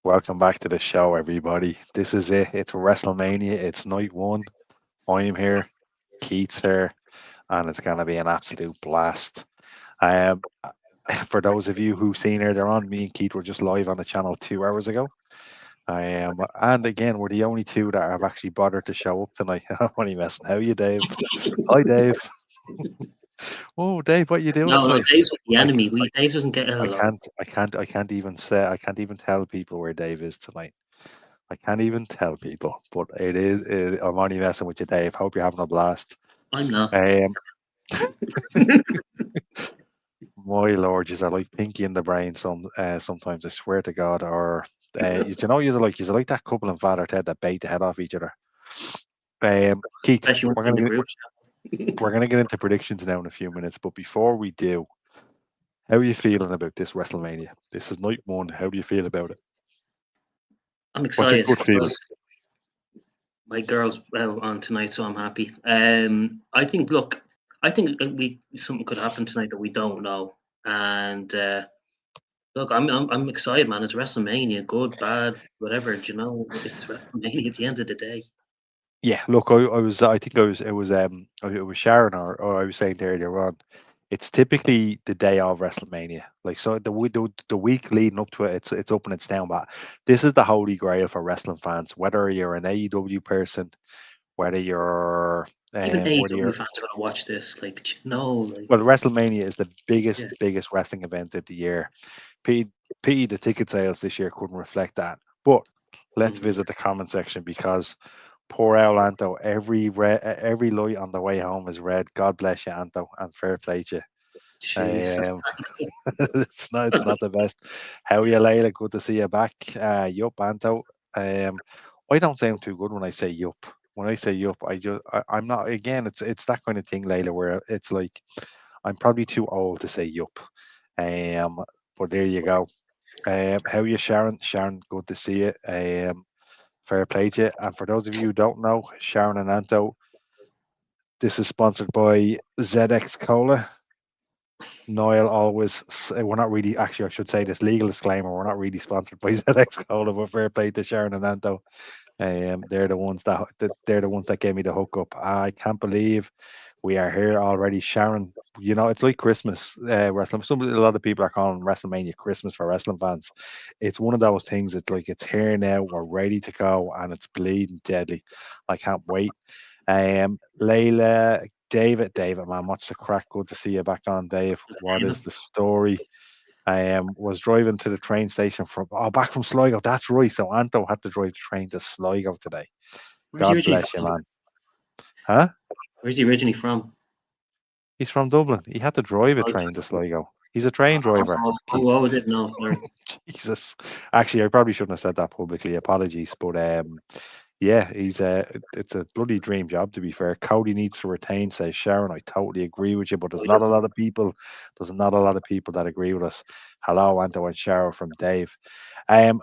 Welcome back to the show, everybody. This is it. It's WrestleMania. It's night one. I'm here. Keith's here, and it's going to be an absolute blast. Um, for those of you who've seen earlier on, me and Keith were just live on the channel 2 hours ago. And again, we're the only two that have actually bothered to show up tonight. I'm only messing. How are you, Dave? Hi, Dave. Oh, Dave, what you doing No, no, tonight? Dave's with the I, enemy. I, Dave doesn't get I hello. can't even say. I can't even tell people where Dave is tonight. I can't even tell people, but I'm only messing with you, Dave. Hope you're having a blast. I'm not. Um, my lord, you are like pinky in the brain. Sometimes I swear to God. Or you like that couple in Father Ted that bait the head off each other. Keith, Especially when we're in gonna the get, group we're gonna get into predictions now in a few minutes. But before we do, how are you feeling about this WrestleMania? This is night one. How do you feel about it? I'm What's your excited gut feeling? because my girl's on tonight, so I'm happy. I think. Look, I think we something could happen tonight that we don't know. And look, I'm excited, man. It's WrestleMania, good, bad, whatever. Do you know, it's WrestleMania at the end of the day. Yeah, look, I was, I think I was, it was Sharon, or I was saying to earlier on, it's typically the day of WrestleMania. Like, so the week leading up to it, it's up and it's down. But this is the holy grail for wrestling fans. Whether you're an AEW person, whether you're, Even whether AEW you're, fans are gonna watch this. Like, do you know, like, well, WrestleMania is the yeah. biggest wrestling event of the year. P, the ticket sales this year couldn't reflect that. But let's Mm. visit the comment section because poor old Anto, every light on the way home is red. God bless you, Anto, and fair play to you. Jesus. It's not the best. How are you, Layla? Good to see you back. Yup, Anto. I don't sound too good when I say yup. When I say yup, I'm not. Again, it's that kind of thing, Layla, where it's like I'm probably too old to say yup. Um, but there you go. How are you, Sharon? Sharon, good to see you. Fair play to you. And for those of you who don't know, Sharon and Anto, this is sponsored by ZX Cola. Niall always, we're not really, actually, I should say this legal disclaimer, we're not really sponsored by ZX Cola, but fair play to Sharon and Anto. They're the ones that gave me the hookup. I can't believe we are here already, Sharon. It's like Christmas wrestling. A lot of people are calling WrestleMania Christmas for wrestling fans. It's one of those things. It's like it's here now. We're ready to go, and it's bleeding deadly. I can't wait. Layla, David, man, what's the crack? Good to see you back on, Dave. What is the story? I was driving to the train station back from Sligo. That's right. So Anto had to drive the train to Sligo today. Where's he God originally bless you, from? man. Huh? Where's he originally from? He's from Dublin. He had to drive a train to Sligo. He's a train driver, Keith. Oh, I didn't know. Sorry. Jesus. Actually, I probably shouldn't have said that publicly. Apologies. But yeah, it's a bloody dream job, to be fair. Cody needs to retain, says Sharon. I totally agree with you, but Oh, he doesn't. there's not a lot of people that agree with us. Hello, Anto and Sharon from Dave.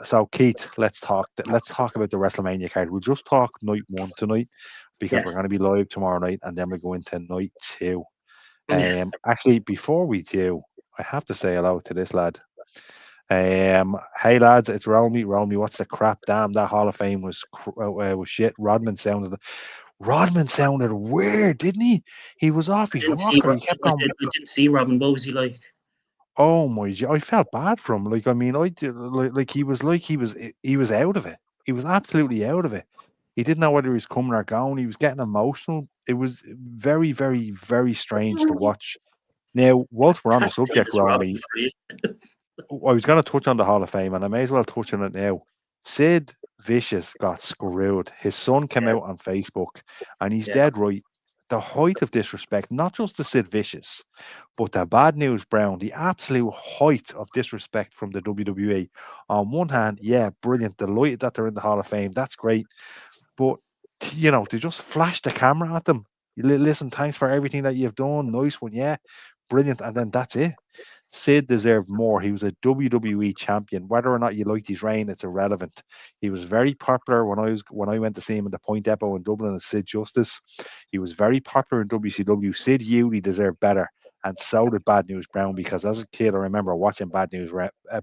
So Keith, let's talk about the WrestleMania card. We'll just talk night one tonight because Yeah. we're going to be live tomorrow night, and then we go into night two. Yeah. Actually, before we do, I have to say hello to this lad. Hey lads, it's Romy. Romy, what's the crap? Damn, that Hall of Fame was shit. Rodman sounded weird, didn't he? He was off I his didn't see. rocker. He kept going. I didn't see Robin. What was he like? Oh my! I felt bad for him. Like, I mean, I did, like he was out of it. He was absolutely out of it. He didn't know whether he was coming or going. He was getting emotional. It was very, very, very strange to watch. Now, whilst we're on the That's subject, Dennis Rodman Romy, for you. I was going to touch on the Hall of Fame, and I may as well touch on it now. Sid Vicious got screwed. His son came Yeah. out on Facebook, and he's Yeah. dead right. The height of disrespect, not just to Sid Vicious, but the Bad News Brown, the absolute height of disrespect from the WWE. On one hand, yeah, brilliant, delighted that they're in the Hall of Fame. That's great. But, to just flash the camera at them. Listen, thanks for everything that you've done. Nice one, yeah, brilliant. And then that's it. Sid deserved more. He was a WWE champion. Whether or not you liked his reign, it's irrelevant. He was very popular when I went to see him in the Point Depot in Dublin as Sid Justice. He was very popular in WCW. Sid Hughley deserved better. and so did Bad News Brown. Because as a kid, I remember watching Bad News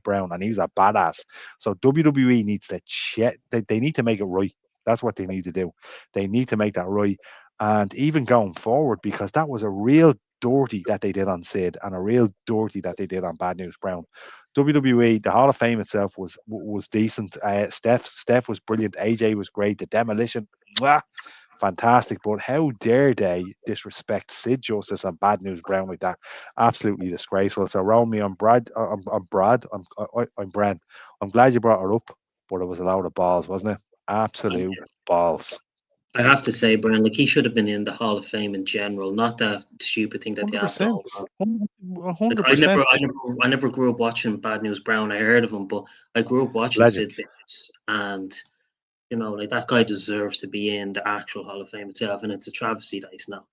Brown, and he was a badass. So WWE needs to check. They need to make it right. That's what they need to do. They need to make that right. And even going forward, because that was a real dirty that they did on Sid and a real dirty that they did on Bad News Brown. WWE, the Hall of Fame itself was decent. Steph was brilliant. AJ was great. The Demolition, mwah, fantastic. But how dare they disrespect Sid Justice and Bad News Brown like that? Absolutely disgraceful. So roll me on Brad. I'm Brad. I'm Bren. I'm glad you brought it up, but it was a load of balls, wasn't it? Absolute balls. I have to say, Brian, like he should have been in the Hall of Fame in general, not that stupid thing that they Hundred have to hold percent. on. Like 100%. I never grew up watching Bad News Brown. I heard of him, but I grew up watching Legend. Sid Vicious, and like that guy deserves to be in the actual Hall of Fame itself, and it's a travesty that he's not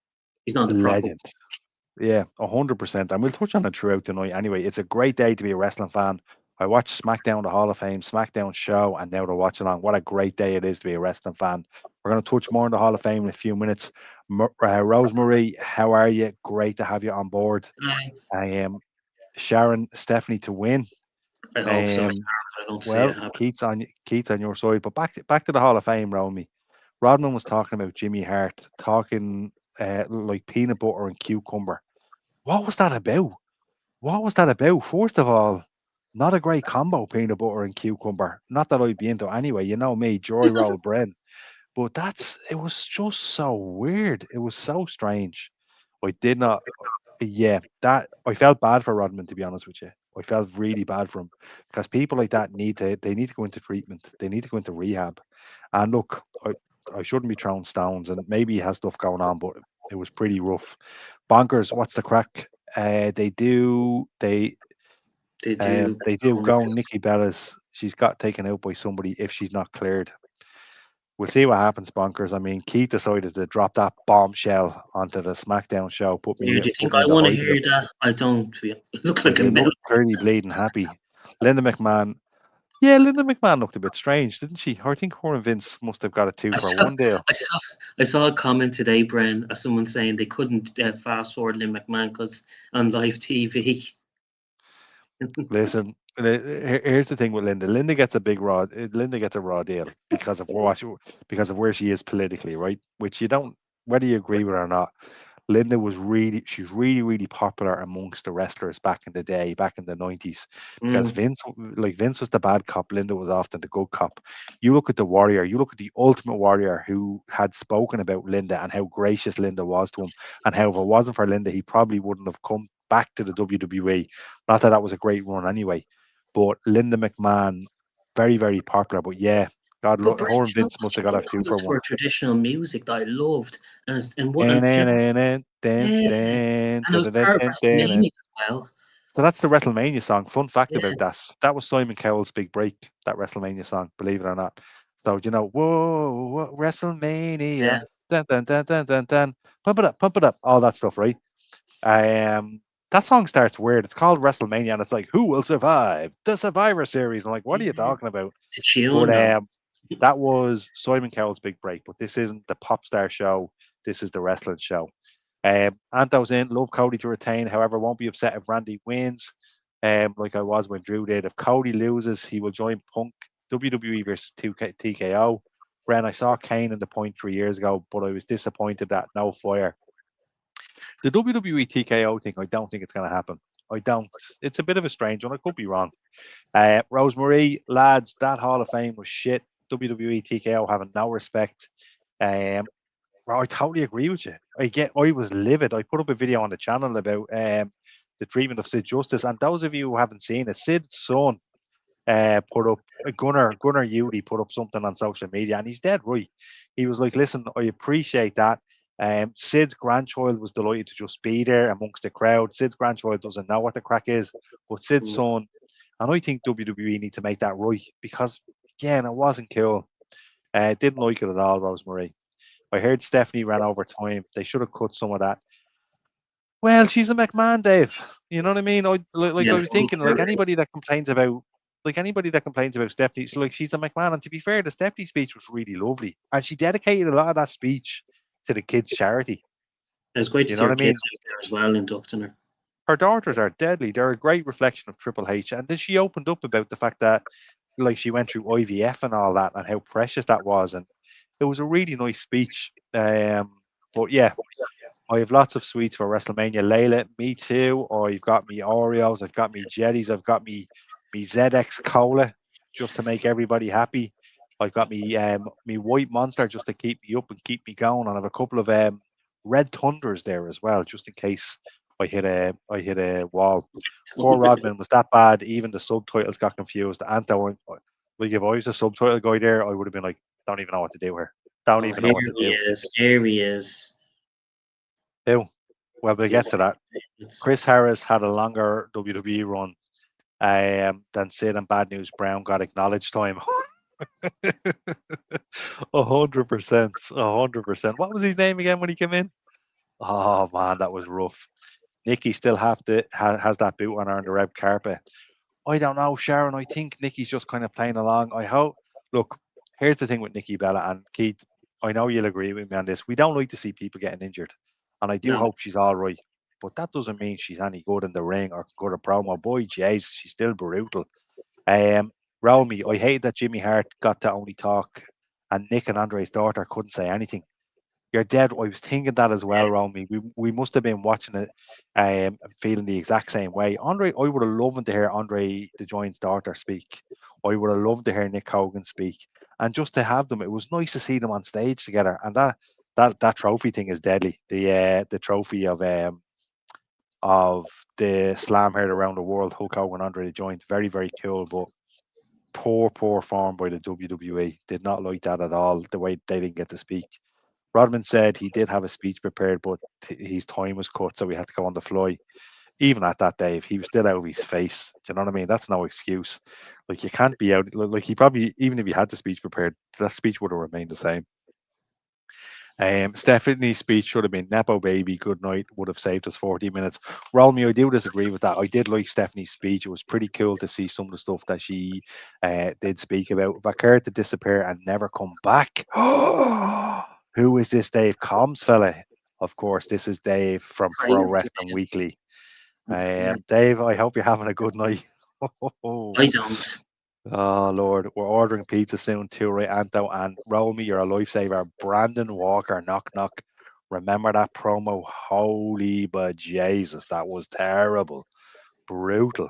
the proper. Legend. Yeah, 100%. And we'll touch on it throughout the night anyway. It's a great day to be a wrestling fan. I watched SmackDown, the Hall of Fame, SmackDown show, and now to watch along. What a great day it is to be a wrestling fan. We're going to touch more on the Hall of Fame in a few minutes. Rosemary, how are you? Great to have you on board. I am Sharon, Stephanie to win. I hope so. Um, I don't see well, it happen. Keith's on your side, but back to the Hall of Fame, Romy. Rodman was talking about Jimmy Hart, talking like peanut butter and cucumber. What was that about? What was that about? First of all, not a great combo, peanut butter and cucumber. Not that I'd be into it anyway. You know me, joy roll bread. But it was just so weird. It was so strange. I did not, yeah, that I felt bad for Rodman, to be honest with you. I felt really bad for him because people like that they need to go into treatment. They need to go into rehab. And look, I shouldn't be throwing stones, and maybe he has stuff going on, but it was pretty rough. Bonkers, what's the crack? They do They do. they do go Nikki Bella's. She's got taken out by somebody if she's not cleared. We'll see what happens, Bonkers. I mean, Keith decided to drop that bombshell onto the SmackDown show, Do you think put me I in the want to height of it. hear that? I don't. You look Well, like a you middle. look pretty bleeding happy. Linda McMahon. Yeah, Linda McMahon looked a bit strange, didn't she? I think her and Vince must have got a two I for saw, one deal. I saw a comment today, Bren, of someone saying they couldn't fast forward Lynn McMahon because on live TV. Listen, here's the thing with Linda. Linda gets a raw deal because of because of where she is politically, right? Which you don't, whether you agree with her or not. She's really, really popular amongst the wrestlers back in the day, back in the 90s, because Mm, Vince was the bad cop, Linda was often the good cop. You look at the Warrior, you look at the Ultimate Warrior who had spoken about Linda and how gracious Linda was to him, and how if it wasn't for Linda, he probably wouldn't have come back to the WWE. Not that that was a great run anyway, but Linda McMahon, very, very popular. But yeah, God, but Bren, her and you know Vince what? must have She got a did two come for into one. her traditional music that I loved, and Dun, do you know, dun, dun, yeah, dun, and it dun, was dun, part of dun, dun, dun. WrestleMania as well. So that's the WrestleMania song. Fun fact Yeah, about that was Simon Cowell's big break, that WrestleMania song, believe it or not. So, whoa, whoa, WrestleMania, yeah. dun, dun, dun, dun, dun, dun, pump it up, all that stuff, right? That song starts weird. It's called WrestleMania, and it's like, who will survive the Survivor Series? I'm like, what are you Yeah. talking about? It's a But tune now. that was Simon Cowell's big break. But this isn't the pop star show. This is the wrestling show. Anto's in. Love Cody to retain. However, won't be upset if Randy wins. Like I was when Drew did. If Cody loses, he will join Punk WWE versus 2K, TKO. Bren, I saw Kane in the point 3 years ago, but I was disappointed that no fire. The WWE TKO thing, I don't think it's going to happen. I don't. It's a bit of a strange one. I could be wrong. Rosemary, lads, that Hall of Fame was shit. WWE TKO having no respect. Um, well, I totally agree with you. I was livid. I put up a video on the channel about the treatment of Sid Justice, and those of you who haven't seen it, Sid's son put up Gunnar Yudi put up something on social media, and he's dead right. He was like, "Listen, I appreciate that." Sid's grandchild was delighted to just be there amongst the crowd. Sid's grandchild doesn't know what the crack is, but Sid's Mm. son, and I think WWE need to make that right because again, it wasn't cool. Didn't like it at all, Rosemary. I heard Stephanie ran over time. They should have cut some of that. Well, she's a McMahon, Dave. You know what I mean? I Yeah, was thinking, like anybody that complains about Stephanie, she's a McMahon. And to be fair, the Stephanie speech was really lovely, and she dedicated a lot of that speech to the kids' charity. it was great to You see know what her I kids mean? out there as well inducting her. her daughters are deadly. They're a great reflection of Triple H. And then she opened up about the fact that like she went through IVF and all that and how precious that was. And it was a really nice speech. But yeah, I have lots of sweets for WrestleMania. Layla, me too. I've got me Oreos, I've got me Jellies, I've got me ZX Cola just to make everybody happy. I've got me White Monster just to keep me up and keep me going. And I've a couple of Red Thunders there as well, just in case I hit a wall. Poor Rodman was that bad. Even the subtitles got confused. Anto, like if I was a subtitle guy there, I would have been like, don't even know what to do here. Don't Oh, even know here what to he do. is. Here he is. Who? Well, we'll get This to that. is Chris Harris had a longer WWE run than Sid and Bad News Brown got acknowledged time. 100%. 100%. What was his name again when he came in? Oh man, that was rough. Nikki still has that boot on her on the red carpet. I don't know, Sharon. I think Nikki's just kind of playing along. I hope. Look, here's the thing with Nikki Bella and Keith. I know you'll agree with me on this. We don't like to see people getting injured, and I do no. hope she's all right. But that doesn't mean she's any good in the ring or good at promo. Boy, jeez, she's still brutal. Um, Romy, I hate that Jimmy Hart got to only talk, and Nick and Andre's daughter couldn't say anything. You're dead. I was thinking that as well, Romy. We must have been watching it, feeling the exact same way. Andre, I would have loved to hear Andre the Giant's daughter speak. I would have loved to hear Nick Hogan speak, and just to have them. It was nice to see them on stage together. And that trophy thing is deadly. The trophy of the slam heard around the world, Hulk Hogan, Andre the Giant, very very cool. But poor form by the WWE. Did not like that at all. The way they didn't get to speak. Rodman said he did have a speech prepared, but his time was cut, so we had to go on the fly. Even at that, Dave, he was still out of his face. Do you know what I mean? That's no excuse. Like you can't be out. Like he probably, even if he had the speech prepared, that speech would have remained the same. Stephanie's speech should have been Nepo baby, good night, would have saved us 40 minutes. Romy, I do disagree with that. I did like Stephanie's speech. It was pretty cool to see some of the stuff that she did speak about. Vaquer to disappear and never come back. Who is this Dave Combs fella? Of course, this is Dave from Pro Crazy, Wrestling Weekly. man. Dave, I hope you're having a good night. I don't. Oh Lord, we're ordering pizza soon too, right, Anto? And roll me, you're a lifesaver. Brandon Walker, knock knock. Remember that promo? Holy but Jesus, that was terrible, brutal.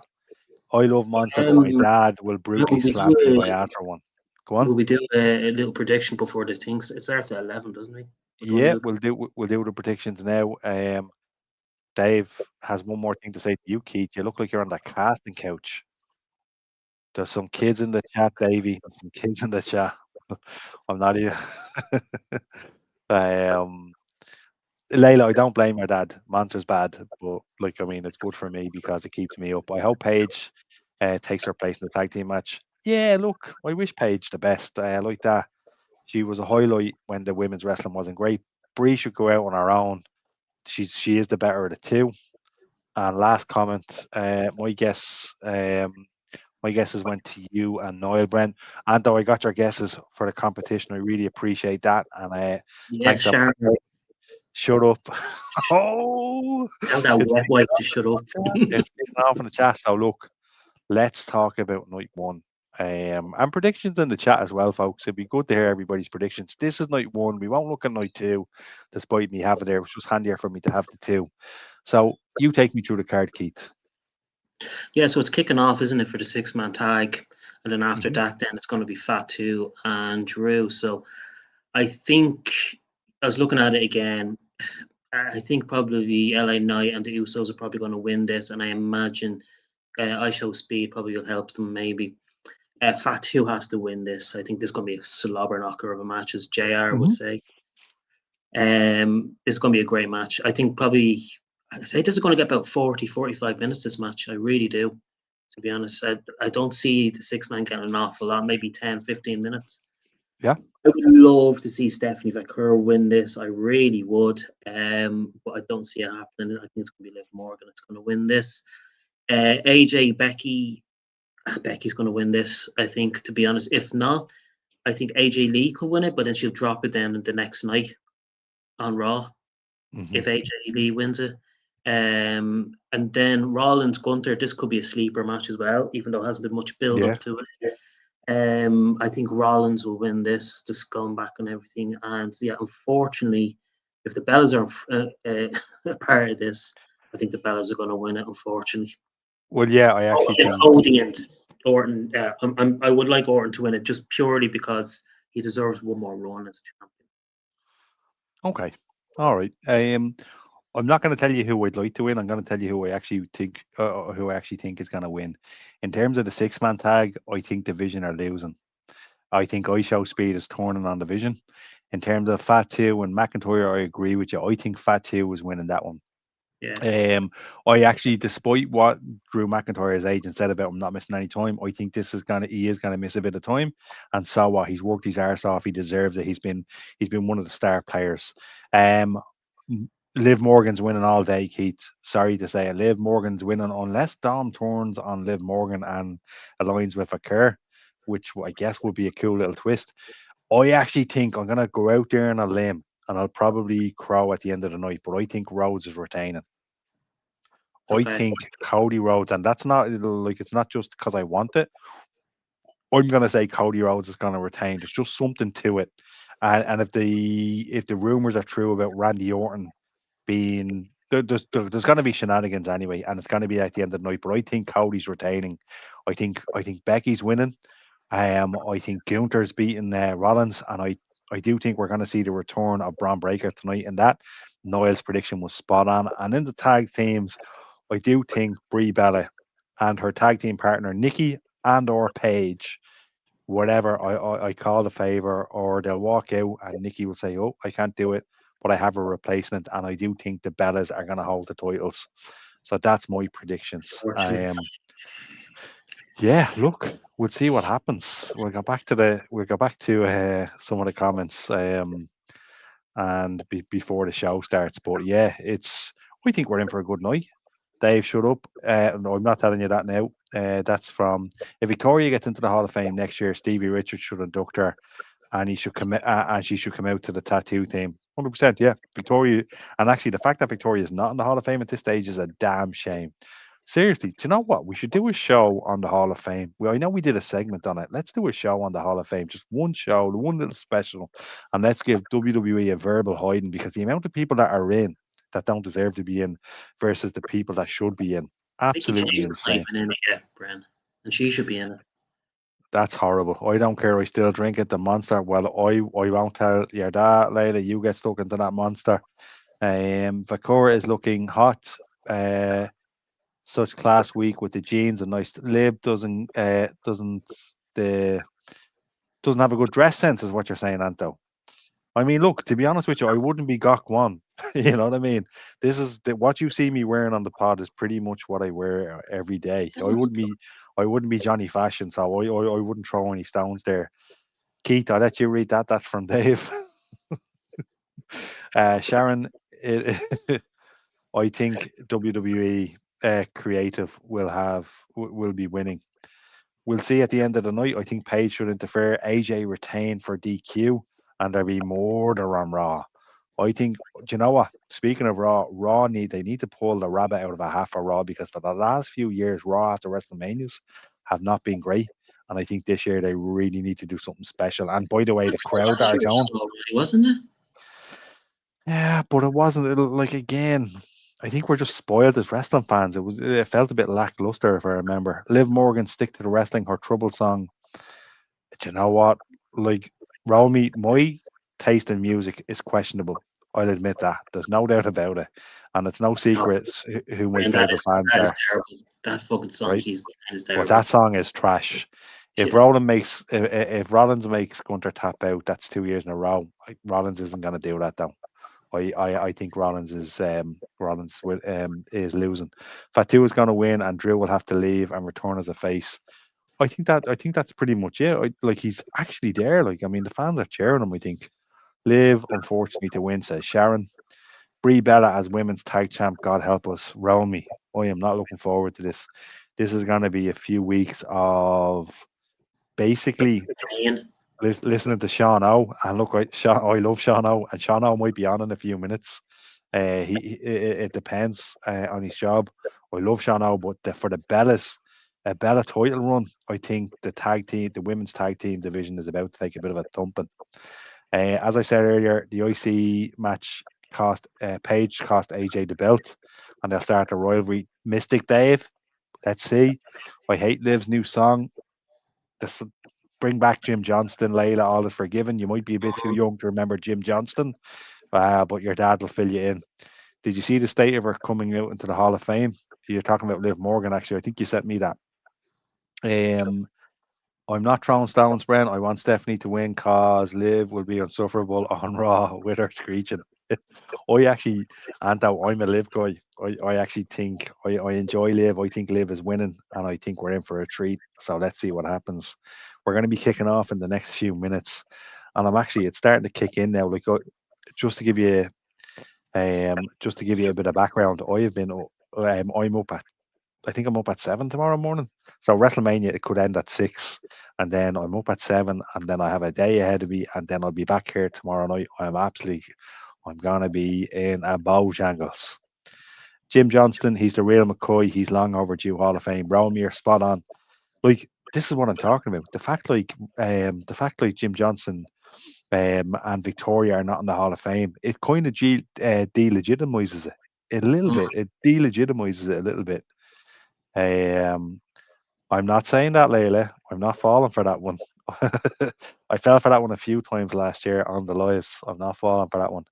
I love Monster, but my Um, dad will brutally will we slap do me if I a ask for one. Go on. will we do a little prediction before the things? It starts at 11, doesn't it? What do you want Yeah, to do? we'll do the predictions now. Dave has one more thing to say to you, Keith. You look like you're on the casting couch. There's some kids in the chat, Davey. There's some kids in the chat. I'm not even. um, Layla, I don't blame her dad. Monster's bad, but like I mean, it's good for me because it keeps me up. I hope Paige takes her place in the tag team match. Yeah, look, I wish Paige the best. I like that. She was a highlight when the women's wrestling wasn't great. Bree should go out on her own. She is the better of the two. And last comment, my guesses went to you and Noel Brent. And though I got your guesses for the competition, I really appreciate that. And Yeah, thanks a lot. Sharon, Shut up. Oh, tell that it's wet kicking wipe off to shut up. in the chat. It's kicking off in the chat. So look, let's talk about night one. And predictions in the chat as well, folks. It'd be good to hear everybody's predictions. This is night one. We won't look at night two, despite me having it there. It was just handier for me to have the two. So you take me through the card, Keith. Yeah, so it's kicking off, isn't it, for the 6-man tag? And then after Hmm. that, then it's going to be Fatu and Drew. So I think I was looking at it again. I think probably the LA Knight and the Usos are probably going to win this, and I imagine I Show Speed probably will help them maybe. Fatu has to win this. I think this is going to be a slobber knocker of a match, as JR would Hmm. say. It's going to be a great match. I think probably, I say this is going to get about 40, 45 minutes, this match. I really do, to be honest. I don't see the 6-man getting an awful lot, maybe 10, 15 minutes. Yeah. I would love to see Stephanie Vaquer win this. I really would. But I don't see it happening. I think it's going to be Liv Morgan that's going to win this. AJ, Becky, Becky's going to win this, I think, to be honest. If not, I think AJ Lee could win it, but then she'll drop it then the next night on Raw Hmm. if AJ Lee wins it. And then Rollins Gunter, this could be a sleeper match as well, even though it hasn't been much build Yeah. up to it. I think Rollins will win this, just going back and everything. And yeah, unfortunately, if the Bellas are a part of this, I think the Bellas are going to win it. Unfortunately, Well, yeah, I actually and think Cody and Orton. I would like Orton to win it just purely because he deserves one more run as champion. okay. All right. I'm not going to tell you who I'd like to win. I'm going to tell you who I actually think is going to win. In terms of the six-man tag, I think Division are losing. I think I Show Speed is turning on Division. In terms of Fat Two and McIntyre, I agree with you. I think Fat Two is winning that one. Yeah. Um, I actually, despite what Drew McIntyre's agent said about him not missing any time, I think he is gonna miss a bit of time. And so what? He's worked his arse off. He deserves it. He's been one of the star players. Um, Liv Morgan's winning all day, Keith. Sorry to say it. Liv Morgan's winning unless Dom turns on Liv Morgan and aligns with a Kerr, which I guess would be a cool little twist. I actually think I'm gonna go out there on a limb and I'll probably crow at the end of the night, but I think Rhodes is retaining. I Okay. think Cody Rhodes, and that's not like it's not just because I want it. I'm gonna say Cody Rhodes is gonna retain. There's just something to it, and if the rumors are true about Randy Orton being there's going to be shenanigans anyway, and it's going to be at the end of the night. But I think Cody's retaining. I think Becky's winning. I think Gunther's beating Rollins, and I do think we're going to see the return of Braun Breaker tonight. And that Noel's prediction was spot on. And in the tag teams, I do think Brie Bella and her tag team partner Nikki and or Paige, whatever, I call a favor, or they'll walk out and Nikki will say, "Oh, I can't do it, but I have a replacement," and I do think the Bellas are going to hold the titles. So that's my predictions. Unfortunately. Yeah, look, we'll see what happens. We'll go back to some of the comments and before the show starts. But yeah, I think we're in for a good night. Dave, shut up. No, I'm not telling you that now. That's from if Victoria gets into the Hall of Fame next year, Stevie Richards should induct her, and she should come out to the tattoo team. 100%, yeah. Victoria, and actually, the fact that Victoria is not in the Hall of Fame at this stage is a damn shame. Seriously, do you know what? We should do a show on the Hall of Fame. I know we did a segment on it. Let's do a show on the Hall of Fame, just one show, one little special, and let's give WWE a verbal hiding because the amount of people that are in that don't deserve to be in versus the people that should be in, Mickey absolutely James is not insane. even in it yet, Bren, and she should be in it. That's horrible. I don't care. I still drink it. The monster. Well, I won't tell your dad, Layla. You get stuck into that monster. Vakura is looking hot. Uh, Such class week with the jeans and nice. Lib the doesn't have a good dress sense, is what you're saying, Anto. I mean, look, to be honest with you, I wouldn't be Gok one. You know what I mean? What you see me wearing on the pod is pretty much what I wear every day. I wouldn't be Johnny Fashion, so I wouldn't throw any stones there. Keith, I'll let you read that. That's from Dave. Sharon, I think WWE creative will be winning. We'll see at the end of the night. I think Paige should interfere. AJ retain for DQ, and there'll be murder on Raw. I think. Do you know what? Speaking of Raw they need to pull the rabbit out of a hat for Raw because for the last few years, Raw after WrestleManias have not been great, and I think this year they really need to do something special. And by the way, the That's what crowd that last are year going, was already, wasn't it? yeah, but it wasn't. Like again, I think we're just spoiled as wrestling fans. It felt a bit lackluster if I remember. Liv Morgan stick to the wrestling. Her trouble song. Do you know what? Like, roll me. My taste in music is questionable. I'll admit that. There's no doubt about it, and it's no No, secret who my and that favorite is bands that is are. terrible. That fucking song Right? she's playing is But terrible. that song is trash. If Yeah. Rollins makes Gunter tap out, that's 2 years in a row. Rollins isn't going to do that though. I think Rollins is losing. Fatu is going to win, and Drew will have to leave and return as a face. I think that's pretty much it. Like he's actually there. Like I mean, the fans are cheering him. I think. Liv, unfortunately, to win, says Sharon. Brie Bella as women's tag champ. God help us. Roll me. I am not looking forward to this. This is going to be a few weeks of basically Pain. listening to Sean O. And look, I love Sean O. And Sean O might be on in a few minutes. It depends on his job. I love Sean O, but for the Bellas, a Bella title run, I think the women's tag team division is about to take a bit of a thumping. As I said earlier, the IC match cost Page cost AJ the belt, and they'll start the rivalry. Mystic Dave, let's see. I hate Liv's new song. This bring back Jim Johnston, Layla, all is forgiven. You might be a bit too young to remember Jim Johnston, but your dad will fill you in. Did you see the state of her coming out into the Hall of Fame? You're talking about Liv Morgan, actually. I think you sent me that. Um, I'm not throwing stones, Brent. I want Stephanie to win cause Liv will be insufferable on Raw with her screeching. I actually, Anto, I'm a Liv guy. I actually think I enjoy Liv. I think Liv is winning, and I think we're in for a treat. So let's see what happens. We're going to be kicking off in the next few minutes, and it's starting to kick in now. Like just to give you just to give you a bit of background, I'm up at I think I'm up at 7 tomorrow morning. So WrestleMania it could end at 6, and then I'm up at 7, and then I have a day ahead of me, and then I'll be back here tomorrow night. I'm gonna be in a Bojangles. Jim Johnston, he's the real McCoy. He's long overdue Hall of Fame. Romeo, spot on. Like this is what I'm talking about. The fact like Jim Johnson and Victoria are not in the Hall of Fame, it kind of delegitimizes it a little Mm. bit. It delegitimizes it a little bit. Um, I'm not saying that, Layla. I'm not falling for that one. I fell for that one a few times last year on the lives. I'm not falling for that one.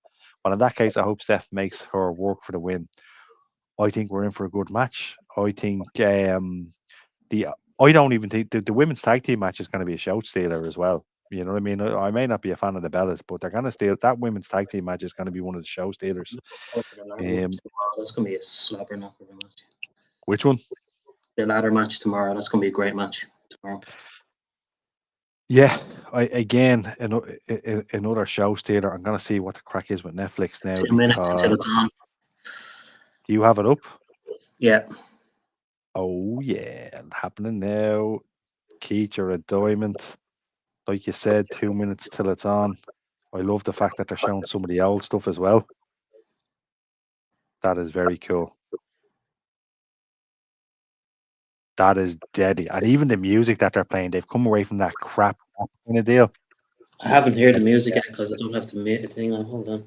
But in that case, I hope Steph makes her work for the win. I think we're in for a good match. I think the I don't even think the women's tag team match is going to be a shout stealer as well. You know what I mean? I may not be a fan of the Bellas, but they're going to steal that women's tag team match is going to be one of the show stealers. For the ladder one Um, tomorrow. That's gonna be a slobber knocker of a match. which one? The ladder match tomorrow. That's gonna be a great match tomorrow. Yeah, I again another show stealer. I'm going to see what the crack is with Netflix now 2 minutes until because it's on. do you have it up? Yeah. Oh yeah, happening now. Keith, you're a diamond. Like you said, 2 minutes till it's on. I love the fact that they're showing some of the old stuff as well. That is very cool. That is deadly. And even the music that they're playing, they've come away from that crap kind of deal. I haven't heard the music yet because I don't have the thing on. Hold on.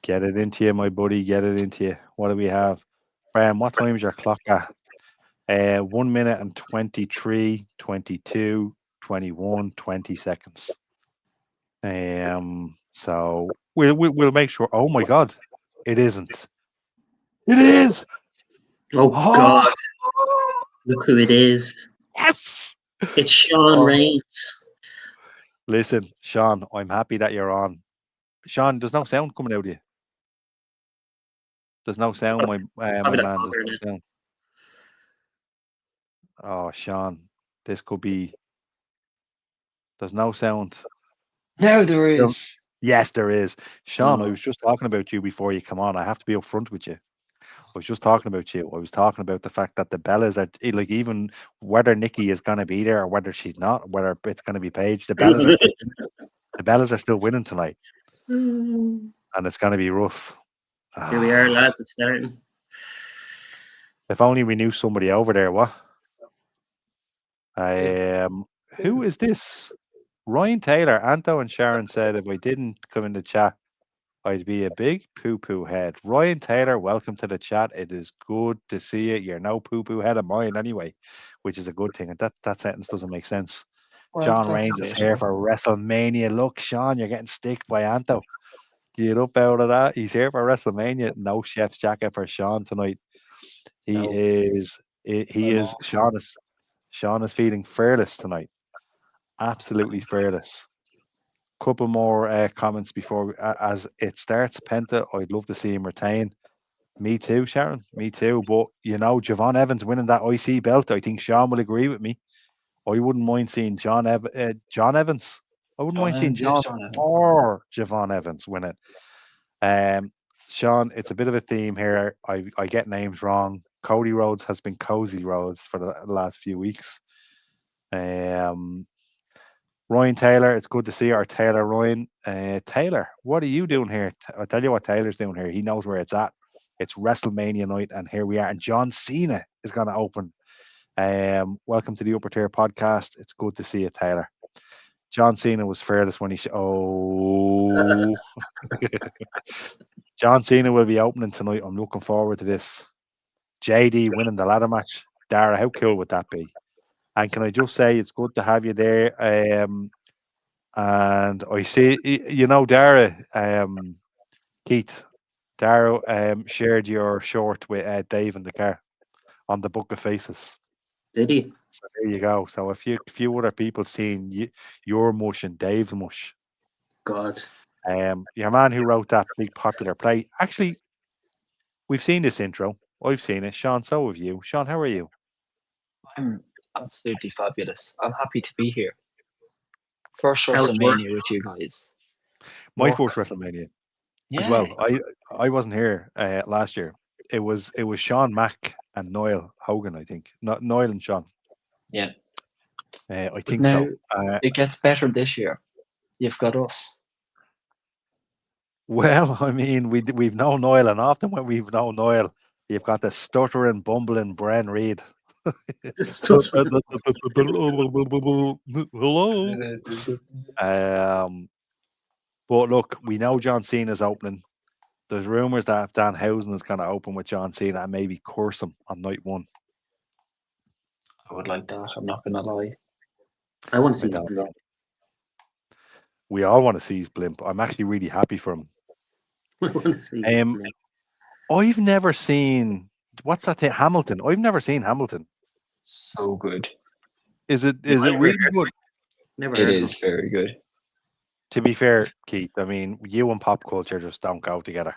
Get it into you, my buddy. Get it into you. What do we have? Brian, what time is your clock at? 1 minute and 23, 22, 21, 20 seconds. So we'll make sure. Oh my God, it isn't. It is. Oh Oh, God! Look who it is. yes. It's Sean Oh, Reigns. listen, Sean, I'm happy that you're on. Sean, there's no sound coming out of you. There's no sound, my Probably that man. There's cover no in it. sound. Oh, Sean, this could be. There's no sound. Now there There- is. Yes, there is. Sean, I Oh, was just talking about you before you come on. I have to be upfront with you. I was just talking about you. I was talking about the fact that the Bellas are like even whether Nikki is going to be there or whether she's not, whether it's going to be Paige, the Bellas are still the Bellas are still winning tonight, and it's going to be rough. here we are, Ah, lads. It's starting. if only we knew somebody over there. What? Yeah. Um, who is this? Ryan Taylor. Anto and Sharon said if I didn't come in the chat, I'd be a big poo poo head. Ryan Taylor, welcome to the chat. It is good to see you. You're no poo poo head of mine anyway, which is a good thing. And that sentence doesn't make sense. Well, John that's Reigns is here debatable. for WrestleMania. Look, Sean, you're getting sticked by Anto. Get up out of that. He's here for WrestleMania. No chef's jacket for Sean tonight. He No. is. He I'm is. off. Sean is feeling fearless tonight. Absolutely fearless. Couple more comments before as it starts. Penta, I'd love to see him retain. Me too, Sharon. Me too. But Javon Evans winning that IC belt, I think Sean will agree with me. I wouldn't mind seeing John Evans. I wouldn't Sean mind seeing Evans is John Sean Evans. or Javon Evans win it. Um, Sean, it's a bit of a theme here. I get names wrong. Cody Rhodes has been Cozy Rhodes for the last few weeks. Um, Ryan Taylor, it's good to see our Taylor Ryan. Taylor, what are you doing here? I'll tell you what Taylor's doing here. He knows where it's at. It's WrestleMania night, and here we are. And John Cena is going to open. Welcome to the Upper Tier podcast. It's good to see you, Taylor. John Cena was fearless when oh, John Cena will be opening tonight. I'm looking forward to this. JD winning the ladder match. Dara, how cool would that be? And can I just say it's good to have you there. And I see, Dara, Keith, Dara shared your short with Dave in the car on the Book of Faces. Did he? So there you go. So a few other people seeing your mush and Dave's mush. God. Your man who wrote that big popular play. Actually, we've seen this intro. I've seen it. Sean, so have you. Sean, how are you? I'm absolutely fabulous. I'm happy to be here. First How's work? WrestleMania with you guys. My Work. first WrestleMania as Yeah, well. I wasn't here last year. It was Sean Mack and Noel Hogan, I think. Not Noel and Sean. yeah. I But think now so. it gets better this year. You've got us. Well, I mean, we've known Noel, and often when we've known Noel, you've got the stuttering, bumbling Bren Reed. The stuff. Hello. But look, we know John Cena's opening. There's rumors that Danhausen is going to open with John Cena and maybe curse him on night one. I would like that. I'm not gonna lie. I want to I see his don't blood. know. We all want to see his blimp. I'm actually really happy for him. I want to see his Um, blood. I've never seen what's that thing? Hamilton. I've never seen Hamilton. So good. Is it Never really heard. good? Never It heard of him. is very good. To be fair, Keith, I mean, you and pop culture just don't go together.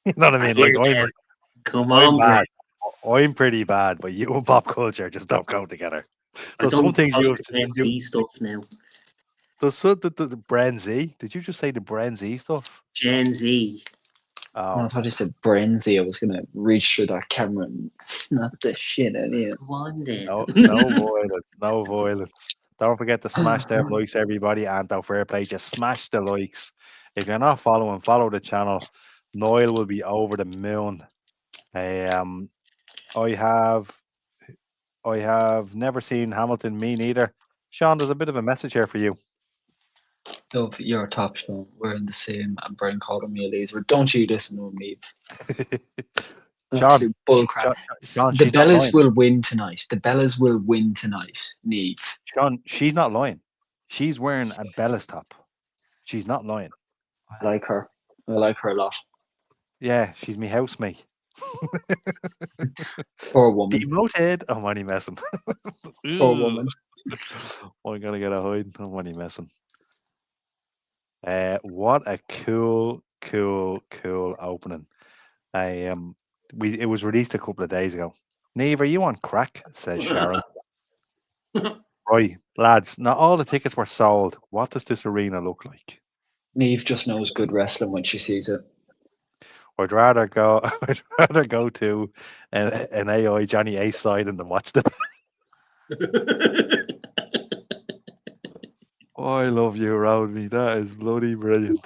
You know what I mean? Like Here again. Come I'm on, Brent. bad. I'm pretty bad, but you and pop culture just don't go together. I There's some don't things follow you have the to Gen you Z stuff now. there's the Bren Z. Did you just say the Bren Z stuff? Gen Z. When I Oh thought you said Brenzy, I was gonna reach through that camera and snap the shit out of you. Go on then. no violence, no violence. Don't forget to smash them likes, everybody, and don't fair play. Just smash the likes. If you're not following, follow the channel. Noel will be over the moon. Um, I have I have never seen Hamilton. Me neither. Sean, there's a bit of a message here for you. Dove, you're a top show. We're in the same, and Brian called me a loser. Don't you listen to me? Sean, Absolute bullcrap. Sean, The she's not Bellas lying. will win tonight. The Bellas will win tonight. Neve. Sean, she's not lying. She's wearing a Bella's top. She's not lying. I like her. I like her a lot. Yeah, she's me housemate. Poor woman. Demoted. I'm only messing. Poor woman. I'm gonna get a hide. I'm only messing. What a cool opening. It was released a couple of days ago. Neve, are you on crack? Says Sharon. Right, lads. Not all the tickets were sold. What does this arena look like? Neve just knows good wrestling when she sees it. I'd rather go. I'd rather go to an AI Johnny Ace side and then watch them. Oh, I love you around me. That is bloody brilliant.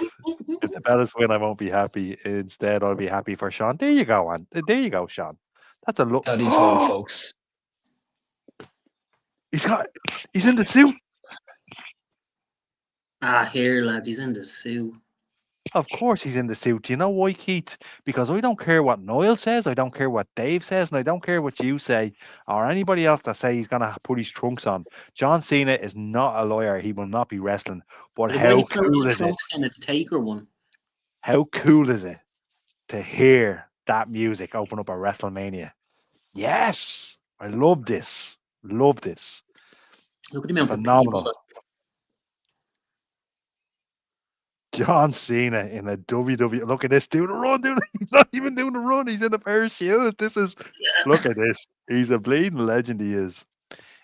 If the Bellas win, I won't be happy. Instead, I'll be happy for Sean. There you go, man. There you go, Sean. That's a look. That is one, folks. He's in the suit. Here, lads, he's in the suit. Of course, he's in the suit. Do you know why, Keith? Because I don't care what Noel says. I don't care what Dave says, and I don't care what you say or anybody else that say he's gonna put his trunks on. John Cena is not a lawyer. He will not be wrestling. But When how he throws cool his is it? trunks in, it's Taker one. How cool is it to hear that music open up a WrestleMania? Yes, I love this. Love this. Look at the amount of people. Phenomenal. John Cena in a WWE. Look at this, doing a run, dude. He's not even doing a run. He's in a pair of shoes. Look at this. He's a bleeding legend. He is.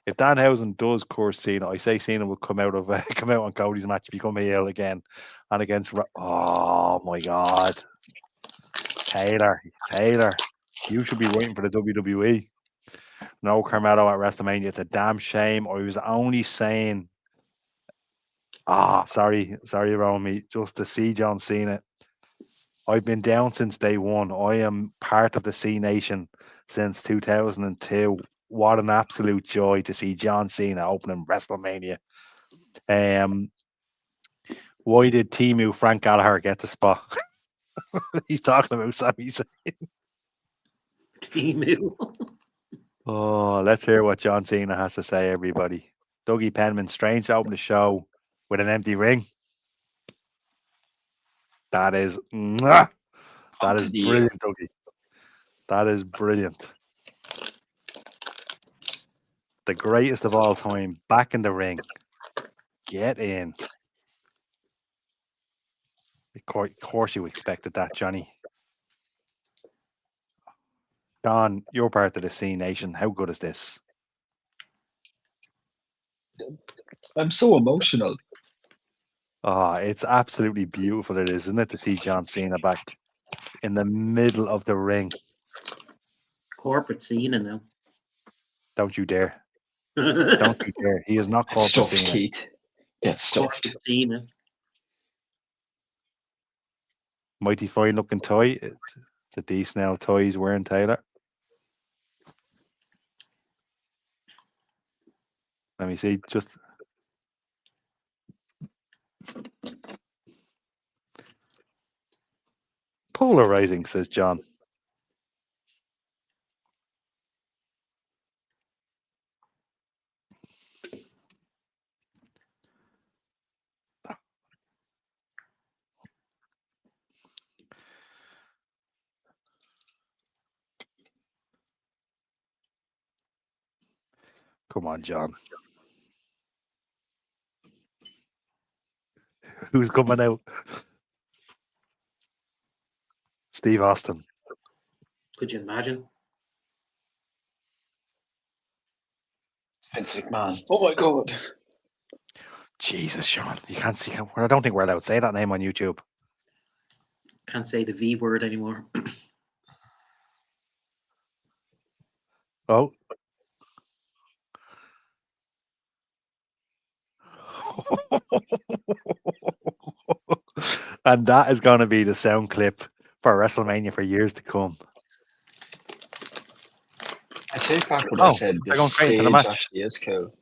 If Danhausen does curse Cena, I say Cena will come out on Cody's match, become a heel again, and against. Oh my God, Taylor, you should be waiting for the WWE. No Carmelo at WrestleMania. It's a damn shame. I was only saying Sorry, Romy. Just to see John Cena. I've been down since day one. I am part of the C Nation since 2002. What an absolute joy to see John Cena opening WrestleMania. Um, why did Timu Frank Gallagher get the spot? He's talking about Sami Zayn. Emu. Oh, let's hear what John Cena has to say, everybody. Dougie Penman, strange to open the show with an empty ring. That is, mwah! That Pumped is of the year. brilliant, Dougie. That is brilliant. The greatest of all time, back in the ring. Get in. Of course you expected that, Johnny. John, you're part of the C Nation. How good is this? I'm so emotional. Oh, it's absolutely beautiful, it is, isn't it, to see John Cena back in the middle of the ring. Corporate Cena now. Don't you dare. Don't you dare. He is not Get corporate stuffed, Cena. Keith. Get stuffed. Corporate Cena. Mighty fine looking toy. It's a decent now toy he's wearing, Taylor. Let me see. Just polarizing, says John. Come on, John. Who's coming out? Steve Austin. Could you imagine? Vince McMahon. Oh my god. Jesus, Sean. You can't see. I don't think we're allowed to say that name on YouTube. Can't say the V word anymore. Oh. And that is going to be the sound clip for WrestleMania for years to come. I take back what I Oh, said. The they're going straight into the stage match. actually is cool.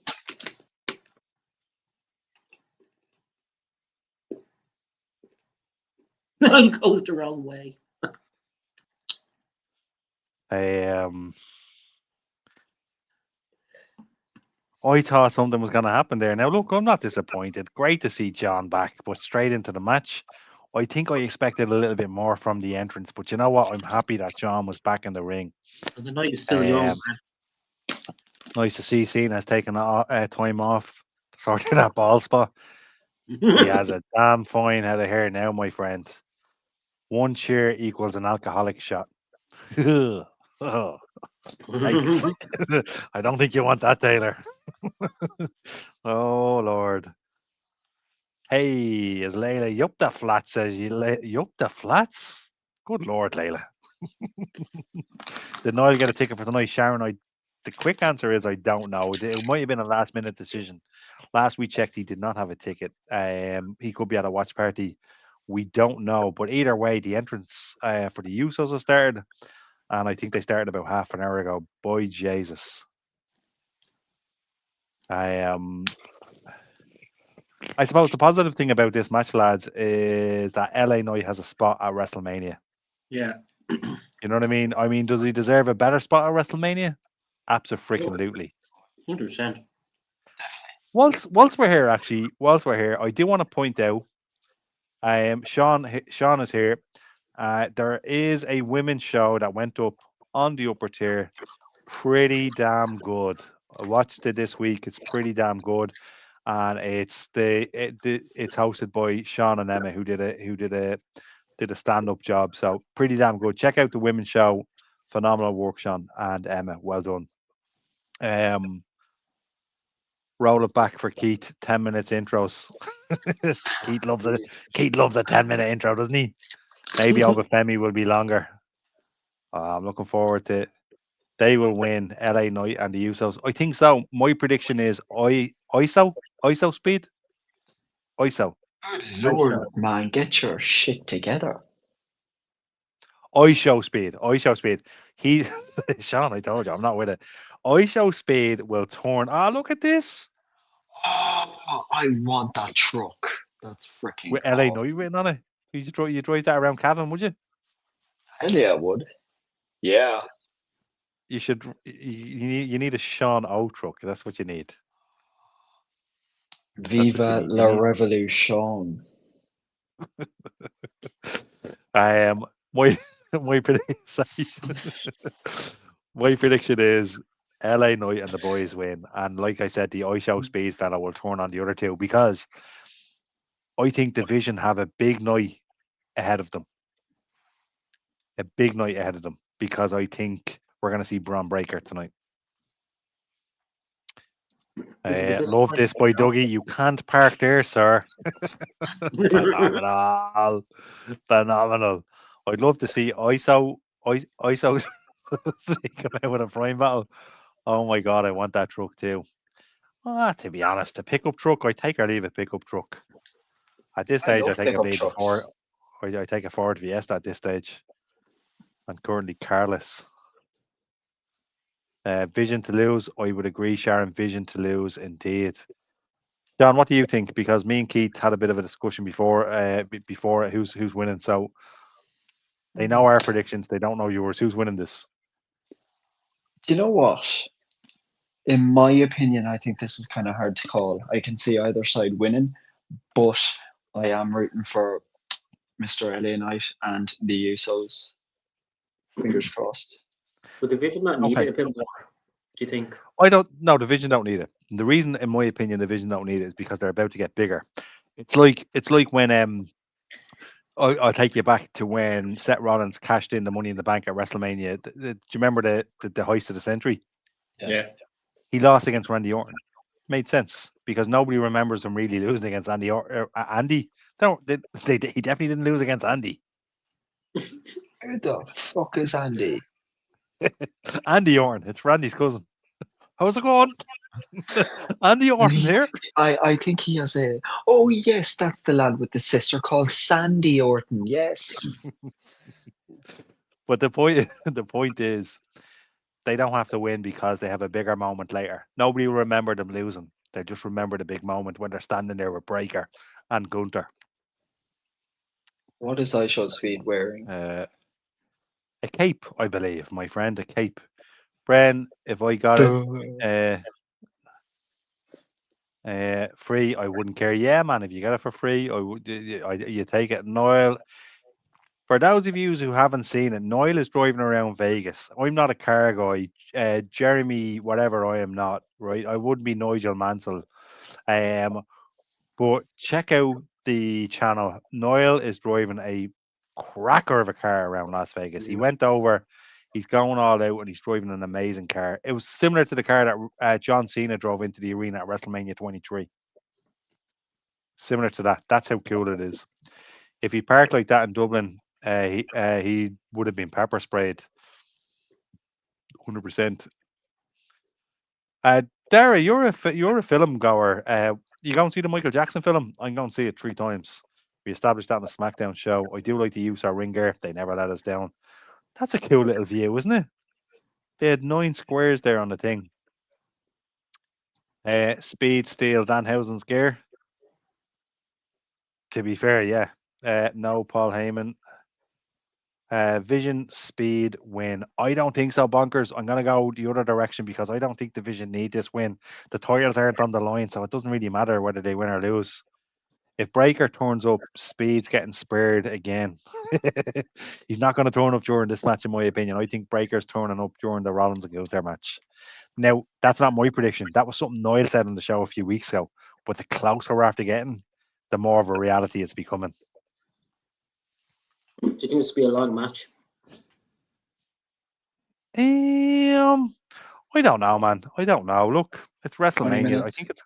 He goes the wrong way. I thought something was going to happen there. Now, look, I'm not disappointed. Great to see John back, but straight into the match. I think I expected a little bit more from the entrance, but you know what? I'm happy that John was back in the ring. And the night is still young. Um, nice to see Cena has taken time off to sort of that ball spot. He has a damn fine head of hair now, my friend. One cheer equals an alcoholic shot. Oh, yikes. I don't think you want that, Taylor. Oh, Lord. Hey, is Layla yup the flats? Says you yup the flats? Good Lord, Layla. Did Niall get a ticket for tonight, Sharon? The quick answer is I don't know. It might have been a last minute decision. Last we checked, he did not have a ticket. He could be at a watch party. We don't know. But either way, the entrance for the Usos have started. And I think they started about half an hour ago. Boy, Jesus. I suppose the positive thing about this match, lads, is that LA Knight has a spot at WrestleMania. Yeah. You know what I mean? I mean, does he deserve a better spot at WrestleMania? Absolutely. 100%. Whilst we're here, I do want to point out, Sean is here. There is a women's show that went up on the upper tier. Pretty damn good. I watched it this week. It's pretty damn good, and it's hosted by Sean and Emma, who did a stand up job. So pretty damn good. Check out the women's show. Phenomenal work, Sean and Emma. Well done. Roll it back for Keith. 10 minutes intros. Keith loves it. Keith loves a 10-minute intro, doesn't he? Maybe Obafemi will be longer. I'm looking forward to it. They will win LA Knight and the Usos. I think so. My prediction is ISO speed. ISO. Lord, man, get your shit together. ISO speed. ISO speed. He, Sean, I told you, I'm not with it. ISO speed will turn. Ah, look at this. Oh, I want that truck. That's freaking With LA awesome. Knight written on it. You drive that around Cavan, would you? Hell yeah, I would. Yeah. You should. You need a Sean O truck. That's what you need. That's what you Viva need. You la need. revolution. My my prediction. My prediction is LA Knight and the boys win, and like I said, the ISO speed fella will turn on the other two because I think Division have a big night ahead of them. A big night ahead of them because I think we're going to see Braun Breaker tonight. Which would be Love this by disappointing. Dougie. You can't park there, sir. Phenomenal. Phenomenal. I'd love to see ISO come out with a prime battle. Oh my god, I want that truck too. To be honest, a pickup truck, I take or leave a pickup truck. At this I stage, I love take a pickup baby Ford. trucks. I take a Ford Fiesta at this stage. I'm currently carless. Vision to lose, I would agree, Sharon. Vision to lose, indeed. John, what do you think? Because me and Keith had a bit of a discussion before who's winning. So they know our predictions. They don't know yours. Who's winning this? Do you know what? In my opinion, I think this is kind of hard to call. I can see either side winning, but I am rooting for Mr. LA Knight and the Usos. Fingers crossed. Would Division not need Okay. it a bit more? Do you think? I don't. No, Division don't need it. And the reason, in my opinion, Division don't need it is because they're about to get bigger. It's like when I'll take you back to when Seth Rollins cashed in the Money in the Bank at WrestleMania. Do you remember the heist of the century? Yeah. He lost against Randy Orton. Made sense because nobody remembers him really losing against Andy. Andy, he definitely didn't lose against Andy. Who the fuck is Andy? Andy Orton, it's Randy's cousin. How's it going? Andy Orton's here. I think he has a. Oh yes, that's the lad with the sister called Sandy Orton. Yes. But the point is, they don't have to win because they have a bigger moment later. Nobody will remember them losing. They just remember the big moment when they're standing there with Breaker and Gunter. What is iShow Speed wearing? A cape, I believe, my friend, a cape. Bren, if I got it free, I wouldn't care. Yeah, man, if you get it for free, I would. You take it. Noel, for those of you who haven't seen it, Noel is driving around Vegas. I'm not a car guy. Jeremy, whatever, I am not. Right, I wouldn't be Nigel Mansell. But check out the channel. Noel is driving a cracker of a car around Las Vegas. He went over. He's going all out and he's driving an amazing car. It was similar to the car that John Cena drove into the arena at WrestleMania 23. Similar to that. That's how cool it is. If he parked like that in Dublin, he would have been pepper sprayed. 100%. Dara, you're a film goer. You go and see the Michael Jackson film? I'm going to see it 3 times. We established that on the SmackDown show. I do like to use our ringer. They never let us down. That's a cool little view, isn't it? They had 9 squares there on the thing. Speed, Steel, Danhausen's gear. To be fair, yeah. No, Paul Heyman. Vision, Speed, win. I don't think so, Bonkers. I'm going to go the other direction because I don't think the Vision need this win. The titles aren't on the line, so it doesn't really matter whether they win or lose. If Breaker turns up, Speed's getting spared again. He's not going to turn up during this match, in my opinion. I think Breaker's turning up during the Rollins and Gunther match. Now, that's not my prediction. That was something Niall said on the show a few weeks ago. But the closer we're after getting, the more of a reality it's becoming. Do you think this will be a long match? I don't know, man. I don't know. Look, it's 20 WrestleMania. minutes.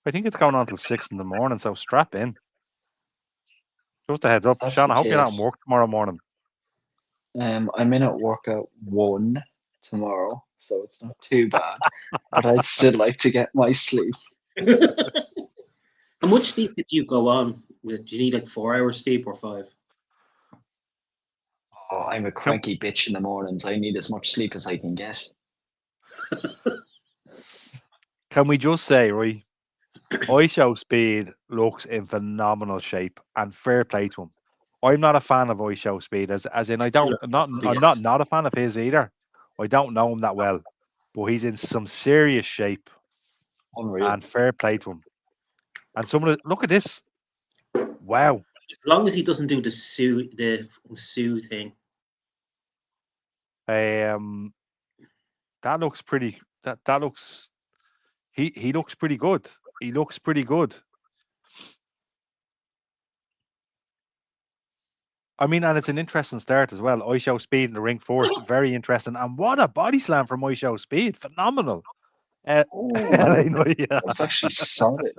I think it's going on till 6 in the morning, so strap in. Just a heads up. That's Sean, the I hope you're not in case. work tomorrow morning. I'm in at work at 1 tomorrow, so it's not too bad. But I'd still like to get my sleep. How How much sleep did you go on? Do you need like 4 hours sleep or five? Oh, I'm a Can, cranky bitch in the mornings. I need as much sleep as I can get. can we just say, right? I Show Speed looks in phenomenal shape, and fair play to him. I'm not a fan of I Show Speed, as in I Still don't a not I'm yeah. not a fan of his either. I don't know him that well, but he's in some serious shape, Unreal. and fair play to him. And some of the look at this, wow, As long as he doesn't do the sue thing. um, that looks pretty. That looks he looks pretty good. He looks pretty good. I mean, and it's an interesting start as well. I Show Speed in the ring first, very interesting. And what a body slam from I Show Speed, phenomenal. Oh, LA Knight, yeah. that was actually solid.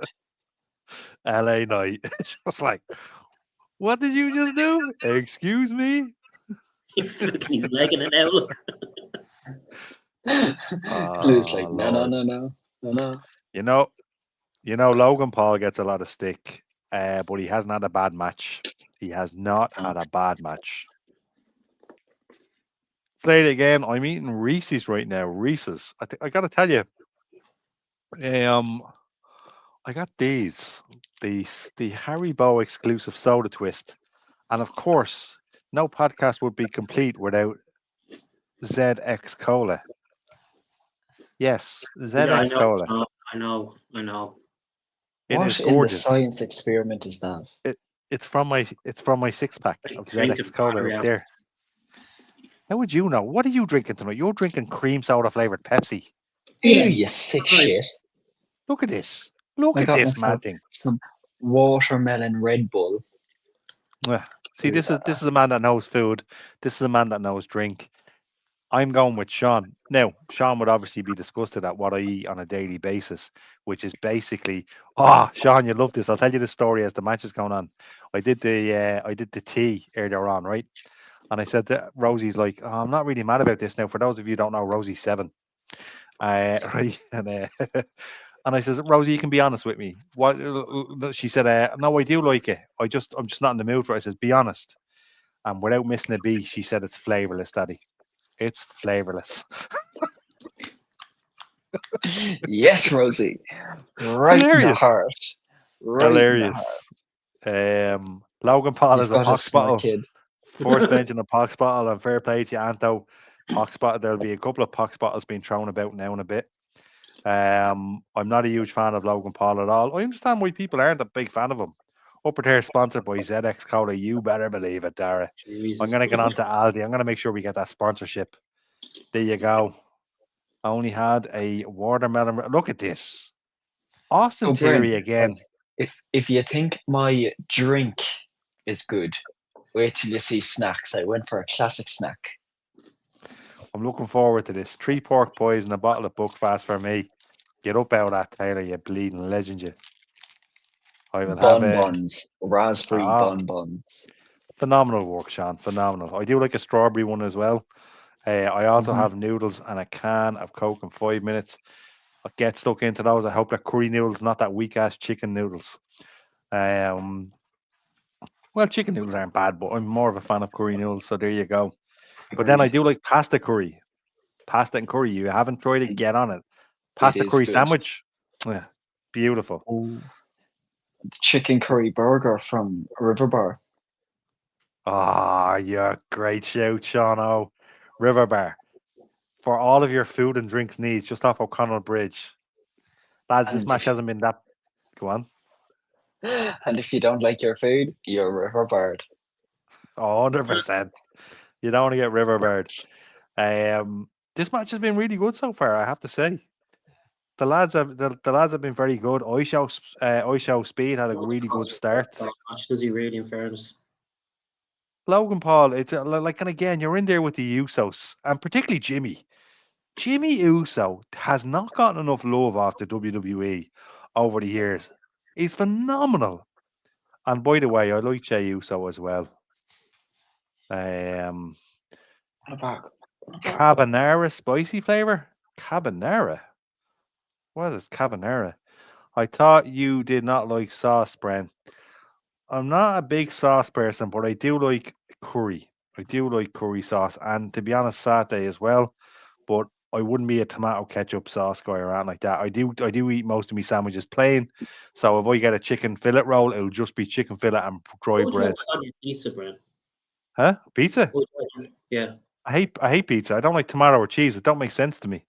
LA Knight. It's just like, what did you just do? Excuse me? He's legging it out. Look. Lou's Oh like, no, no, Lord. no, no, no, no. You know, Logan Paul gets a lot of stick, but he hasn't had a bad match. He has not No. had a bad match. Say it again. I'm eating Reese's right now. Reese's. I gotta tell you, um, I got the Haribo exclusive soda twist, and of course, no podcast would be complete without ZX Cola. Yes, Yeah, I ZX know. Cola. I know. I know. It What is in the gorgeous. science experiment is that? It it's from my six pack I of drink a ZX Cola battery up out. there. How would you know? What are you drinking tonight? You're drinking cream soda flavored Pepsi. Ew, Yeah. you sick Right. shit. Look at this. Look I at got this myself mad thing. some watermelon Red Bull. See, Ooh, this is a man that knows food. This is a man that knows drink. I'm going with Sean. Now, Sean would obviously be disgusted at what I eat on a daily basis, which is basically, Sean, you love this. I'll tell you the story as the match is going on. I did the tea earlier on, right? And I said that Rosie's like, I'm not really mad about this now. For those of you who don't know, Rosie's 7. Right, and I says, Rosie, you can be honest with me. What she said, no, I do like it. I'm just not in the mood for it. I says, be honest. And without missing a beat, she said it's flavorless, Daddy. It's flavorless. yes, Rosie. Right in the Hilarious. heart. Right in the heart. Hilarious. Logan Paul You've is a got a pox smart bottle. kid. First mention of pox bottle, and fair play to you, Anto. Pox bottle. There'll be a couple of pox bottles being thrown about now in a bit. I'm not a huge fan of Logan Paul at all. I understand why people aren't a big fan of him. Upper Tier sponsored by ZX Cola. You better believe it, Dara. I'm Jesus. gonna get on to Aldi. I'm gonna make sure we get that sponsorship. There you go. I only had a watermelon. Look at this. Austin So, Brent, Theory right, again. if you think my drink is good, wait till you see snacks. I went for a classic snack. I'm looking forward to this. 3 pork pies and a bottle of Buckfast for me. Get up out of that, Taylor, you bleeding legend, you. I will have a Bonbons, raspberry ah bonbons. phenomenal work, Sean. Phenomenal. I do like a strawberry one as well. I also Mhm. have noodles and a can of Coke in 5 minutes. I get stuck into those. I hope that curry noodles, not that weak ass chicken noodles. Um, well, chicken noodles aren't bad, but I'm more of a fan of curry noodles. So there you go. But then I Agreed. do like pasta curry, pasta and curry. You haven't tried it? It, Get on it. it Pasta is curry good. sandwich. Yeah, beautiful. Oh, the chicken curry burger from River Bar. Ah, yeah, great shout, Sean O. River Bar. For all of your food and drinks needs, just off O'Connell Bridge. Lads, this And match hasn't been that. Go on. and if you don't like your food, you're River Bird. Oh, 100%. You don't want to get Riverbird. This match has been really good so far, I have to say. The lads have been very good. I Show Speed had a really good start. How much does he really, in fairness? Logan Paul, it's like, and again, you're in there with the Usos, and particularly Jimmy. Jimmy Uso has not gotten enough love off the WWE over the years. He's phenomenal. And by the way, I like Jey Uso as well. Um, What about Carbonara spicy flavor. Carbonara. What is carbonara? I thought you did not like sauce, Bren. I'm not a big sauce person, but I do like curry. I do like curry sauce, and to be honest, satay as well. But I wouldn't be a tomato ketchup sauce guy or anything like that. I do eat most of my sandwiches plain. So if I get a chicken fillet roll, it'll just be chicken fillet and dry What would you bread. like on your pizza, Brent? Huh? Pizza? What would you like yeah. I hate pizza. I don't like tomato or cheese. It don't make sense to me.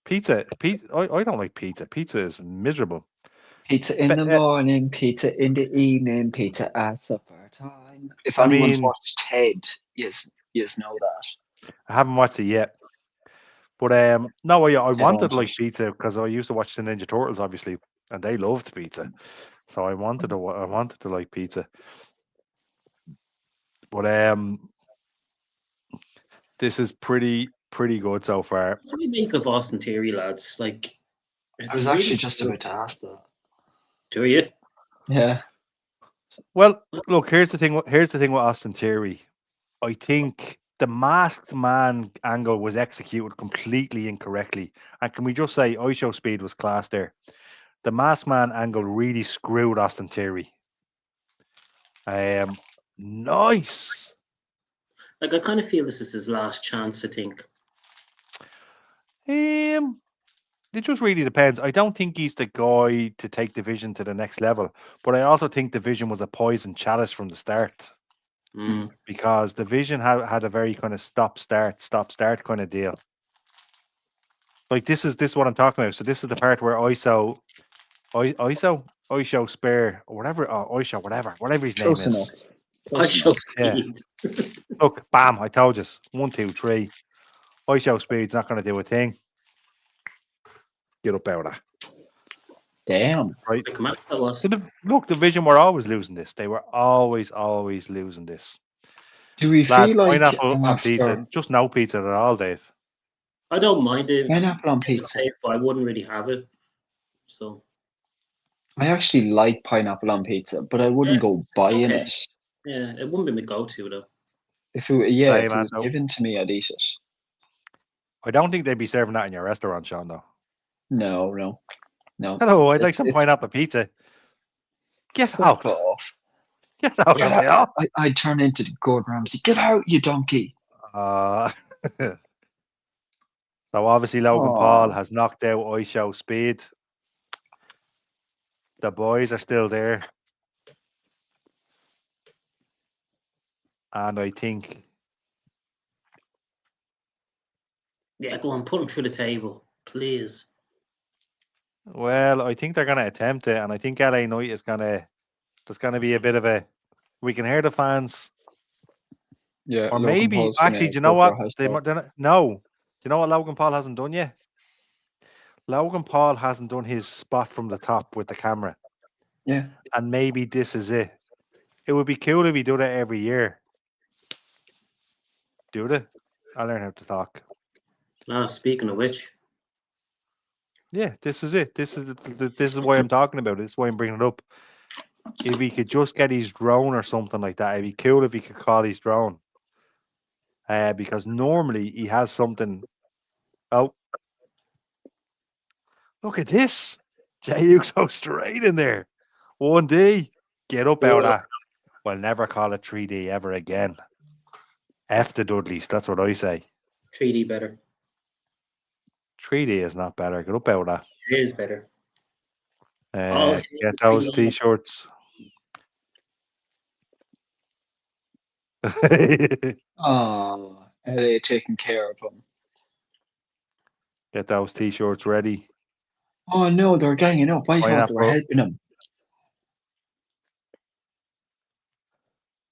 Pizza. I don't like pizza. Pizza is miserable. Pizza in the morning, pizza in the evening, pizza at supper time. If I anyone's mean, watched Ted, yes, know that. I haven't watched it yet. But no, I Get wanted onto like it. pizza because I used to watch the Ninja Turtles, obviously, and they loved pizza. So I wanted to like pizza. But this is pretty good so far. What do you make of Austin Theory, lads? Like, is I he was really actually just good? about to ask that. Do you? Yeah. Well, look, here's the thing. Here's the thing with Austin Theory. I think the masked man angle was executed completely incorrectly. And can we just say show speed was class there? The masked man angle really screwed Austin Theory. Um, nice. Like, I kind of feel this is his last chance. I think. Um, it just really depends. I don't think he's the guy to take Division to the next level, but I also think Division was a poison chalice from the start Mm. because Division had a very kind of stop start kind of deal. Like this is what I'm talking about. So this is the part where I show spare or whatever, I show whatever his name Close is. enough. I Close show enough. Yeah, speed. look, bam! I told you, 1, 2, 3. I show speed's not going to do a thing. Get up out of that, Damn. right? Quick match that was. So look, Division were always losing this. They were always losing this. Do we Lads, feel like pineapple on pizza, after just no pizza at all, Dave. I don't mind it, pineapple on pizza? but I wouldn't really have it. So I actually like pineapple on pizza, but I yeah, wouldn't go buying okay. it. Yeah, it wouldn't be my go-to though. If Same, it man. was given to me, I'd eat it. I don't think they'd be serving that in your restaurant, Sean. Though. No. Hello, I'd like It's some it's pineapple pizza. Get fuck out! off. Get out Get of out. here! I'd turn into Gordon Ramsay. Get out, you donkey. Uh, so obviously Logan Paul Oh, has knocked out show speed. The boys are still there, and I think Yeah, go on, put him through the table, please. I think they're going to attempt it, and I think LA Knight is going to. There's going to be a bit of a. We can hear the fans. yeah. Or Logan maybe, Paul's actually, gonna do you know go for what? a high They spot. no. Do you know what Logan Paul hasn't done yet? Logan Paul hasn't done his spot from the top with the camera, Yeah. and maybe this is it. It would be cool if he do that every year. Do it. I learn how to talk. Ah, speaking of which, Yeah, this is it. This is why I'm talking about it. This is why I'm bringing it up. If he could just get his drone or something like that, it'd be cool if he could call his drone. Because normally he has something. Oh, look at this. Jay so straight in there. 1D. Get up out of that. We'll never call it 3D ever again. F the Dudleys. That's what I say. 3D better. 3D is not better. Get up out of It is better. Oh, that. Get the those 3D. t-shirts. Oh, LA taking care of him. Get those t-shirts ready. Oh no, they're ganging up. I thought they were Pineapple. helping him.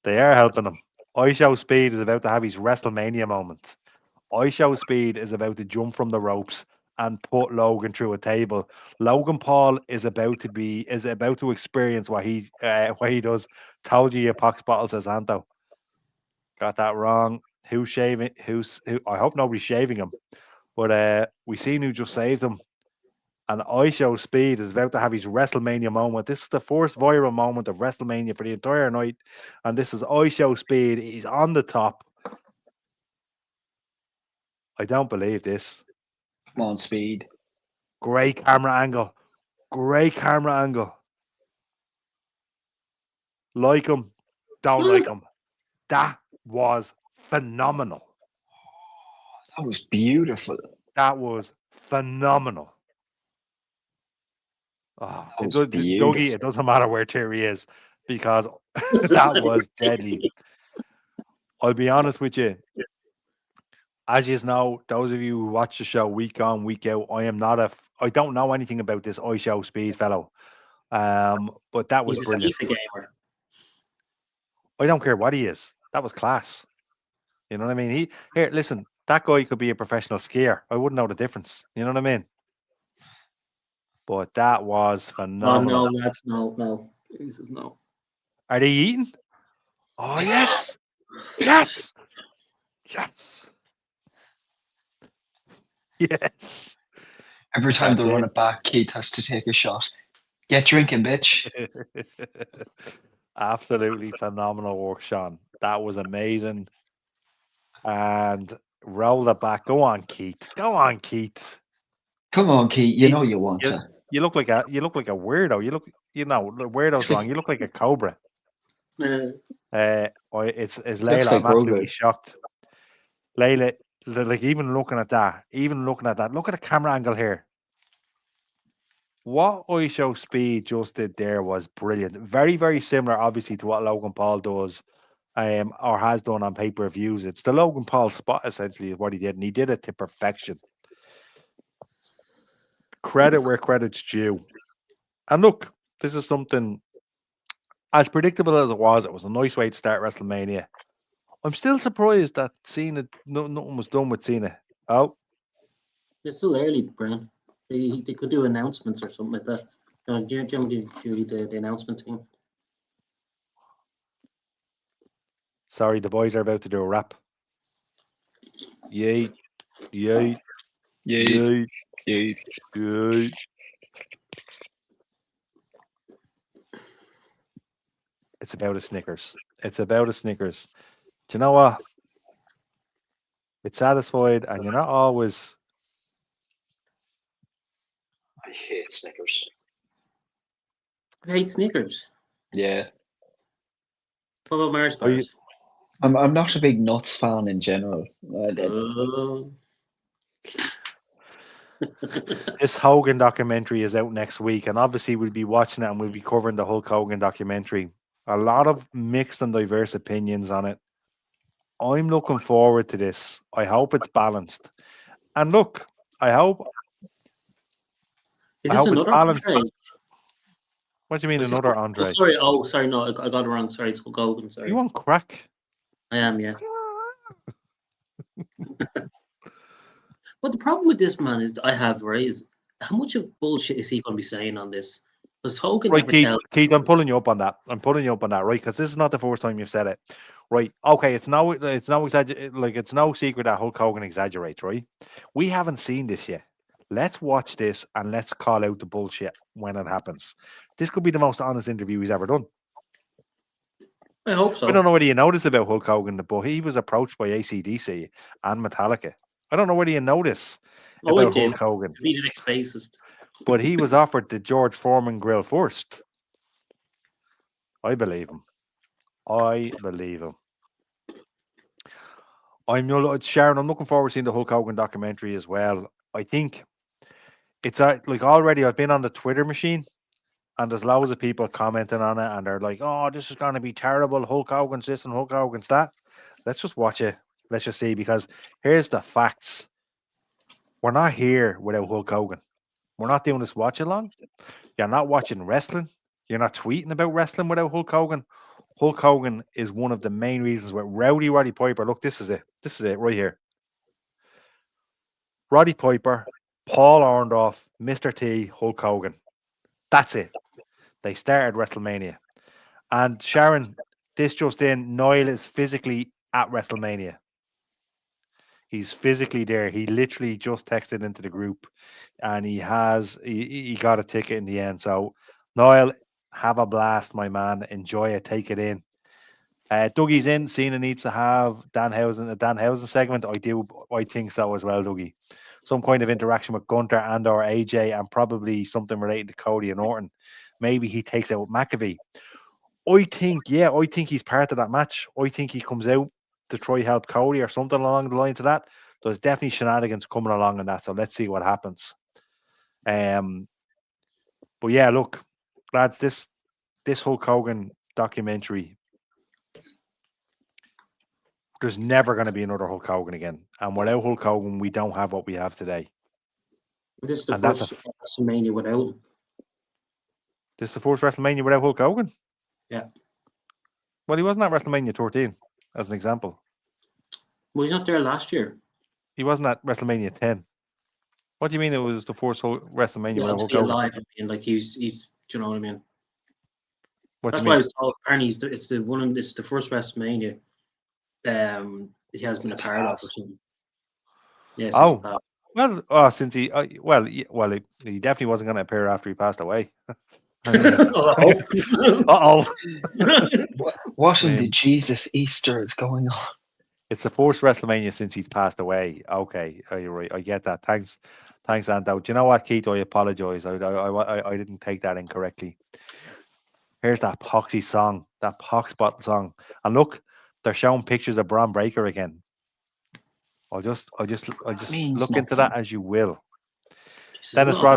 They are helping him. Show Speed is about to have his WrestleMania moment. Show Speed is about to jump from the ropes and put Logan through a table. Logan Paul is about to experience what he does. Told you pox bottle, says Anto. Got that wrong. Who's shaving? Who? I hope nobody's shaving him. But we seen who just saved him. And show Speed is about to have his WrestleMania moment. This is the first viral moment of WrestleMania for the entire night. And this is show Speed. He's on the top. I don't believe this. Come on, Speed. Great camera angle. Great camera angle. Like him, don't like him. That was phenomenal. That was beautiful. That was phenomenal. Oh, That was Dougie, it beautiful. doesn't matter where Terry is because that was deadly. I'll be honest with you. As you know, those of you who watch the show week on, week out, I don't know anything about this I Show Speed fellow. But that was He's a brilliant. FIFA gamer. I don't care what he is. That was class. You know what I mean? Here, listen, that guy could be a professional skier. I wouldn't know the difference. You know what I mean? But that was Oh no, phenomenal. lads, no. Jesus, no. Are they eating? Oh yes. Yes. Yes. Yes. Every time they That's run it. it back, Keith has to take a shot. Get drinking, bitch. Absolutely phenomenal work, Sean. That was amazing. And roll it back. Go on, Keith. Go on, Keith. Come on, Keith. You Keith, know you want you, to. you look like a weirdo. The weirdo's wrong. You look like a cobra. It's Looks Layla. like I'm absolutely Grogu. shocked. Layla, like even looking at that, look at the camera angle here. What I Show Speed just did there was brilliant. Very, very similar, obviously, to what Logan Paul does, or has done on pay-per-views. It's the Logan Paul spot, essentially, is what he did, and he did it to perfection. Credit where credit's due. And look, this is something as predictable as it was a nice way to start WrestleMania. I'm still surprised that Cena, nothing was done with Cena. Oh, It's still early, Brian. They could do announcements or something like that. Do you want me to do the announcement thing? sorry, the boys are about to do a rap. Yay, yay, Yeet. yay, Yeet. yay. It's about a Snickers. It's about a Snickers. Do you know what? It's satisfied, and you're not always. I hate Snickers. I hate Snickers. Yeah. What about Mars Are you, bars? I'm not a big nuts fan in general. Oh. this Hogan documentary is out next week, and obviously we'll be watching it and we'll be covering the Hulk Hogan documentary. A lot of mixed and diverse opinions on it. I'm looking forward to this. I hope it's balanced. And look, I hope Is I this hope it's another balanced. Andre? What do you mean Is this another oh Andre? sorry, no, I got it wrong. Sorry, it's Hulk Hogan, sorry. You want crack? I am, yeah. But the problem with this man is I have right is how much of bullshit is he gonna be saying on this? Does Hogan Right, ever Keith. tell Keith, I'm pulling you up on that. I'm pulling you up on that, right? Because this is not the first time you've said it. Right. Okay. It's no it's no secret that Hulk Hogan exaggerates, right? We haven't seen this yet. Let's watch this and let's call out the bullshit when it happens. This could be the most honest interview he's ever done. I hope I don't so. know whether you noticed about Hulk Hogan, but he was approached by ACDC and Metallica. I don't know whether you notice Oh I about do. Hulk Hogan, To be the next bassist. but he was offered the George Foreman grill first. I believe him. I believe him. Sharon. I'm looking forward to seeing the Hulk Hogan documentary as well. I think it's like already I've been on the Twitter machine and there's loads of people commenting on it and they're like, "Oh, this is going to be terrible. Hulk Hogan's this and Hulk Hogan's that." Let's just watch it. Let's just see because here's the facts. We're not here without Hulk Hogan. We're not doing this watch along. You're not watching wrestling. You're not tweeting about wrestling without Hulk Hogan. Hulk Hogan is one of the main reasons why Roddy Piper. Look, this is it. This is it right here. Roddy Piper, Paul Orndorff, Mr. T, Hulk Hogan. That's it. They started WrestleMania. And Sharon, this just in, Noel is physically at WrestleMania. He's physically there. He literally just texted into the group and he got a ticket in the end. So Noel, have a blast, my man. Enjoy it. Take it in. Dougie's in. Cena needs to have a Dan Housen segment. I think so as well, Dougie. some kind of interaction with Gunter and or AJ, and probably something related to Cody and Orton. Maybe he takes out McAfee. I think he's part of that match. I think he comes out to try help Cody or something along the lines of that. There's definitely shenanigans coming along in that, so let's see what happens. But yeah, look, lads, this Hulk Hogan documentary, there's never going to be another Hulk Hogan again, and without Hulk Hogan, we don't have what we have today. This is the And that's first WrestleMania without him. This is the first WrestleMania without Hulk Hogan. Yeah. Well, he wasn't at WrestleMania 13, as an example. Well, he's not there last year. He wasn't at WrestleMania 10. What do you mean it was the first WrestleMania Yeah, without to Hulk be Hogan? alive. I mean, like he's. Do you know what I mean? What do That's you why I mean? was told. Apparently, it's the first WrestleMania. He has been a part of or something. Yeah. Oh, well, since he, he definitely wasn't going to appear after he passed away. I mean, uh-oh. What in the Jesus Easter is going on? It's the first WrestleMania since he's passed away. Okay, you're right. I get that. Thanks, Anto. Do you know what, Keith? I apologize. I didn't take that incorrectly. Here's that Poxy song, that Pox Bottle song, and look, they're showing pictures of Braun Breaker again. I'll just means look into nothing. that as you will. Jesus, Dennis well,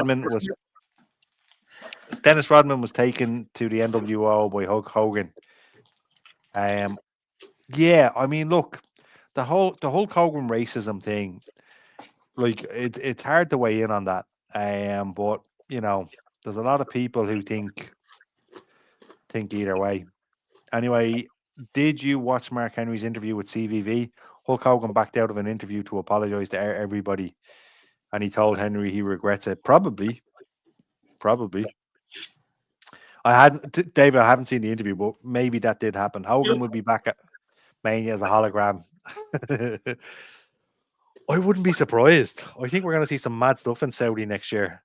Rodman was taken to the NWO by Hulk Hogan. Yeah, I mean, look, the Hulk Hogan racism thing, like it's hard to weigh in on that. But you know, there's a lot of people who think either way. Anyway, did you watch Mark Henry's interview with CVV? Hulk Hogan backed out of an interview to apologize to everybody, and he told Henry he regrets it. Probably. David, I haven't seen the interview, but maybe that did happen. Hogan would be back at Mania as a hologram. I wouldn't be surprised. I think we're going to see some mad stuff in Saudi next year.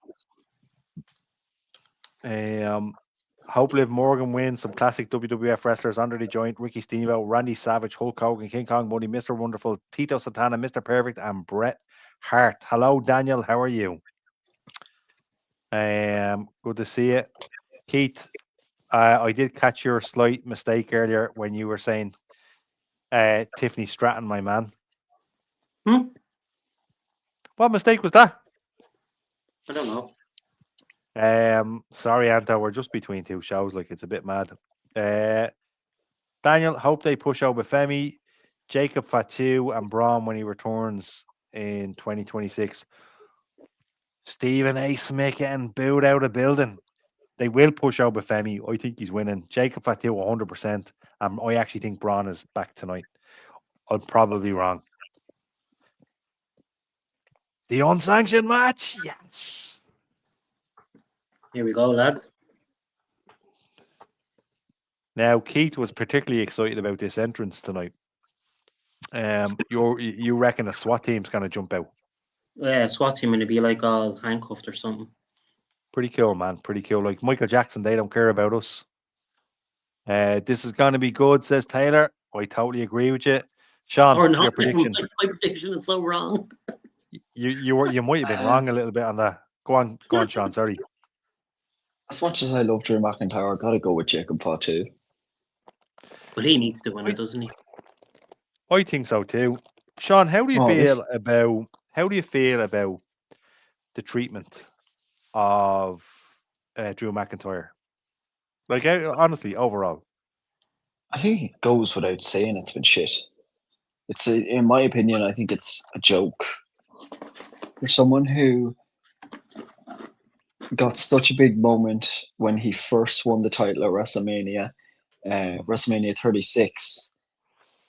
Hope Liv Morgan wins. Some classic WWF wrestlers under the joint: Ricky Steamboat, Randy Savage, Hulk Hogan, King Kong Bundy, Mr. Wonderful, Tito Santana, Mr. Perfect, and Bret Hart. Hello, Daniel. How are you? Good to see you, Keith. I did catch your slight mistake earlier when you were saying Tiffany Stratton, my man. What mistake was that? I don't know. Sorry, Anto, we're just between two shows. Like, it's a bit mad. Daniel, hope they push over Femi, Jacob Fatu, and Braun when he returns in 2026. Stephen A. Smith getting booed out of building. They will push over Femi. I think he's winning. Jacob Fatu 100%. I actually think Braun is back tonight. I'm probably wrong. The unsanctioned match, yes. Here we go, lads. Now, Keith was particularly excited about this entrance tonight. You reckon a SWAT team's going to jump out? Yeah, SWAT team and it'd be like all handcuffed or something. Pretty cool, man. Pretty cool. Like Michael Jackson, they don't care about us. This is going to be good, says Taylor. I totally agree with you. Sean, Or not. your prediction. My prediction is so wrong. You might have been wrong a little bit on that. Go on, Sean. Sorry. As much as I love Drew McIntyre, I gotta go with Jacob Fatu. But he needs to win it, doesn't he? I think so too. Sean, how do you feel about the treatment of Drew McIntyre? Like, honestly, overall. I think it goes without saying it's been shit. In my opinion, I think it's a joke. For someone who got such a big moment when he first won the title at WrestleMania 36,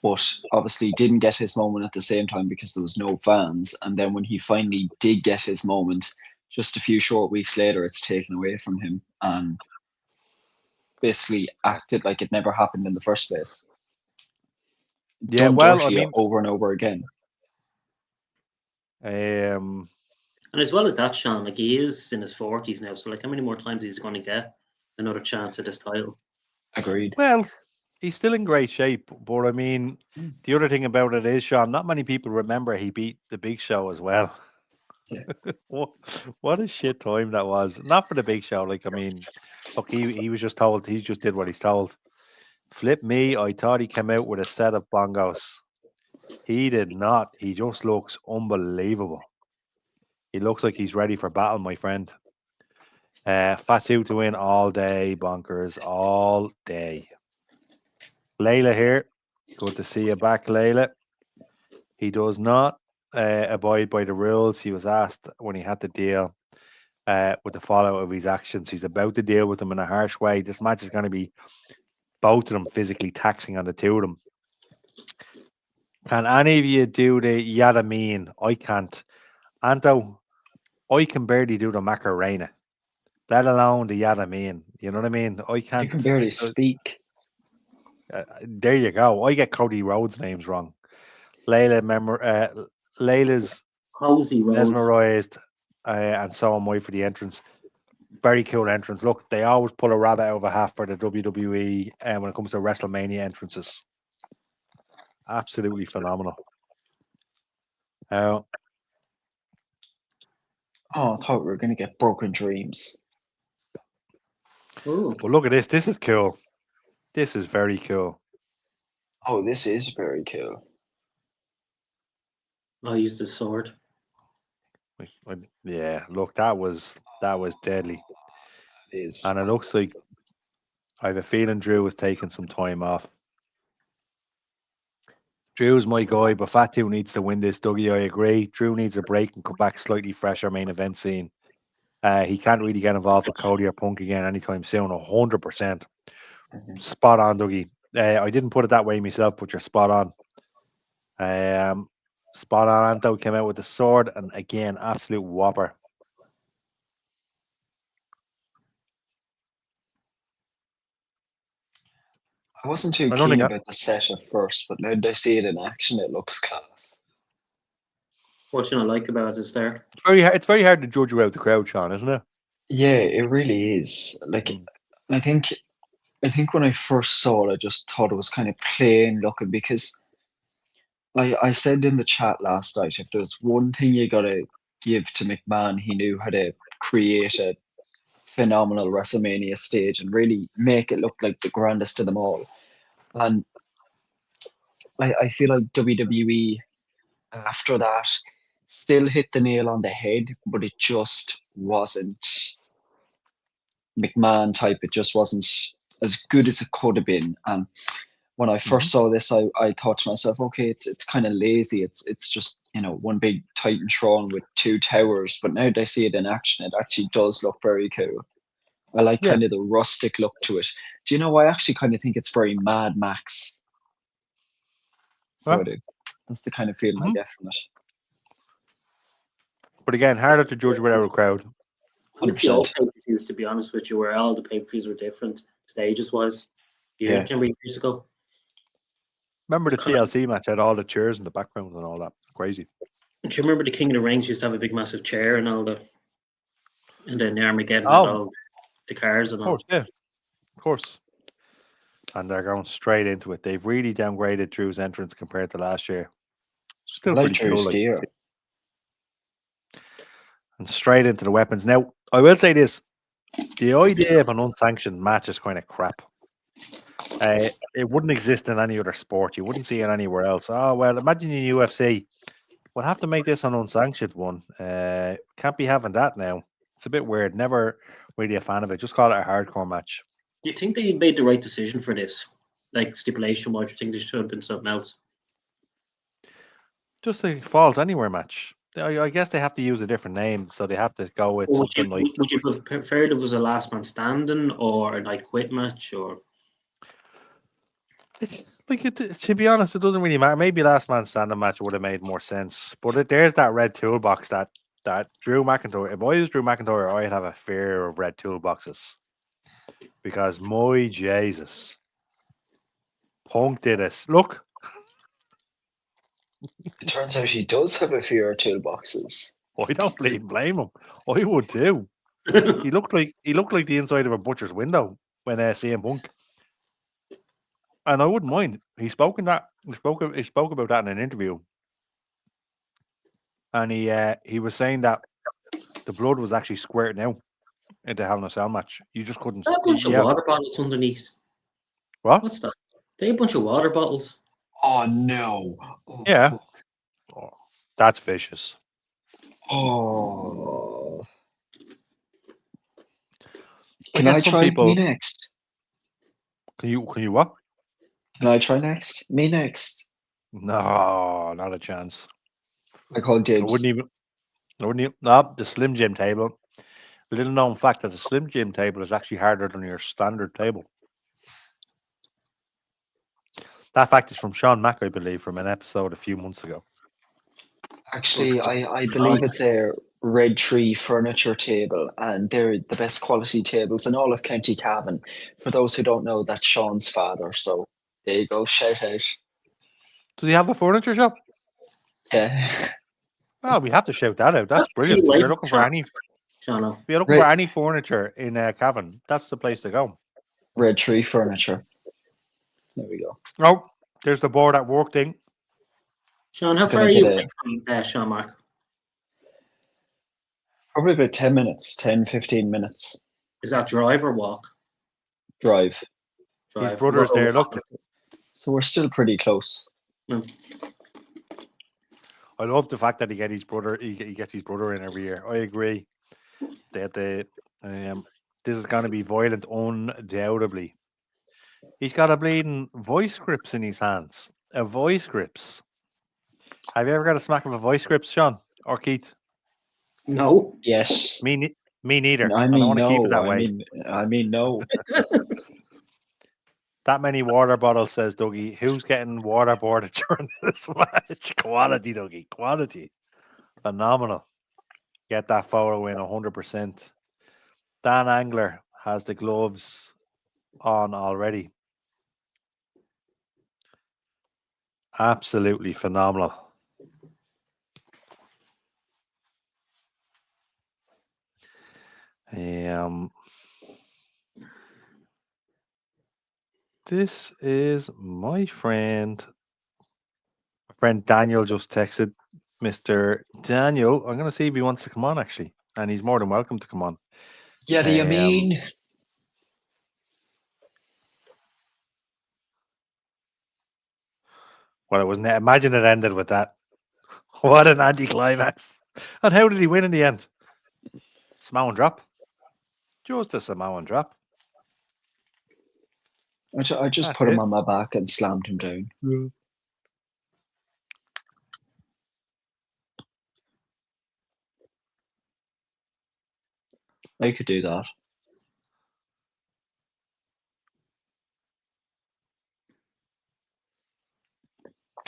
but obviously didn't get his moment at the same time because there was no fans. And then when he finally did get his moment, just a few short weeks later, it's taken away from him and basically acted like it never happened in the first place. Yeah, Done well, dirty I mean, over and over again. And as well as that, Sean, like he is in his 40s now, so like how many more times he's going to get another chance at this title? Agreed. Well, he's still in great shape, but I mean, the other thing about it is, Sean, not many people remember he beat the Big Show as well. What a shit time that was. Not for the Big Show. Like, I mean, look, he was just told. He just did what he's told. Flip me. I thought he came out with a set of bongos. He did not. He just looks unbelievable. He looks like he's ready for battle, my friend. Fatu to win all day, bonkers, all day. Layla here. Good to see you back, Layla. He does not abide by the rules. He was asked when he had to deal with the fallout of his actions. He's about to deal with them in a harsh way. This match is going to be both of them physically taxing on the two of them. Can any of you do the yada mean? I can't. Anto, I can barely do the Macarena, let alone the yada mean. You know what I mean? I You can't. can barely speak. There you go. I get Cody Rhodes' names wrong. Layla's Hosey Rhodes. mesmerized, and so am I for the entrance. Very cool entrance. Look, they always pull a rabbit out of a hat for the WWE when it comes to WrestleMania entrances. Absolutely phenomenal. Uh, Oh, I thought we were going to get Broken Dreams. Ooh. but look at this. This is cool. This is very cool. Oh, this is very cool. I used the sword. Yeah, look, that was deadly. It is. And it looks like I have a feeling Drew was taking some time off. Drew's my guy, but Fatu needs to win this, Dougie. I agree. Drew needs a break and come back slightly fresher main event scene. He can't really get involved with Cody or Punk again anytime soon. 100%. Mhm. Spot on, Dougie. I didn't put it that way myself, but you're spot on. Spot on. Anto came out with the sword, and again, absolute whopper. I wasn't too I don't keen think about the set at first, but now that I see it in action, it looks class. What you not like about it is there. it's very hard. It's very hard to judge without the crowd, Sean, isn't it? Yeah, it really is. Like, Mm. I think when I first saw it, I just thought it was kind of plain looking because I said in the chat last night, if there's one thing you gotta give to McMahon, he knew how to create a phenomenal WrestleMania stage and really make it look like the grandest of them all. And I feel like WWE after that still hit the nail on the head, but it just wasn't McMahon type. It just wasn't as good as it could have been. And when I first saw this, I thought to myself, okay, it's kind of lazy. It's just one big Titan throne with two towers. But now that I see it in action, it actually does look very cool. I like Yeah. kind of the rustic look to it. Do you know? I actually kind of think it's very Mad Max. So Well, I do. That's the kind of feeling I mhm. get from it. But again, harder to judge without a crowd. I miss the old 100%. pay-per-views, to be honest with you, where all the pay-per-views were different stages-wise. Yeah. Remember years ago? Remember the Kind of- TLC match had all the chairs in the background and all that. Crazy. Do you remember the King of the Rings used to have a big massive chair and all the, and then the Armageddon had Oh, all the cars of and course, all. yeah, of course. And they're going straight into it. They've really downgraded Drew's entrance compared to last year. I Still like pretty cool, Drew's like, gear. and straight into the weapons. Now, I will say this: the idea of an unsanctioned match is kind of crap. It wouldn't exist in any other sport. You wouldn't see it anywhere else. Oh well, imagine in UFC. We'll have to make this an unsanctioned one. Can't be having that now. It's a bit weird. Never really a fan of it. Just call it a hardcore match. Do you think they made the right decision for this? Like stipulation-wise, do you think there should have been something else? Just a falls anywhere match. I guess they have to use a different name, so they have to go with Or something like. would you have preferred it was a last man standing or a night quit match or It's like to be honest, it doesn't really matter. Maybe last man standing match would have made more sense. But there's that red toolbox that Drew McIntyre. If I was Drew McIntyre, I'd have a fear of red toolboxes because my Jesus, Punk did this. Look, It turns out he does have a few toolboxes. I don't blame him. I would too. He looked like the inside of a butcher's window when CM Punk, and I wouldn't mind. He spoke about that in an interview. and he was saying that the blood was actually squirting out into Hell in a Cell match. You just couldn't. A bunch of Yeah. water bottles underneath. What? What's that? They a bunch of water bottles. Oh no! Oh, Yeah. fuck. Oh, that's vicious. Oh. I Can I guess some try me people. next? Can you what? Can I try next? Me next. No, not a chance. I call I wouldn't dibs. even. I wouldn't even. No, the Slim Jim table. Little known fact that the Slim Jim table is actually harder than your standard table. That fact is from Sean Mack, I believe, from an episode a few months ago. Actually, I believe it's a Red Tree furniture table, and they're the best quality tables in all of County Cavan. For those who don't know, that's Sean's father. So there you go, shout out. Does he have a furniture shop? Yeah. Oh, we have to shout that out. That's That's pretty brilliant. If you're life, looking for any, if Shano. you're looking for any furniture in Cavan, that's the place to go. Red Tree furniture. There we go. Oh, there's the board at work thing. Sean, how Gonna far are get you a- away from Sean Mark? Probably about 10 minutes, 10, 15 minutes Is that drive or walk? drive. His Drive. brother's What there. about Look, So we're still pretty close. I love the fact that he gets his brother. He gets his brother in every year. I agree that this is going to be violent, undoubtedly. He's got a bleeding voice grips in his hands. A voice grips. Have you ever got a smack of a voice grips, Sean or Keith? No. Yes. Me neither. I And I mean, want to keep it no. that way. I mean, no. That many water bottles, says Dougie. Who's getting waterboarded during this match? Quality, Dougie. Quality. Phenomenal. Get that photo in 100%. Dan Angler has the gloves on already. Absolutely phenomenal. This is my friend. My friend Daniel just texted Mr. Daniel. I'm going to see if he wants to come on, actually. And he's more than welcome to come on. Yeah, do you mean? Well, it wasn't. Imagine it ended with that. What an anticlimax. And how did he win in the end? Samoan drop. Just a Samoan drop. I just That's put him it. on my back and slammed him down. I could do that.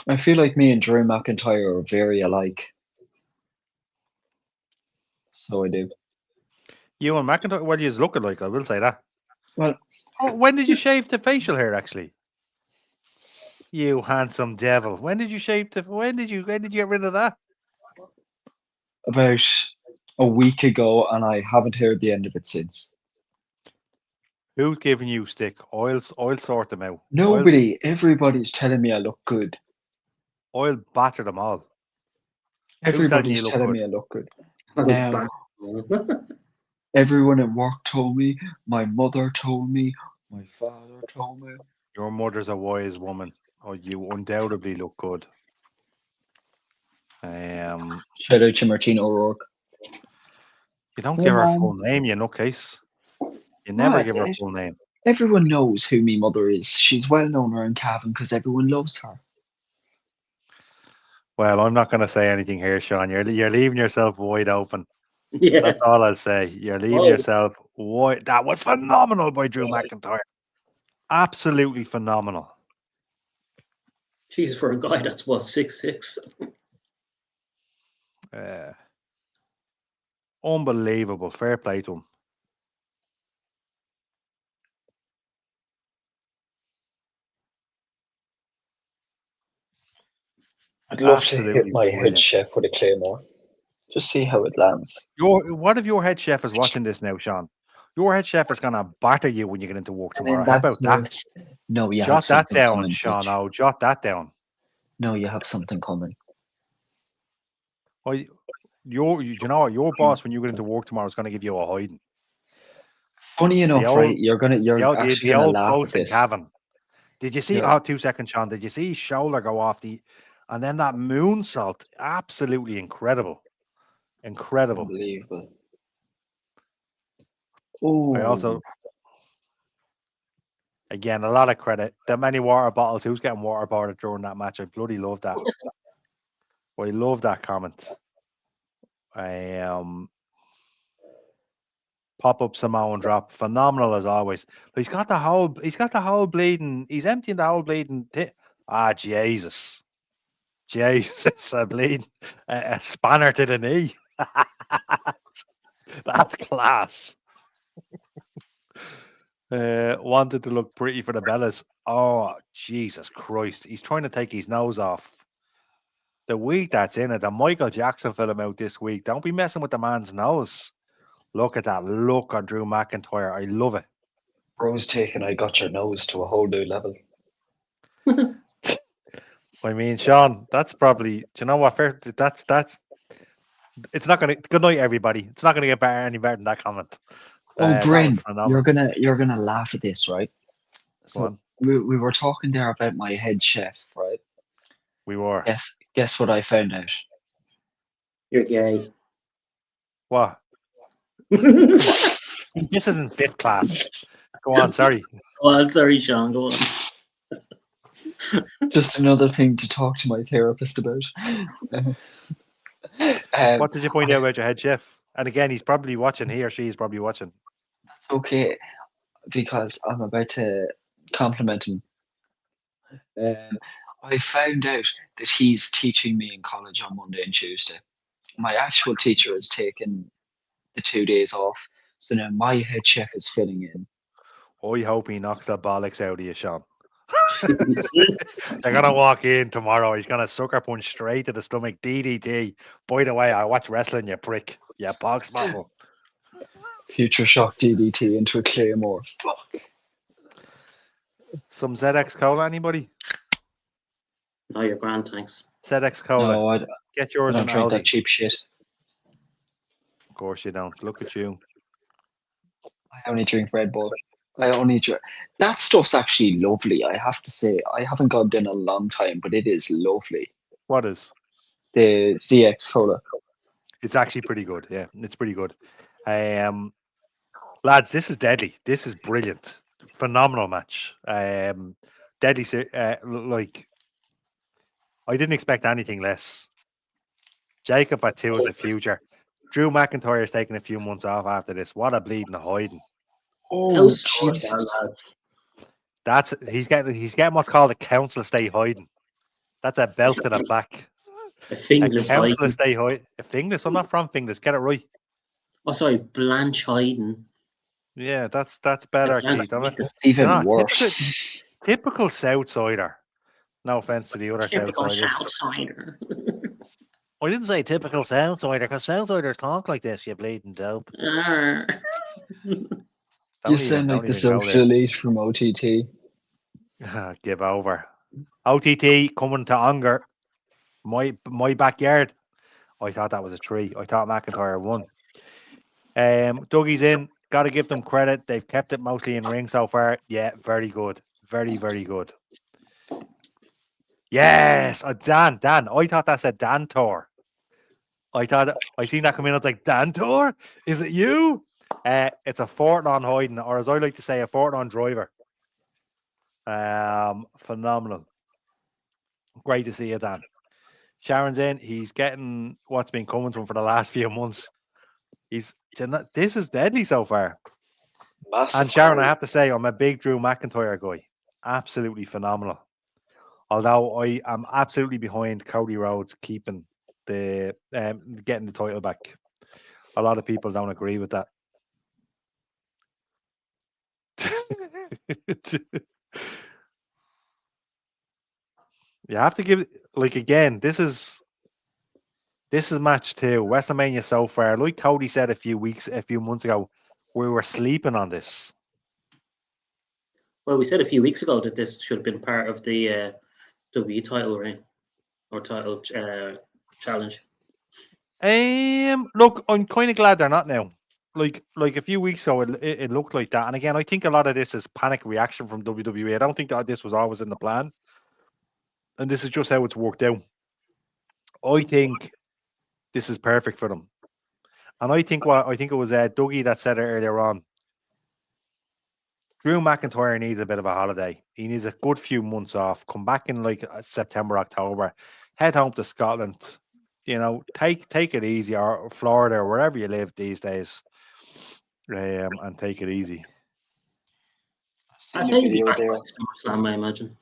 I feel like me and Drew McIntyre are very alike. So I do. You and McIntyre, well, you look alike, I will say that. Well, when did you shave the facial hair, actually? You handsome devil. When did you shave the when did you get rid of that? about a week ago, and I haven't heard the end of it since. Who's giving you stick? Oil sort them out. Nobody. Everybody's telling me I look good. Oil batter them all. Everybody's you look telling good? me I look good. I Now, everyone at work told me, my mother told me, my father told me. Your mother's a wise woman. Oh, you undoubtedly look good. Shout out to Martina O'Rourke. You don't give her a full name, you nutcase. You never give her a full name. Everyone knows who me mother is. She's well known around Cavan because everyone loves her. Well, I'm not going to say anything here, Sean. You're leaving yourself wide open. Yeah. That's all I'll say. You're leaving yourself wide. That was phenomenal by Drew McIntyre. Absolutely phenomenal. Jeez, for a guy that's what 6'6". Unbelievable. Fair play to him. I'd love Absolutely to hit my brilliant. head chef with a claymore. Just see how it lands. What if your head chef is watching this now, Sean? Your head chef is going to batter you when you get into work tomorrow. How about that? No, you jot have that something down, coming, Sean. Mitch. Oh, jot that down. No, you have something coming. you know what? Your boss, when you get into work tomorrow, is going to give you a hiding. Funny The enough, right? old, You're actually the gonna old laugh at posting this. cabin. Did you see? You're Oh, 2 seconds, Sean. Did you see his shoulder go off and then that moonsault? Absolutely incredible, incredible. unbelievable. I Oh, also, again, a lot of credit. The many water bottles. Who's getting waterboarded during that match? I bloody love that. I love that comment. I pop up Samoan drop, phenomenal as always. But he's got the whole bleeding. He's emptying the whole bleeding. Jesus, Jesus, a bleeding a spanner to the knee. That's class. Wanted to look pretty for the Bellas. Oh, Jesus Christ. He's trying to take his nose off. The week that's in it, the Michael Jackson film out this week. Don't be messing with the man's nose. Look at that look on Drew McIntyre. I love it. bro's taking I got your nose to a whole new level. I mean, Sean, that's probably, do you know what? That's, it's not going to, good night, everybody. It's not going to get better any better than that comment. Oh, That Bryn, was phenomenal. you're gonna laugh at this, right? Go So on. we were talking there about my head chef, right? We were. Guess what I found out? You're gay. What? Come on. This isn't fit class. Go on, sorry. Well, sorry, Sean. Go on. Just another thing to talk to my therapist about. What did you point out about your head chef? And again, he's probably watching. He or she is probably watching. That's okay, because I'm about to compliment him. I found out that he's teaching me in college on Monday and Tuesday. My actual teacher has taken the 2 days off, so now my head chef is filling in. I hope he knocks the bollocks out of you, Sean. Jesus. They're gonna walk in tomorrow. He's gonna sucker punch straight to the stomach. DDT. By the way, I watch wrestling, you prick. You bog smapple. Future shock DDT into a claymore. Fuck. Some ZX Cola, anybody? No, you're grand, thanks. ZX Cola. No, I Get yours don't in drink Aldi. that cheap shit. Of course you don't. Look at you. I only drink Red Bull. I only drink. That stuff's actually lovely, I have to say. I haven't got it in a long time, but it is lovely. What is? The ZX Cola. It's actually pretty good. Yeah, it's pretty good. Lads, this is deadly. This is brilliant. Phenomenal match. Deadly. Like, I didn't expect anything less. Jacob at 2 is the future. Drew McIntyre is taking a few months off after this. What a bleeding hiding. Oh, How sore are Jesus. lads? He's getting what's called a council stay hiding. That's a belt to the back. A A fingerless council hiding. stay hiding. A fingerless. I'm not from fingerless. Get it right. Oh, sorry, Blanche hiding. Yeah, that's better, Blanche Keith. hiding. Even You know, worse. typical Southsider. No offense to the other Typical Southsiders. outsider. I didn't say typical Southsider because Southsiders talk like this. You bleeding dope. Arr. You Don't sound like don't the even go social elite from OTT. there. Give over. OTT coming to Unger. My backyard. I thought that was a tree. I thought McIntyre won. Dougie's in. Got to give them credit. They've kept it mostly in ring so far. Yeah, very good. Very, very good. Yes. Dan. I thought that said Dan Tor. I seen that come in. I was like, Dan Tor? Is it you? It's a Fortnon hiding, or as I like to say, a Fortnon driver. Phenomenal. Great to see you, Dan. Sharon's in. He's getting what's been coming to him for the last few months. This is deadly so far. Massive And Sharon, crowd. I have to say, I'm a big Drew McIntyre guy. Absolutely phenomenal. Although I am absolutely behind Cody Rhodes keeping getting the title back. A lot of people don't agree with that. You have to give again. This is match 2. WrestleMania so far. Like Cody said a few months ago, we were sleeping on this. Well, we said a few weeks ago that this should have been part of the W title reign or title challenge. Look, I'm kind of glad they're not now. Like a few weeks ago, it looked like that. And again, I think a lot of this is panic reaction from WWE. I don't think that this was always in the plan, and this is just how it's worked out. I think this is perfect for them, and I think it was Dougie that said it earlier on. Drew McIntyre needs a bit of a holiday. He needs a good few months off. Come back in like September, October. Head home to Scotland. You know, take it easy, or Florida, or wherever you live these days, and take it easy. I Seen a say you'll be video back there. by SummerSlam, I imagine.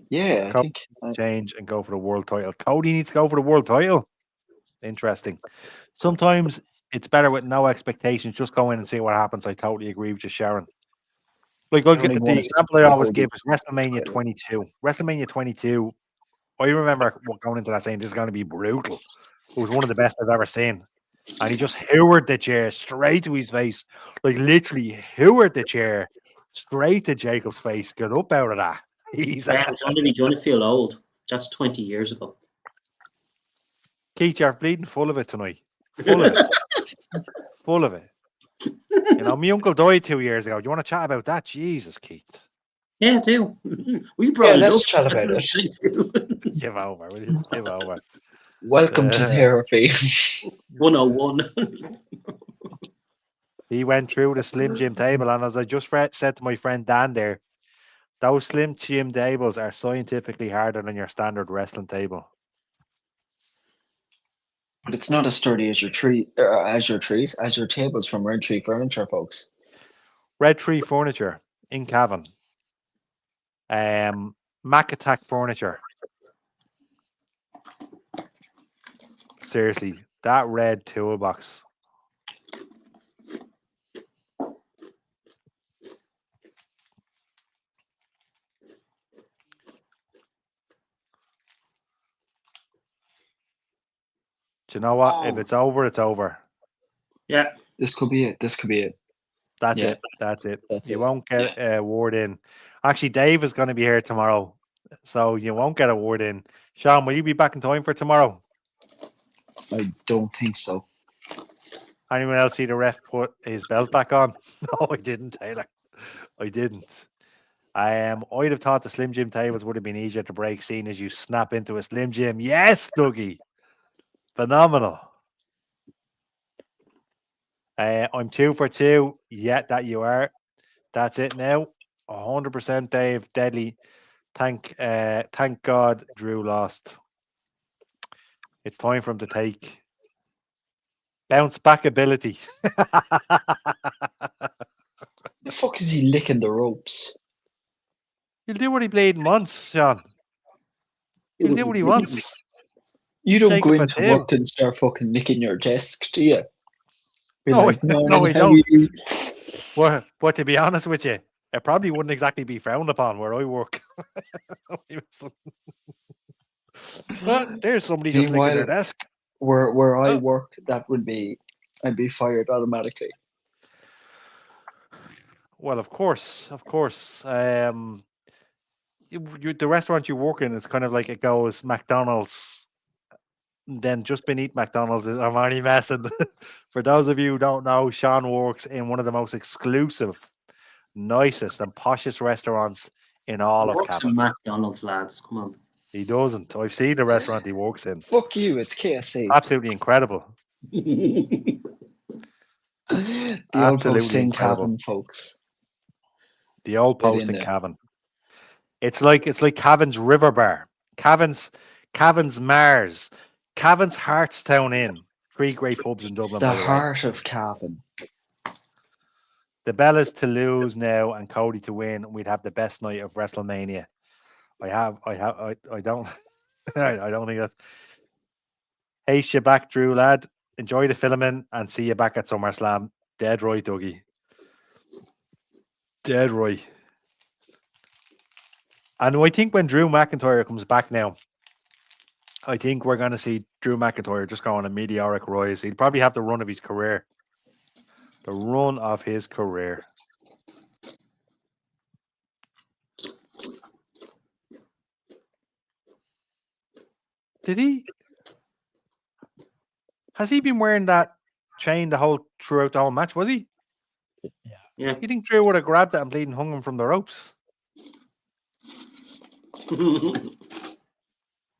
Yeah, I Cody think. change and go for the world title. Cody needs to go for the world title. Interesting. Sometimes it's better with no expectations. Just go in and see what happens. I totally agree with you, Sharon. Like I don't even the want to example I see always Cody give is WrestleMania title. 22. WrestleMania 22. I remember going into that saying this is going to be brutal. It was one of the best I've ever seen. And he just hoovered the chair straight to his face. Like literally hoovered the chair straight to Jacob's face. Get up out of that. He's Yeah, do you want to feel old? That's 20 years ago. Keith, you're bleeding full of it tonight. Full of it. Full of it. You know, my uncle died 2 years ago. Do you want to chat about that? Jesus, Keith. Yeah, I do. We Yeah, brought it let's up. chat about it. Give over. Will you just give over? Welcome to therapy. 101. He went through the Slim Jim table, and as I just said to my friend Dan there, those Slim Jim tables are scientifically harder than your standard wrestling table. But it's not as sturdy as your as your tables from Red Tree Furniture, folks. Red Tree Furniture in Cavan. Mac Attack Furniture. Seriously, that red toolbox. Do you know what? If it's over, it's over. Yeah. This could be it. This could be it. That's Yeah. it. That's it. That's You it. won't get a word in. Actually, Dave is going to be here tomorrow, so you won't get a word in. Sean, will you be back in time for tomorrow? I don't think so. Anyone else see the ref put his belt back on? No, I didn't, Taylor. I didn't. I'd have thought the Slim Jim tables would have been easier to break, seeing as you snap into a Slim Jim. Yes, Dougie. Phenomenal. I'm 2 for 2. Yeah, that you are. That's it now. 100% Dave. Deadly. Thank God Drew lost. It's time for him to take bounce back ability. The fuck is he licking the ropes? He'll do what he bleeding wants, Sean. He'll do what he wants. You don't Shake go it for into two. work and start fucking licking your desk, do you? Be No, like, no, morning, I how don't. you? But to be honest with you, it probably wouldn't exactly be frowned upon where I work. Well, there's somebody just licking their Meanwhile, desk. where I Oh, work, that would be, I'd be fired automatically. well, of course, of course. The restaurant you work in is kind of like it goes McDonald's. Then just beneath McDonald's is I'm only messing. For those of you who don't know, Sean works in one of the most exclusive, nicest, and poshest restaurants in all of Works in Cavan. McDonald's, lads. Come on. He doesn't. I've seen the restaurant he works in. Fuck you, it's KFC. Absolutely incredible. The old post Absolutely in incredible. Cavan, folks. The old Get post in in there. Cavan. It's like Cavan's River Bar, Cavan's Mars, Cavan's Hartstown Inn. 3 great pubs in Dublin, The by the way. heart of Cavan. The Bellas to lose now and Cody to win. We'd have the best night of WrestleMania. I don't I don't think that's Hey you back, Drew lad. Enjoy the filming and see you back at SummerSlam. Dead right, Dougie. Dead right. And I think when Drew McIntyre comes back now, I think we're going to see Drew McIntyre just go on a meteoric rise. He'll probably have the run of his career. The run of his career. Did he? Has he been wearing that chain throughout the whole match? Was he? Yeah. You think Drew would have grabbed it and bleeding hung him from the ropes?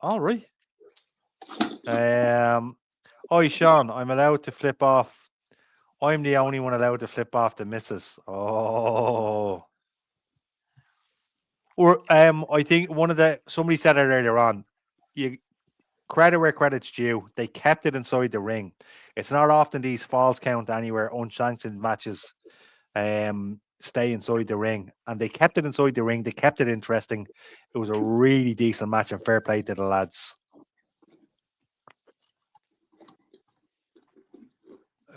All right. Oh, Sean, I'm allowed to flip off. I'm the only one allowed to flip off the missus. Oh. Or I think somebody said it earlier on. You credit where credit's due. They kept it inside the ring. It's not often these falls count anywhere, unsanctioned matches stay inside the ring. And they kept it inside the ring. They kept it interesting. It was a really decent match and fair play to the lads.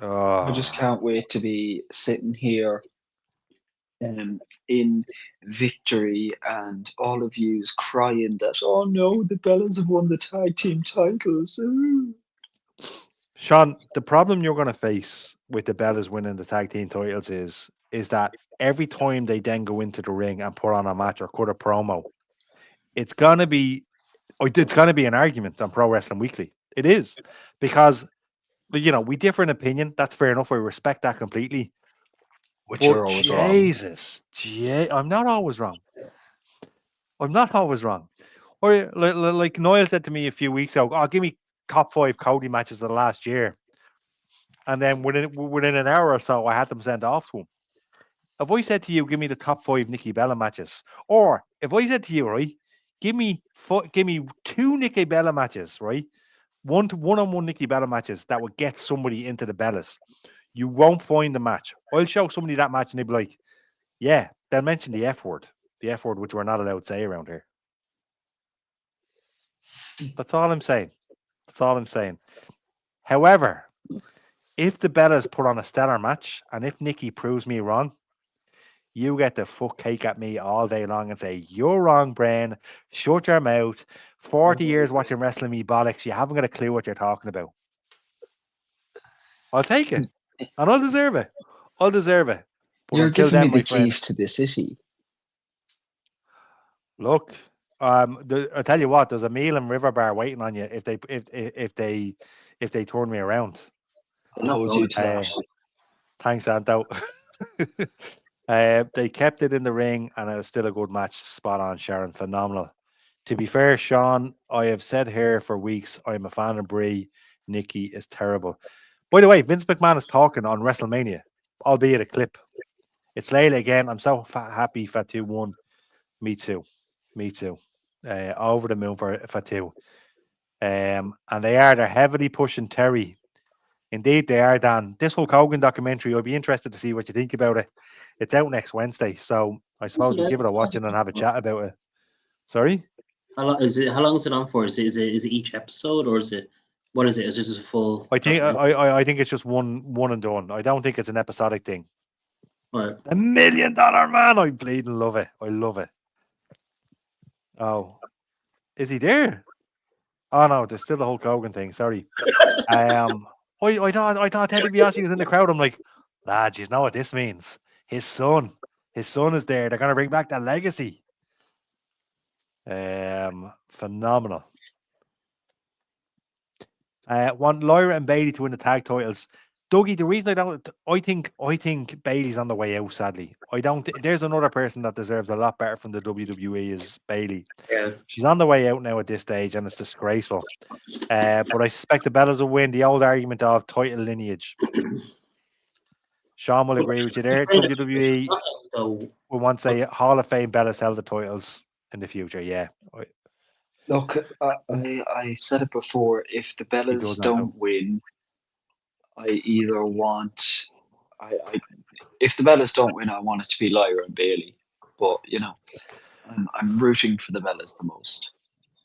I just can't wait to be sitting here in victory and all of yous crying that, oh no, the Bellas have won the tag team titles. Ooh. Sean, the problem you're going to face with the Bellas winning the tag team titles is that every time they then go into the ring and put on a match or cut a promo, it's going to be an argument on Pro Wrestling Weekly. It is, because we differ in opinion. That's fair enough. I respect that completely. Which But are always wrong. Jesus, I'm not always wrong. I'm not always wrong. Or like Noel said to me a few weeks ago, "Oh, give me top 5 Cody matches of the last year," and then within an hour or so, I had them sent off to him. If I said to you, "Give me the top 5 Nikki Bella matches," or if I said to you, right, give me 2 Nikki Bella matches, right, one-on-one Nikki Bella matches that would get somebody into the Bellas, you won't find the match. I'll show somebody that match and they'll be like, yeah, they'll mention the F word, which we're not allowed to say around here. That's all I'm saying. That's all I'm saying. However, if the Bellas put on a stellar match and if Nikki proves me wrong, you get to fuck cake at me all day long and say, you're wrong, Brain. Shut your mouth. 40 years watching wrestling, me bollocks. You haven't got a clue what you're talking about. I'll take it. And I'll deserve it. I'll deserve it. But You're until giving me then, my the friend, keys to the city. look, I tell you what, there's a meal and river bar waiting on you if they turn me around. I'll hold you to that. Thanks, Anto. They kept it in the ring, and it was still a good match. Spot on, Sharon. Phenomenal. To be fair, Sean, I have said here for weeks, I'm a fan of Brie. Nikki is terrible. By the way, Vince McMahon is talking on WrestleMania, albeit a clip. It's Layla again. I'm so happy Fatu won. Me too. Me too. Over the moon for Fatu. And they're heavily pushing Terry. Indeed, they are, Dan. This Hulk Hogan documentary, I'll be interested to see what you think about it. It's out next Wednesday, so I suppose we'll give it a watch and have a chat about it. Sorry? How long is it on for? Is it each episode, or is it what is it? Is it just a full? I think I think it's just one and done. I don't think it's an episodic thing. Right. $1 million man, I bleeding love it. I love it. Oh, is he there? Oh no, there's still the Hulk Hogan thing. Sorry. I thought Ted DiBiase was in the crowd. I'm like, lads, you know what this means? His son is there. They're gonna bring back that legacy. Phenomenal. Want Lyra and Bailey to win the tag titles. Dougie, the reason I think Bailey's on the way out. Sadly, I don't. There's another person that deserves a lot better from the WWE is Bailey. Yeah. She's on the way out now at this stage, and it's disgraceful. But I suspect the Bellas will win. The old argument of title lineage. Sean will agree with you there. WWE will want to say Hall of Fame Bellas held the titles in the future. Yeah. Look, I said it before. If the Bellas does, don't win, I either want. If the Bellas don't win, I want it to be Lyra and Bailey. But I'm rooting for the Bellas the most.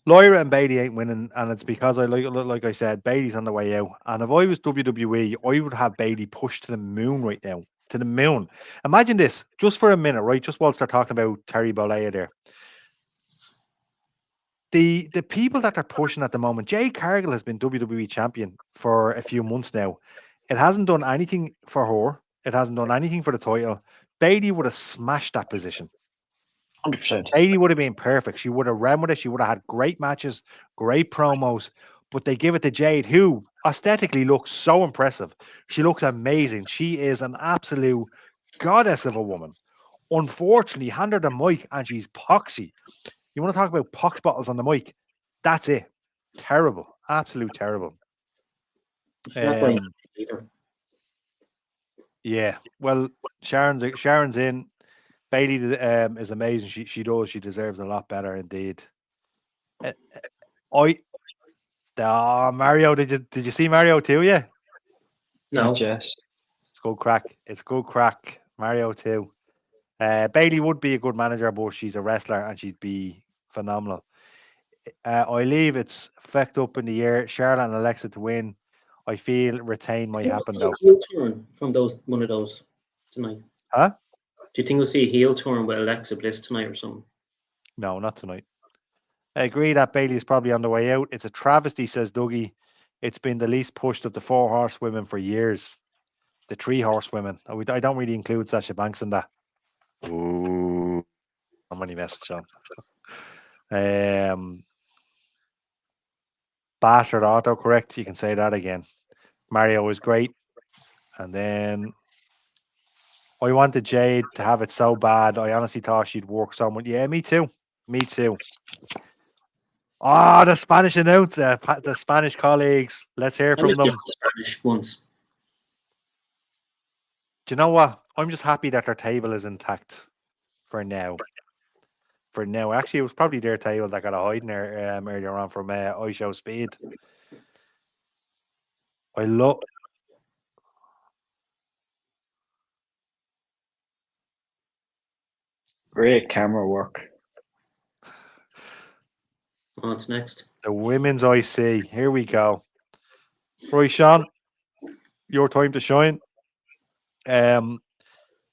Lyra and Bailey ain't winning, and it's because like I said, Bailey's on the way out. And if I was WWE, I would have Bailey pushed to the moon right now. To the moon. Imagine this, just for a minute, right? Just whilst they're talking about Terry Bollea there. The people that they're pushing at the moment, Jade Cargill has been WWE champion for a few months now. It hasn't done anything for her. It hasn't done anything for the title. Bailey would have smashed that position. 100%. Bailey would have been perfect. She would have ran with it. She would have had great matches, great promos. But they give it to Jade, who aesthetically looks so impressive. She looks amazing. She is an absolute goddess of a woman. Unfortunately, hand her the mic and she's poxy. You want to talk about pox bottles on the mic? That's it. Terrible. Absolute terrible. She's not going Um, either. yeah. Well, Sharon's in. Bailey is amazing. She does. She deserves a lot better indeed. Uh, I Mario. Did you see Mario too? Yeah. No, Not yet. It's good crack. It's good crack. Mario too. Bailey would be a good manager, but she's a wrestler and she'd be phenomenal. I leave it's fecked up in the air. Charlotte and Alexa to win. I feel retain might do you happen see a though. heel turn from one of those tonight? Huh? Do you think we'll see a heel turn with Alexa Bliss tonight or something? No, not tonight. I agree that Bailey is probably on the way out. It's a travesty, says Dougie. It's been the least pushed of the 4 horsewomen for years. The 3 horsewomen. I don't really include Sasha Banks in that. Ooh, how many message on? Bastard autocorrect. You can say that again. Mario is great. And then I wanted Jade to have it so bad. I honestly thought she'd work someone. Yeah, me too. Me too. Oh, the Spanish announcer, the Spanish colleagues. Let's hear I from missed the them. Spanish once. Do you know what? I'm just happy that their table is intact for now. For now, actually, it was probably their table that got a hiding there earlier on from iShow Speed. I love. Great camera work. Oh, it's next. The women's IC. Here we go. Right, Sean, your time to shine. Um,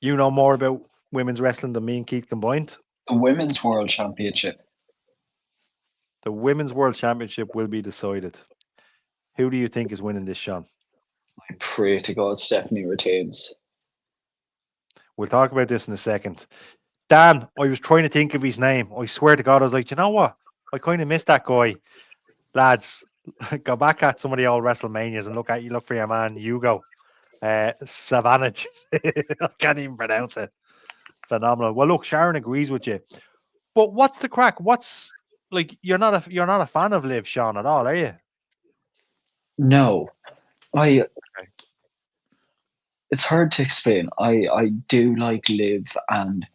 you know more about women's wrestling than me and Keith combined. The Women's World Championship. The Women's World Championship will be decided. Who do you think is winning this, Sean? I pray to God Stephanie retains. We'll talk about this in a second. Dan, I was trying to think of his name. I swear to God, I was like, you know what? I kind of missed that guy. Lads, go back at some of the old WrestleManias and look for your man, Hugo. Savannah. I can't even pronounce it. Phenomenal. Well, look, Sharon agrees with you. But what's the crack? What's like you're not a fan of Liv, Sean, at all, are you? No, I. Okay. It's hard to explain. I do like Liv, and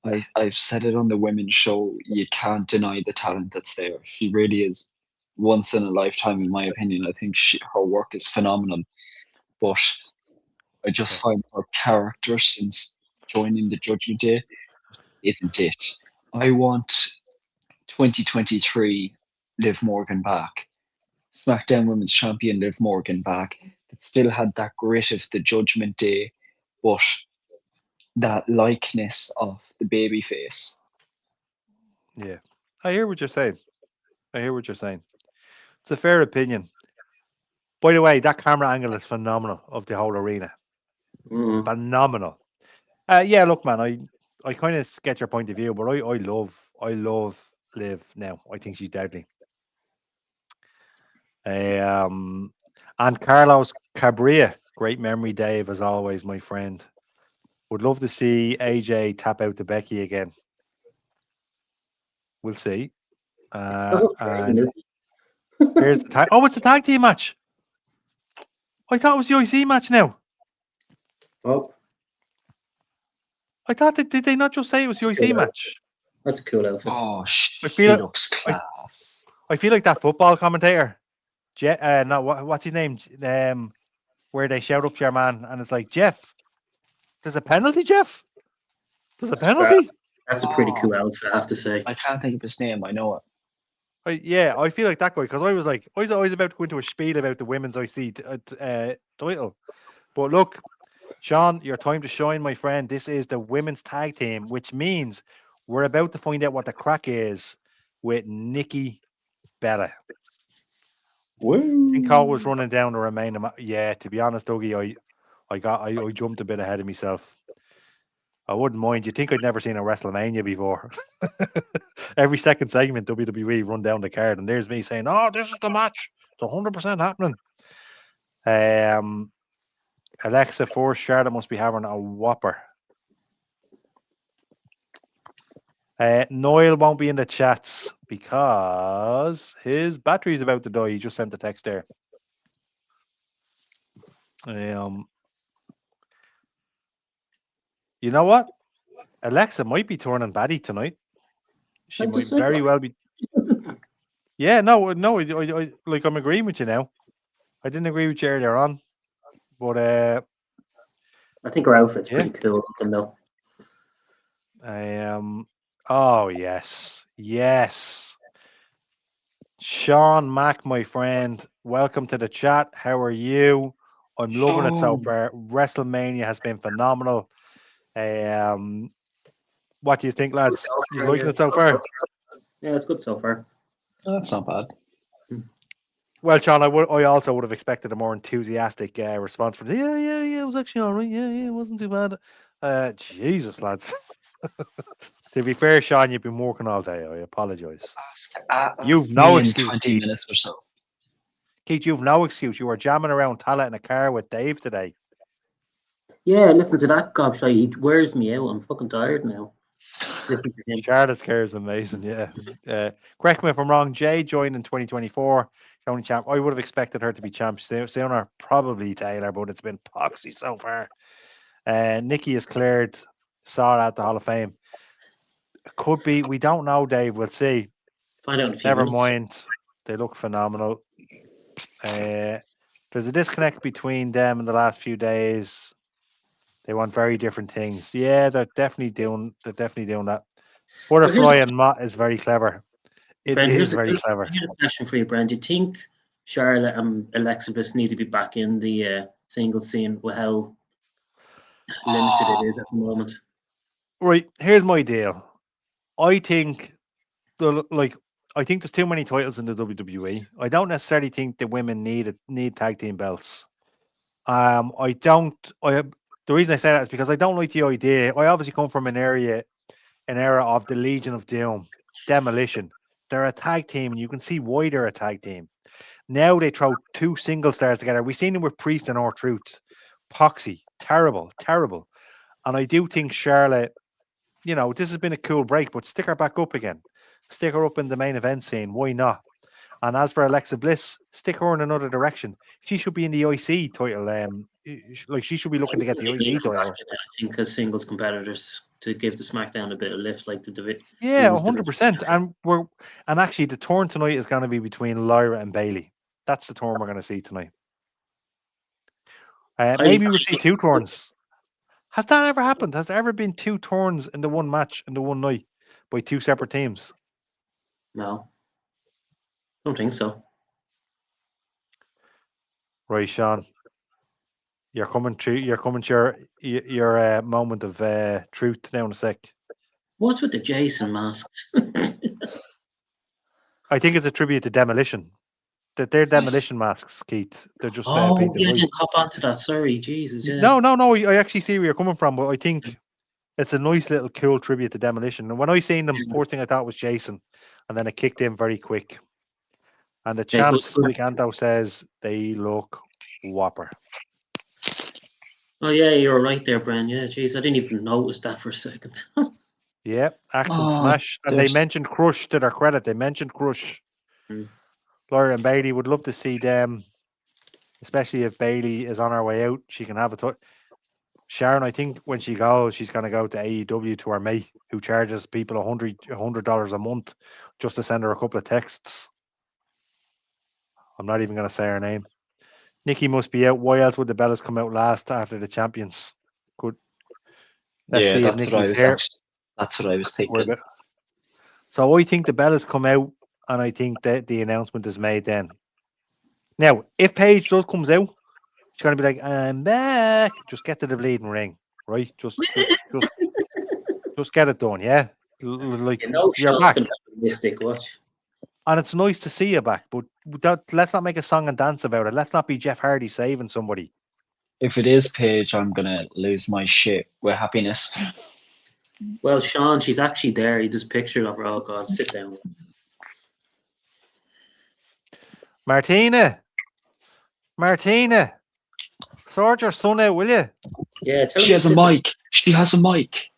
I've said it on the women's show. You can't deny the talent that's there. She really is once in a lifetime, in my opinion. I think her work is phenomenal, but I just Okay. find her character since joining the Judgment Day isn't it. I want 2023 Liv Morgan back. SmackDown Women's Champion Liv Morgan back. That still had that grit of the Judgment Day, but that likeness of the baby face. Yeah. I hear what you're saying. I hear what you're saying. It's a fair opinion. By the way, that camera angle is phenomenal of the whole arena. Mm. Phenomenal. Yeah, look, man, I kind of get your point of view, but I love Liv now. I think she's deadly. Um, and Carlos Cabria, great memory, Dave, as always, my friend. Would love to see AJ tap out to Becky again. We'll see. It's not trained, And is it? here's the tag. Oh, it's a tag team match. I thought it was the IC match now. Oh, I thought did they not just say it was the cool IC outfit. match? That's a cool outfit. Oh, I feel she like looks I, class. I feel like that football commentator. No, what's his name? Where they shout up to your man and it's like, Jeff, there's a penalty, Jeff. There's a That's crap. penalty. That's a pretty Oh, cool outfit, I have to say. I can't think of his name. I know it. Yeah, I feel like that guy because I was like, I was always about to go into a spiel about the women's IC title. But look, Sean, your time to shine, my friend. This is the women's tag team, which means we're about to find out what the crack is with Nikki Bella. I think Cole was running down the remainder. Yeah, to be honest, Dougie, I jumped a bit ahead of myself. I wouldn't mind. You'd think I'd never seen a WrestleMania before. Every second segment, WWE run down the card, and there's me saying, "Oh, this is the match It's 100% happening. Alexa for Charlotte must be having a whopper. Noel won't be in the chats because his battery's about to die. He just sent the text there. You know what? Alexa might be turning baddie tonight. She might very well be. Yeah, no, like I'm agreeing with you now. I didn't agree with you earlier on, but I think her outfit's pretty cool looking though. Oh yes, yes. Sean Mack, my friend, welcome to the chat. How are you? I'm loving it so far. WrestleMania has been phenomenal. What do you think, lads? You liking it so far? Yeah, it's good so far. That's not bad. Well, Sean, I also would have expected a more enthusiastic response from yeah, it was actually all right. Yeah, it wasn't too bad. Jesus, lads. To be fair, Sean, you've been working all day. I apologise. You've no excuse. 20 Keith. minutes or so. Keith, you've no excuse. You were jamming around Tallaght in a car with Dave today. Yeah, listen to that gobshite. He wears me out. I'm fucking tired now. Listen to him. Charlotte's care is amazing. Yeah. Correct me if I'm wrong. Jay joined in 2024. Only champ. I would have expected her to be champ sooner. Probably Taylor, but it's been poxy so far. Nikki is cleared. Saw at the Hall of Fame. It could be. We don't know, Dave. We'll see. Find out in a few Never minutes. mind. They look phenomenal. There's a disconnect between them in the last few days. They want very different things. Yeah, they're definitely doing that. Butterfly and Mott is very clever. It is very clever. Here's a question for you, Brand. Do you think Charlotte and Alexa Bliss need to be back in the singles scene with how limited it is at the moment? Right, here's my deal. I think there's too many titles in the WWE. I don't necessarily think the women need tag team belts. The reason I say that is because I don't like the idea. I obviously come from an era of the Legion of Doom, Demolition. They're a tag team, and you can see why they're a tag team. Now they throw two single stars together. We've seen them with Priest and R-Truth. Poxy, terrible. And I do think Charlotte, this has been a cool break, but stick her back up again. Stick her up in the main event scene. Why not? And as for Alexa Bliss, stick her in another direction. She should be in the IC title. She should be looking to get the IC title. I think as singles competitors to give the SmackDown a bit of lift, like the yeah, 100%. And actually the turn tonight is going to be between Lyra and Bailey. That's the turn we're going to see tonight. Maybe we'll see two turns. Has that ever happened? Has there ever been two turns in the one match in the one night by two separate teams? No, I don't think so. Right, Sean. You're coming to your moment of truth now in a sec. What's with the Jason masks? I think it's a tribute to Demolition. That they're Demolition masks, Keith. They're just I painted white. didn't cop onto that. Sorry, Jesus. Yeah. No. I actually see where you're coming from, but I think it's a nice little cool tribute to Demolition. And when I seen them, first thing I thought was Jason, and then it kicked in very quick. And the champs, like Anto says, they look whopper. Oh yeah, you're right there, Bran. Yeah, jeez, I didn't even notice that for a second. Yeah, accent smash. And they mentioned Crush to their credit. They mentioned Crush. Lyra and Bailey would love to see them, especially if Bailey is on her way out. She can have a touch. Sharon, I think when she goes, she's going to go to AEW to her mate who charges people $100 a month just to send her a couple of texts. I'm not even going to say her name. Nikki must be out. Why else would the Bellas come out last after the champions? Good. Let's see if Nikki's here. That's what I was thinking. So I think the Bellas come out, and I think that the announcement is made then. Now, if Paige comes out, she's going to be like, "I'm back." Just get to the bleeding ring, right? Just get it done, yeah. You're back. Mystic, watch. And it's nice to see you back, but let's not make a song and dance about it. Let's not be Jeff Hardy saving somebody. If it is Paige, I'm gonna lose my shit with happiness. Well, Sean, she's actually there. He just pictured of her. Oh God, sit down. Martina, Martina, sort your son out, will you? Yeah, tell him She to has a sit down. mic. She has a mic.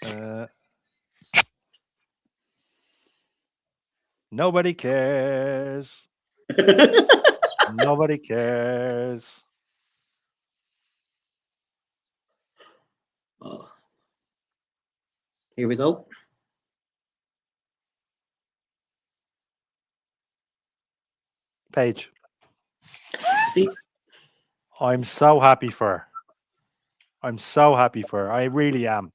Uh, nobody cares. Nobody cares. Oh, here we go. Paige, See, I'm so happy for her. I'm so happy for her. I really am.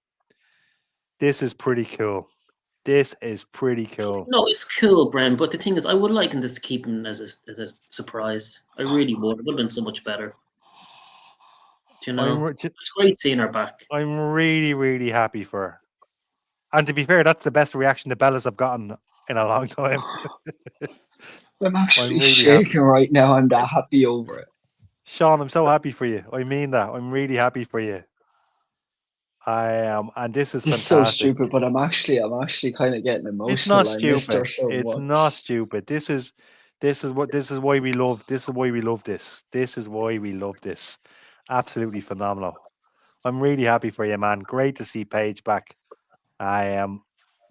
This is pretty cool. This is pretty cool. no, it's cool, Bren. But the thing is, I would like this to keep him as a surprise. I really would. It would have been so much better. Do you know? It's great seeing her back. I'm really, really happy for her. And to be fair, that's the best reaction the Bellas have gotten in a long time. I'm actually really happy. shaking right now. I'm that happy over it. Sean, I'm so happy for you. I mean that. I'm really happy for you. I am, and this is This is so fantastic. stupid, but I'm actually kind of getting It's not emotional. I missed her stupid. so It's much. not stupid. This is why we love this is why we love this. This is why we love this. Absolutely phenomenal. I'm really happy for you, man. Great to see Paige back. I am.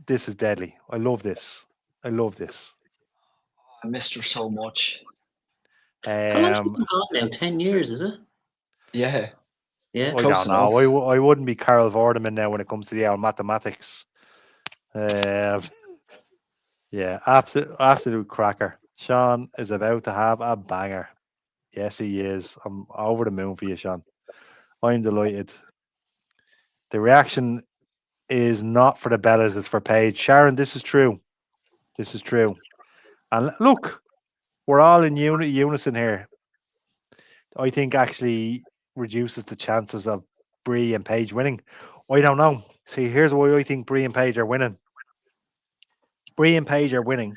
This is deadly. I love this. I love this. I missed her so much. How long's she Um, been gone now? 10 years, is it? Yeah, Yeah. I close don't know. enough. I wouldn't be Carol Vorderman now when it comes to the mathematics. Um, yeah, absolute cracker. Sean is about to have a banger. Yes, he is. I'm over the moon for you, Sean. I'm delighted. The reaction is not for the Bellas, it's for Paige. Sharon, this is true. This is true. And look, we're all in unison here. I think actually reduces the chances of Bree and Paige winning. I don't know. See, here's why I think Bree and Paige are winning. Bree and Paige are winning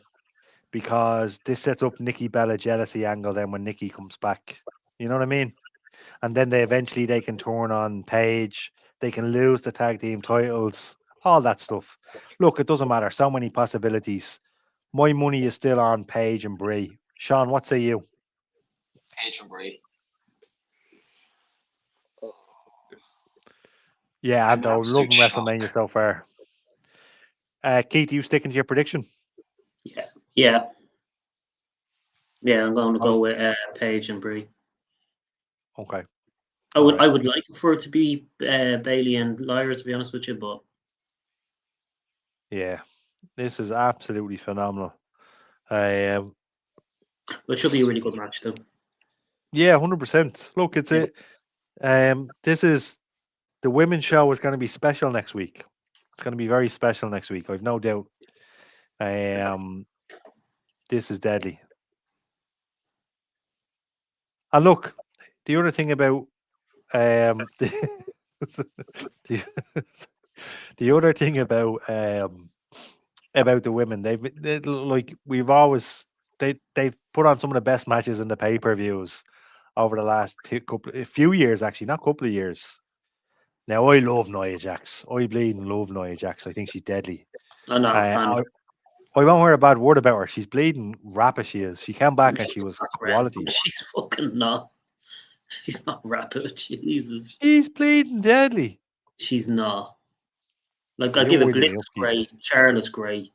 because this sets up Nikki Bella jealousy angle then when Nikki comes back. You know what I mean? And then they can turn on Paige. They can lose the tag team titles, all that stuff. Look, it doesn't matter. So many possibilities. My money is still on Paige and Brie. Sean, what say you? Paige and Brie. Yeah, I'm an Anto, absolute loving shock. WrestleMania so far. Keith, you sticking to your prediction? Yeah. Yeah. Yeah. I'm going to I was go with Paige and Brie. okay. I All would. right. I would like for it to be Bailey and Lyra, to be honest with you, but Yeah, this is absolutely phenomenal. Um, it should be a really good match too. yeah, 100%. Look, it's Yeah. this is the women's show is going to be special next week. It's going to be very special next week. I've no doubt. Um, this is deadly. And look, the other thing about the, the other thing about the women, like we've always they've put on some of the best matches in the pay per views over the last a few years, actually, not couple of years. Now I love Nia Jax. I bleed and love Nia Jax. I think she's deadly. I'm not a Uh, fan. I I won't hear a bad word about her. She's bleeding rapid. She is. She came back and she She's was not grand. quality. She's fucking not. She's not rapid. Jesus. She's bleeding deadly. She's not. Like, I'll You're give it winding me Bliss up, is Keith. great, Charlotte's great,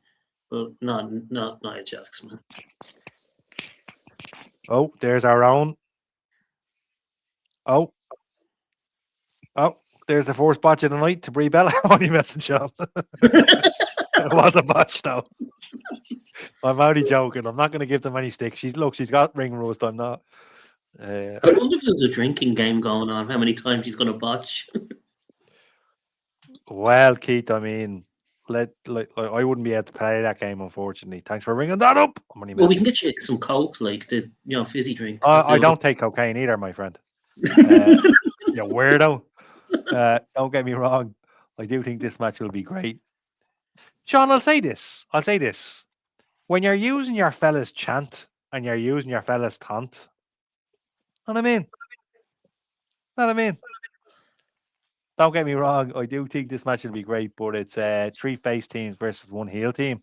but not Nia Jax, man. Oh, there's our own. Oh, oh, there's the first botch of the night to Brie Bella. Only messing, Sean. It was a botch, though. I'm only joking. I'm not going to give them any stick. She's got ring rust. I'm not. Uh, I wonder if there's a drinking game going on. How many times he's gonna botch? well, Keith, I mean, I wouldn't be able to play that game, unfortunately. Thanks for ringing that up. I'm only Well, we can messing. get you some coke, like the fizzy drink. We'll I do don't take cocaine either, my friend. Uh, you weirdo. Don't get me wrong. I do think this match will be great. Sean, I'll say this. I'll say this. When you're using your fella's chant and you're using your fella's taunt, know what I mean? Know what I mean? Don't get me wrong. I do think this match will be great, but it's three face teams versus one heel team.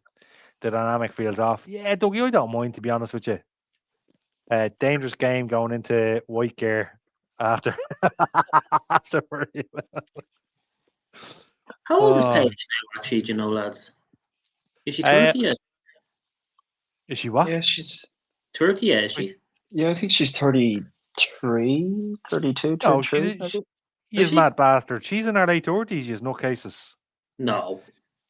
the dynamic feels off. Yeah, Dougie, I don't mind, to be honest with you. Dangerous game going into white gear after after Marie. How old is Oh, Paige now, actually, do you know, lads? Is she uh, 30 yet? is she what? Yeah, she's 30 yet, is Wait, she? yeah, I think she's 33, 32, no, 33, maybe. he Is is she? mad bastard. She's in her late 30s, she's no cases. No.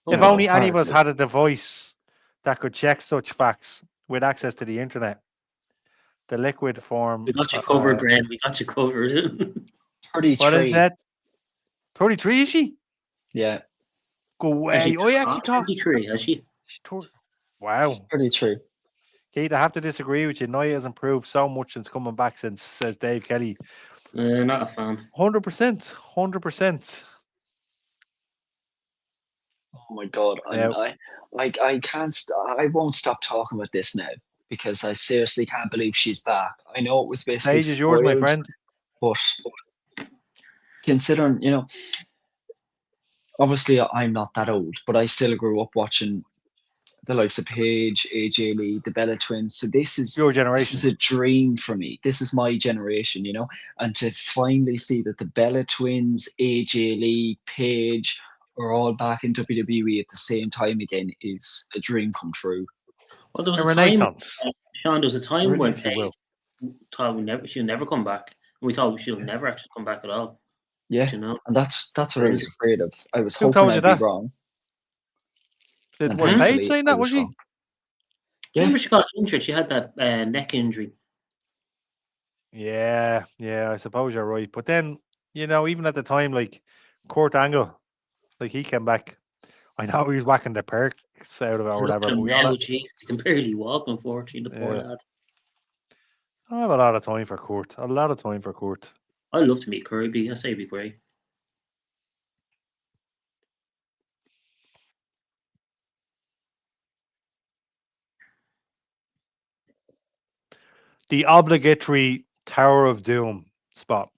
Oh If my No, only god. any of us hardly. had a device that could check such facts with access to the internet, the liquid We form. got you covered, Graham. We got you covered. What is 33. that? 33 is she? Yeah, Go Has she away. just I actually got thought 23? Has she? she wow. 33. Kate, I have to disagree with you. Nia has improved so much since coming back since, says Dave Kelly. Not a fan. 100%. 100%. Oh my God, Now, I can't. I won't stop talking about this now because I seriously can't believe she's back. I know it was basically stage is yours, my spoiled, friend. but considering, obviously I'm not that old, but I still grew up watching the likes of Paige, AJ Lee, the Bella Twins. So Your this is generation. a dream for me. This is my generation, and to finally see that the Bella Twins, AJ Lee, Paige are all back in WWE at the same time again is a dream come true. Well, there was A a time, renaissance. Sean, there was a time when If you Paige will. thought she'll never come back. And we thought she'll never actually come back at all. Yeah, Do you know? and that's what I was Crazy. afraid of. I was Who hoping told you I'd be that? wrong, and Was Paige thankfully saying I that, was was she? wrong. Do you Yeah, remember she got injured? She had that neck injury. Yeah, I suppose you're right. But then, even at the time, like Kurt Angle, like he came back. I know he was whacking the perks out of it or Look whatever, at but him we all now, jeez. He can barely walk, unfortunately, the poor yeah. lad. I have a lot of time for Kurt. A lot of time for Kurt. I'd love to meet Kirby. I say it'd be great. The obligatory Tower of Doom spot.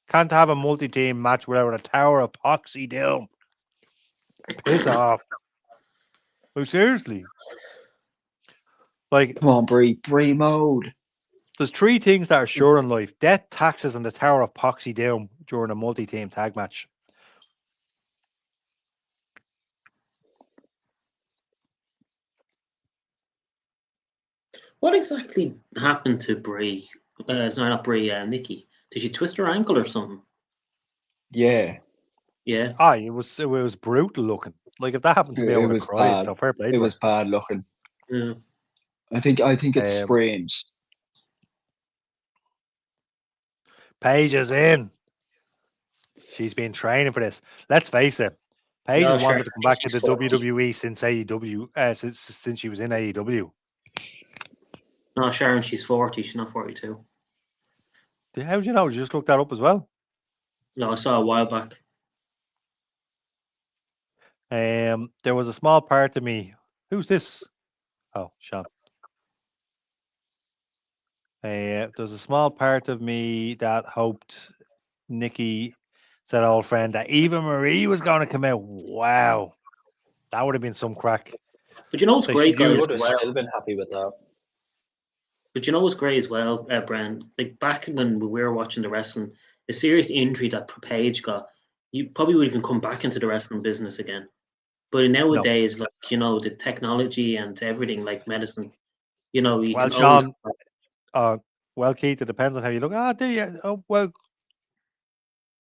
Can't have a multi-team match without a Tower of Epoxy Doom. Piss off. Oh, seriously. Like, come on, Brie mode. there's three things that are sure in life: death, taxes, and the Tower of Epoxy Doom during a multi-team tag match. What exactly happened to Brie? No, not Brie, Nikki. Did she twist her ankle or something? Yeah, Yeah. It was brutal looking. Like if that happened to me, I it would have was cried. bad. So fair play It to was her. bad looking. Yeah. I think it's Um, sprained. Paige is in. She's been training for this. Let's face it. Paige No, has sure. wanted to I come think back to she's the 40. WWE since AEW, since she was in AEW. No, Sharon, she's 40. She's not 42. How do you know? Did you just look that up as well? No, I saw a while back. There was a small part of me. Who's this? Oh, Sean. There's a small part of me that hoped Nikki, that old friend, that Eva Marie was going to come out. Wow, that would have been some crack. But you know what's They should great, I guys, use. would as have well? still been happy with that. But you know what's great as well, Brand? Like back when we were watching the wrestling, a serious injury that Paige got, you probably would even come back into the wrestling business again. But No. nowadays, like, the technology and everything, like medicine, you Well, can always. Sean. Well, Keith, it depends on how you look. There you. Oh, well,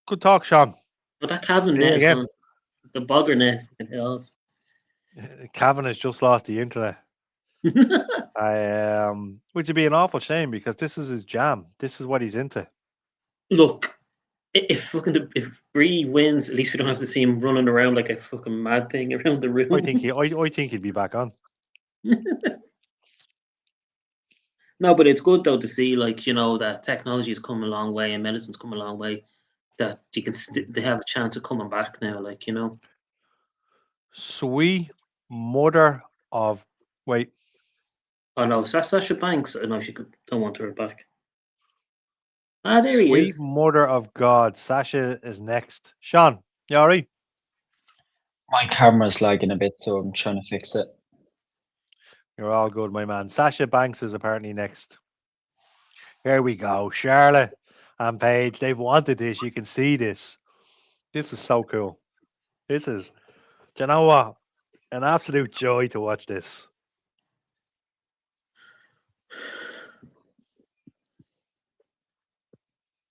good talk, Sean. But that Cavan See net you is again. gone. The bugger net. It Cavan has just lost the internet. Which would be an awful shame because this is his jam. This is what he's into. Look, if Bree wins, at least we don't have to see him running around like a fucking mad thing around the room. I think he'd be back on. No, but it's good though to see, like, that technology has come a long way and medicine's come a long way. That you can they have a chance of coming back now, like. Sweet mother of wait. Oh no, Sasha Banks. I know she don't want her back. Ah, there he Sweet is. mother of God. Sasha is next. Sean, you alright? My camera's lagging a bit, so I'm trying to fix it. You're all good, my man. Sasha Banks is apparently next. Here we go. Charlotte and Paige. They've wanted this. You can see this. This is so cool. This is, do you know what? An absolute joy to watch this.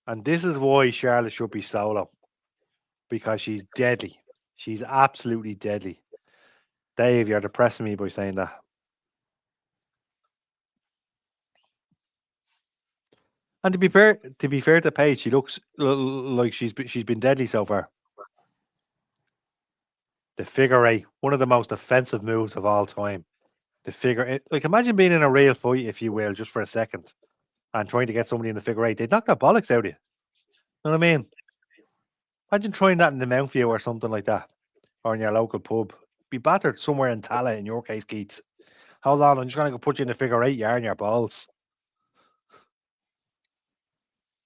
And this is why Charlotte should be solo. Because she's deadly. She's absolutely deadly. Dave, you're depressing me by saying that. And to be fair to Paige, she looks like she's been deadly so far. The figure eight, one of the most offensive moves of all time. The figure eight, like imagine being in a real fight, if you will, just for a second, and trying to get somebody in the figure eight. They'd knock their bollocks out of you. You know what I mean? Imagine trying that in the Mount View or something like that, or in your local pub. Be battered somewhere in Tala, in your case, Keith. Hold on, I'm just gonna go put you in the figure eight. You're in your balls.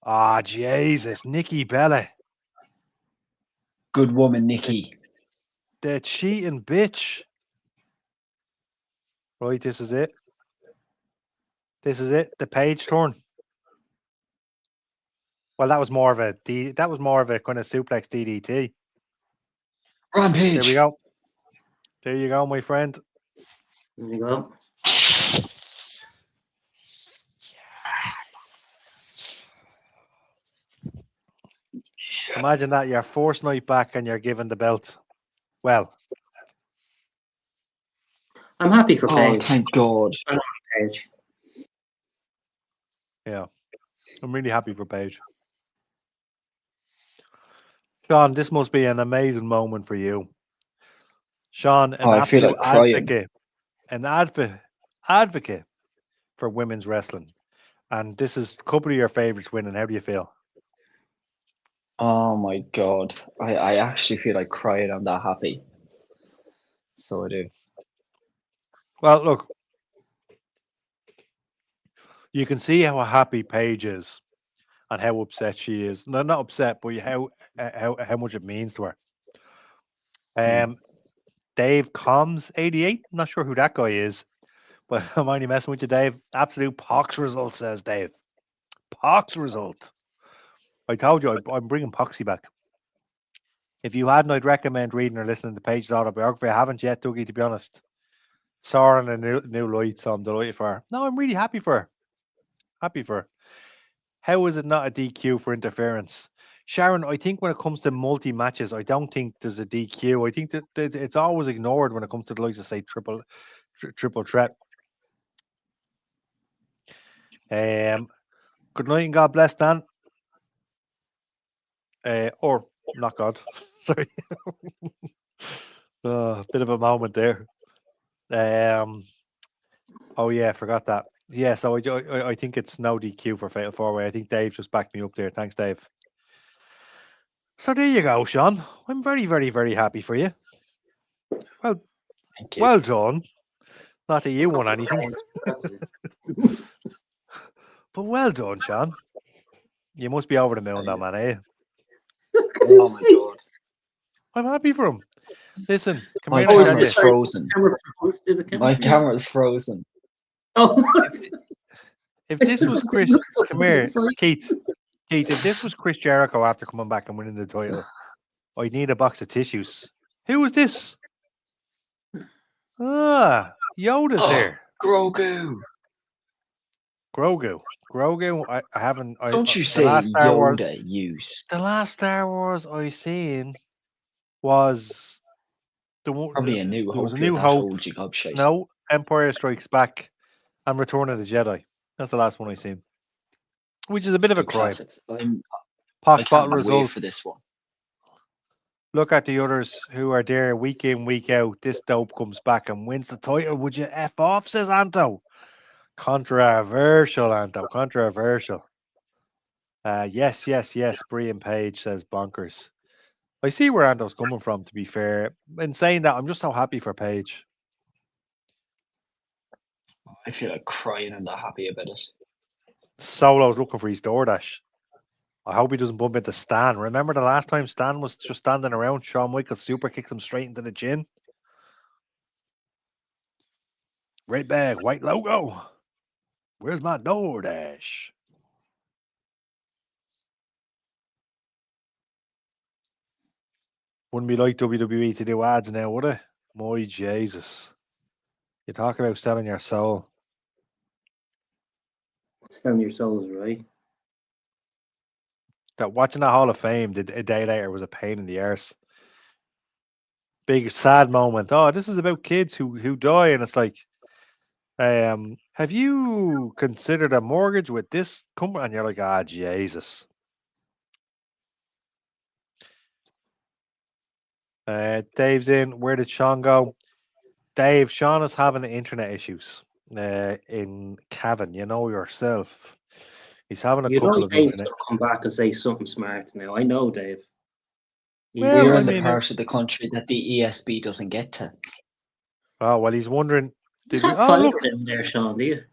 Ah, Jesus, Nikki Bella, Good woman, Nikki. the cheating bitch. Right, this is it. This is it. The Page turn. Well, that was more of a kind of suplex DDT. Rampage. There we go. There you go, my friend. There you go. Imagine that your first night back and you're given the belt. Well, I'm happy for Oh, Paige. thank God. I love Paige. yeah, I'm really happy for Paige. Sean, this must be an amazing moment for you. Sean, an Oh, I feel absolute like crying. advocate for women's wrestling. And this is a couple of your favorites winning. How do you feel? Oh my God. I actually feel like crying. I'm that happy. So I do. Well, look, you can see how happy Paige is and how upset she is. No, not upset, but how much it means to her. Mm. Dave Combs 88. I'm not sure who that guy is, but I'm only messing with you, Dave. Absolute pox result, says Dave. Pox result. I told you I'm bringing Poxy back. If you hadn't, I'd recommend reading or listening to Paige's autobiography. I haven't yet, Dougie, to be honest. Saw her in a new light, so I'm delighted for her. No, I'm really happy for her. Happy for her. How is it not a DQ for interference? Sharon, I think when it comes to multi matches, I don't think there's a DQ. I think that it's always ignored when it comes to the likes of, say, triple threat. Good night and God bless, Dan. Or not God. Sorry. Bit of a moment there. Oh yeah, forgot that. Yeah, so I think it's no DQ for Fatal 4-Way. I think Dave just backed me up there. Thanks, Dave. So there you go, Sean. I'm very, very, very happy for you. Well, Thank you. well done. Not that you won anything, but well done, Sean. You must be over the moon now, man, eh? Oh my God. I'm happy for him. Listen, come My here and I tell camera's you. frozen. Did the camera My freeze? camera's frozen. Oh, If I this was suppose it Chris, looks so come here, exciting. Keith, if this was Chris Jericho after coming back and winning the title, I'd need a box of tissues. Who was this? Ah, Yoda's Oh, here. Grogu. Grogu. I haven't. Don't you the say last Star Wars. Yoda, you. The last Star Wars I seen was Probably a there New was a Hope. You're New that Hope. old, you gobshite. No, Empire Strikes Back, and Return of the Jedi. That's the last one I seen, which is a bit of a Two crime. classics. I Pox bottle can't wait results. for this one. Look at the others who are there week in, week out. This dope comes back and wins the title. Would you F off, says Anto. Controversial, Anto. Controversial. Yes. Brie and Page, says Bonkers. I see where Anto's coming from, to be fair. In saying that, I'm just so happy for Page. I feel like crying. I'm that happy about it. Solo's looking for his DoorDash. I hope he doesn't bump into Stan. Remember the last time Stan was just standing around? Shawn Michaels super kicked him straight into the chin. Red bag, white logo. Where's my DoorDash? Wouldn't be like WWE to do ads now, would it? My Jesus. You talk about selling your soul. Selling your soul is right. That watching that Hall of Fame a day later was a pain in the arse. Big sad moment. Oh, this is about kids who die, and it's like, have you considered a mortgage with this company? And you're like, ah, Jesus. Dave's in. Where did Sean go? Dave, Sean is having internet issues in Cavan. You know yourself. He's having a You know couple of Dave's internet. gonna come back and say something smart now. I know Dave. He's Well, We're I in the mean, part of the country that the ESB doesn't get to. oh well, he's wondering. just Did we? have Oh fun look, with him there, Sean, do you?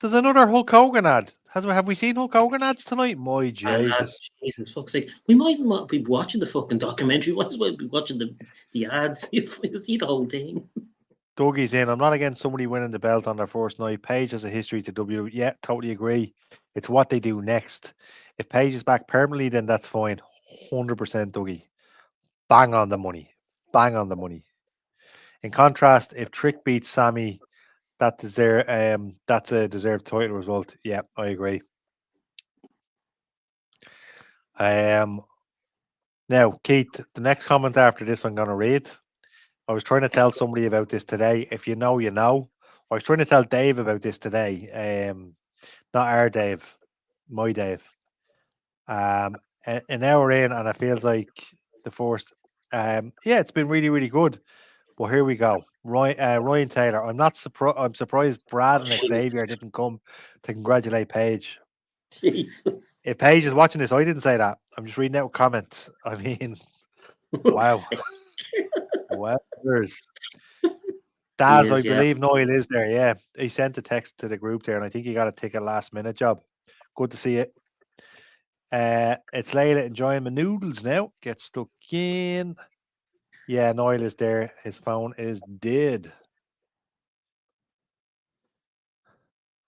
there's another Hulk Hogan ad. Have we seen Hulk Hogan ads tonight? My And Jesus. Jesus fuck's sake. We might not be watching the fucking documentary. We might as well be watching the ads. You see the whole thing. Dougie's in. I'm not against somebody winning the belt on their first night. Paige has a history to W. Yeah, totally agree. It's what they do next. If Paige is back permanently, then that's fine. 100% Dougie. Bang on the money. Bang on the money. In contrast, if Trick beats Sammy, that's a deserved title result. Yeah, I agree. Now, Keith, the next comment after this I'm gonna read. I was trying to tell somebody about this today. If you know, you know. I was trying to tell Dave about this today. Not our Dave, my Dave. An hour in, and it feels like the first. Yeah, it's been really, really good. But here we go. Ryan Taylor. I'm not surprised. I'm surprised Brad Oh, and Xavier Jesus. didn't come to congratulate Paige. Jesus. If Paige is watching this, I didn't say that. I'm just reading out comments. I mean, wow. Well, there's He Daz, I is, yeah. believe Noel is there. Yeah, he sent a text to the group there, and I think he got a ticket last minute job. Good to see it. It's Layla enjoying my noodles now. Get stuck in. Yeah, Noel is there. His phone is dead.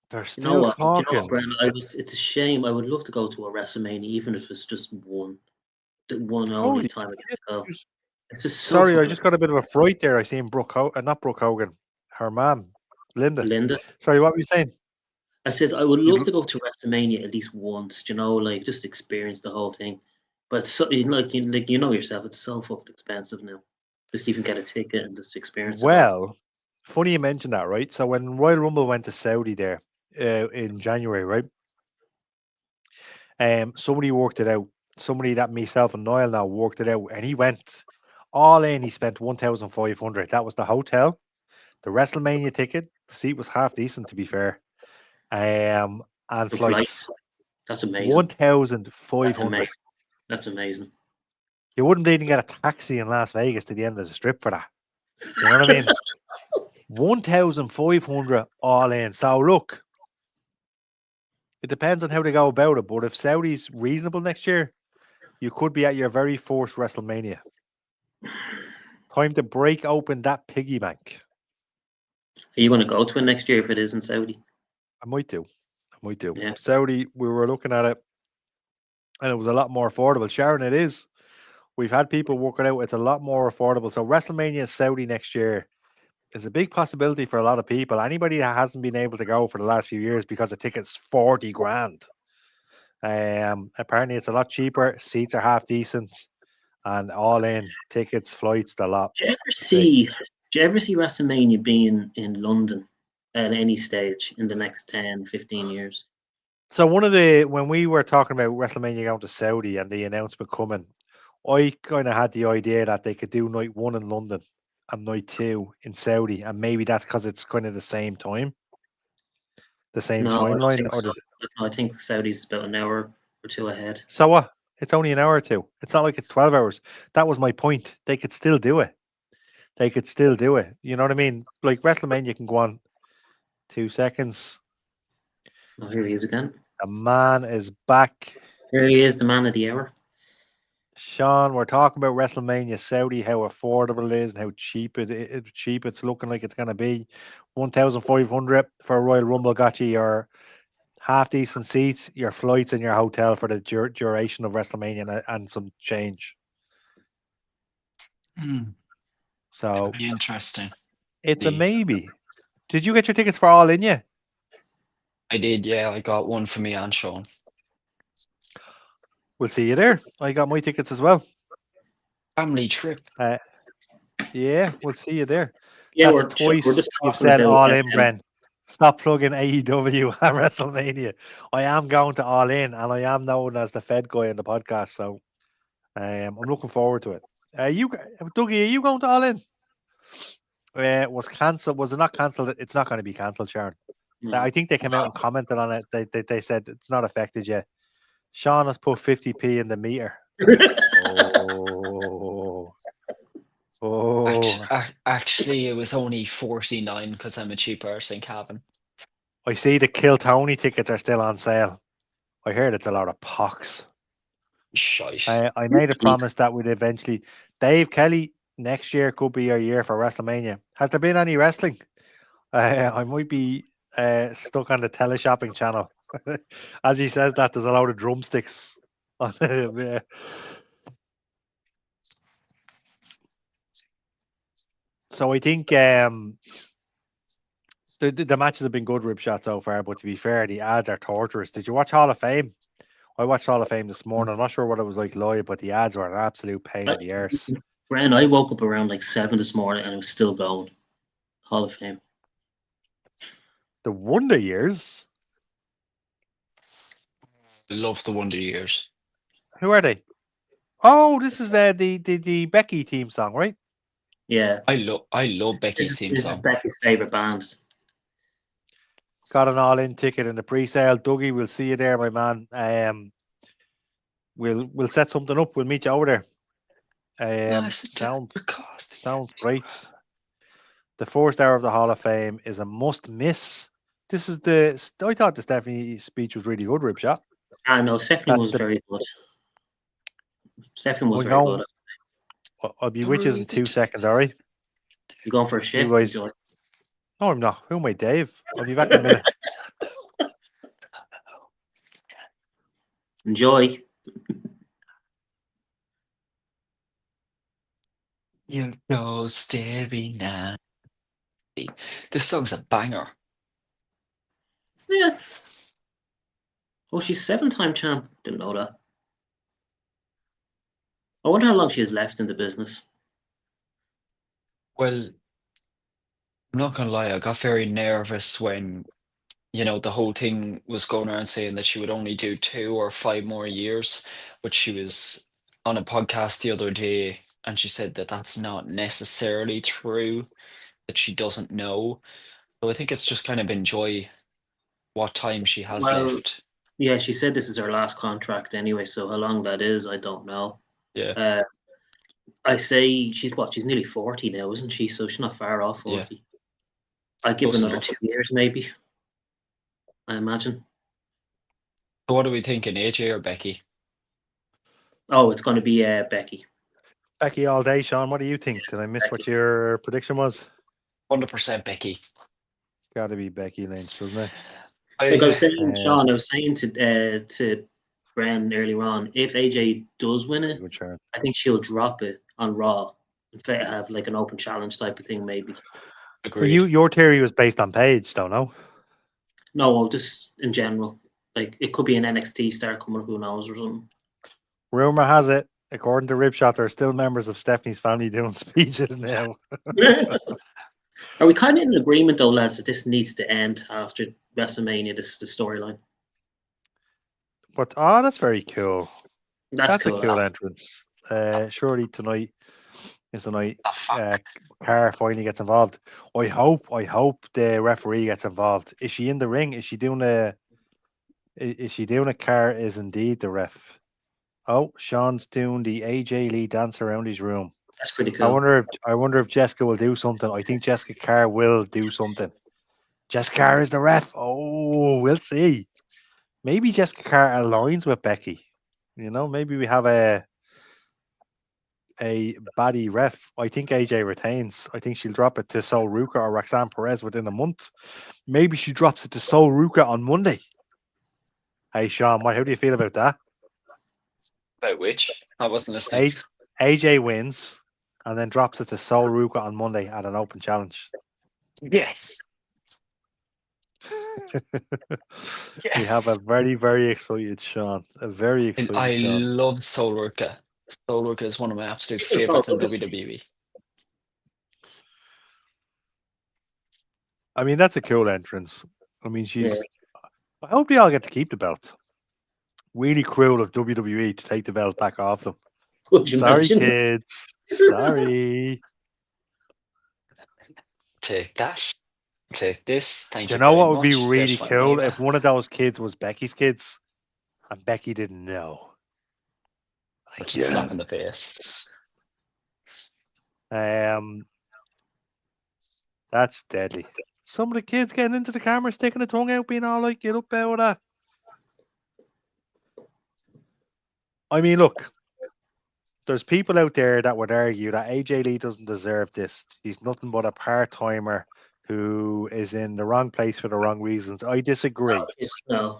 They're You know still what? You know what, talking. Brennan? It's a shame. I would love to go to a WrestleMania, even if it's just one, the one only Holy time I get shit. to go. It's just so Sorry, I fucking just got a bit of a fright there. I seen not Brooke Hogan, her mom, Linda. Linda. Sorry, what were you saying? I says I would You'd, love to go to WrestleMania at least once. You know, like just experience the whole thing. But so, you know yourself, it's so fucking expensive now. Just even get a ticket and just experience it all. well, funny you mentioned that, right? So when Royal Rumble went to Saudi there in January, right? Somebody worked it out. Somebody that myself and Niall now worked it out, and he went all in. He spent 1,500. That was the hotel, the WrestleMania ticket. The seat was half decent, to be fair. And The flights, flights, that's amazing. That's 1,500. amazing. That's amazing. You wouldn't even get a taxi in Las Vegas to the end of the strip for that. You know what I mean? 1,500 all in. So look, it depends on how they go about it. But if Saudi's reasonable next year, you could be at your very first WrestleMania. Time to break open that piggy bank. Are you going to go to it next year if it is in Saudi? I might do. I might do. Yeah. Saudi, we were looking at it and it was a lot more affordable. Sharon, it is. We've had people work it out. It's a lot more affordable. So WrestleMania Saudi next year is a big possibility for a lot of people. Anybody that hasn't been able to go for the last few years because the ticket's 40 grand. Apparently it's a lot cheaper. Seats are half decent and all in tickets, flights, the lot. Do you ever see? Do you ever see WrestleMania being in London at any stage in the next 10, 15 years? So when we were talking about WrestleMania going to Saudi and the announcement coming, I kind of had the idea that they could do night one in London and night two in Saudi, and maybe that's because it's kind of the same time, the same No, I don't timeline, think or so. does it? I think Saudi's about an hour or two ahead. So what? It's only an hour or two. It's not like it's 12 hours. That was my point. They could still do it. They could still do it. You know what I mean? Like WrestleMania can go on 2 seconds. Oh, here he is again. The man is back. Here he is, the man of the hour. Sean, we're talking about WrestleMania Saudi, how affordable it is, and how cheap it's looking like it's going to be. 1,500 for a Royal Rumble got you your half decent seats, your flights, and your hotel for the duration of WrestleMania and some change. Hmm, So be interesting. it's a See. maybe. Did you get your tickets for All In yet? I did, yeah. I got one for me and Sean. We'll see you there. I got my tickets as well. Family trip. Yeah, we'll see you there. Yeah, That's we're twice just you've talking said about All In, Bren. Stop plugging AEW at WrestleMania. I am going to All In, and I am known as the Fed guy in the podcast, so I'm looking forward to it. Dougie, are you going to All In? Was cancelled. Was it not cancelled? It's not going to be cancelled, Sharon. I think they came out and commented on it. They said it's not affected yet. Sean has put 50p in the meter. Oh, oh! Actually, it was only 49 because I'm a cheap person, Calvin. I see the Kill Tony tickets are still on sale. I heard it's a lot of pox. Shite. I made a promise that we'd eventually. Dave Kelly, next year could be your year for WrestleMania. Has there been any wrestling? I might be stuck on the teleshopping channel. As he says that, there's a lot of drumsticks on yeah. So I think the matches have been good, rib shot so far. But to be fair, the ads are torturous. Did you watch Hall of Fame? I watched Hall of Fame this morning. I'm not sure what it was like live, but the ads were an absolute pain in the arse. Bren, I woke up around like 7 this morning and it was still going. Hall of Fame. The Wonder Years. Love the Wonder Years. Who are they? Oh, this is the Becky theme song, right? Yeah. I love Becky's theme This is song. Becky's favorite band. Got an all-in ticket in the pre-sale. Dougie, we'll see you there, my man. We'll set something up. We'll meet you over there. Sounds great. The first hour of the Hall of Fame is a must miss. This is I thought the Stephanie speech was really good, Ripshot. I know Stephanie was very good. Stephanie was very good. I'll be with you in 2 seconds, all right? You going for a shit? No, I'm not. Who am I, Dave? I'll be back in a minute. Enjoy. You go staring now. This song's a banger. Yeah. Oh, she's 7-time champ. Didn't know that. I wonder how long she has left in the business. Well, I'm not gonna lie, I got very nervous when, the whole thing was going around saying that she would only do 2 or 5 more years, but she was on a podcast the other day and she said that that's not necessarily true, that she doesn't know. So I think it's just kind of enjoy what time she has left. Yeah, she said this is her last contract anyway, so how long that is, I don't know. Yeah. I say she's nearly 40 now, isn't she? So she's not far off 40. Yeah. I'd give Close another enough. 2 years, maybe. I imagine. So what are we thinking, AJ or Becky? Oh, it's going to be Becky. Becky all day, Sean. What do you think? Did I miss what your prediction was? 100% Becky. It's got to be Becky Lynch, doesn't it? Like I was saying, Sean, I was saying to Bren earlier on, if AJ does win it, I think she'll drop it on Raw and have like an open challenge type of thing, maybe. Agreed. Your theory was based on Paige, don't know. No, just in general. Like it could be an NXT star coming, who knows, or something. Rumor has it, according to Ripshot, there are still members of Stephanie's family doing speeches now. Are we kind of in agreement though, lads, that this needs to end after WrestleMania? This is the storyline. But that's very cool. That's cool. A cool entrance. Surely tonight is the night Cara finally gets involved. I hope the referee gets involved. Is she in the ring? Is she doing a Cara is indeed the ref? Oh, Sean's doing the AJ Lee dance around his room. That's pretty cool. I wonder if Jessica will do something. I think Jessica Carr will do something. Jessica Carr is the ref. Oh, we'll see. Maybe Jessica Carr aligns with Becky. Maybe we have a a baddie ref. I think AJ retains. I think she'll drop it to Sol Ruka or Roxanne Perez within a month. Maybe she drops it to Sol Ruka on Monday. Hey, Sean, how do you feel about that? About which? I wasn't listening. AJ wins and then drops it to Sol Ruka on Monday at an open challenge. Yes. We have a very, very excited Sean. A very excited I Sean. love Soul Ruka. Soul Ruka is one of my absolute Speaking of favorites in Soul Ruka, WWE. I mean, that's a cool entrance. I mean, Yeah. I hope they all get to keep the belt. Really cruel of WWE to take the belt back off them. Could you Sorry, imagine? kids. Sorry. Take that. Take this. Thank Do you you know very what would be much. really There's my cool mega. if one of those kids was Becky's kids and Becky didn't know? Like, Slap in the face. That's deadly. Some of the kids getting into the camera, sticking the tongue out, being all like, "Get up out of that." I mean, look, there's people out there that would argue that AJ Lee doesn't deserve this. She's nothing but a part timer who is in the wrong place for the wrong reasons. I disagree.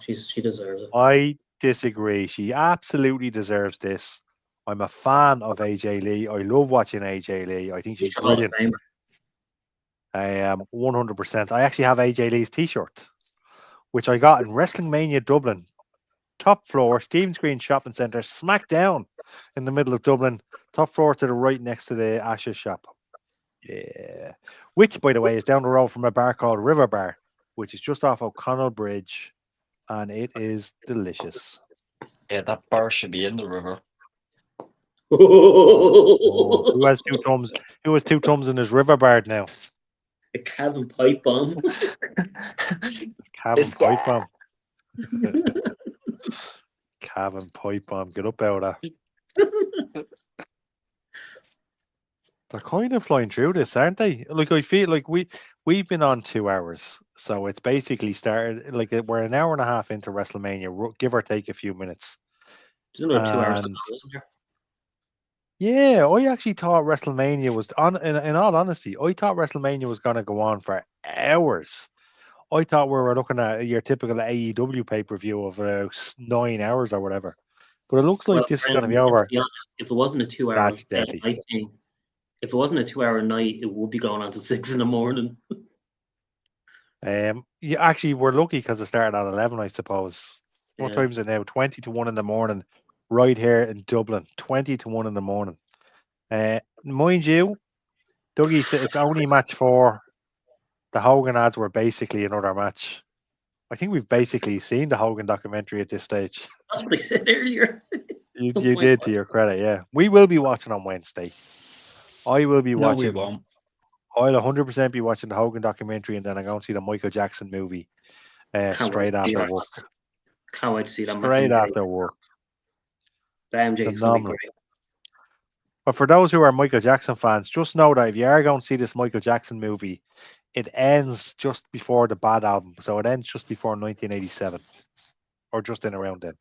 She deserves it. I disagree. She absolutely deserves this. I'm a fan of AJ Lee. I love watching AJ Lee. I think she's Future Hall of brilliant. Famer. I am 100%. I actually have AJ Lee's t-shirt, which I got in WrestleMania Dublin. Top floor, Stephen's Green Shopping Centre, smack down in the middle of Dublin. Top floor to the right next to the Ashes shop. Yeah. Which, by the way, is down the road from a bar called River Bar, which is just off O'Connell Bridge. And it is delicious. Yeah, that bar should be in the river. Who has two thumbs? Who has two thumbs in his River Bar now? A Calvin pipe bomb. Cabin pipe bomb. Cabin pipe bomb. Get up out of that. They're kind of flying through this, aren't they? Like, I feel like we've been on 2 hours, so it's basically started like we're an hour and a half into WrestleMania, give or take a few minutes. There's another 2 hours to And go, isn't there? yeah, I actually thought WrestleMania was on. In all honesty, I thought WrestleMania was going to go on for hours. I thought we were looking at your typical AEW pay per view of 9 hours or whatever. But it looks like Well, this is going to be Brendan, over. to be honest, if it wasn't a 2 hour That's deadly. night thing, if it wasn't a 2 hour night, it would be going on to 6 in the morning. Yeah, actually, we're lucky because it started at 11, I suppose. What Yeah. time is it now? 20 to 1 in the morning, right here in Dublin. 20 to 1 in the morning. Mind you, Dougie said it's only match 4. The Hogan ads were basically another match. I think we've basically seen the Hogan documentary at this stage. That's what I said earlier. You did, to your credit, yeah. We will be watching on Wednesday. I will be No, watching. we won't. I'll 100% be watching the Hogan documentary, and then I'm going to see the Michael Jackson movie straight after work. Can't wait to see that. Straight after work. The MJ is going to be great. But for those who are Michael Jackson fans, just know that if you are going to see this Michael Jackson movie, it ends just before the Bad album. So it ends just before 1987, or just in around then.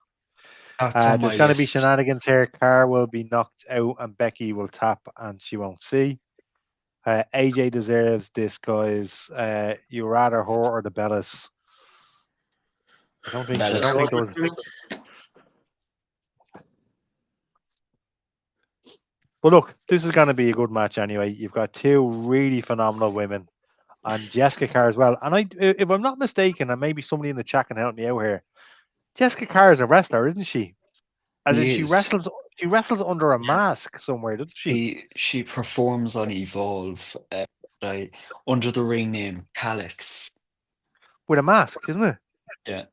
That's on There's my going to be list. shenanigans here. Car will be knocked out and Becky will tap and she won't see. AJ deserves this, guys. You rather her or the Bellas? I don't think there was. But look, this is going to be a good match anyway. You've got two really phenomenal women, and Jessica Carr as well. And if I'm not mistaken, and maybe somebody in the chat can help me out here, Jessica Carr is a wrestler, isn't she? As in, she wrestles. She wrestles under a mask somewhere, doesn't she? She performs on Evolve under the ring name Calix. With a mask, isn't it? Yeah.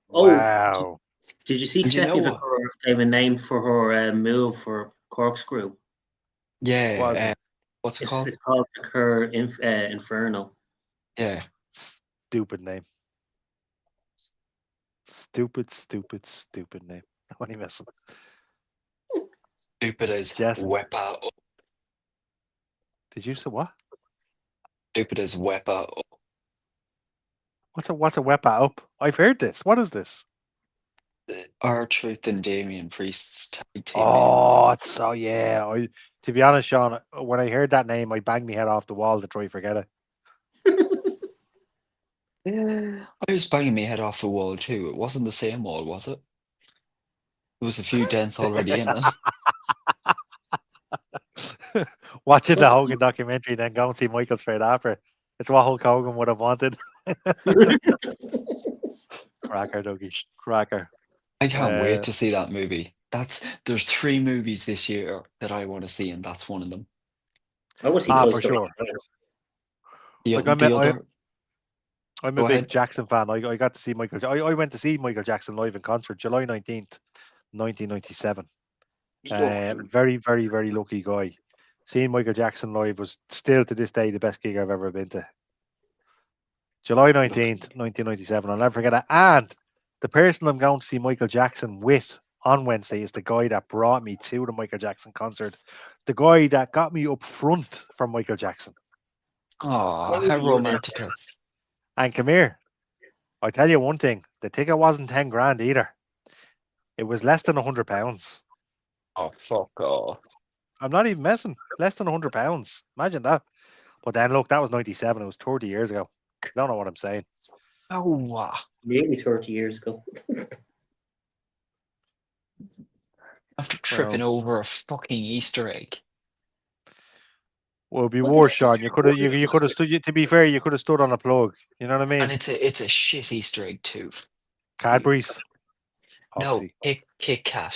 Wow. Did you see Steffi gave a name for her move for corkscrew? Yeah. What's it called? It's called the Kerr Inferno. Yeah. Stupid name. Stupid name. What are you missing? Stupid as Wepa up. Did you say what? Stupid as Wepa up. What's a Wepa up? I've heard this. What is this? R-Truth and Damien Priest's tag team name. Oh, it's so yeah. To be honest, Sean, when I heard that name, I banged my head off the wall to try to forget it. Yeah, I was banging my head off the wall too. It wasn't the same wall, was it? There was a few dents already in it. Watching the Hogan documentary, then go and see Michael straight after. It's what Hulk Hogan would have wanted. Cracker, Dougie. Cracker. I can't wait to see that movie. There's 3 movies this year that I want to see, and that's one of them. I want to see Toy for Story. sure. The, Like, the other, I'm Go a big ahead. Jackson fan. I got to see Michael. I went to see Michael Jackson live in concert, July 19th, 1997. Very, very, very lucky guy. Seeing Michael Jackson live was still to this day the best gig I've ever been to. July 19th, 1997. I'll never forget it. And the person I'm going to see Michael Jackson with on Wednesday is the guy that brought me to the Michael Jackson concert. The guy that got me up front from Michael Jackson. Oh, how romantic. And come here. I tell you one thing, the ticket wasn't 10 grand either. It was less than £100. Oh, fuck off. I'm not even messing. Less than £100. Imagine that. But then look, that was 97. It was 30 years ago. I don't know what I'm saying. Oh, wow. Nearly 30 years ago. After tripping over a fucking Easter egg. Well, it'd be worse, Sean. You could have stood. To be fair, you could have stood on a plug. You know what I mean? And it's a shit Easter egg too. Cadbury's. No, Kit Kat.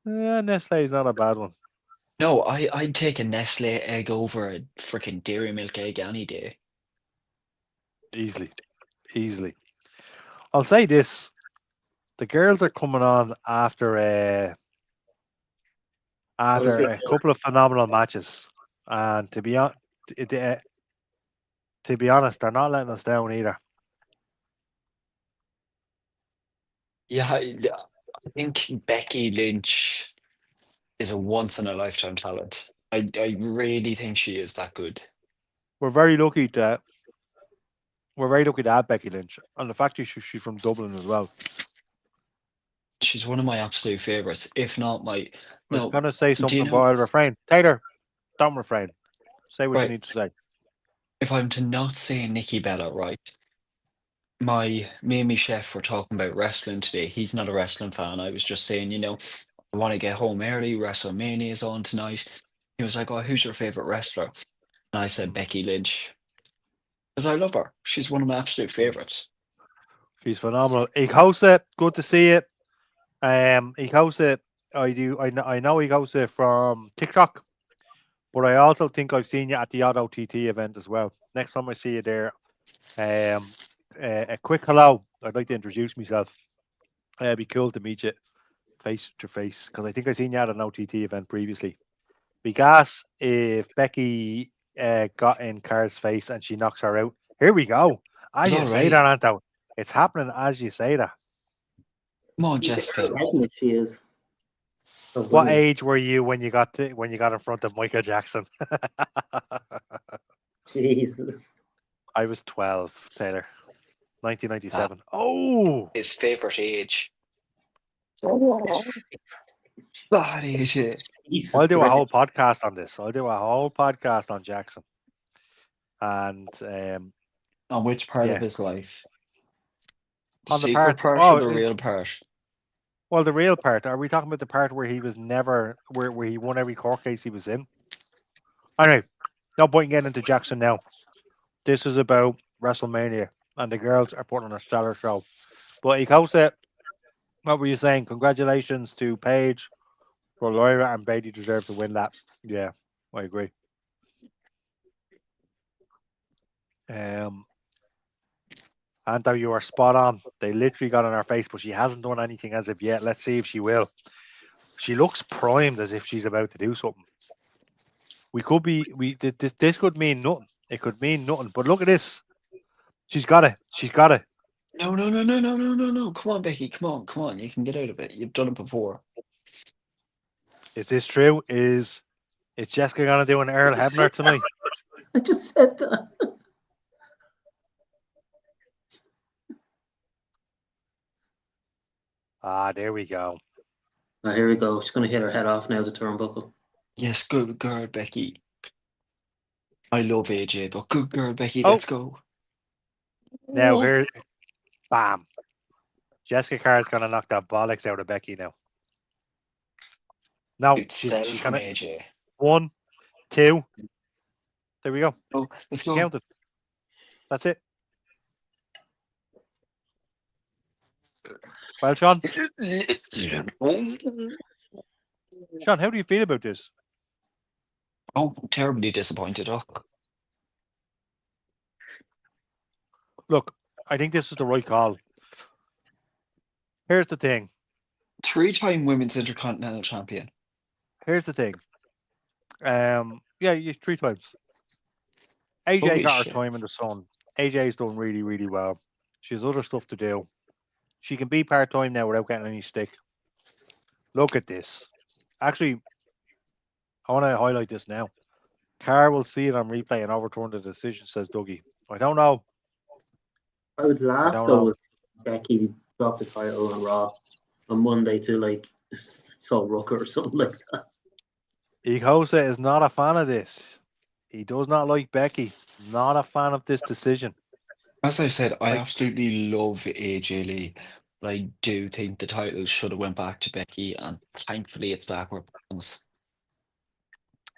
Yeah, Nestle's not a bad one. No, I'd take a Nestle egg over a freaking Dairy Milk egg any day. Easily. I'll say this: the girls are coming on after a couple of phenomenal matches, and to be honest, they're not letting us down either. Yeah, I think Becky Lynch is a once in a lifetime talent. I really think she is that good. We're very lucky to have Becky Lynch, and the fact that she's from Dublin as well. She's one of my absolute favorites, if not my. I No, was gonna say something, you know, but I'll refrain. Taylor, don't refrain. Say what you right. need to say. If I'm to not say Nikki Bella, right? Me and my chef were talking about wrestling today. He's not a wrestling fan. I was just saying, I want to get home early. WrestleMania is on tonight. He was like, "Oh, who's your favorite wrestler?" And I said Becky Lynch, because I love her. She's one of my absolute favorites. She's phenomenal. Ikosa, good to see it. Ikosa, I know Ikosa from TikTok, but I also think I've seen you at the odd OTT event as well. Next time I see you there, a quick hello. I'd like to introduce myself. It'd be cool to meet you face to face because I think I've seen you at an OTT event previously. Because if Becky got in Car's face and she knocks her out, here we go. As you say that, Anto, it's happening as you say that. Come on, Jessica. She is. What age were you when you got in front of Michael Jackson? Jesus. I was 12, Taylor. 1997. Oh, His favorite age. Bad age. I'll do a whole podcast on this. I'll do a whole podcast on Jackson. And on which part of his life? The on the secret part or the real part? Well, the real part. Are we talking about the part where he was never where he won every court case he was in? Anyway, no point in getting into Jackson now. This is about WrestleMania, and the girls are putting on a stellar show. But Ikosa, what were you saying? Congratulations to Paige, for Lyra, and Beatty deserve to win that. Yeah, I agree. Anto, you are spot on. They literally got on her face, but she hasn't done anything as of yet. Let's see if she will. She looks primed as if she's about to do something. This could mean nothing. It could mean nothing. But look at this. She's got it. She's got it. No. Come on, Becky. Come on. You can get out of it. You've done it before. Is this true? Is Jessica gonna do an Earl Hebner tonight? I just said that. Ah, there we go. Oh, here we go. She's going to hit her head off now, the turnbuckle. Yes, good girl, Becky. I love AJ, but good girl, Becky. Oh. Let's go. Now here, bam. Jessica Carr's gonna knock that bollocks out of Becky now. No, Good she's sell she's from gonna AJ. 1, 2. There we go. Oh, let's She go. counted. That's it. Well, Sean, how do you feel about this? Oh, terribly disappointed. Oh, Look, I think this is the right call. Here's the thing. 3-time women's intercontinental champion. Here's the thing. Yeah, you 3 times. AJ Holy got her shit. time in the sun. AJ's done really, really well. She has other stuff to do. She can be part time now without getting any stick. Look at this. Actually, I want to highlight this now. Carr will see it on replay and overturn the decision, says Dougie. I don't know. I would I laugh don't though know. if Becky dropped the title on Raw on Monday to like Sol Rucker or something like that. Ikosa is not a fan of this. He does not like Becky. Not a fan of this decision. As I said, I Like, absolutely love AJ Lee, but I do think the title should have went back to Becky, and thankfully it's back where it belongs.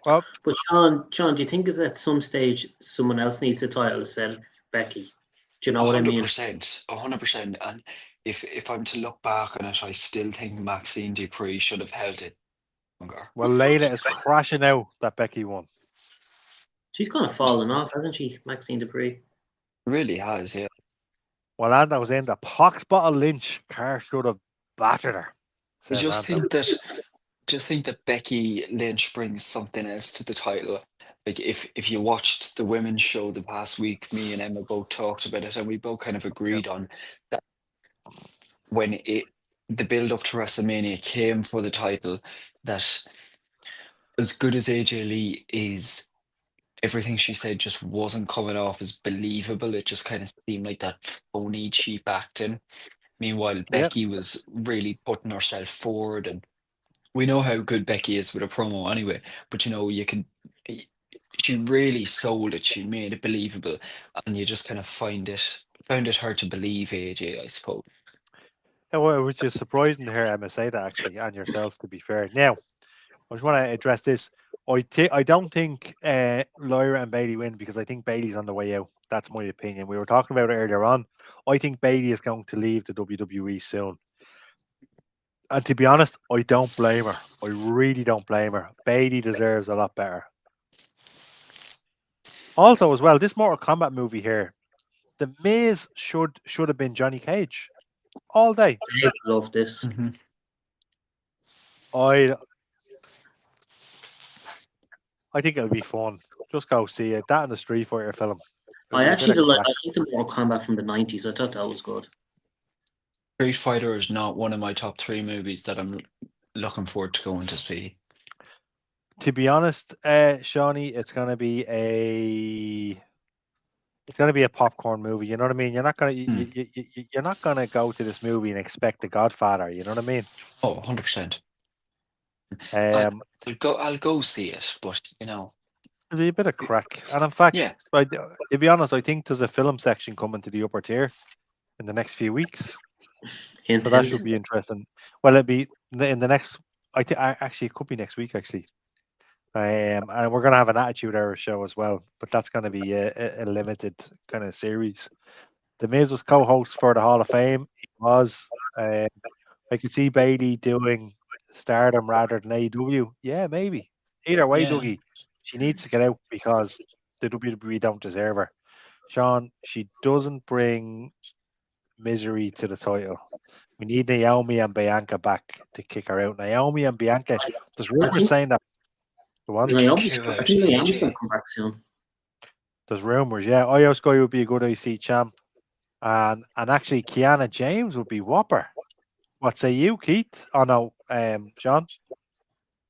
well, But Sean, do you think is at some stage someone else needs the title instead of Becky? Do you know what I mean? 100%, 100%. And if I'm to look back on it, I still think Maxine Dupree should have held it longer. well, Layla is crashing out that Becky won. She's kind of fallen off, hasn't she, Maxine Dupree? It really has, yeah. Well, Anta was in the pox bottle Lynch. Carr should have battered her. I Says Anta. just think that Becky Lynch brings something else to the title. Like if you watched the women's show the past week, me and Emma both talked about it, and we both kind of agreed on that when the build up to WrestleMania came for the title, that as good as AJ Lee is, everything she said just wasn't coming off as believable. It just kind of seemed like that phony, cheap acting. Meanwhile, Yeah. Becky was really putting herself forward, and we know how good Becky is with a promo anyway. But she really sold it. She made it believable, and you just kind of found it hard to believe AJ, I suppose. Well, which is surprising to hear Emma say that, actually, and yourself, to be fair. Now, I just want to address this. I don't think Lyra and Bailey win because I think Bailey's on the way out. That's my opinion. We were talking about it earlier on. I think Bailey is going to leave the WWE soon. And to be honest, I don't blame her. I really don't blame her. Bailey deserves a lot better. Also, as well, this Mortal Kombat movie here, the Miz should have been Johnny Cage all day. I love this. Mhm. I think it'll be fun. Just go see it. That and the Street Fighter film. It'll I be a actually bit of like crack. the Mortal Kombat from the 90s. I thought that was good. Street Fighter is not one of my top 3 movies that I'm looking forward to going to see. To be honest, Shawnee, it's gonna be a popcorn movie. You know what I mean? You're not gonna you're not gonna go to this movie and expect The Godfather. You know what I mean? Oh, 100%. Um, I'll go see it, but it'll be a bit of crack. And in fact, yeah. to be honest, I think there's a film section coming to the upper tier in the next few weeks. Hint, So that hint. should be interesting. Well, it'll be in the next. I think actually it could be next week actually. And we're gonna have an Attitude Era show as well, but that's gonna be a limited kind of series. The Miz was co-host for the Hall of Fame. He was. I could see Bailey doing Stardom rather than AEW. Yeah, maybe. Either way, Yeah. Dougie, she needs to get out because the WWE don't deserve her. Sean, she doesn't bring misery to the title. We need Naomi and Bianca back to kick her out. Naomi and Bianca. There's I rumors think saying that. The one. Naomi's, Who I out think Naomi's AJ? going to come back soon. There's rumors. Yeah, Io Sky would be a good IC champ, and actually Kiana James would be whopper. What say you, Keith? Oh no, Sean.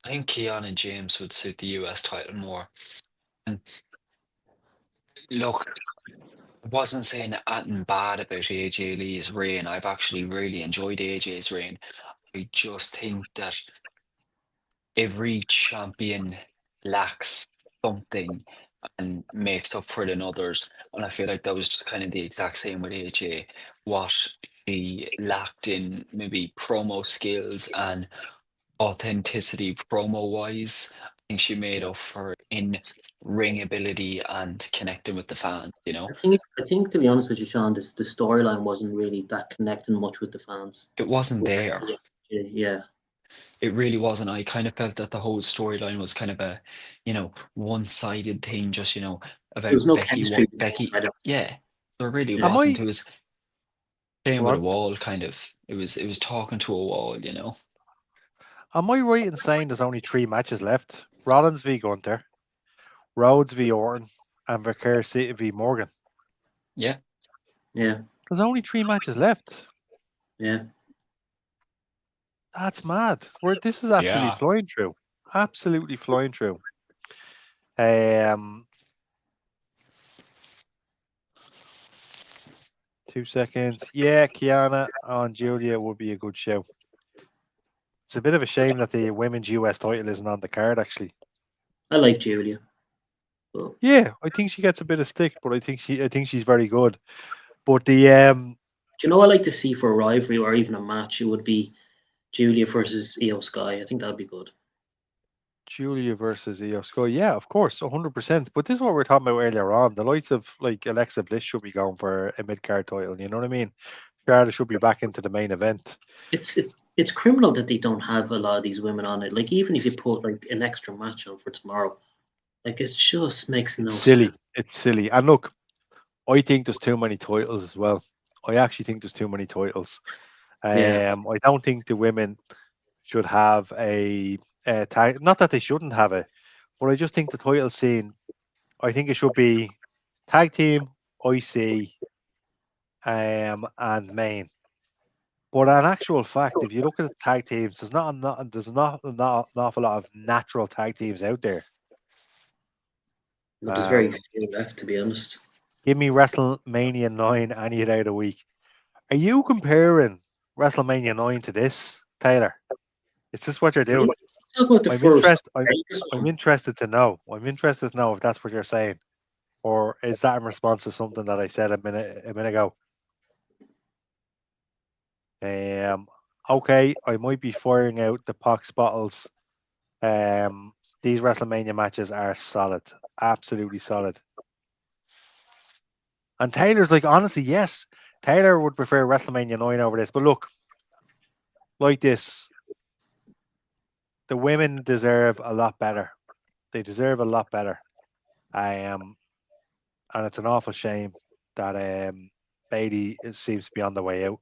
I think Keanu James would suit the US title more. And look, wasn't saying anything bad about AJ Lee's reign. I've actually really enjoyed AJ's reign. I just think that every champion lacks something and makes up for it in others. And I feel like that was just kind of the exact same with AJ. What she lacked in maybe promo skills and authenticity promo wise, I think she made up for in ring ability and connecting with the fans, you know? I think to be honest with you, Sean, the storyline wasn't really that connecting much with the fans. It wasn't With there. yeah, It really wasn't. I kind of felt that the whole storyline was kind of a, one-sided thing, just, there was about no Becky. chemistry What between Becky? either. Yeah, there really Yeah. Am wasn't. I It was playing go with a on? wall, kind of. It was talking to a wall. Am I right in saying there's only 3 matches left? Rollins v Gunter, Rhodes v Orton, and Vickers v Morgan. Yeah, Yeah, There's only 3 matches left. yeah. That's mad. This is absolutely yeah. flying through. Absolutely flying through. Um, 2 seconds. Yeah, Kiana on Julia would be a good show. It's a bit of a shame that the women's US title isn't on the card, actually. I like Julia. But Yeah, I think she gets a bit of stick, but I think she's very good. But the do you know what I like to see for a rivalry or even a match? It would be Julia versus Io Sky. I think that'd be good. Julia versus Io Sky, yeah, of course, 100%. But this is what we were talking about earlier on. The likes of like Alexa Bliss should be going for a mid card title. You know what I mean? Charlotte should be back into the main event. It's criminal that they don't have a lot of these women on it. Like even if you put like an extra match on for tomorrow, like it just makes It's no silly. sense. It's silly. And look, I think there's too many titles as well. I actually think there's too many titles. Yeah, I don't think the women should have a tag. Not that they shouldn't have it, but I just think the title scene. I think it should be tag team, IC, and main. But in actual fact, if you look at the tag teams, there's not an awful lot of natural tag teams out there. but there's very Um, few left to be honest. Give me WrestleMania 9 any day of the week. Are you comparing WrestleMania 9 to this, Taylor? Is this what you're I mean, doing? talk about the I'm first interested. Vegas I'm one. interested to know. I'm interested to know if that's what you're saying, or is that in response to something that I said a minute ago? Um, okay, I might be firing out the pox bottles. Um, these WrestleMania matches are solid, absolutely solid. And Taylor's like, honestly, yes, Taylor would prefer WrestleMania 9 over this. But look, like this, the women deserve a lot better. They deserve a lot better. Um, and it's an awful shame that Bailey seems to be on the way out.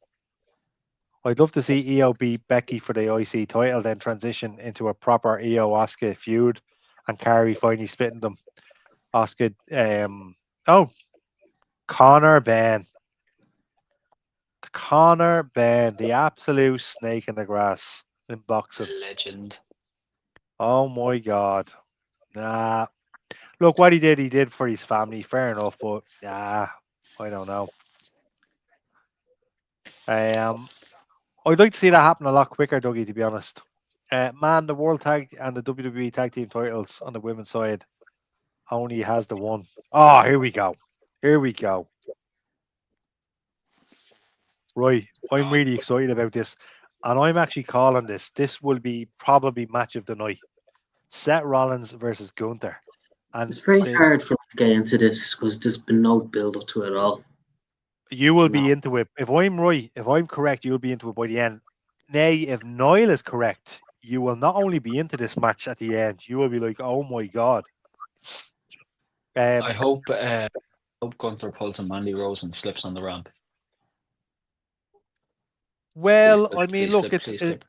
I'd love to see EO beat Becky for the IC title, then transition into a proper EO Oscar feud, and Carrie finally splitting them. Oscar, oh, Connor Ben, the absolute snake in the grass in boxing. Legend. Oh my God, nah. Look what he did for his family. Fair enough, but I don't know. Um, I'd like to see that happen a lot quicker, Dougie. To be honest, man, the World Tag and the WWE Tag Team titles on the women's side only has the one. Oh, here we go. Here we go. Right, I'm really excited about this, and I'm actually calling this. This will be probably match of the night. Seth Rollins versus Gunther, and It's very the hard for me to get into this because there's been no build up to it at all. you will No, be into it. If I'm right, if I'm correct, you'll be into it by the end. Nay, if Niall is correct, you will not only be into this match at the end, you will be like, oh my god. I Um, hope Gunther pulls a Mandy Rose and slips on the ramp. Please well, slip, I mean, please look, slip, please slip.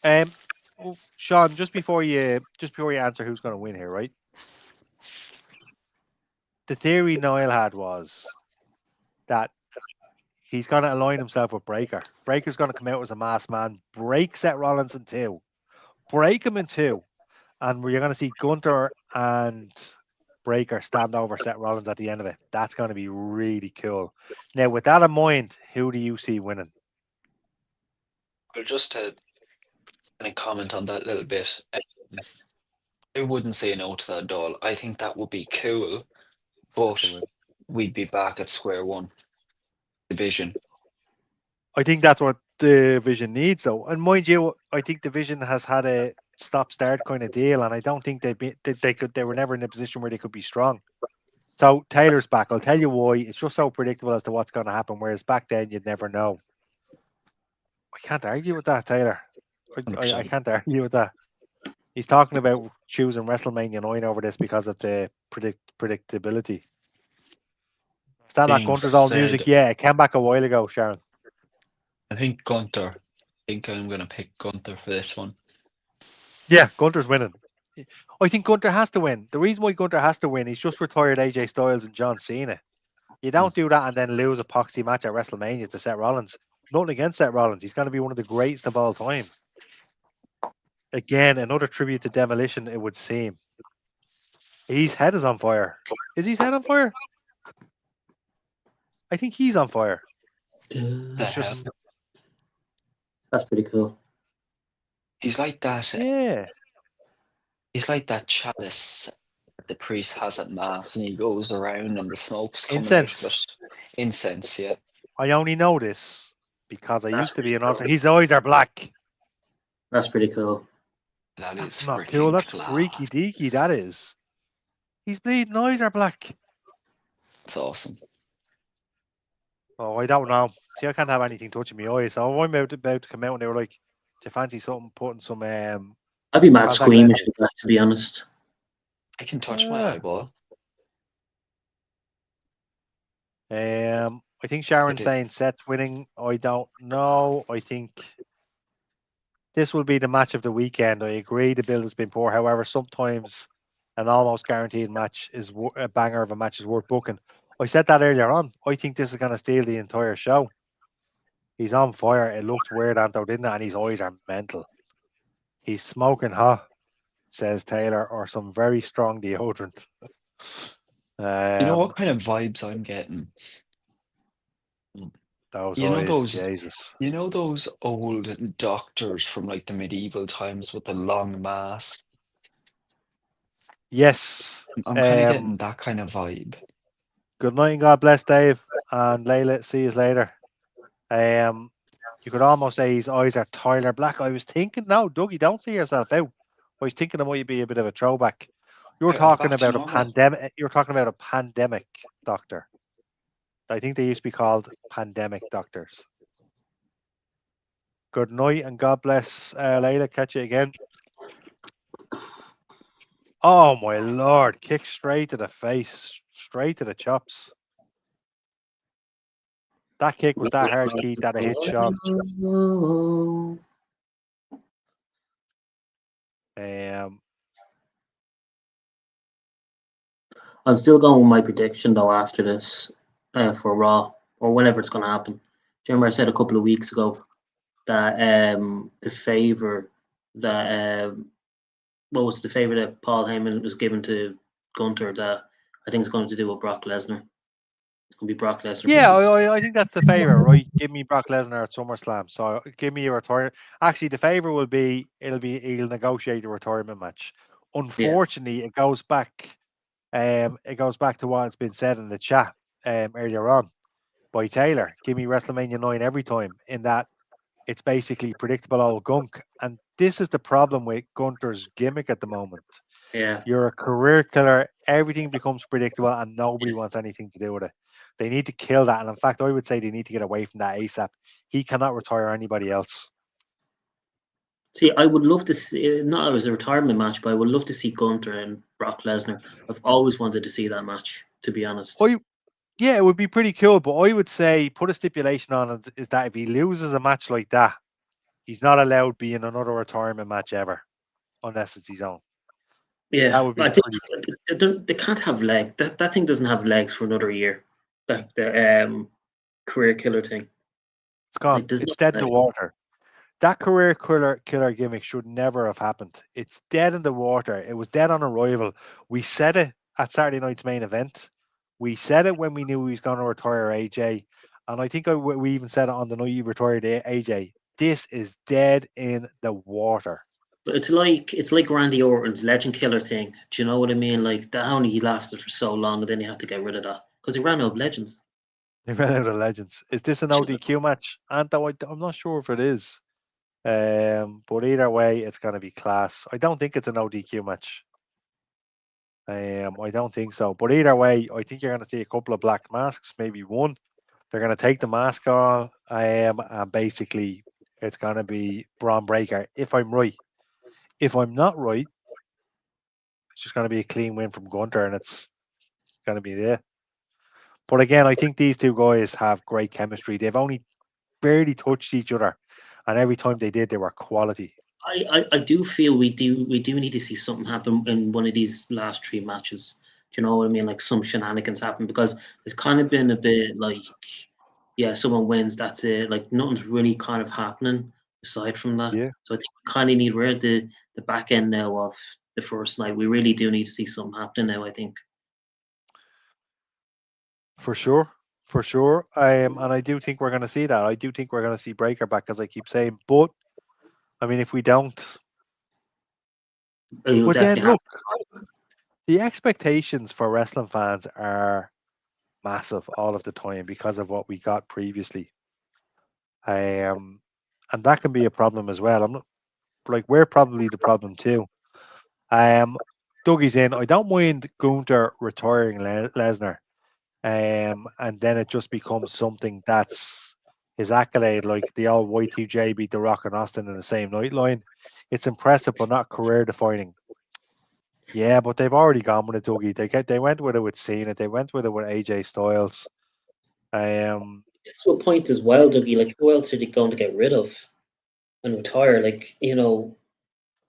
um, Sean, just before you answer who's going to win here, right? The theory Niall had was that he's going to align himself with Breaker. Breaker's going to come out as a masked man, break Seth Rollins in two, break him in two, and we're going to see Gunter and breaker stand over Seth Rollins at the end of it. That's going to be really cool. Now, with that in mind, who do you see winning? Well, just to kind of comment on that a little bit, I wouldn't say no to that at all. I think that would be cool, but To win. we'd be back at square one. Division. I think that's what the Vision needs, though. And mind you, I think the Vision has had a stop-start kind of deal, and I don't think they were never in a position where they could be strong. So Taylor's back. I'll tell you why. It's just so predictable as to what's going to happen. Whereas back then, you'd never know. I can't argue with that, Taylor. I 100%. can't argue with that. He's talking about choosing WrestleMania 9 over this because of the predictability. Is that not Being Gunter's old music? said, Yeah, it came back a while ago, Sharon. I think Gunter. I think I'm going to pick Gunter for this one. Yeah, Gunter's winning. I think Gunter has to win. The reason why Gunter has to win, he's just retired AJ Styles and John Cena. You don't do that and then lose a poxy match at WrestleMania to Seth Rollins. Nothing against Seth Rollins. He's going to be one of the greatest of all time. Again, another tribute to Demolition, it would seem. His head is on fire. Is his head on fire? I think he's on fire. The It's hell? just, That's pretty cool. He's like that. yeah. He's like that chalice that the priest has at mass, and he goes around and the smoke's coming out of Incense. it. Incense, yeah. I only know this because I That's used to be an pretty altar. cool. His eyes are black. That's pretty cool. That is That's not cool. freaking That's class. freaky deaky. That is. His bleeding eyes are black. It's awesome. Oh, I don't know. See, I can't have anything touching my eyes. So I'm about to come out and they were like, "Do you fancy something? Putting some I'd be mad contact squeamish lenses." with that, to be honest. I can touch my Yeah. eyeball. I think Sharon's did. saying Seth's winning. I don't know. I think this will be the match of the weekend. I agree. The build has been poor. However, sometimes an almost guaranteed match is a banger of a match is worth booking. I said that earlier on. I think this is going to steal the entire show. He's on fire. It looked weird, Anto, didn't it? And his eyes are mental. He's smoking hot, says Taylor, or some very strong deodorant. You know what kind of vibes I'm getting? Those You know eyes, those Jesus. You know those old doctors from like the medieval times with the long mask? Yes. I'm kind of getting that kind of vibe. Good night and God bless Dave and Layla. See you later. You could almost say his eyes are Tyler Black. I was thinking, no, Dougie, don't see yourself out. I was thinking it might be a bit of a throwback. You're I'm talking back to about a normal. pandemic. You're talking about a pandemic doctor. I think they used to be called pandemic doctors. Good night and God bless Layla. Catch you again. Oh my lord! Kick straight to the face, straight to the chops. That kick was that hard, Keith, that it hit Sean. I'm still going with my prediction though after this for Raw or whenever it's going to happen. Do you remember I said a couple of weeks ago that the favor that what was the favor that Paul Heyman was given to Gunter that I think is going to do with Brock Lesnar. It's going to be Brock Lesnar. Yeah, versus- I think that's the favor, right? Give me Brock Lesnar at SummerSlam. So give me a retirement. Actually, the favor will be he'll negotiate a retirement match. Unfortunately, it goes back to what has been said in the chat earlier on by Taylor. Give me WrestleMania 9 every time. In that it's basically predictable old gunk, and this is the problem with Gunter's gimmick at the moment. Yeah. You're a career killer. Everything becomes predictable, and nobody wants anything to do with it. They need to kill that. And in fact, I would say they need to get away from that ASAP. He cannot retire anybody else. See, I would love to see, not as a retirement match, but I would love to see Gunter and Brock Lesnar. I've always wanted to see that match, to be honest. Yeah, it would be pretty cool. But I would say put a stipulation on it is that if he loses a match like that, he's not allowed be in another retirement match ever, unless it's his own. Yeah, That would be I think pretty. they can't have legs. That thing doesn't have legs for another year. Like the career killer thing. It's gone. Like, there's It's no dead in the water. That career killer gimmick should never have happened. It's dead in the water. It was dead on arrival. We said it at Saturday night's main event. We said it when we knew he was going to retire AJ, and I think we even said it on the night he retired AJ. This is dead in the water. But it's like Randy Orton's Legend Killer thing. Do you know what I mean? Like that only he lasted for so long, and then he had to get rid of that because he ran out of legends. They ran out of legends. Is this an ODQ match? Anto, I'm not sure if it is. But either way, it's going to be class. I don't think it's an ODQ match. I don't think so. But either way, I think you're going to see a couple of black masks, maybe one. They're going to take the mask off, and basically it's going to be Braun Breaker. If I'm right, if I'm not right, it's just going to be a clean win from Gunter, and it's going to be there. But again, I think these two guys have great chemistry. They've only barely touched each other, and every time they did, they were quality. I do feel we do need to see something happen in one of these last three matches. Do you know what I mean? Like some shenanigans happen because it's kind of been a bit like, yeah, someone wins, that's it. Like nothing's really kind of happening aside from that. Yeah, So I think we kind of need we're at the back end now of the first night. We really do need to see something happening now. I think. for sure, for sure. And I do think we're going to see that. I do think we're going to see Breaker back, as I keep saying. But I mean, if we don't, You'll but then definitely have. look, the expectations for wrestling fans are massive all of the time because of what we got previously. Um, and that can be a problem as well. I'm not like we're probably the problem too. Um, Dougie's in. I don't mind Gunter retiring Lesnar. And then it just becomes something that's his accolade, like the old Y2J beat The Rock and Austin in the same night line. It's impressive, but not career defining. Yeah, but they've already gone with it, Dougie. They went with it with Cena. They went with it with AJ Styles. Um, It's to a point as well, Dougie. Like who else are they going to get rid of and retire? Like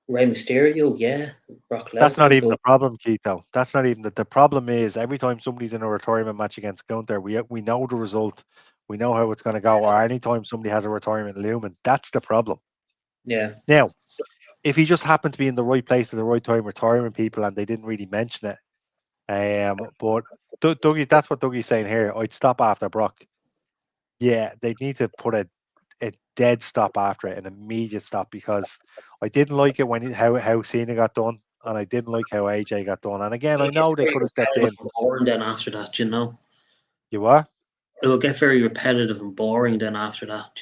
Rey Mysterio, yeah, Brock that's not Lesnar, even but the problem, Keith. Though that's not even the problem is every time somebody's in a retirement match against Gunther, we know the result, we know how it's going to go. Or anytime somebody has a retirement looming, that's the problem. yeah, Now, if he just happened to be in the right place at the right time, retiring people, and they didn't really mention it, but Dougie, that's what Dougie's saying here. I'd stop after Brock. Yeah, they need to put a dead stop after it, an immediate stop, because I didn't like it when how Cena got done, and I didn't like how AJ got done. And again, I it gets know they very could have stepped repetitive in. and boring. Then after that, You what? it will get very repetitive and boring. Then after that.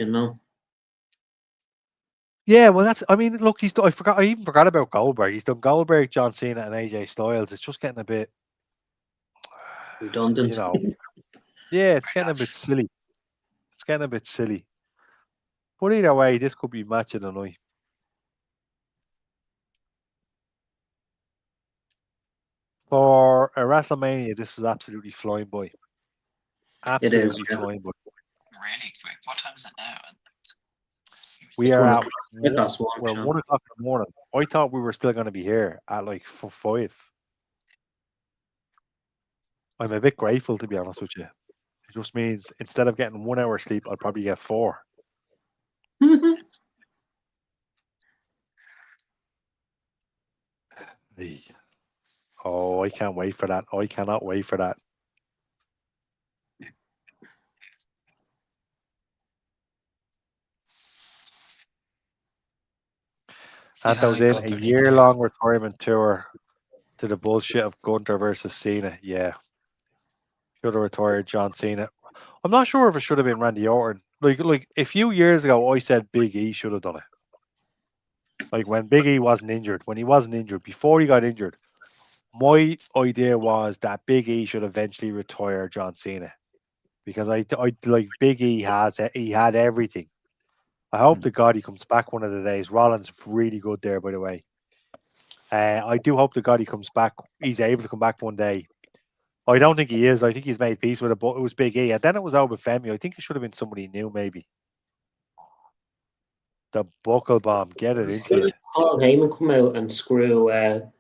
Yeah, well, that's. I mean, look, he's. I forgot. I even forgot about Goldberg. He's done Goldberg, John Cena, and AJ Styles. It's just getting a bit, you Redundant. know. Yeah, it's I getting a got bit silly. It's getting a bit silly. But either way, this could be match of the night. For a WrestleMania, this is absolutely flying by. It is. Absolutely Yeah. flying by. really quick. What time is it now? We It's are one at o'clock. It costs one. we're 1 o'clock in the morning. I thought we were still going to be here at like 5. I'm a bit grateful, to be honest with you. It just means instead of getting 1 hour sleep, I'll probably get 4. Hey. Oh, I can't wait for that. I cannot wait for that. Yeah, Anto's in a Gunther needs to go. year-long retirement tour to the bullshit of Gunter versus Cena. Yeah, should have retired John Cena. I'm not sure if it should have been Randy Orton. Like a few years ago, I said Big E should have done it. Like when Big E wasn't injured, when he wasn't injured, before he got injured, my idea was that Big E should eventually retire John Cena because I like Big E he had everything. I hope Hmm. to God he comes back one of the days. Rollins really good there, by the way. I do hope to God he comes back. He's able to come back one day. I don't think he is. I think he's made peace with it, but it was Big E, and then it was over Femi. I think it should have been somebody new, maybe. The buckle bomb, get it We into you. see Paul Heyman come out and screw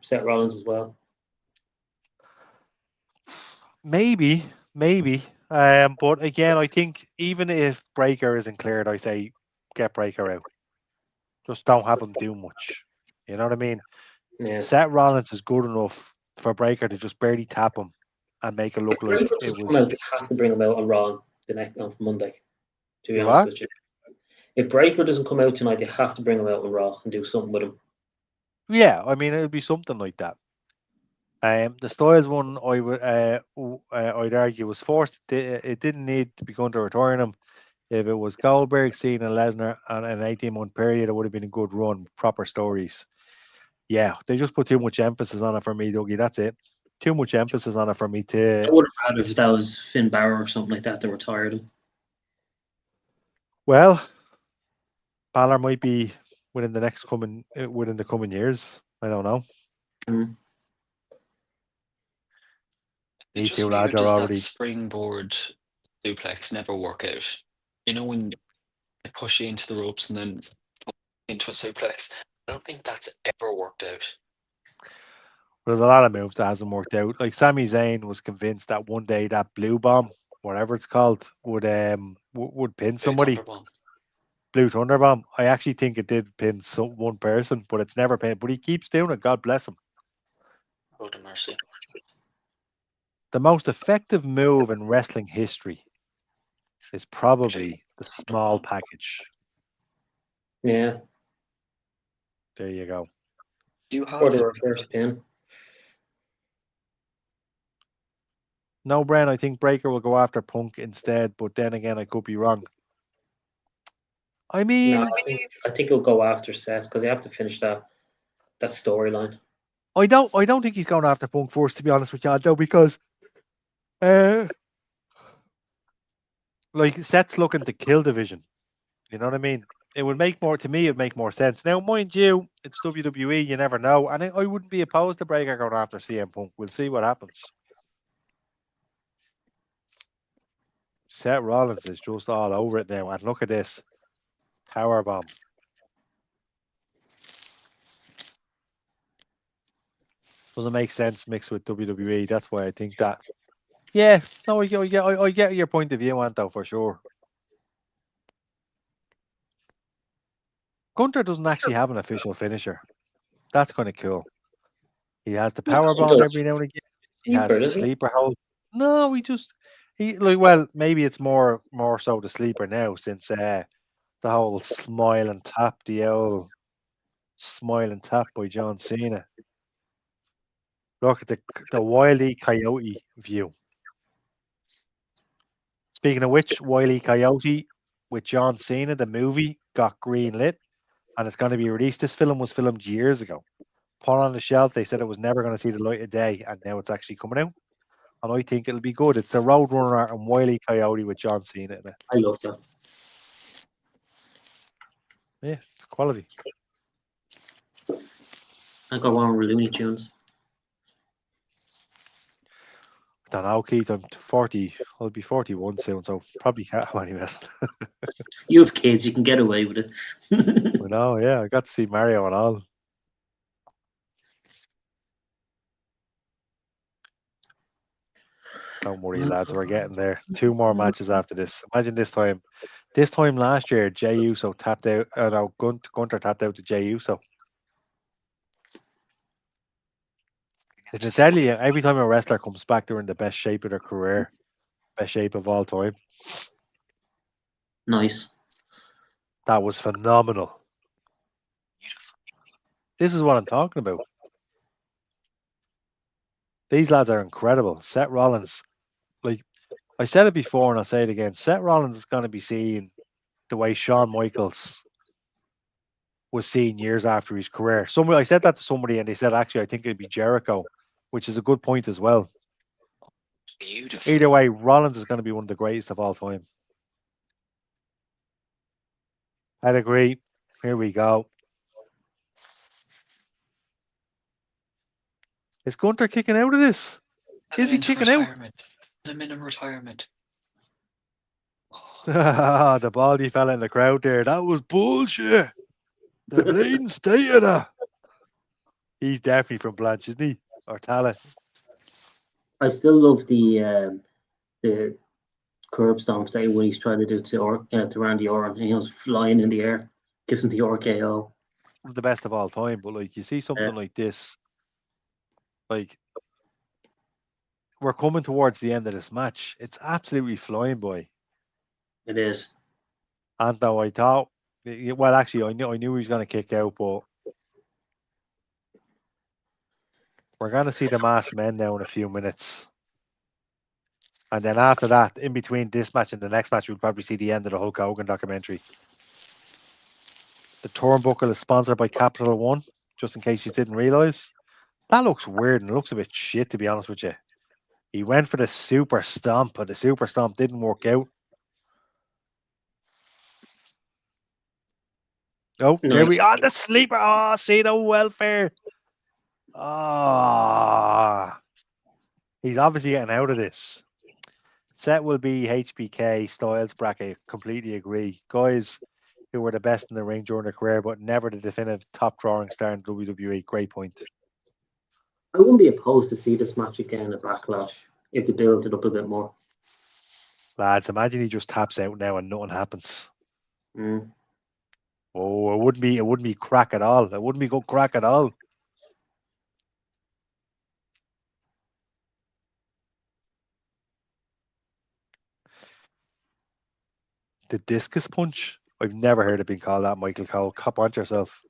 Seth Rollins as well. Maybe, maybe. But again, I think even if Breaker isn't cleared, I say get Breaker out. Just don't have him do much. You know what I mean? Yeah. Seth Rollins is good enough for Breaker to just barely tap him and make it look If Breaker like it doesn't come was out, they have to bring him out on Raw the next on Monday. To be you honest what? with you, if Breaker doesn't come out tonight, they have to bring him out on Raw and do something with him. Yeah, I mean it would be something like that. The Styles one, I'd argue was forced. It didn't need to be Gunter retiring him. If it was Goldberg, Cena, and Lesnar, and an 18-month period, it would have been a good run, proper stories. Yeah, they just put too much emphasis on it for me, Dougie. That's it. Too much emphasis on it for me I to. would have rather if that was Finn Balor or something like that. They retired him. Well, Balor might be within the coming years. I don't know. Mm. It's These just two weird. lads are Does that already. springboard suplex never work out? You know, when they push you into the ropes and then into a suplex. I don't think that's ever worked out. There's a lot of moves that hasn't worked out. Like Sami Zayn was convinced that one day that blue bomb, whatever it's called, would pin Blue somebody. Thunderbomb. Blue Thunder Bomb. I actually think it did pin one person, but it's never pinned. But he keeps doing it. God bless him. Oh, to mercy. The most effective move in wrestling history is probably the small package. Yeah, There you go. Do you or have the reverse pin. No, Bren, I think Breaker will go after Punk instead, but then again, I could be wrong. I No, mean, I think he'll go after Seth because they have to finish that storyline. I don't think he's going after Punk first, to be honest with you, Joe, because like Seth's looking to kill division. You know what I mean? It would make more to me. It'd make more sense. Now, mind you, it's WWE. You never know, and I wouldn't be opposed to Breaker going after CM Punk. We'll see what happens. Seth Rollins is just all over it now, and look at this power bomb. Doesn't make sense mixed with WWE. That's why I think that. Yeah, no, I get your point of view, Anto, for sure. Gunter doesn't actually have an official finisher. That's kind of cool. He has the power He bomb does. every now and again. He has Sleeper, the doesn't he? sleeper hold. No, well, maybe it's more so the sleeper now since the whole smile and tap, the old smile and tap by John Cena. Look at the Wile E. Coyote view. Speaking of which, Wile E. Coyote with John Cena, the movie got green lit, and it's going to be released. This film was filmed years ago. Put on the shelf. They said it was never going to see the light of day, and now it's actually coming out. And I think it'll be good. It's the Roadrunner and Wile E. Coyote with John Cena in it. I love that. Yeah, it's quality. I got one with Looney Tunes. I don't know, Keith. I'm 40. I'll be 41 soon, so probably can't have any messing. You have kids, you can get away with it. I know, yeah. I got to see Mario and all. Don't worry, lads. We're getting there. 2 more matches after this. Imagine this time. This time last year, Jey Uso tapped out. No, Gunter tapped out to Jey Uso. Isn't it deadly? Every time a wrestler comes back, they're in the best shape of their career, best shape of all time. Nice. That was phenomenal. This is what I'm talking about. These lads are incredible. Seth Rollins, like I said it before and I'll say it again, Seth Rollins is going to be seen the way Shawn Michaels was seen years after his career. I said that to somebody and they said, actually, I think it'd be Jericho, which is a good point as well. Beautiful. Either way, Rollins is going to be one of the greatest of all time. I'd agree. Here we go. Is Gunter kicking out of this? Is he kicking out? I'm in retirement. The baldy fella in the crowd there. That was bullshit. The bleeding state of that. He's definitely from Blanche, isn't he? Or Tala. I still love the curb stomp that when he's trying to do to Randy Orton, and he was flying in the air, gives him the RKO. The best of all time. But like you see something like this, like we're coming towards the end of this match. It's absolutely flying by. It is. And though I thought, well, actually, I knew he was going to kick out, but we're going to see the masked men now in a few minutes. And then after that, in between this match and the next match, we'll probably see the end of the Hulk Hogan documentary. The turnbuckle is sponsored by Capital One, just in case you didn't realize. That looks weird and it looks a bit shit, to be honest with you. He went for the super stomp, but the super stomp didn't work out. Oh, there we are. The sleeper. Oh, see the welfare. Ah, he's obviously getting out of this. Set will be HBK Styles bracket. Completely agree, guys. Who were the best in the ring during their career, but never the definitive top drawing star in WWE. Great point. I wouldn't be opposed to see this match again at Backlash if they built it up a bit more. Lads, imagine he just taps out now and nothing happens. Mm. Oh, it wouldn't be crack at all. It wouldn't be good crack at all. The discus punch. I've never heard it being called that, Michael Cole. Cop on yourself.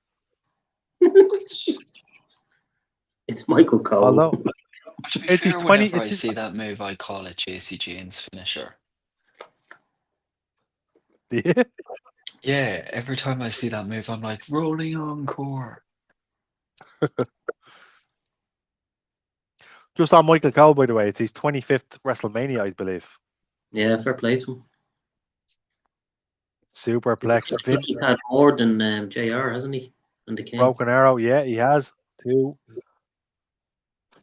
It's Michael Cole. Although To be it's fair, his 20. whenever I It's his, see that move, I call it JC Jane's finisher. yeah. Yeah, every time I see that move, I'm like, rolling encore. Just on Michael Cole, by the way, it's his 25th WrestleMania, I believe. Yeah, fair play to him. Superplex. He's had more than JR, hasn't he? And the King. Broken Arrow. Yeah, he has. 2.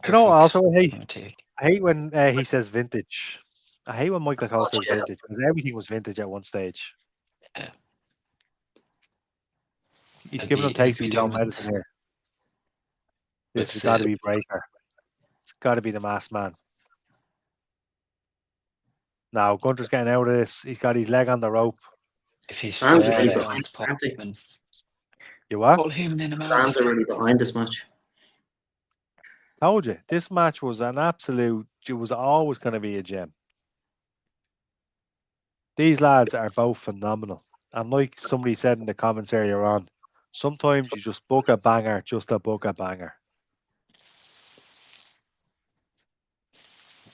You know, also, I hate when he says vintage. I hate when Michael Cole says vintage because everything was vintage at one stage. Yeah. He's giving him takes of his own medicine here. This has got to be Breaker. It's got to be the masked man. Now, Gunter's getting out of this. He's got his leg on the rope. If he's fans free, really behind, Paul Heyman. You what? Paul Heyman in a Fans mask. are really behind this match. Told you, this match was an absolute. It was always going to be a gem. These lads are both phenomenal. And like somebody said in the comments earlier on, sometimes you just book a banger just to book a banger.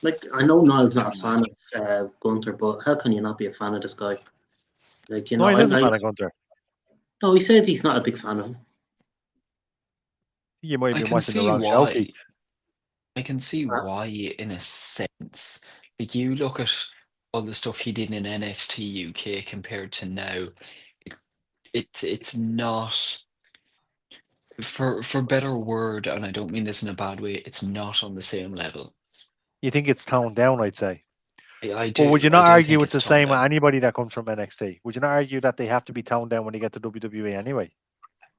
Like, I know Niall's not a fan of Gunter, but how can you not be a fan of this guy? Like, you know, Niall is a fan of Gunter. No, he said he's not a big fan of him. You might I have been can watching the see wrong show, why. Keith. I can see why, in a sense. Like, you look at all the stuff he did in NXT UK compared to now. It's not, for better word, and I don't mean this in a bad way, it's not on the same level. You think it's toned down, I'd say. I do. But would you not I do argue think it's the toned same with down. anybody that comes from NXT? Would you not argue that they have to be toned down when they get to WWE anyway?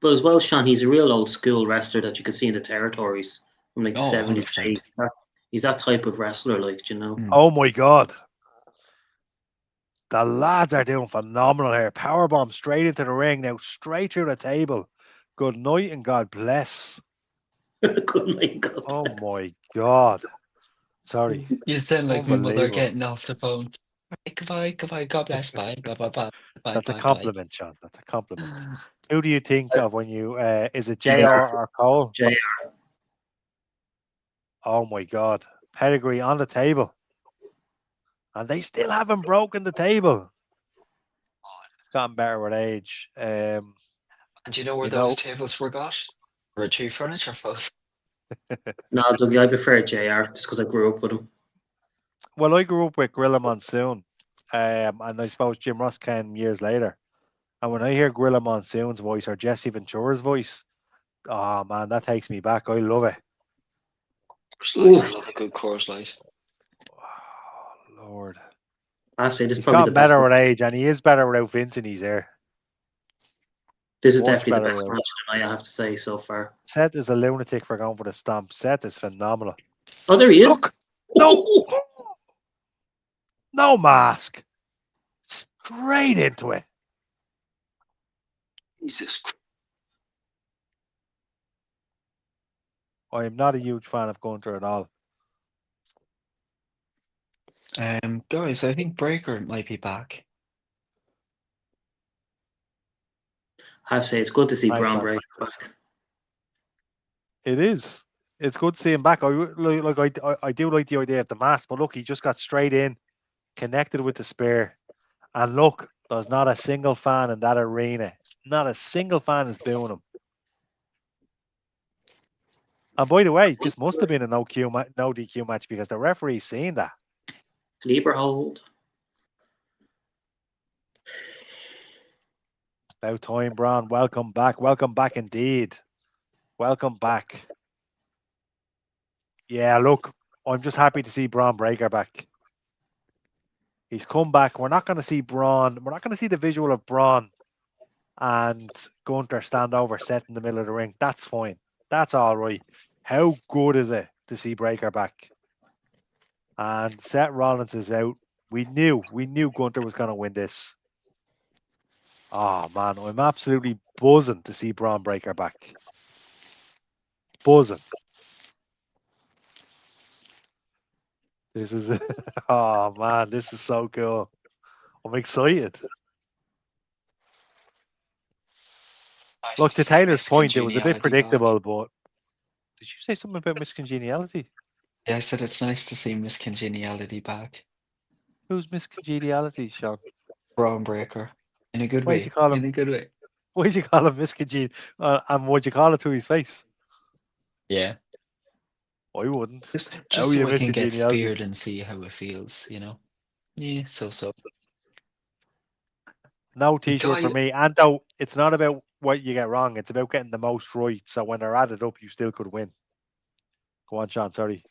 But as well, Sean, he's a real old school wrestler that you could see in the territories from like the Oh, 70s. 100%. He's that type of wrestler, like, you know. Oh my God. The lads are doing phenomenal here. Powerbomb straight into the ring now, straight through the table. Good night and God bless. Good night, God Oh bless. my God. Sorry. You sound like my mother Unbelievable. getting off the phone. Goodbye, God bless, bye, bye, bye, bye, bye, That's a bye, compliment, Sean. That's a compliment. bye. Who do you think of when you, is it JR. JR or Cole? JR. Oh my God. Pedigree on the table. And they still haven't broken the table. It's gotten better with age. And do you know where those tables were got? Were two furniture folks. No, Dougie, I prefer JR just because I grew up with him. Well, I grew up with Gorilla Monsoon. And I suppose Jim Ross came years later. And when I hear Gorilla Monsoon's voice or Jesse Ventura's voice, oh man, that takes me back. I love it. I love a good chorus light. Oh, Lord. Actually, this is He's probably gotten the best. better with age, and he is better without Vince in his ear. This is Much definitely the better best without. match tonight, I have to say, so far. Seth is a lunatic for going for the stomp. Seth is phenomenal. Oh, there he is. Look! No! No mask! Straight into it. Jesus Christ. I am not a huge fan of Gunter at all. Guys, I think Breaker might be back. I have to say, it's good to see Thanks, Braun man. Breaker back. It is. It's good to see him back. I do like the idea of the mask, but look, he just got straight in, connected with the spear, and look, there's not a single fan in that arena. Not a single fan is booing him. And by the way, this must have been a no DQ match because the referee's seen that. Sleeper hold. About time, Braun. Welcome back. Welcome back indeed. Welcome back. Yeah, look, I'm just happy to see Braun Breaker back. He's come back. We're not going to see Braun. We're not going to see the visual of Braun and Gunter stand over Seth in the middle of the ring. That's fine. That's all right. How good is it to see Breaker back? And Seth Rollins is out. We knew Gunter was going to win this. Oh man, I'm absolutely buzzing to see Braun Breaker back. Buzzing. This is oh man, this is so cool. I'm excited. Nice Look, to to see Taylor's Miss point, it was a bit Congeniality back. predictable, but did you say something about Miss Congeniality? Yeah, I said it's nice to see Miss Congeniality back. Who's Miss Congeniality, Sean? Braun Breaker. In a good Why'd you way. call In him? a good way. Why'd you call him Miss Congeniality? And what'd you call it to his face? Yeah. I wouldn't. Just How so you I Miss can get Congeniality? speared and see how it feels, you know? Yeah, so. No t-shirt for Guy, me. And though it's not about what you get wrong, it's about getting the most right. So when they're added up, you still could win. Go on, Sean. Sorry.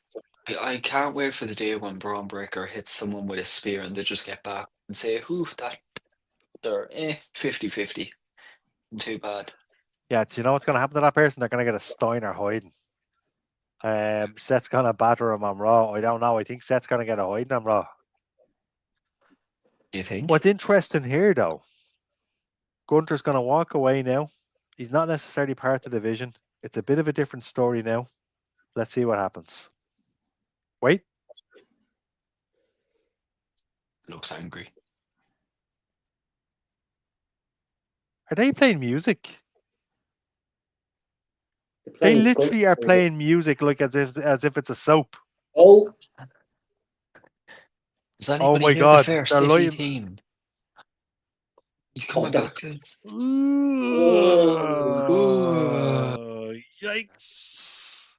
I can't wait for the day when Braun Breaker hits someone with a spear and they just get back and say, "Whew, they're 50-50. Too bad." Yeah, do you know what's going to happen to that person? They're going to get a Steiner hiding. Seth's going to batter him on Raw. I don't know. I think Seth's going to get a hiding on Raw. Do you think? What's interesting here, though, Gunter's going to walk away now. He's not necessarily part of the division. It's a bit of a different story now. Let's see what happens. Wait. Looks angry. Are they playing music? They're They playing literally are Gunter. playing music like as if it's a soap. Oh, Does Oh anybody my hear the God. Fair They're City lighting. theme? He's oh, coming that. back to. Ooh. Yikes.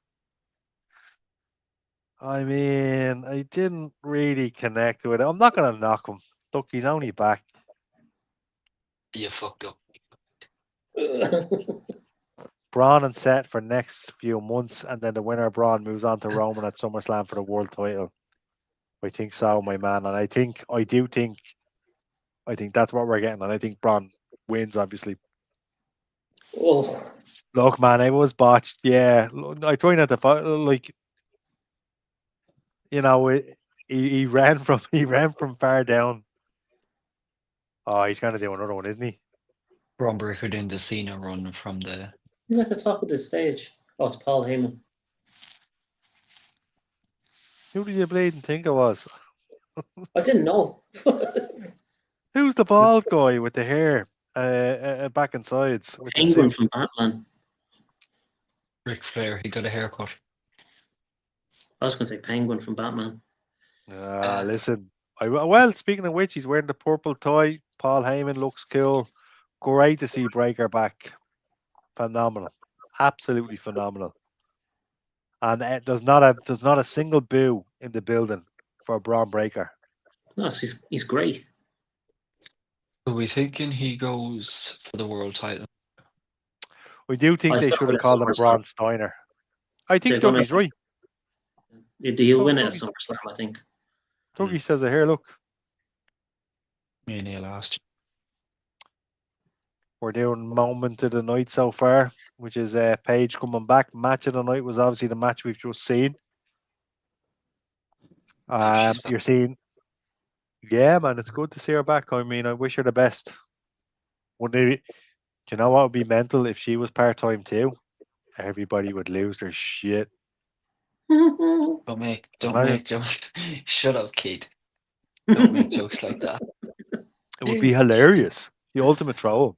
I mean, I didn't really connect with it. I'm not going to knock him. Look, he's only back. You fucked up. Braun and Seth for next few months, and then the winner Braun moves on to Roman at SummerSlam for the world title. I think so, my man, and I think that's what we're getting, and I think Braun wins. Obviously, Oh, look, man, it was botched. Yeah, I try not to like, he ran from far down. Oh, he's gonna do another one, isn't he? Braun Breaker doing the Cena run from the. he's at the top of the stage. Oh, it's Paul Heyman. Who did you bleed and think it was? I didn't know. Who's the bald guy with the hair back and sides with the Penguin suit? from Batman. Ric Flair, he got a haircut. I was going to say Penguin from Batman. Listen. Well, speaking of which, he's wearing the purple tie. Paul Heyman looks cool. Great to see Breaker back. Phenomenal. Absolutely phenomenal. And there's not a single boo in the building for Braun Breaker. No, he's great. Are we thinking he goes for the world title? We do think He's they going to should win have at called him SummerSlam. Braun Steiner. I think They're going Dougie's right. He'll win it at Dougie's, SummerSlam, I think. Dougie says it here. Look, Me and Neil asked. we're doing moment of the night so far, which is Paige coming back. Match of the night was obviously the match we've just seen. You're seeing, yeah, man, it's good to see her back. I mean, I wish her the best. Do you know what would be mental if she was part time too? Everybody would lose their shit. Don't. Shut up, kid. Don't make jokes like that. It would be hilarious. The ultimate troll.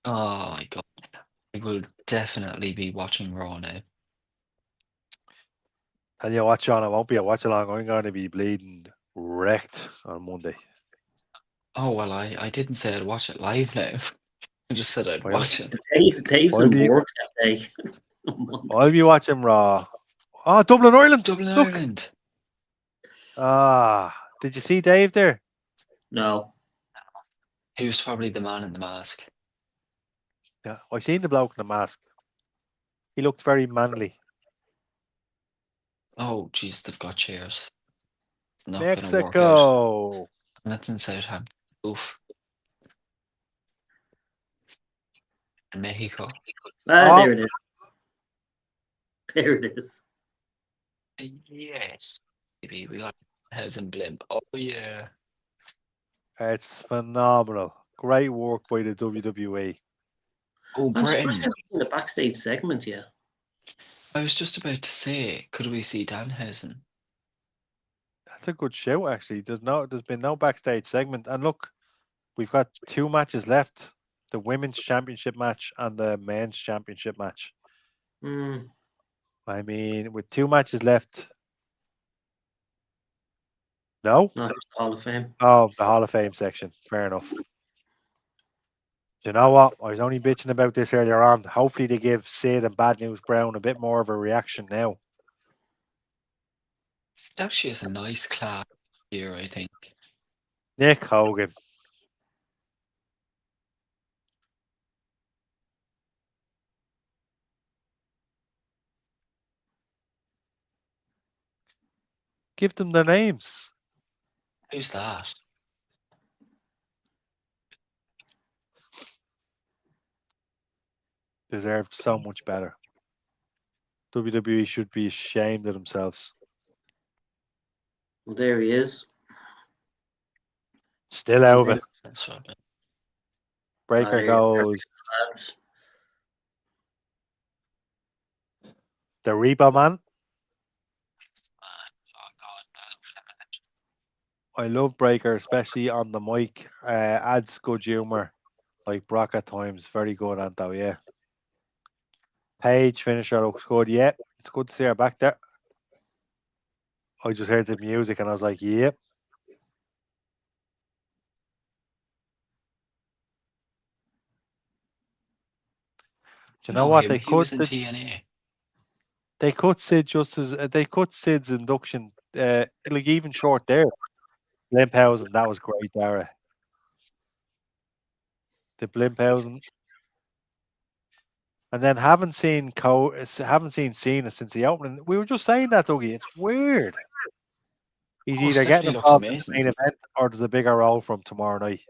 Oh my god. I will definitely be watching Raw now. Tell you what, Sean, I won't be a watch along. I'm going to be bleeding wrecked on Monday. Oh well, I didn't say I'd watch it live now. I just said I'd Well, watch it. Dave's I'll in be, work that day. I'll be watching Raw. Oh, Dublin, Ireland. Dublin, Look. Ireland. Did you see Dave there? No. He was probably the man in the mask. Yeah, I seen the bloke in the mask. He looked very manly. Oh jeez, they've got chairs. It's not gonna work out. Mexico. And that's in Southampton. Oof. And Mexico. Ah, there Oh, it is. There it is. Yes. Maybe we got Housing Blimp. Oh yeah. it's phenomenal. Great work by the WWE. Oh, I'm surprised I Britain. haven't seen the backstage segment yet. I was just about to say, could we see Danhausen? That's a good show, actually. There's been no backstage segment. And look, we've got 2 matches left: the women's championship match and the men's championship match. Mm, I mean, with 2 matches left. No? not the Hall of Fame. Oh, the Hall of Fame section. Fair enough. Do you know what? I was only bitching about this earlier on. Hopefully, they give Sid and Bad News Brown a bit more of a reaction now. It actually is a nice class here, I think. Nick Hogan. Give them their names. Who's that? Deserved so much better. WWE should be ashamed of themselves. Well, there he is. Still out of it. That's right. Breaker there you goes. Lads. The Repo Man. Oh god, I love Breaker, especially on the mic. Adds good humor, like Brock at times. Very good, Anto. Yeah. Page finisher looks good. Yeah, it's good to see her back there. I just heard the music and I was like, yep. Do you know what? him. He was in TNA. They cut Sid just as they cut Sid's induction. Like even short there. Blimphausen, that was great, Dara. The Blimphausen. And then haven't seen Cena since the opening. We were just saying that, Dougie. It's weird. He's either getting Stephanie looks involved in the amazing. main event or there's a bigger role from tomorrow night.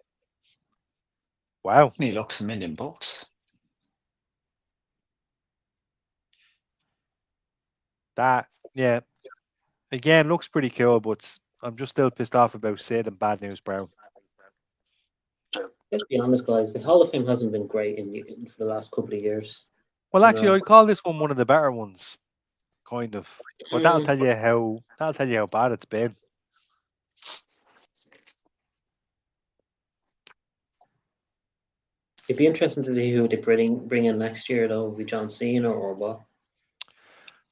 Wow. He looks $1,000,000. That, yeah. Again, looks pretty cool, but I'm just still pissed off about Sid and Bad News Brown. Let's be honest, guys. The Hall of Fame hasn't been great for the last couple of years. Well, You actually, know. I'd call this one of the better ones, kind of. But that'll Mm, tell you how bad it's been. it'd be interesting to see who they bring in next year, though. Would be John Cena or what?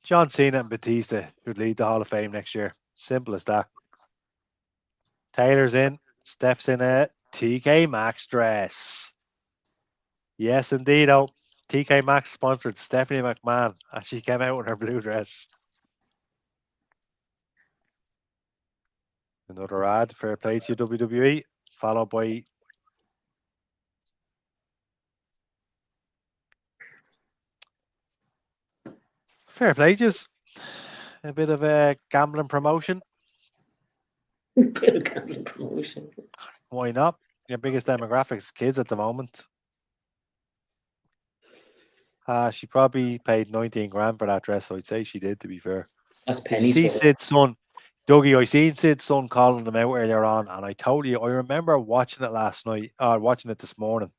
John Cena and Batista should lead the Hall of Fame next year. Simple as that. Taylor's in. Steph's in a TK Maxx dress. Yes, indeed. Oh, TK Maxx sponsored Stephanie McMahon, and she came out in her blue dress. Another ad. Fair play to you, WWE. Followed by fair play, just a bit of a gambling promotion. Bit of gambling promotion. Why not? Your biggest demographics kids at the moment. She probably paid 19 grand for that dress. So I'd say she did, to be fair. That's Did you pennies see for Sid's son? Dougie, I seen Sid's son calling them out earlier on, and I remember watching it last night, watching it this morning.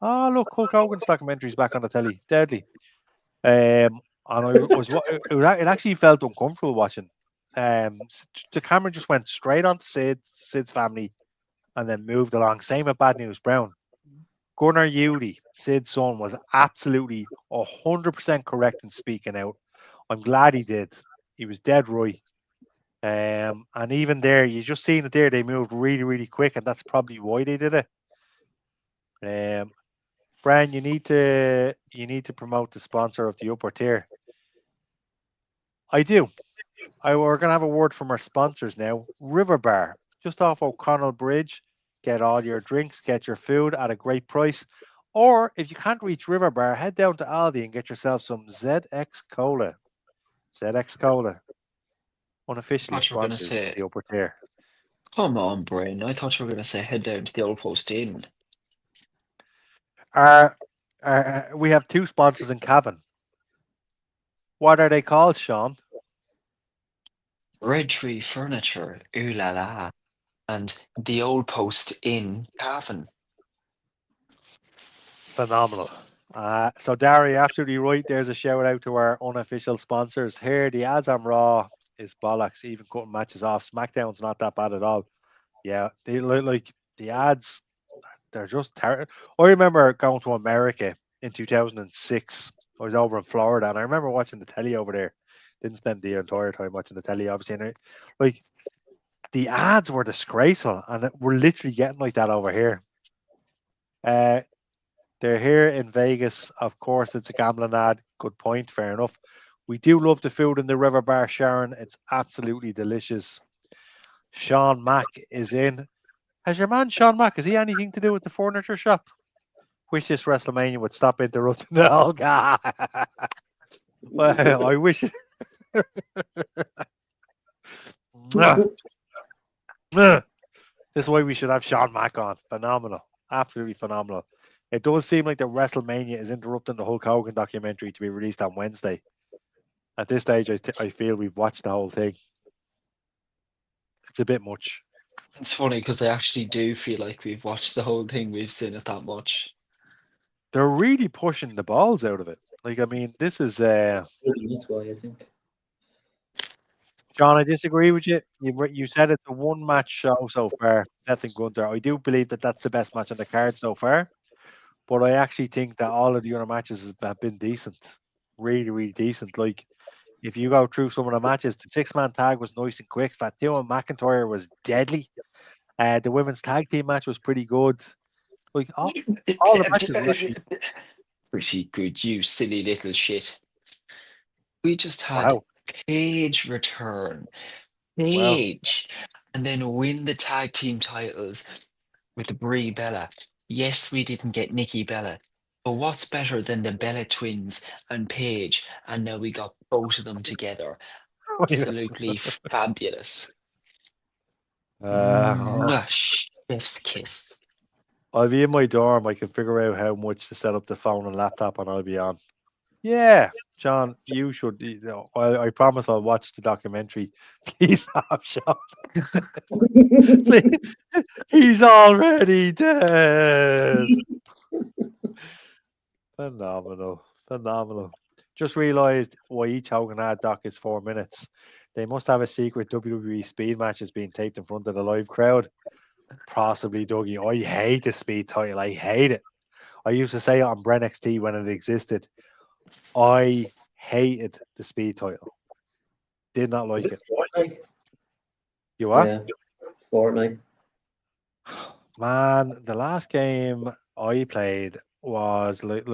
Oh, look, Hulk Hogan's documentary's back on the telly. Deadly. And I was, it actually felt uncomfortable watching. The camera just went straight onto Sid's family, and then moved along. Same with Bad News Brown. Gunnar Udy, Sid's son, was absolutely 100% correct in speaking out. I'm glad he did. He was dead right. And even there, you just seen it there. They moved really, really quick, and that's probably why they did it. Brian, you need to promote the sponsor of the upper tier. I do. We're gonna have a word from our sponsors now. River Bar, just off O'Connell Bridge. Get all your drinks, get your food at a great price. Or if you can't reach River Bar, head down to Aldi and get yourself some ZX Cola. ZX Cola unofficially Thought you were gonna sponsors say, the upper tier. come on, Brain. I thought you were gonna say head down to the old post inn. We have two sponsors in Cavan. What are they called, Sean? Red Tree Furniture, ooh la la, and the old post in Cavan. Phenomenal. So Darry, absolutely right. There's a shout out to our unofficial sponsors here. The ads on Raw is bollocks. Even cutting matches off. SmackDown's not that bad at all. Yeah, they like the ads. They're just terrible. I remember going to America in 2006. I was over in Florida, and I remember watching the telly over there. Didn't spend the entire time watching the telly, obviously. And like the ads were disgraceful, and we're literally getting like that over here. They're here in Vegas. Of course, it's a gambling ad. Good point. Fair enough. We do love the food in the River Bar, Sharon. It's absolutely delicious. Sean Mack is in. Has your man Sean Mack, has he anything to do with the furniture shop? Wish this WrestleMania would stop interrupting the whole guy. Well, I wish it. This is why we should have Sean Mack on. Phenomenal. Absolutely phenomenal. It does seem like the WrestleMania is interrupting the Hulk Hogan documentary to be released on Wednesday. At this stage, I feel we've watched the whole thing. It's a bit much. It's funny because I actually do feel like we've watched the whole thing. We've seen it that much. They're really pushing the balls out of it. Like, I mean, this is That's why I think. John, I disagree with you. You said it's a one-match show so far, Seth and Gunther. I do believe that that's the best match on the card so far, but I actually think that all of the other matches have been decent, really, really decent. Like if you go through some of the matches, the six-man tag was nice and quick. Fatu and McIntyre was deadly. The women's tag team match was pretty good. Like all the matches were actually pretty good. You silly little shit. We just had wow. Paige return. Well, Paige. And then win the tag team titles with Brie Bella. Yes, we didn't get Nikki Bella. But what's better than the Bella twins and Paige? And now we got both of them together. Absolutely fabulous. Chef's kiss. I'll be in my dorm. I can figure out how much to set up the phone and laptop, and I'll be on. Yeah, John, you should. I promise I'll watch the documentary. Please stop, Sean. He's already dead. Phenomenal. Phenomenal. Just realised why each Hogan ad doc is 4 minutes. They must have a secret WWE speed matches being taped in front of the live crowd. Possibly, Dougie. I hate the speed title. I hate it. I used to say it on Bren XT when it existed. I hated the speed title. Did not like it. Fortnite? You what? Yeah, Fortnite. Man, the last game I played was like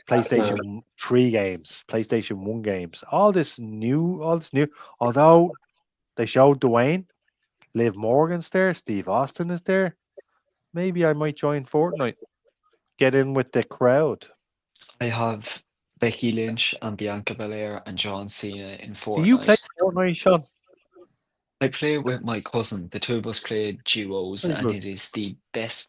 PlayStation 3 games, PlayStation 1 games. All this new. Although they showed Dwayne, Liv Morgan's there, Steve Austin is there. Maybe I might join Fortnite. Get in with the crowd. I have Becky Lynch and Bianca Belair and John Cena in Fortnite. Do you play Fortnite, Sean? I play with my cousin. The two of us play duos, and it is the best.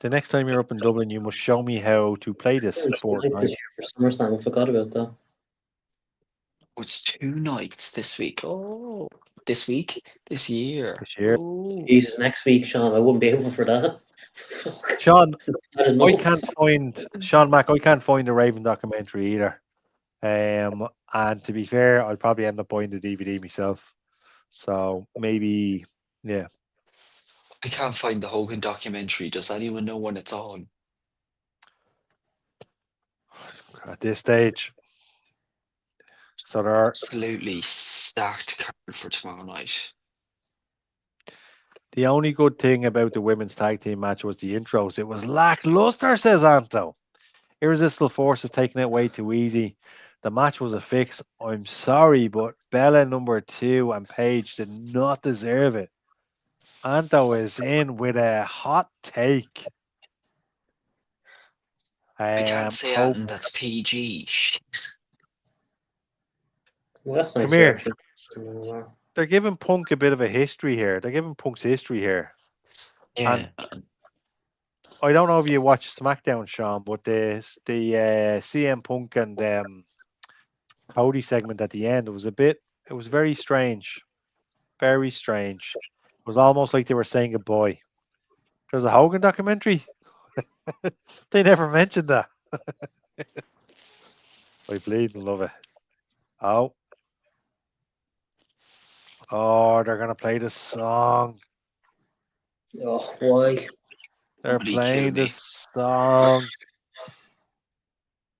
The next time you're up in Dublin, you must show me how to play this Fortnite. For SummerSlam, I forgot about that. Oh, it's 2 nights this week. Oh, this week? This year. This year. Oh. Jesus, next week, Sean, I wouldn't be able for that. Sean, I can't find Sean Mack. I can't find the Raven documentary either. And to be fair, I'd probably end up buying the DVD myself. So maybe, yeah. I can't find the Hogan documentary. Does anyone know when it's on? At this stage, so there are, Absolutely stacked card for tomorrow night. the only good thing about the women's tag team match was the intros. It was lackluster, says Anto. Irresistible Force is taking it way too easy. The match was a fix. I'm sorry, but Bella number 2 and Paige did not deserve it. Anto is in with a hot take. I can't say Hope, anything that's PG. Well, that's come nice here. reaction. They're giving Punk a bit of a history here. They're giving Punk's history here. Yeah. And I don't know if you watched SmackDown, Sean, but the CM Punk and Cody segment at the end, it was very strange. Very strange. It was almost like they were saying goodbye. There's a Hogan documentary. They never mentioned that. I bleed and love it. Oh. Oh, they're gonna play the song. Oh, why? They're Somebody kill playing the me. song.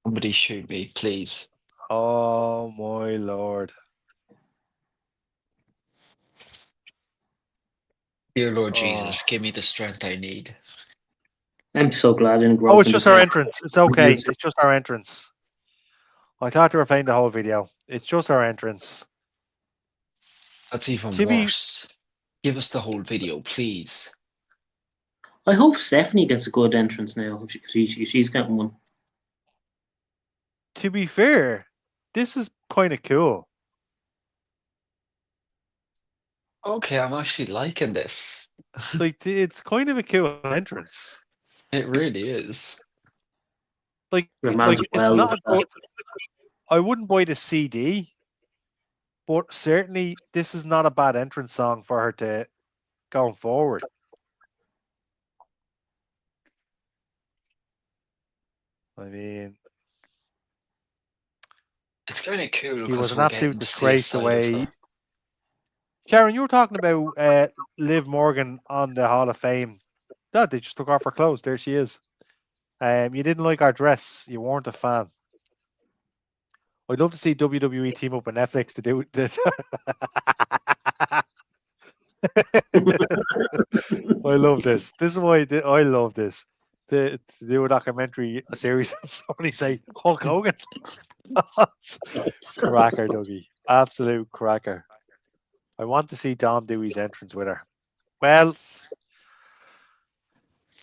Somebody shoot me, please. Oh my lord. Dear Lord Oh. Jesus, give me the strength I need. I'm so glad I didn't grow Oh, up it's in just this our era. entrance. It's okay. It's just our entrance. I thought they were playing the whole video. It's just our entrance. That's even To be worse. Give us the whole video, please. I hope Stephanie gets a good entrance now. If she's getting one. to be fair, this is kind of cool. Okay, I'm actually liking this. Like it's kind of a cool entrance. It really is. Your Like man's it's well not with a that. good. I wouldn't buy the CD, but certainly this is not a bad entrance song for her to going forward. I mean, It's kind of cool he was because an we're absolute getting to see a disgrace the side of way. her. Sharon, you were talking about Liv Morgan on the Hall of Fame. That they just took off her clothes. There she is. You didn't like our dress. You weren't a fan. I'd love to see WWE team up with Netflix to do it. I love this. This is why I love this. To do a documentary, a series, and somebody say Hulk Hogan. That's cracker, Dougie. Absolute cracker. I want to see Dom do his entrance with her. Well,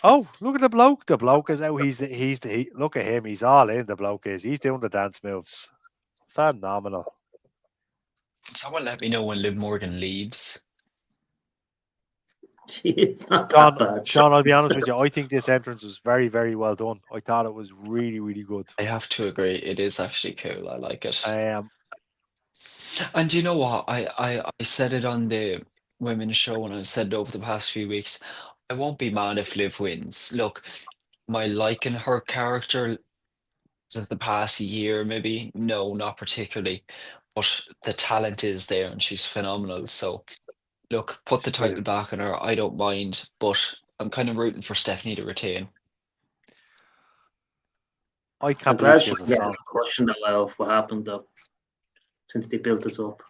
oh, look at the bloke. The bloke is out. Look at him. He's all in. The bloke is. He's doing the dance moves. Phenomenal. Someone let me know when Liv Morgan leaves. It's not that Sean, bad. Sean, I'll be honest with you. I think this entrance was very, very well done. I thought it was really, really good. I have to agree, it is actually cool. I like it. Um, And you know what? I said it on the women's show and I said it over the past few weeks. I won't be mad if Liv wins. Look, my liking her character of the past year, maybe, no, not particularly. But the talent is there and she's phenomenal. So look, put the she's title brilliant. back on her. I don't mind, but I'm kind of rooting for Stephanie to retain. I I'm can't believe glad she she has a get a song. concussion of what happened though, since they built this up.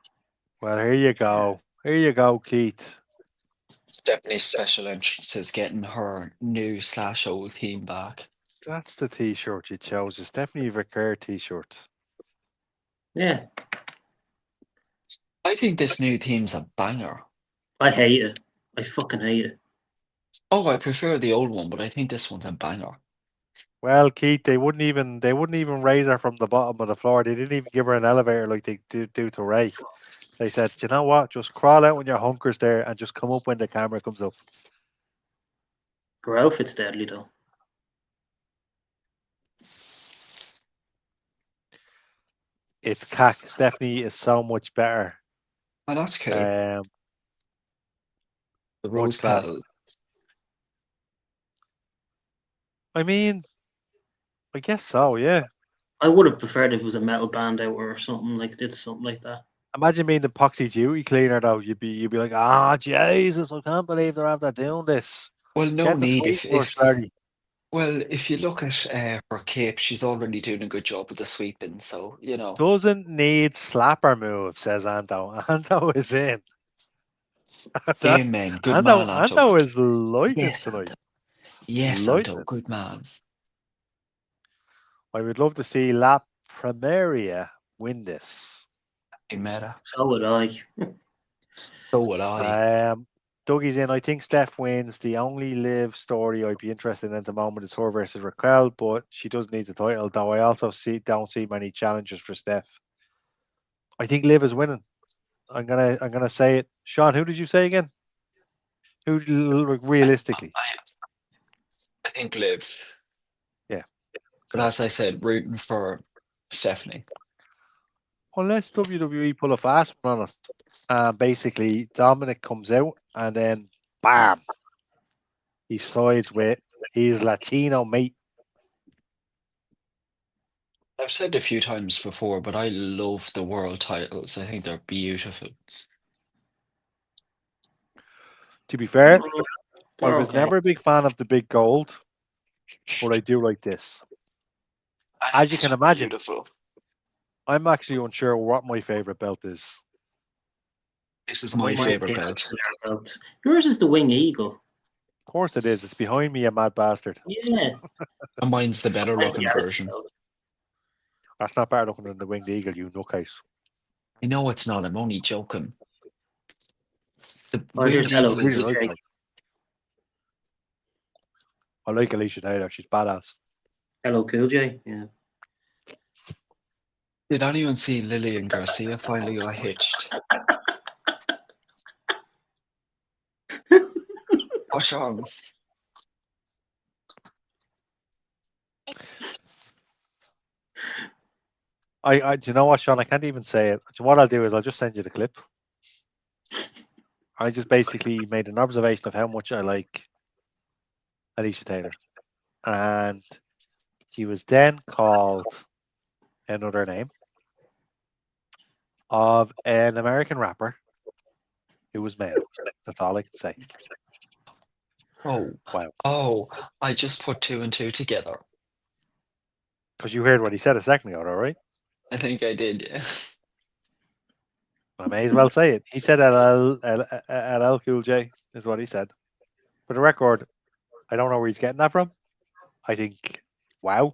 Well, here you go. Here you go, Keith. Stephanie's special entrance is getting her new slash old theme back. That's the T-shirt you chose. The Stephanie Vicker T-shirt. Yeah, I think this new theme's a banger. I hate it. I fucking hate it. Oh, I prefer the old one, but I think this one's a banger. Well, Keith, they wouldn't even raise her from the bottom of the floor. They didn't even give her an elevator like they do to Ray. They said, you know what? Just crawl out when your hunker's there and just come up when the camera comes up. Her outfit's deadly though. It's cack. Stephanie is so much better. And that's cool. Um, The Rose rose petal. I mean, I guess so. Yeah. I would have preferred if it was a metal band out or something like did something like that. Imagine being the epoxy duty cleaner though. You'd be like, ah, Jesus, I can't believe they're after doing this. Well, no Get the need. sweep If brush, Larry. well, if you look at her cape, she's already doing a good job with the sweeping. So Doesn't need slapper move, says Anto. Anto is in. That's amen. Good Anto. man, Anto. Anto is lighting Yes, tonight. Anto. Yes, Anto. Lighting. Good man. I would love to see La Primaria win this. Meta. So would I. So would I. Dougie's in. I think Steph wins. The only live story I'd be interested in at the moment is her versus Raquel, but she does need the title. Though I also don't see many challenges for Steph. I think Liv is winning. I'm gonna say it. Sean, who did you say again? Who realistically? I think Liv. Yeah. But as I said, rooting for Stephanie. Unless WWE pull a fast one on us. Basically, Dominic comes out and then bam, he sides with his Latino mate. I've said a few times before, but I love the world titles. I think they're beautiful. To be fair, I They're was okay. never a big fan of the big gold, but I do like this. I As think you these can are imagine, beautiful. I'm actually unsure what my favorite belt is. This is I my might say favorite pink. belt. Belt. Yours is the Wing Eagle. Of course it is. It's behind me, a mad bastard. Yeah. And mine's the better Mine's the looking Alex version. belt. That's not better looking than the winged eagle, you nutcase. I know it's not. I'm only joking. The Oh, here's winged Hello eagle Really is. nice, Jake. like. I like Alicia Taylor. She's badass. Hello Cool J. Yeah. Did anyone see Lillian Garcia finally got hitched? What's wrong? Do you know what, Sean? I can't even say it. So what I'll do is I'll just send you the clip. I just basically made an observation of how much I like Alicia Taylor. And she was then called another name of an American rapper who was male. That's all I can say. Oh, Wow. oh! I just put two and two together. Because you heard what he said a second ago, all right? I think I did. Yeah. I may as well say it. He said LL Cool J is what he said. For the record, I don't know where he's getting that from. I think, wow.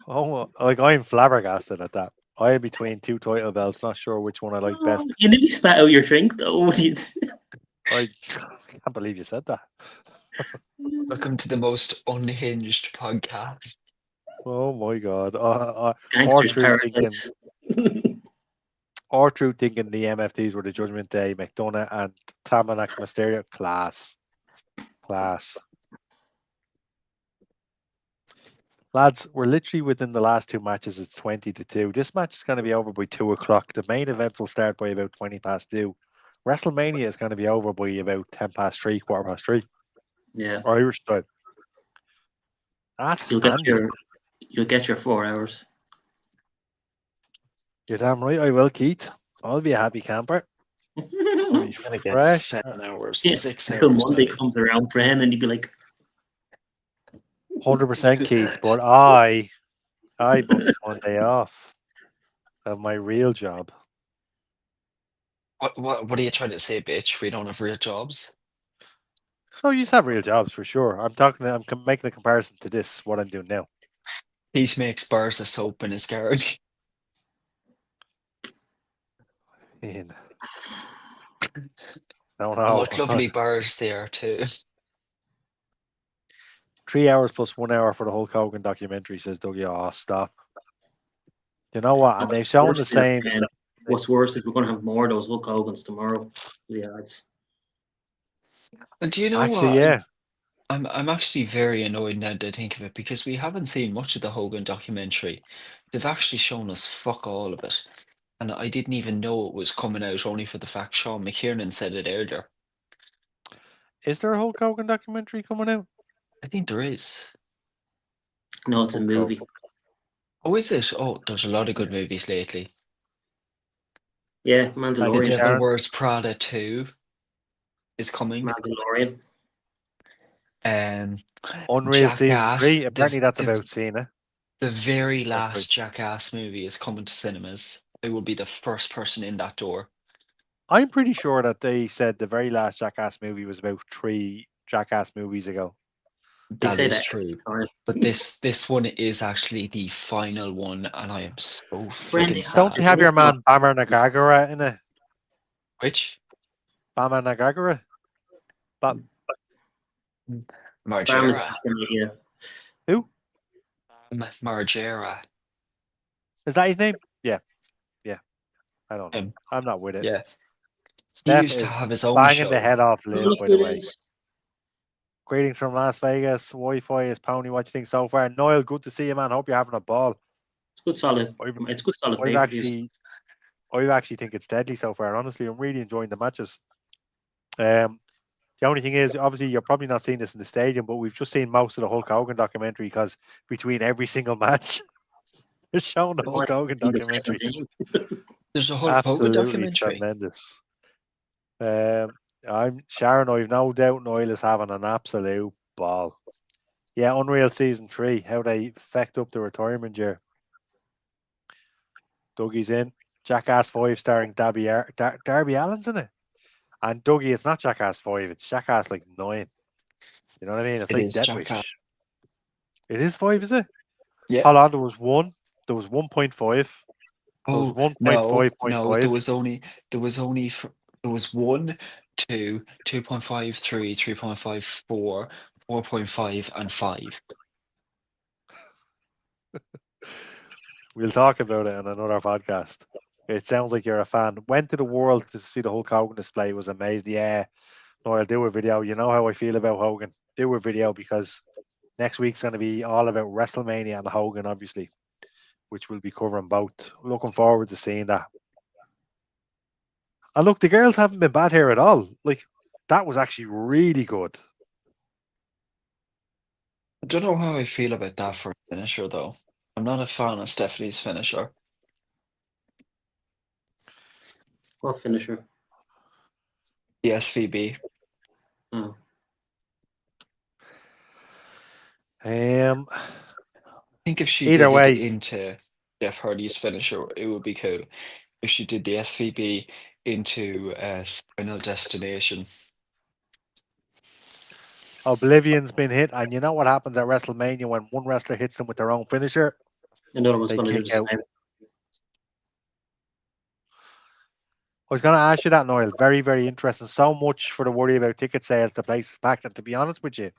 Oh, like I'm flabbergasted at that. I am between two title belts, not sure which one I like best. You nearly spat out your drink though. I can't believe you said that. Welcome to the most unhinged podcast. Oh my god. Gangster's True thinking, paradise. True thinking the MFTs were the Judgment Day, McDonough and Tamanak Mysterio. Class. Lads, we're literally within the last two matches. It's 20-2. This match is going to be over by 2 o'clock. The main event will start by about 20 past 2. WrestleMania is going to be over by about 10 past 3, quarter past 3. Yeah. Irish time. That's You'll get handy. you'll get your 4 hours. You're damn right I will, Keith. I'll be a happy camper. I'll be I'm gonna get fresh. 7 hours, Yeah, 6 until hours. Monday maybe. comes around, Bren, and you'd be like, 100% Keith, but I booked Monday off of my real job. What are you trying to say, bitch? We don't have real jobs. No, you just have real jobs for sure. I'm making a comparison to this, what I'm doing now. Pete makes bars of soap in his garage. In. No, And no. what lovely bars they are too. 3 hours plus 1 hour for the Hulk Hogan documentary, says Dougie. Oh, stop. You know what? And they've shown the same. What's worse is we're going to have more of those Hulk Hogan's tomorrow. Yeah, And do you know Actually, what? yeah. I'm actually very annoyed now that I think of it because we haven't seen much of the Hogan documentary. They've actually shown us fuck all of it. And I didn't even know it was coming out only for the fact Sean McKiernan said it earlier. Is there a Hulk Hogan documentary coming out? I think there is. No, it's a Hulk movie. Hogan. Oh, is it? Oh, there's a lot of good movies lately. Yeah, Thank you, The Mandalorian. Devil Sharon. Wears Prada 2 is coming. Mandalorian. Um, Unreal Season Jackass, 3. Apparently that's about Cena. the very Or three. last Jackass movie is coming to cinemas. I will be the first person in that door. I'm pretty sure that they said the very last Jackass movie was about 3 Jackass movies ago. They That say is that true. every time. But this one is actually the final one, and I am so Brandy, freaking Don't they sad. have your man Bammer Nagagara in it? Which? Bammer Nagagara? Bam is Margera. asking me here. Who? Margera. Is that his name? Yeah. I don't know. Him. I'm not with it. Yeah. He Steph used to is have his own banging show. the head off Liv, Look by who the it way. is. Greetings from Las Vegas. Wi-Fi is pony. What do you think so far? Noel, good to see you, man. Hope you're having a ball. It's good solid. I've, It's good solid I've pay-per-views. actually think it's deadly so far. Honestly, I'm really enjoying the matches. The only thing is, obviously, you're probably not seeing this in the stadium, but we've just seen most of the Hulk Hogan documentary because between every single match, they're showing the Hulk Hogan See the documentary. 17. There's a Hulk Hogan Absolutely documentary. tremendous. I'm Sharon. I've no doubt Noel is having an absolute ball. Yeah, Unreal Season 3. How they fecked up the retirement year. Dougie's in. Jackass 5 starring Darby Allin's in it. And Dougie, it's not Jackass 5, it's Jackass like 9. You know what I mean? It's It like is Death Jackass. Wish. It is 5, is it? Yeah. Hold on, there was 1. There was 1.5. There was Oh no, 1.5.5. there was only 1, 2, 2.5, 3, 3.5, 4, 4.5, and 5. We'll talk about it in another podcast. It sounds like you're a fan. Went to the world to see the Hulk Hogan display. It was amazing. Yeah. No, I'll do a video. You know how I feel about Hogan. Do a video because next week's going to be all about WrestleMania and Hogan, obviously, which we'll be covering both. Looking forward to seeing that. And look, the girls haven't been bad here at all. Like, that was actually really good. I don't know how I feel about that for a finisher, though. I'm not a fan of Stephanie's finisher. What finisher? The SVB. Oh. I think if she Either did way. it into Jeff Hardy's finisher, it would be cool. If she did the SVB into Final Destination. Oblivion's been hit, and you know what happens at WrestleMania when one wrestler hits them with their own finisher? Another one's They going to do kick the out. same. I was going to ask you that, Noel. Very, very interesting. So much for the worry about ticket sales. The place is packed. And to be honest with you,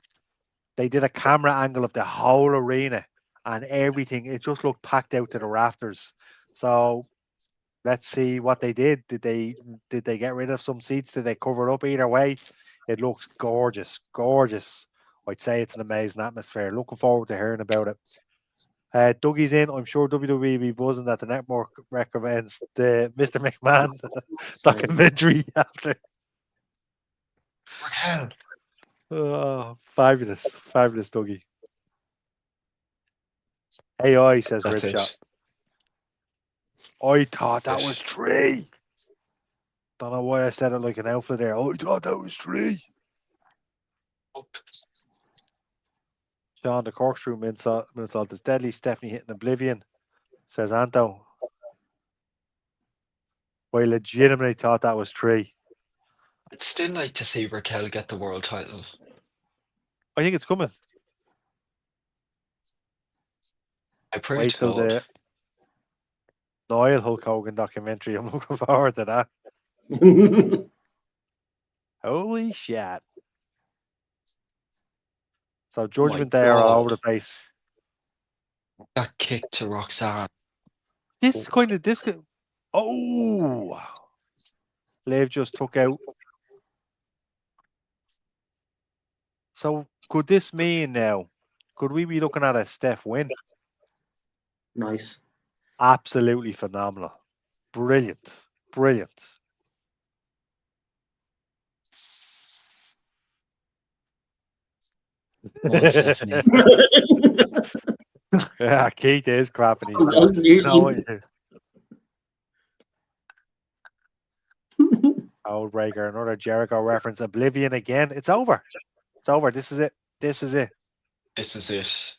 they did a camera angle of the whole arena and everything. It just looked packed out to the rafters. So let's see what they did. Did they get rid of some seats? Did they cover it up? Either way, it looks gorgeous. Gorgeous. I'd say it's an amazing atmosphere. Looking forward to hearing about it. Dougie's in. I'm sure WWE will be buzzing that the network recommends the Mr. McMahon documentary after. Raquel. Oh, fabulous. Fabulous, Dougie. AI says That's Ribshot. it. I thought that was 3. Don't know why I said it like an alpha there. I thought that was 3. Sean, the corkscrew minsult is deadly. Stephanie hitting Oblivion, says Anto. I legitimately thought that was 3. I'd still like to see Raquel get the world title. I think it's coming. I pray Wait to till God. the Noel Hulk Hogan documentary. I'm looking forward to that. Holy shit. So Judgment Day are all over the place. That kick to Roxanne. This oh, Liv just took out. So could this mean now? Could we be looking at a Steph win? Nice. Absolutely phenomenal. Brilliant. Brilliant. Come on, Stephanie. Yeah, Keith is crapping his That's jokes. You know what? Outbreaker, another Jericho reference. Oblivion again. It's over. It's over. This is it. This is it. This is it.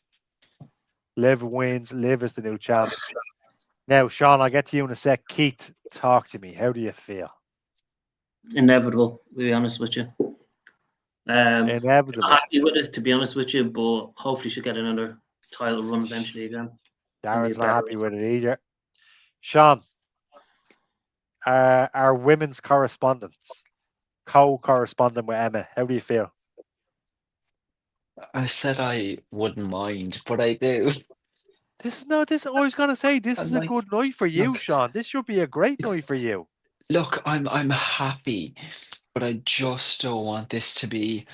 Liv wins. Liv is the new champ. Now, Sean, I'll get to you in a sec. Keith, talk to me. How do you feel? Inevitable, to be honest with you. Inevitable. Happy with it, to be honest with you, but hopefully she'll get another title run eventually again. Darren's not happy with it either. Sean, our women's correspondents, co-correspondent with Emma. How do you feel? I said I wouldn't mind, but I do. This I was gonna say this I'm is a like, good night for you, look, Sean. This should be a great night for you. look, I'm happy, but I just don't want this to be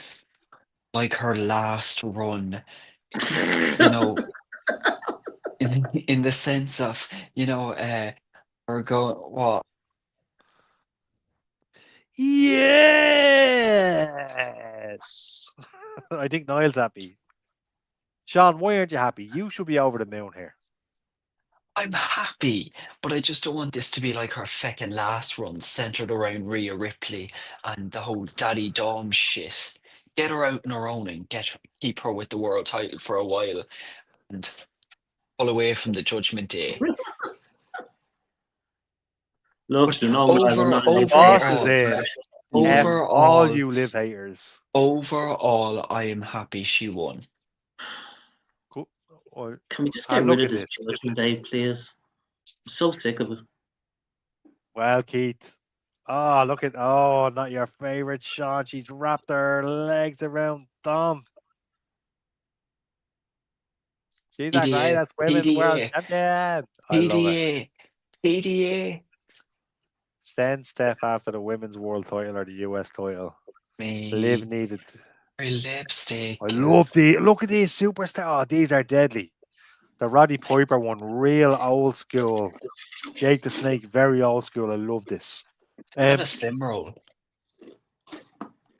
like her last run, you know, in the sense of, her going what? Yes. I think Niall's happy. Sean, why aren't you happy? You should be over the moon here. I'm happy, but I just don't want this to be like her fucking last run centered around Rhea Ripley and the whole Daddy Dom shit. Get her out on her own and keep her with the world title for a while and pull away from the Judgment Day. Look, But you know, I'm not an Boss expert. is in. All overall, you Liv haters. overall, I am happy she won. Cool. Can we just Ah, get look rid at of this this. Judgment Day, please? I'm so sick of it. Well, Keith. Oh, look at not your favorite Sean. She's wrapped her legs around Dom. She's the PDA, greatest women's world PDA, champion. I love it. PDA, PDA. Stand Steph after the women's world title or the US title. Liv Me, needed. her lipstick. I love look at these superstars. Oh, these are deadly. The Roddy Piper one, real old school. Jake the Snake, very old school. I love this. Not a slim roll.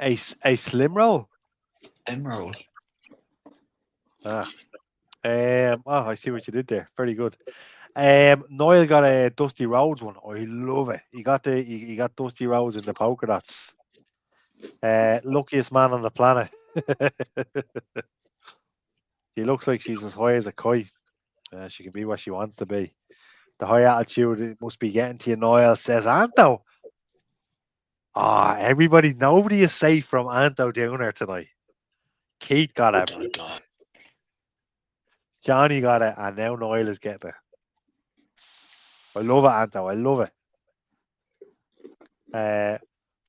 A slim roll. Slim roll. Ah. I see what you did there. Very good. Noel got a Dusty Rhodes one. I love it. He got he got Dusty Rhodes in the polka dots. Luckiest man on the planet. She looks like she's as high as a kite. She can be what she wants to be. The high attitude it must be getting to you, Noel, says Anto. Nobody is safe from Anto Downer tonight. Keith got it. Oh, God. Johnny got it, and now Noel is getting it. I love it, Anto. I love it.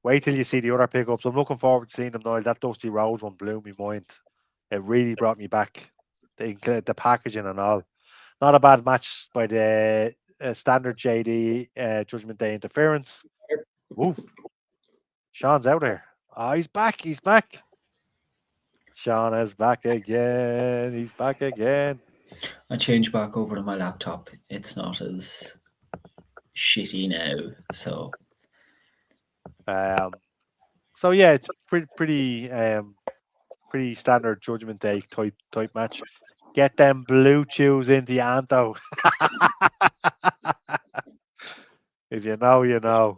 Wait till you see the other pickups. I'm looking forward to seeing them, Noel. That Dusty Rhodes one blew my mind. It really brought me back. The packaging and all. Not a bad match by the standard JD Judgment Day interference. Ooh, Sean's out there. Oh, he's back. He's back. Sean is back again. He's back again. I changed back over to my laptop. It's not as shitty now. So Yeah, it's pretty standard Judgment Day type match. Get them blue chews into Anto. If you know, you know.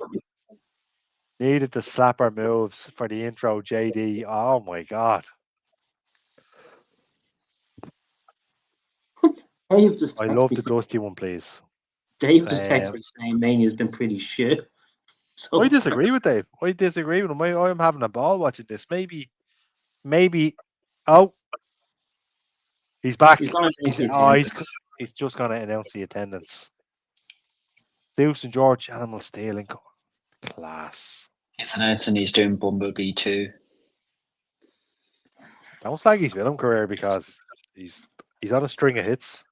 Needed to slap our moves for the intro, JD. Oh my god. Dave just I texted love me. the Dusty one, please. Dave just texted me saying Mania's been pretty shit. So I disagree with Dave. I disagree with him. I'm having a ball watching this. Maybe. Oh, he's back. he's gonna announce the attendance. He's just gonna announce the attendance. Zeus and George, Animal Stealing, class. He's announcing he's doing Bumblebee 2. Don't slag his film career because he's on a string of hits.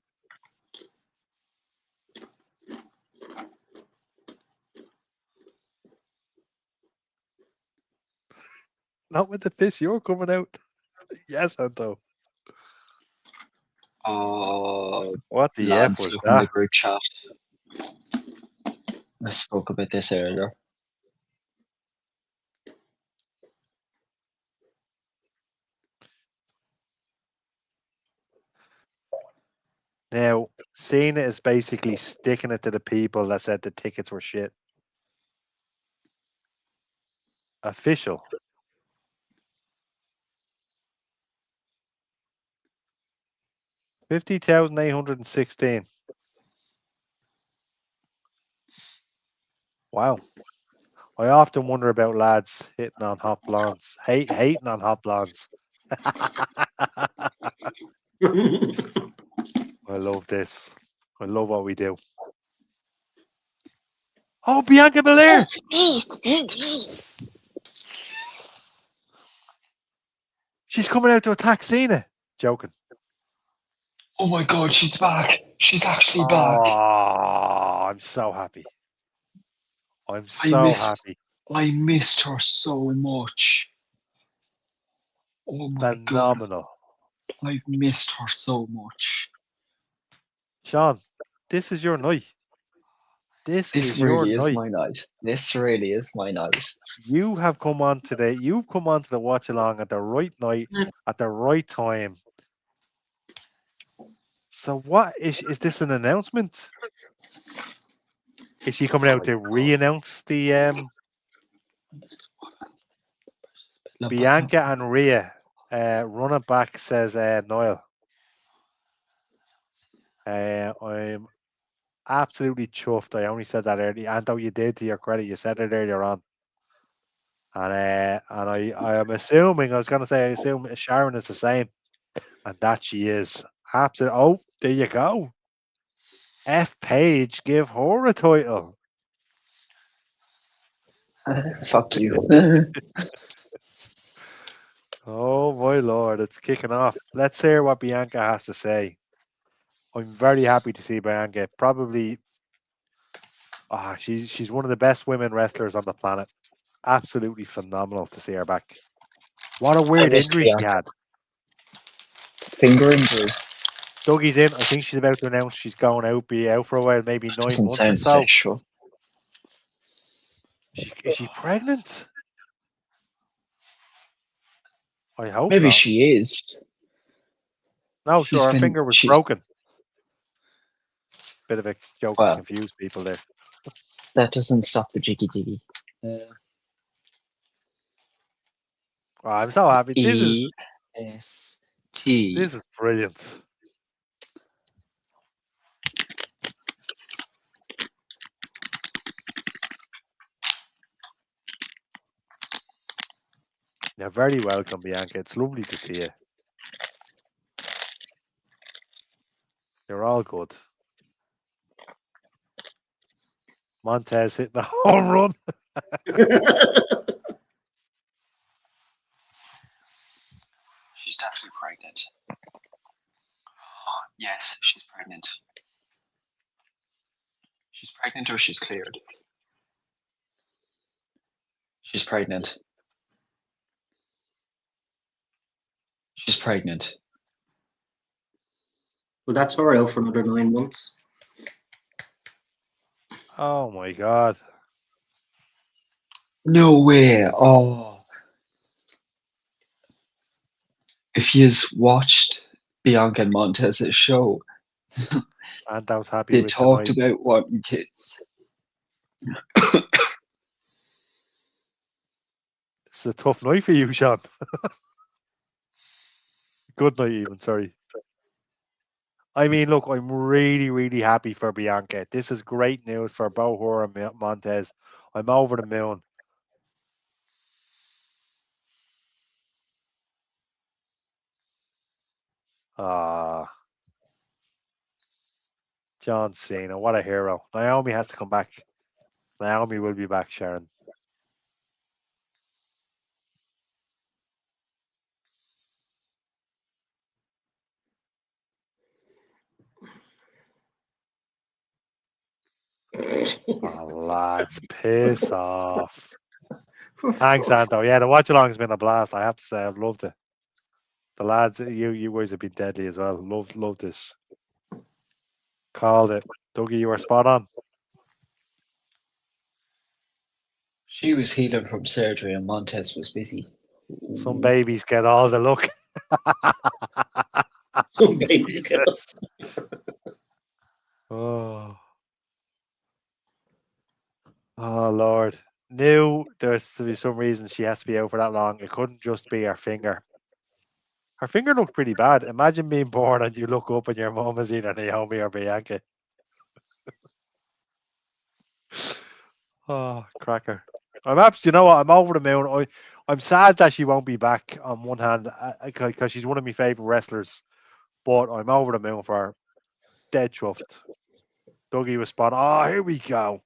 Not with the fist you're coming out. Yes, Anto. What the F Lads, was look in the that? group chat. I spoke about this earlier. Now, Cena is basically sticking it to the people that said the tickets were shit. Official. $50,816. Wow. I often wonder about lads hitting on hot blondes, hating on hot blondes. I love this. I love what we do. Oh, Bianca Belair! She's coming out to attack Cena. Joking. Oh my God, she's back. She's actually back. Oh, I'm so happy. I'm so happy. I missed her so much. Oh my God. Phenomenal. I've missed her so much. Sean, this is your night. This This is your really is night. my night. This really is my night. You have come on today. You've come on to the watch along at the right night, at the right time. So what is this an announcement? Is she coming out to re-announce the Bianca and Rhea running back, says Noel. I'm absolutely chuffed. I only said that earlier. Anto, you did, to your credit. You said it earlier on. And I am assuming, I was going to say, I assume Sharon is the same. And that she is. Absolutely. Oh, there you go. F. Page, give her a title. Fuck you. Oh, my Lord. It's kicking off. Let's hear what Bianca has to say. I'm very happy to see Bianca. Probably, she's one of the best women wrestlers on the planet. Absolutely phenomenal to see her back. What a weird injury she had. Finger injury. Dougie's in. I think she's about to announce she's going out, be out for a while, maybe 9 Doesn't months or sound so. sexual. Is she pregnant? I hope Maybe not. she is. No, She's sure, her been- finger was she- broken. Bit of a joke to Well. confuse people there. That doesn't stop the jiggy jiggy. Oh, I'm so happy. This is brilliant. You're very welcome, Bianca. It's lovely to see you. You're all good. Montez hitting the home run. She's definitely pregnant. Yes, she's pregnant. She's pregnant or she's cleared. She's pregnant. She's pregnant. Well, that's her out for another 9 months. Oh my God. No way. Oh. If you've watched Bianca and Montez's show, And I was happy they with talked tonight. about wanting kids. It's a tough night for you, Sean. Good night, even. Sorry. I mean, look, I'm really, really happy for Bianca. This is great news for both her and Montez. I'm over the moon. John Cena, what a hero. Naomi has to come back. Naomi will be back, Sharon. Oh, lads, piss off. Thanks, Anto. Yeah, the watch along has been a blast. I have to say, I've loved it. The lads, you guys have been deadly as well. Love this. Called it. Dougie, you were spot on. She was healing from surgery and Montez was busy. Some babies get all the luck. Some babies get Jesus. Oh, oh Lord. Knew there's to be some reason she has to be out for that long. It couldn't just be her finger. Her finger looked pretty bad. Imagine being born and you look up and your mum is either Naomi or Bianca. Oh, cracker. You know what? I'm over the moon. I'm sad that she won't be back on one hand because she's one of my favourite wrestlers, but I'm over the moon for her. Dead chuffed. Dougie was spot. Oh, here we go.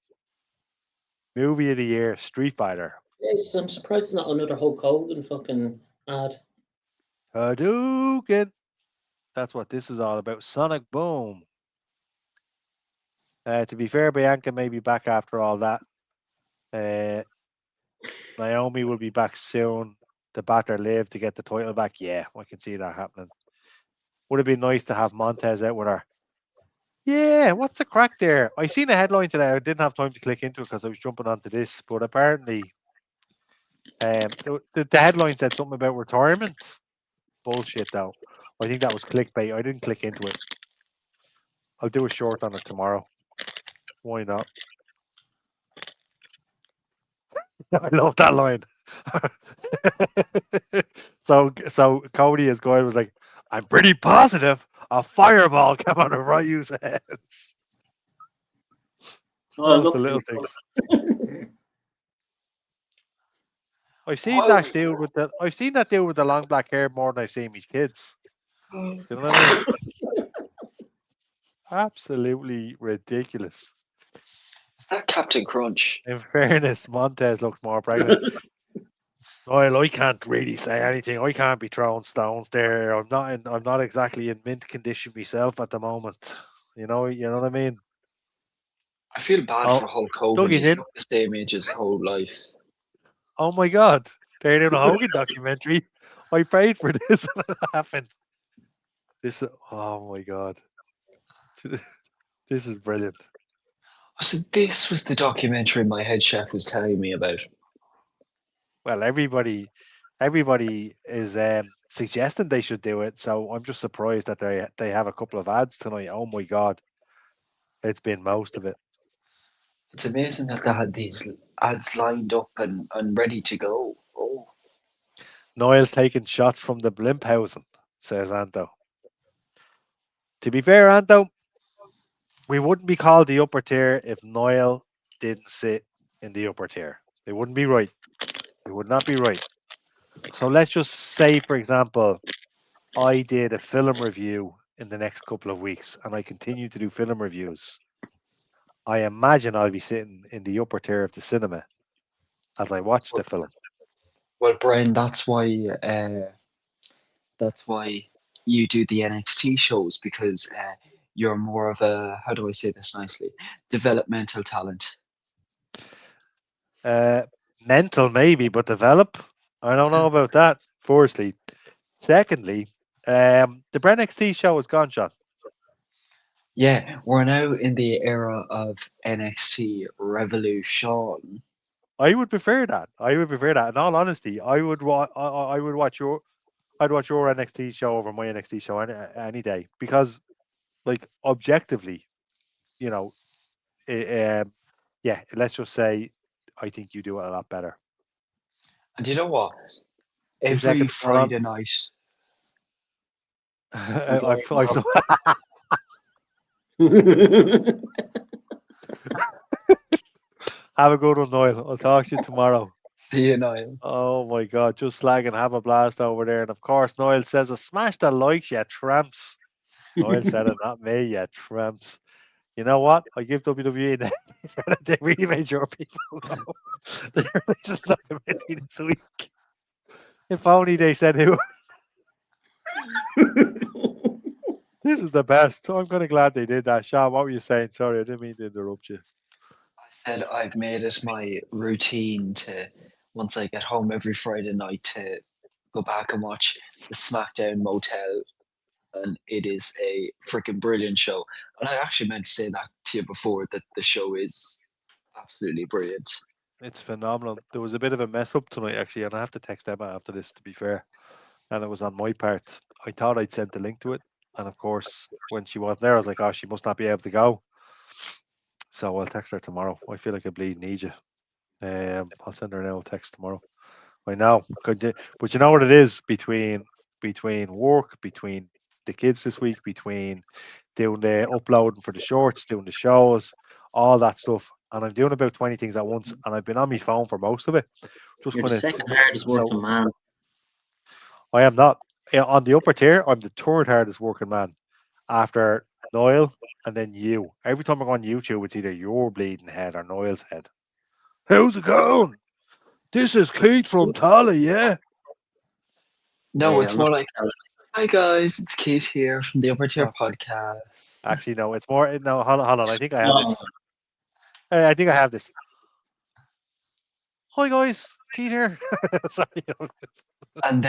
Movie of the year, Street Fighter. Yes, I'm surprised it's not another Hulk Hogan fucking ad. Hadouken. That's what this is all about. Sonic Boom. To be fair, Bianca may be back after all that. Uh, Naomi will be back soon. The batter live to get the title back. Yeah, I can see that happening. Would have been nice to have Montez out with her. Yeah, what's the crack there? I seen a headline today. I didn't have time to click into it because I was jumping onto this, but apparently, the headline said something about retirement. Bullshit, though. I think that was clickbait. I didn't click into it. I'll do a short on it tomorrow. Why not? I love that line. so Cody, as guy, was like, "I'm pretty positive a fireball came out of Ryu's hands." Oh, Those the look. little things. I've seen that dude with the long black hair more than I've seen my kids. You know what I mean? Absolutely ridiculous. Is that Captain Crunch? In fairness, Montez looks more pregnant. Well, I can't really say anything. I can't be throwing stones there. I'm not exactly in mint condition myself at the moment. You know what I mean? I feel bad Oh, for Hulk Hogan. Dougie's He's in. looked the same age his whole life. Oh my God, they're doing a Hogan documentary. I prayed for this and it happened. Oh my God, this is brilliant. So this was the documentary my head chef was telling me about. Well, everybody is suggesting they should do it, so I'm just surprised that they have a couple of ads tonight. Oh my God, it's been most of it. It's amazing that they had these ads lined up and ready to go. Oh, Niall's taking shots from the Blimphausen, says Anto. To be fair, Anto, we wouldn't be called the upper tier if Niall didn't sit in the upper tier. It wouldn't be right. It would not be right. So let's just say, for example, I did a film review in the next couple of weeks and I continue to do film reviews. I imagine I'll be sitting in the upper tier of the cinema as I watch the film. well, Brian, that's why you do the NXT shows because you're more of a, how do I say this nicely, developmental talent. Mental maybe, but develop. I don't know about that. Firstly, secondly, the Brent NXT show is gone, Sean. Yeah, we're now in the era of NXT Revolution. I would prefer that. I would prefer that. In all honesty, I would watch I'd watch your NXT show over my NXT show any day because, like, objectively, you know, yeah. Let's just say, I think you do it a lot better. And you know what? 2 Every seconds. Hold on. Friday night, I've so have a good one, Noel. I'll talk to you tomorrow. see you, Niall. Oh my God, just slagging, have a blast over there. And of course, Noel says, smash the likes, you tramps. Noel said it, not me, you tramps. You know what? I give WWE the they really made sure people know they're releasing a documentary this week. If only they said who. This is the best. I'm kind of glad they did that. Sean, what were you saying? Sorry, I didn't mean to interrupt you. I said I've made it my routine to, once I get home every Friday night, to go back and watch the SmackDown Motel, and it is a freaking brilliant show. And I actually meant to say that to you before, that the show is absolutely brilliant. It's phenomenal. There was a bit of a mess up tonight, actually, and I have to text Emma after this, to be fair. And it was on my part. I thought I'd sent the link to it. And of course, when she wasn't there, I was like, oh, she must not be able to go. So I'll text her tomorrow. I feel like I bleed need you. I'll send her an old text tomorrow. I know, but you know what it is between work, between the kids this week, between doing the uploading for the shorts, doing the shows, all that stuff, and I'm doing about 20 things at once, and I've been on my phone for most of it. Just You're the kind of second hardest so working man. I am not on the upper tier. I'm the third hardest working man after Noel, and then you. Every time I go on YouTube, it's either your bleeding head or Noel's head. How's it going? This is Keith from Tally, yeah. No, Yeah, it's I'm more not. like, hi guys, it's Kate here from the Upper Tier Oh, Podcast. actually, no. It's more. No, hold on. I think I have No, this. I think I have this. Hi guys, Keith here. Sorry. And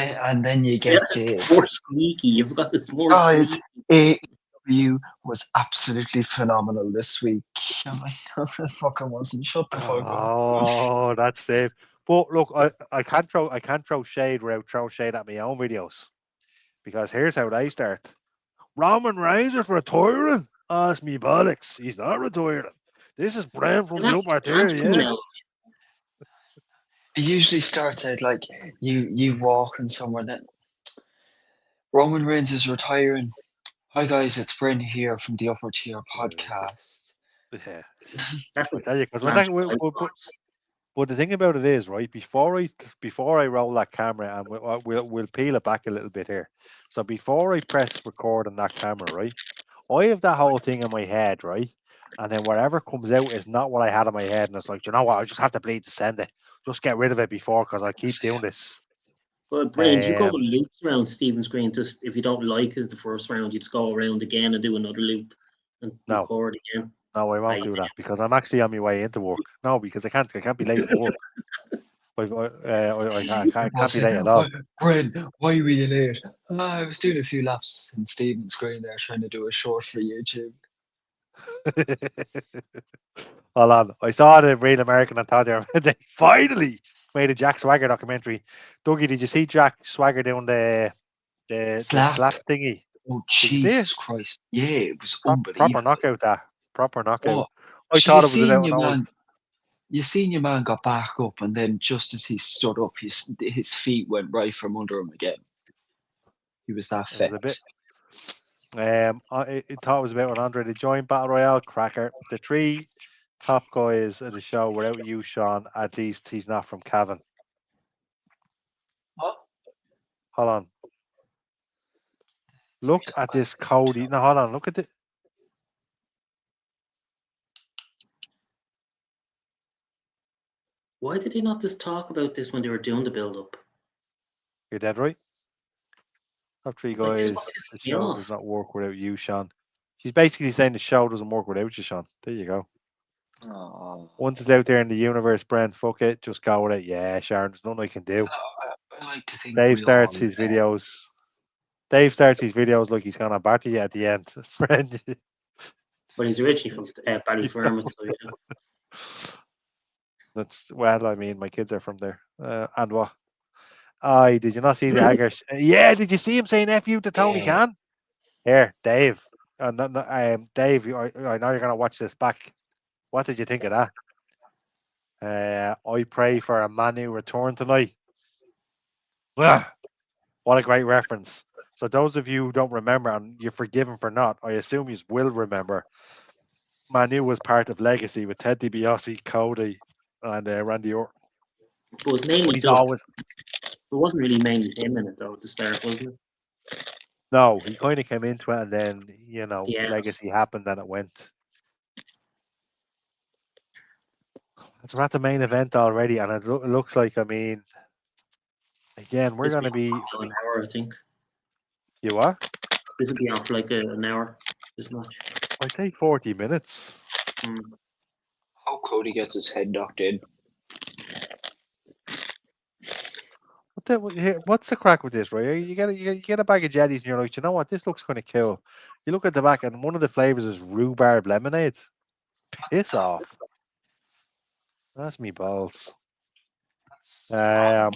then you yeah, get Dave. more squeaky. You've got this more Guys, squeaky. AEW was absolutely phenomenal this week. I'm like, no, it fucking wasn't. Shut the fuck up. Oh, that's Dave. But look, I can't throw shade without throwing shade at my own videos because here's how they start. Roman Reigns is retiring. Ask me bollocks. He's not retiring. This is Bram from And the that's upper that's tier, coming yeah. out. It usually starts out like you walking somewhere, then Roman Reigns is retiring. Hi guys, it's Bryn here from the Upper Tier Podcast. Yeah. That's I a tell you, because when branch that, of but the thing about it is, right, before I roll that camera, and we'll peel it back a little bit here. So before I press record on that camera, right, I have that whole thing in my head, right, and then whatever comes out is not what I had in my head, and it's like, "Do you know what? I just have to bleed to send it. Just get rid of it before, because I keep doing this." But brains, you go Um, loops around Stephen's screen. Just if you don't like is the first round, you just go around again and do another loop and no, record again. no, I won't I do that because I'm actually on my way into work. No, because I can't be late for work. I can't be late at all. Bryn, why were you late? I was doing a few laps in Stephen's screen there trying to do a short for YouTube. Hold on. I saw the Real American and thought they finally made a Jack Swagger documentary. Dougie, did you see Jack Swagger doing the slap Slap. thingy? Oh, Did you see it? Jesus Christ. Yeah, it was Proper unbelievable. knockout, that. Proper knockout. Oh, I so you thought it was an seen out and your out. man, you seen your man got back up, and then just as he stood up, his feet went right from under him again. He was that It was fit. a bit. I thought it was about an Andre the Giant Battle Royale cracker. The three top guys in the show without you, Sean. At least he's not from Cavan. What? Hold on. Look at this Cody. No, hold on. Look at it. Why did they not just talk about this when they were doing the build up? You're dead right. Top three Like this guys. one The pisses me show off. does not work without you, Sean. She's basically saying the show doesn't work without you, Sean. There you go. Oh, Once it's out there in the universe, Brent, fuck it, just go with it. Yeah, Sharon, there's nothing I can do. I like to think Dave we all. starts his videos. Dave starts his videos like he's gonna batter you at the end. Brent. But he's originally from Ballyfermot, so yeah. That's well, I mean, my kids are from there. And what? Aye, did you not see the Agger? Yeah, did you see him saying "F you" to Tony Yeah. Khan? Here, Dave. Dave, I know you're gonna watch this back. What did you think of that? I pray for a Manu return tonight. Ah, what a great reference. So those of you who don't remember, and you're forgiven for not, I assume you will remember. Manu was part of Legacy with Ted DiBiase, Cody, and Randy Orton. But it was mainly But he's just. always It wasn't really mainly him in it though at the start, wasn't it? no. He kind of came into it, and then Yeah. Legacy happened, and it went. It's we're at the main event already, and it looks like. I mean, again, we're This will going be to be. on for an hour, I think. You what? This will be on for like an hour. This much. I'd say 40 minutes. How Cody gets his head knocked in. What's the crack with this, right? You get a bag of jellies, and you're like, you know what? This looks kind of cool. You look at the back, and one of the flavors is rhubarb lemonade. Piss off. That's me balls. Do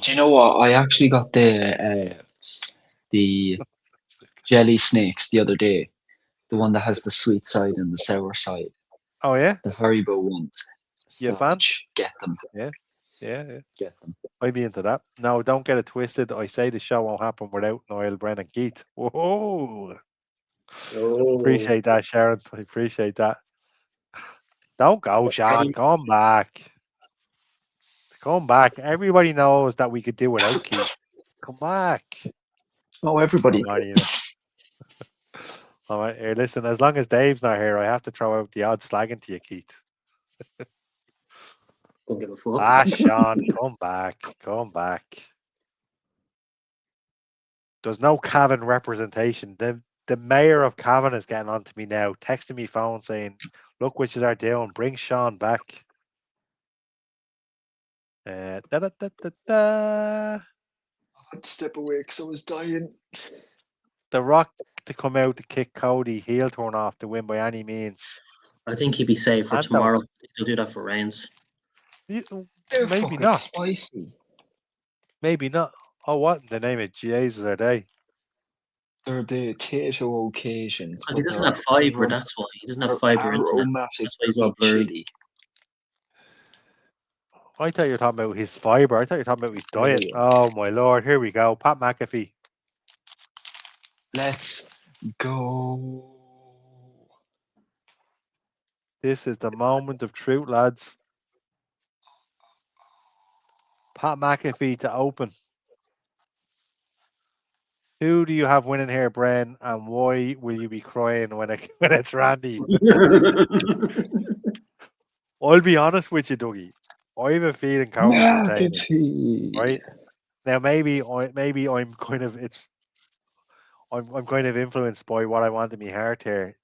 you know what? I actually got the jelly snakes the other day. The one that has the sweet side and the sour side. Oh yeah, The Haribo ones. you a fan? Savage. Get them. Yeah, yeah. Get them. I'd be into that. No, don't get it twisted. I say the show won't happen without Noel, Brennan, Keith. Whoa! Oh, Appreciate that, Sharon. I appreciate that. Don't go, Sean. Come back. Come back. Everybody knows that we could do without Keith. Come back. Oh, everybody. Come on, Eva. All right, here, listen, as long as Dave's not here, I have to throw out the odd slagging to you, Keith. don't give a fuck. Ah, Sean, come back. Come back. There's no Cavan representation. The mayor of Cavan is getting on to me now, texting me phone saying, look what you are doing. Bring Sean back. Da, da, da, da, da. I had to step away because I was dying. The Rock to come out to kick Cody, heel turn off to win by any means. I think he'd be safe for Anto. tomorrow. They'll do that for Reigns. They're Maybe fucking not. spicy. Maybe not. Oh, what in the name of Jesus are they? They're the potato occasions. Because he but doesn't they're have fibre, that's why. He doesn't have fibre into it. aromatic That's why he's all sweet blurry. chili. I thought you were talking about his fibre. I thought you were talking about his diet. Yeah. Oh, my Lord. Here we go. Pat McAfee. Let's go. This is the moment of truth, lads. Pat McAfee to open. Who do you have winning here, Bren? And why will you be crying when it's Randy? I'll be honest with you, Dougie. I have a feeling Cody's retaining. McAfee. Right now, maybe I'm kind of I'm kind of influenced by what I want in my heart here.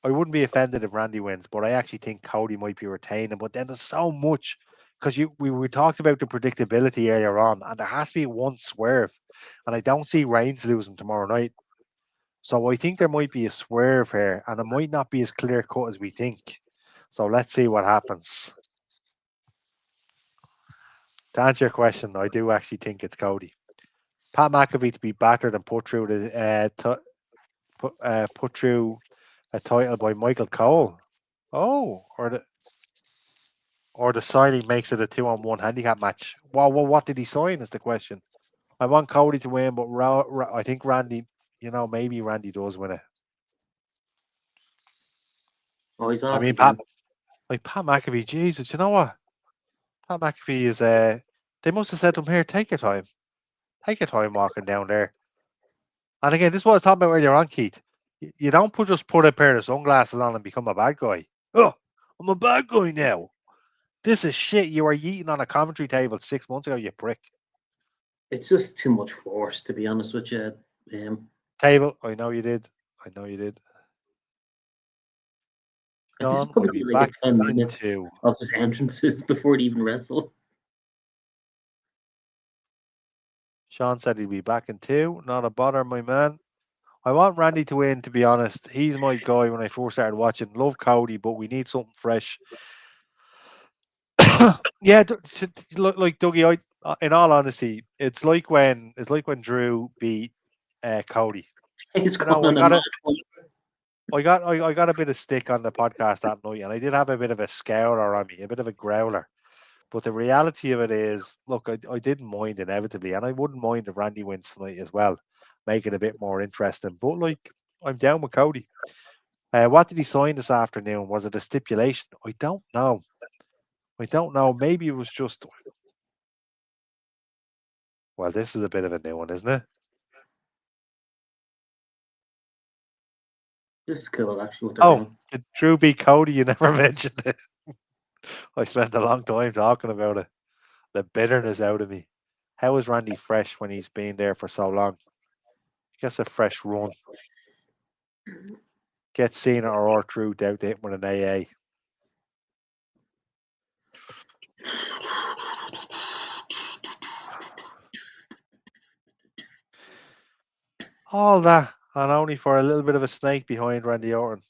I wouldn't be offended if Randy wins, but I actually think Cody might be retaining. But then there's so much because we talked about the predictability earlier on, and there has to be one swerve, and I don't see Reigns losing tomorrow night. So I think there might be a swerve here, and it might not be as clear cut as we think. So let's see what happens. To answer your question, I do actually think it's Cody. Pat McAfee to be battered and put through put through a title by Michael Cole. Oh, or the signing makes it a 2-on-1 handicap match. Well, what did he sign? Is the question. I want Cody to win, but I think Randy. Maybe Randy does win it. Oh, he's I off mean, again. Pat McAfee. Jesus, you know what? Pat McAfee is. They must have said to him, "Here, take your time. Take your time walking down there." And again, this is what I was talking about earlier on, Keith. You don't just put a pair of sunglasses on and become a bad guy. Oh, I'm a bad guy now. This is shit you were eating on a commentary table 6 months ago, you prick. It's just too much force, to be honest with you. Table, I know you did. I know you did. This is Sean will probably be like back a 10 in minutes 2. of his entrances before they even wrestle. Sean said he'd be back in 2. Not a bother, my man. I want Randy to win, to be honest. He's my guy when I first started watching. Love Cody, but we need something fresh. Yeah, like Dougie, in all honesty, it's like when Drew beat Cody. He's You know, going on a mad one. I got a bit of stick on the podcast that night, and I did have a bit of a scowler on me, a bit of a growler. But the reality of it is, look, I didn't mind inevitably, and I wouldn't mind if Randy wins tonight as well, make it a bit more interesting. But like, I'm down with Cody. What did he sign this afternoon? Was it a stipulation? I don't know. Maybe it was just. Well, this is a bit of a new one, isn't it? This is cool, actually, what they're Oh, doing. did Drew beat Cody? You never mentioned it. I spent a long time talking about it. The bitterness out of me. How is Randy fresh when he's been there for so long? Gets a fresh run. Get Cena or R-Truth out there with an AA. All that, and only for a little bit of a snake behind Randy Orton.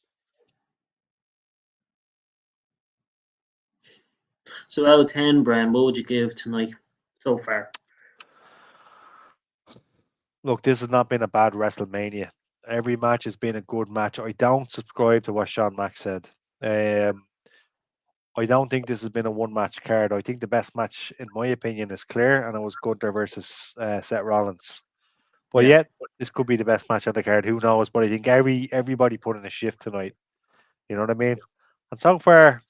So out of 10, Brian, what would you give tonight so far? Look, this has not been a bad WrestleMania. Every match has been a good match. I don't subscribe to what Sean Mack said. Um, I don't think this has been a one match card. I think the best match, in my opinion, is clear, and it was Gunther versus Seth Rollins. But Yeah. yet, this could be the best match on the card. Who knows? But I think everybody put in a shift tonight. You know what I mean? And so far,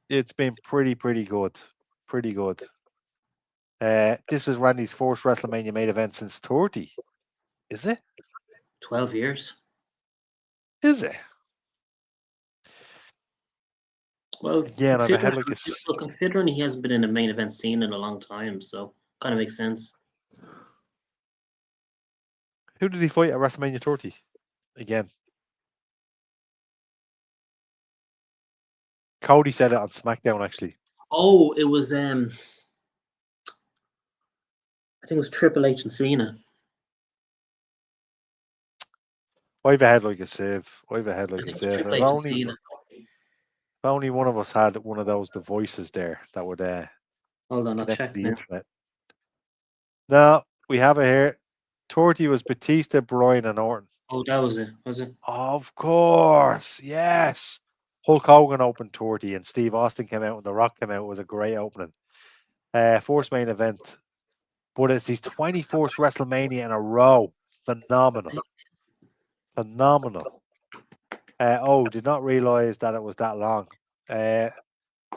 it's been pretty good. Pretty good. This is Randy's first WrestleMania main event since 30. Is it? 12 years. Is it? Well, Again, I've had like a. considering he hasn't been in a main event scene in a long time, so kind of makes sense. Who did he fight at WrestleMania 30? Again. Cody said it on SmackDown, actually. Oh, it was I think it was Triple H and Cena. I've had like a sieve. I've had I like a think it was sieve. Triple If H and only, Cena. if only one of us had one of those devices there that would Hold on, I'll connect to check the now. internet. No, we have it here. 30 was Batista, Bryan, and Orton. Oh, that was it. Was it? Of course, yes. Hulk Hogan opened 30 and Steve Austin came out and The Rock came out. It was a great opening. First main event. But it's his 24th WrestleMania in a row. Phenomenal. Phenomenal. Did not realise that it was that long.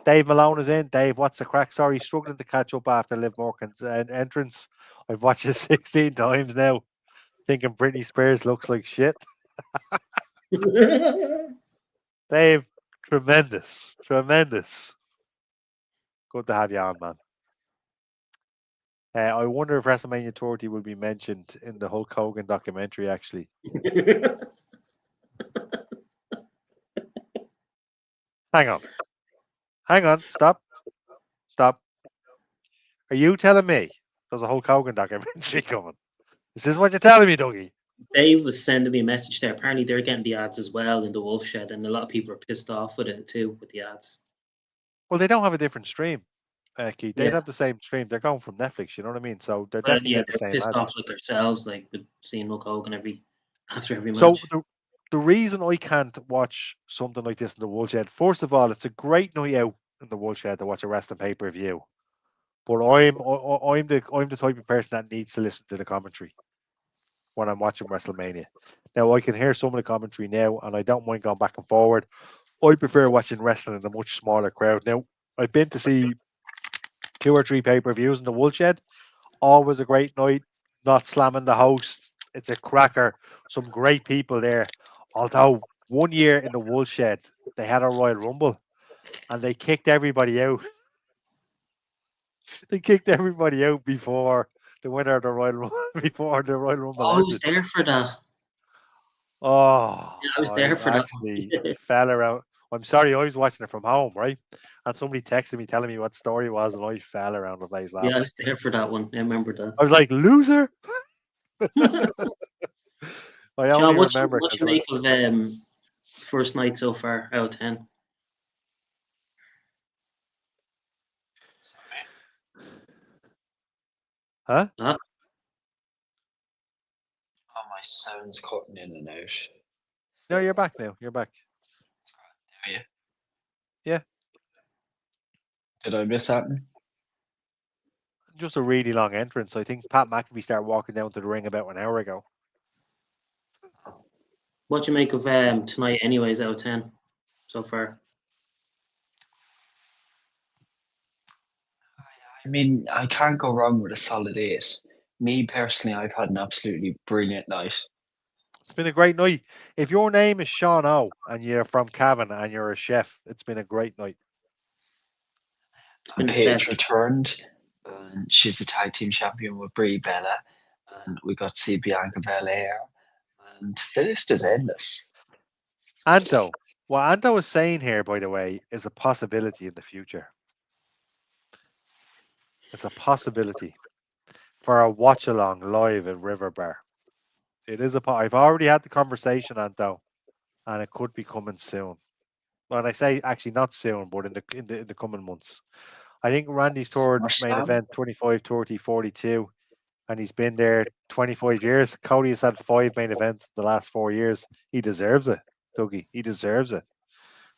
Dave Malone is in. Dave, what's the crack? Sorry, struggling to catch up after Liv Morgan's entrance. I've watched it 16 times now, thinking Britney Spears looks like shit. Dave, tremendous. Tremendous. Good to have you on, man. I wonder if WrestleMania 30 will be mentioned in the Hulk Hogan documentary, actually. Hang on. Hang on. Stop. Stop. Are you telling me there's a Hulk Hogan documentary coming? Is this what you're telling me, Dougie? Dave was sending me a message there. Apparently, they're getting the ads as well in the Wolf Shed, and a lot of people are pissed off with it too, with the ads. Well, they don't have a different stream, Keith. They'd Yeah. have the same stream. They're going from Netflix, you know what I mean? So they're Well, definitely yeah, getting the they're same pissed ads. off like ourselves, like with seeing Hulk Hogan after every So match. the reason I can't watch something like this in the Woolshed, first of all, it's a great night out in the Woolshed to watch a wrestling pay per view. But I'm the type of person that needs to listen to the commentary when I'm watching WrestleMania. Now I can hear some of the commentary now, and I don't mind going back and forward. I prefer watching wrestling in a much smaller crowd. Now I've been to see 2 or 3 pay per views in the Woolshed. Always a great night. Not slamming the host. It's a cracker. Some great people there. Although one year in the Woolshed, they had a Royal Rumble, and they kicked everybody out. They kicked everybody out before the winner of the Royal Rumble, before the Royal Rumble Oh, I was ended. there for that. Oh, Yeah, I was I there for that actually one. fell around. I'm sorry, I was watching it from home, right? And somebody texted me telling me what story it was, and I fell around the place Yeah, I laughing. was there for that one. I remember I was like, loser. that. I only John, remember what because you make of first night so far out of 10? huh? Huh? Oh, my sound's cutting in and out. No, you're back now. You're back. Are you? Yeah, Did I miss that? just a really long entrance. I think Pat McAfee started walking down to the ring about an hour ago. What you make of tonight, anyways, out of 10 so far? I mean, I can't go wrong with a solid 8. Me personally, I've had an absolutely brilliant night. It's been a great night. If your name is Sean O and you're from Cavan and you're a chef, it's been a great night. And Been Paige set. returned, and she's the tag team champion with Brie Bella, and we got to see Bianca Belair, and the list is endless. Anto, what Anto is saying here, by the way, is a possibility in the future. It's a possibility for a watch along live at River Bar. It is I've already had the conversation, Anto, and it could be coming soon. Well, I say actually not soon, but in the coming months. I think Randy's third main SummerSlam? event 25, 30, 42, and he's been there 25 years. Cody has had 5 main events in the last 4 years. He deserves it, Dougie. He deserves it.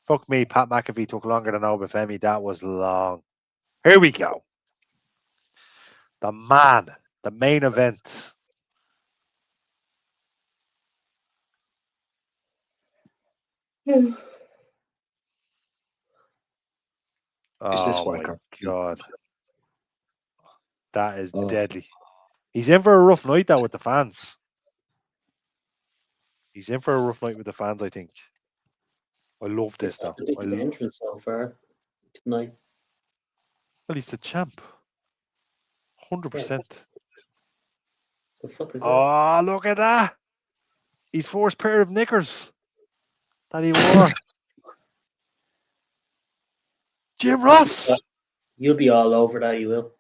Fuck me, Pat McAfee took longer than Obafemi. That was long. Here we go. The man, the main event. Is this Oh my Wacker? god, that is Oh, deadly. He's in for a rough night though with the fans. He's in for a rough night with the fans, I think. I love It's this not though. the biggest entrance so far tonight. Well, he's the champ. Yeah, 100%. the fuck is that? Oh, look at that. His first pair of knickers that he wore. Jim Ross. You'll be all over that, you will.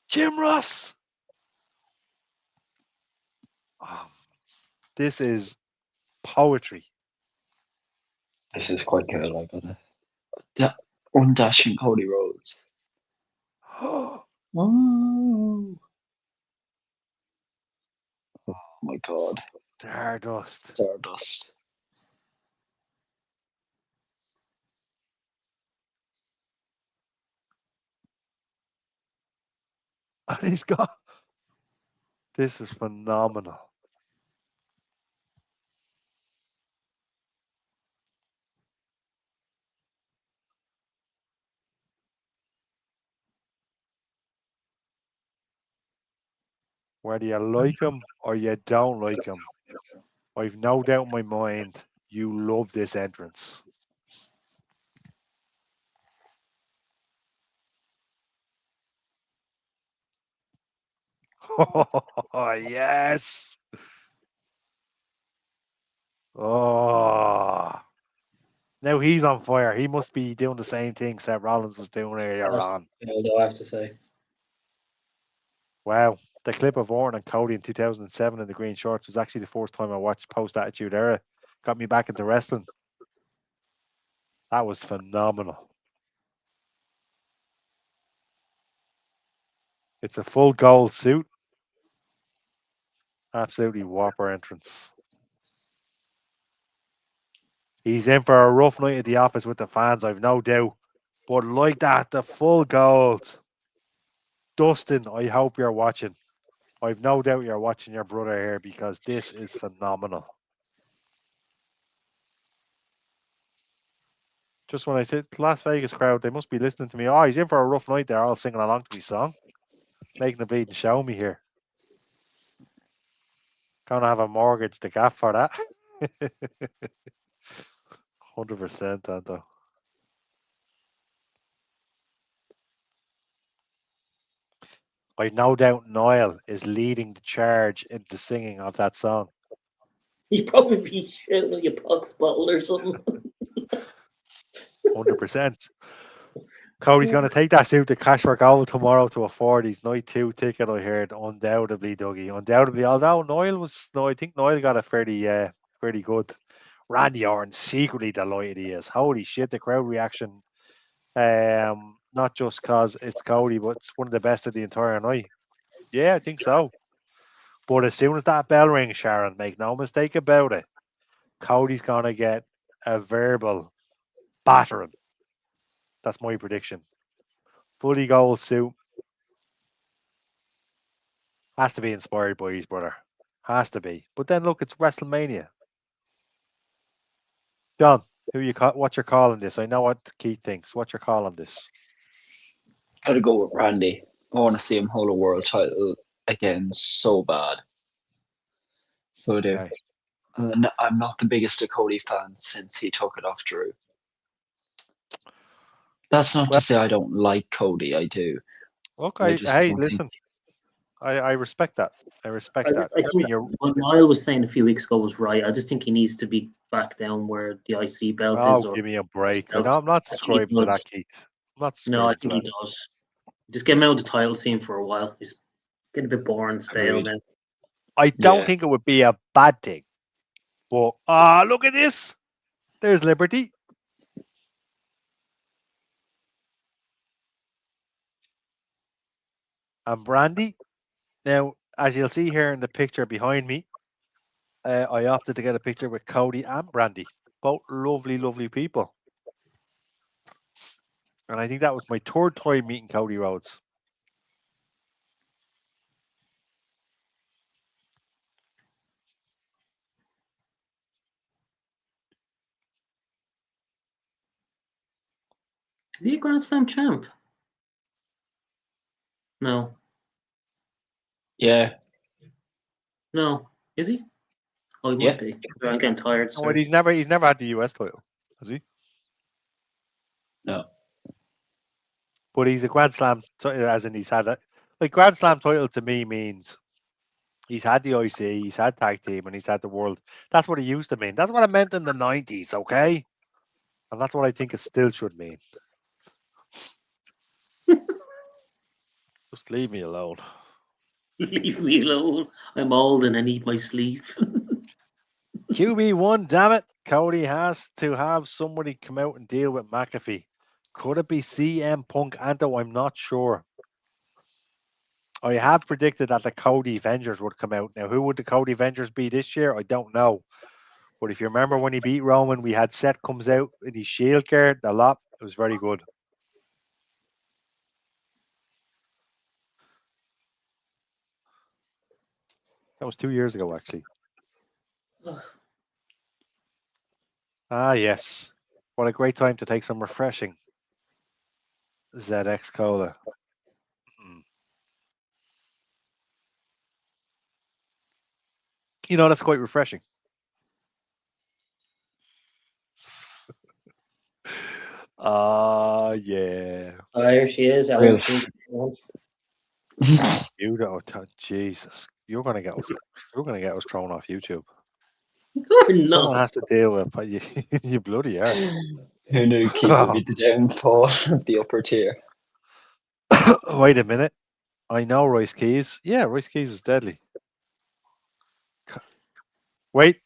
Jim Ross. Oh, this is poetry. this is quite good. I gotta. Undashing Cody Rhodes. Oh, Oh, oh my God. Stardust. Stardust. And he's got. This is phenomenal. Whether you like him or you don't like him, I've no doubt in my mind you love this entrance. Oh, yes. Oh, now he's on fire. He must be doing the same thing Seth Rollins was doing earlier on. Although I have to say, Wow. The clip of Orton and Cody in 2007 in the green shorts was actually the first time I watched Post Attitude Era. Got me back into wrestling. That was phenomenal. It's a full gold suit. Absolutely whopper entrance. He's in for a rough night at the office with the fans, I've no doubt. But like that, the full gold. Dustin, I hope you're watching. I've no doubt you're watching your brother here because this is phenomenal. Just when I said Las Vegas crowd, they must be listening to me. Oh, he's in for a rough night. They're all singing along to me song, making the bleeding show me here. Gonna have a mortgage to gaff for that. 100%, Anto. I no doubt Niall is leading the charge in the singing of that song. you'd probably be shouting your puck's bottle or something. 100%. Cody's going to take that suit to Cash for Gold tomorrow to afford his night two ticket. I heard undoubtedly, Dougie. Undoubtedly, although Niall was no, I think Niall got a fairly good. Randy Orton secretly delighted he is. Holy shit, the crowd reaction. Not just cause it's Cody, but it's one of the best of the entire night. Yeah, I think so. But as soon as that bell rings, Sharon, make no mistake about it, Cody's gonna get a verbal battering. That's my prediction. Fully gold suit. Has to be inspired by his brother. Has to be. But then look, it's WrestleMania. John, what's your call on this? I know what Keith thinks. What's your call on this? Gotta go with Randy. I want to see him hold a world title again so bad. So I do. Okay. And I'm not the biggest of Cody fan since he took it off Drew. That's not Well, to say I don't like Cody. I do. I okay. just Hey, don't think. listen. I respect that. I respect that. I I think mean, you're what Niall was saying a few weeks ago was right. I just think he needs to be back down where the IC belt is, oh, or give me a break. belt. I'm not I think he subscribing to does. that, Keith. I'm not No, I subscribing to think he that. does. Just get him out of the title scene for a while. He's getting a bit boring, stale Agreed. now. I don't Yeah. think it would be a bad thing. But look at this. There's Liberty. And Brandy. Now, as you'll see here in the picture behind me, I opted to get a picture with Cody and Brandy. Both lovely, lovely people. And I think that was my third time meeting Cody Rhodes. Is he a Grand Slam champ? No. Yeah. No. Is he? Oh, he Yeah. might be. I'm getting tired. Oh, wait, Sorry. he's never had the US title, has he? No. But he's a Grand Slam, as in he's had it. Like Grand Slam title to me means he's had the IC, he's had tag team, and he's had the world. That's what it used to mean. That's what it meant in the 90s, okay? And that's what I think it still should mean. Just leave me alone. Leave me alone. I'm old and I need my sleep. QB1, damn it. Cody has to have somebody come out and deal with McAfee. Could it be CM Punk? Anto, I'm not sure. I have predicted that the Cody Avengers would come out. Now, who would the Cody Avengers be this year? I don't know. But if you remember when he beat Roman, we had Seth comes out in his shield guard a lot. It was very good. That was 2 years ago, actually. Ah, yes. What a great time to take some refreshing ZX Cola. You know, that's quite refreshing. Ah, yeah. Oh, here she is. Real You don't, Jesus. You're gonna get us thrown off YouTube. Or Someone not. has to deal with but you. You bloody are. Who knew Keith would be the downfall of the upper tier? Wait a minute. I know Royce Keys. Yeah, Royce Keys is deadly. Wait.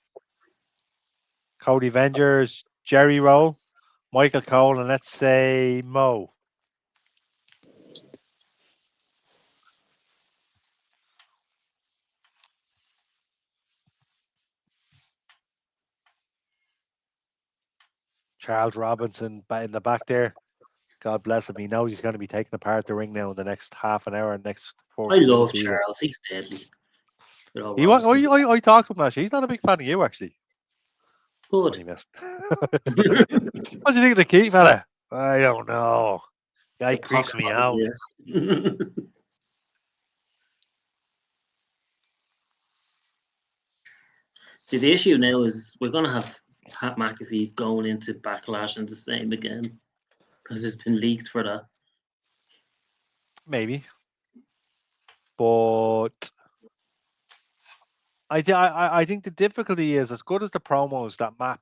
Cody Vengers, Jerry Roll, Michael Cole, and let's say Mo. Charles Robinson in the back there. God bless him. He knows he's going to be taking apart the ring now in the next half an hour, next I 40 love minutes. Either. Charles. He's deadly. I talked to him last year. He's not a big fan of you, actually. Good. He missed. What do you think of the key, fella? I don't know. Guy creeps me out. Yes. See, the issue now is we're going to have Pat McAfee going into Backlash and the same again because it's been leaked for that. Maybe. But I think the difficulty is as good as the promos that Matt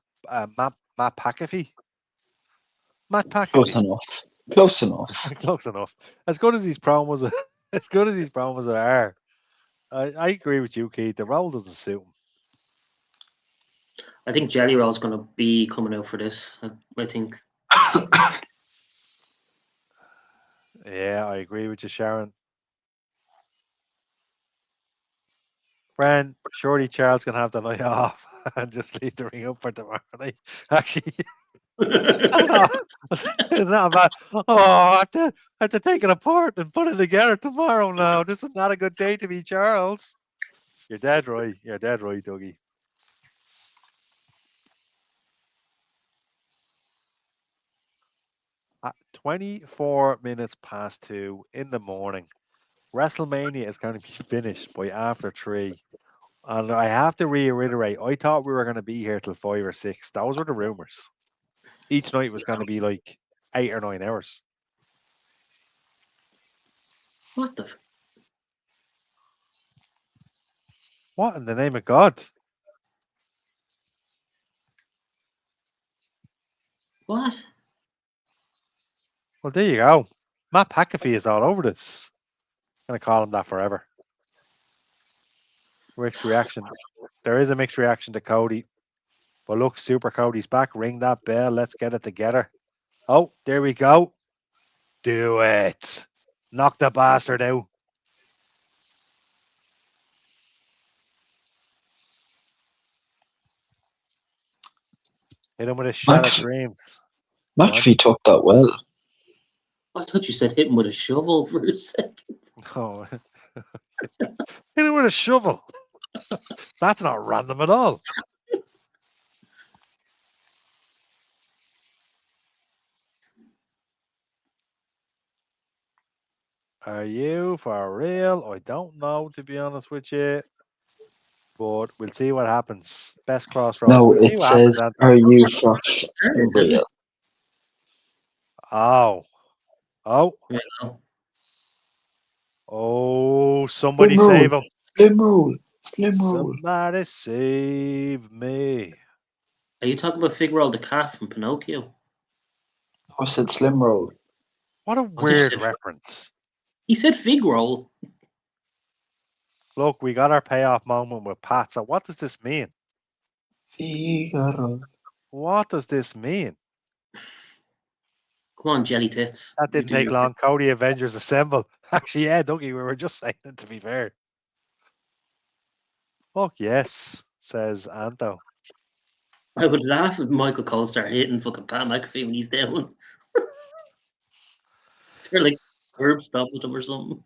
McAfee. Matt McAfee. Close enough. Close enough. Close enough. As good as these promos are, I agree with you, Keith. The role doesn't suit him. I think Jelly Roll's going to be coming out for this. I think. Yeah, I agree with you, Sharon. Bren, surely Charles can have the night off and just leave the ring up for tomorrow night. Actually, that's not bad. Oh, I have to take it apart and put it together tomorrow now. This is not a good day to be Charles. You're dead right. You're dead right, Dougie. At 24 minutes past 2 in the morning, WrestleMania is going to be finished by after 3. And I have to reiterate, I thought we were going to be here till 5 or 6. Those were the rumors. Each night was going to be like 8 or 9 hours. What the? What in the name of God? What? Well, there you go. Matt McAfee is all over this. I'm going to call him that forever. Mixed reaction. There is a mixed reaction to Cody. But look, Super Cody's back. Ring that bell. Let's get it together. Oh, there we go. Do it. Knock the bastard out. Hit him with a shot of Max- dreams. McAfee took that well. I thought you said hit him with a shovel for a second. Oh. Hit him with a shovel. That's not random at all. Are you for real? I don't know, to be honest with you. But we'll see what happens. Best crossroads. No, We'll see it what happens, says, Anton. "Are you for Started, does it? real?" Oh. Oh. Yeah. Oh, somebody Slim save roll. him. Slim roll. Slim roll. Somebody save me. Are you talking about Figueroa the cat from Pinocchio? I said slim roll. What a I just weird said- reference. He said fig roll. Look, we got our payoff moment with Pat. So what does this mean? Figaro. What does this mean? Come on, jelly tits. That You didn't do take your long. Cody Avengers Assemble. Actually, yeah, Dougie, we were just saying it, to be fair. Fuck yes, says Anto. I would laugh if Michael Cole started hitting fucking Pat McAfee when he's down. They're like curb stop with him or something.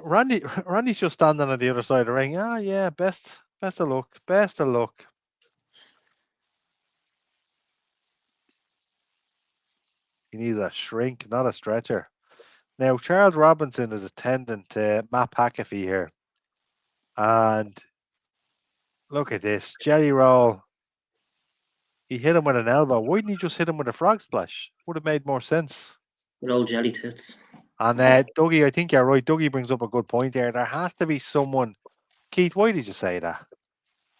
Randy's just standing on the other side of the ring. Ah, yeah, best of luck. Best of luck. He needs a shrink, not a stretcher. Now, Charles Robinson is attending to Matt McAfee here. And look at this. Jelly roll. He hit him with an elbow. Why didn't he just hit him with a frog splash? Would have made more sense. With old jelly tits. And Dougie, I think you're right. Dougie brings up a good point there. There has to be someone. Keith, why did you say that?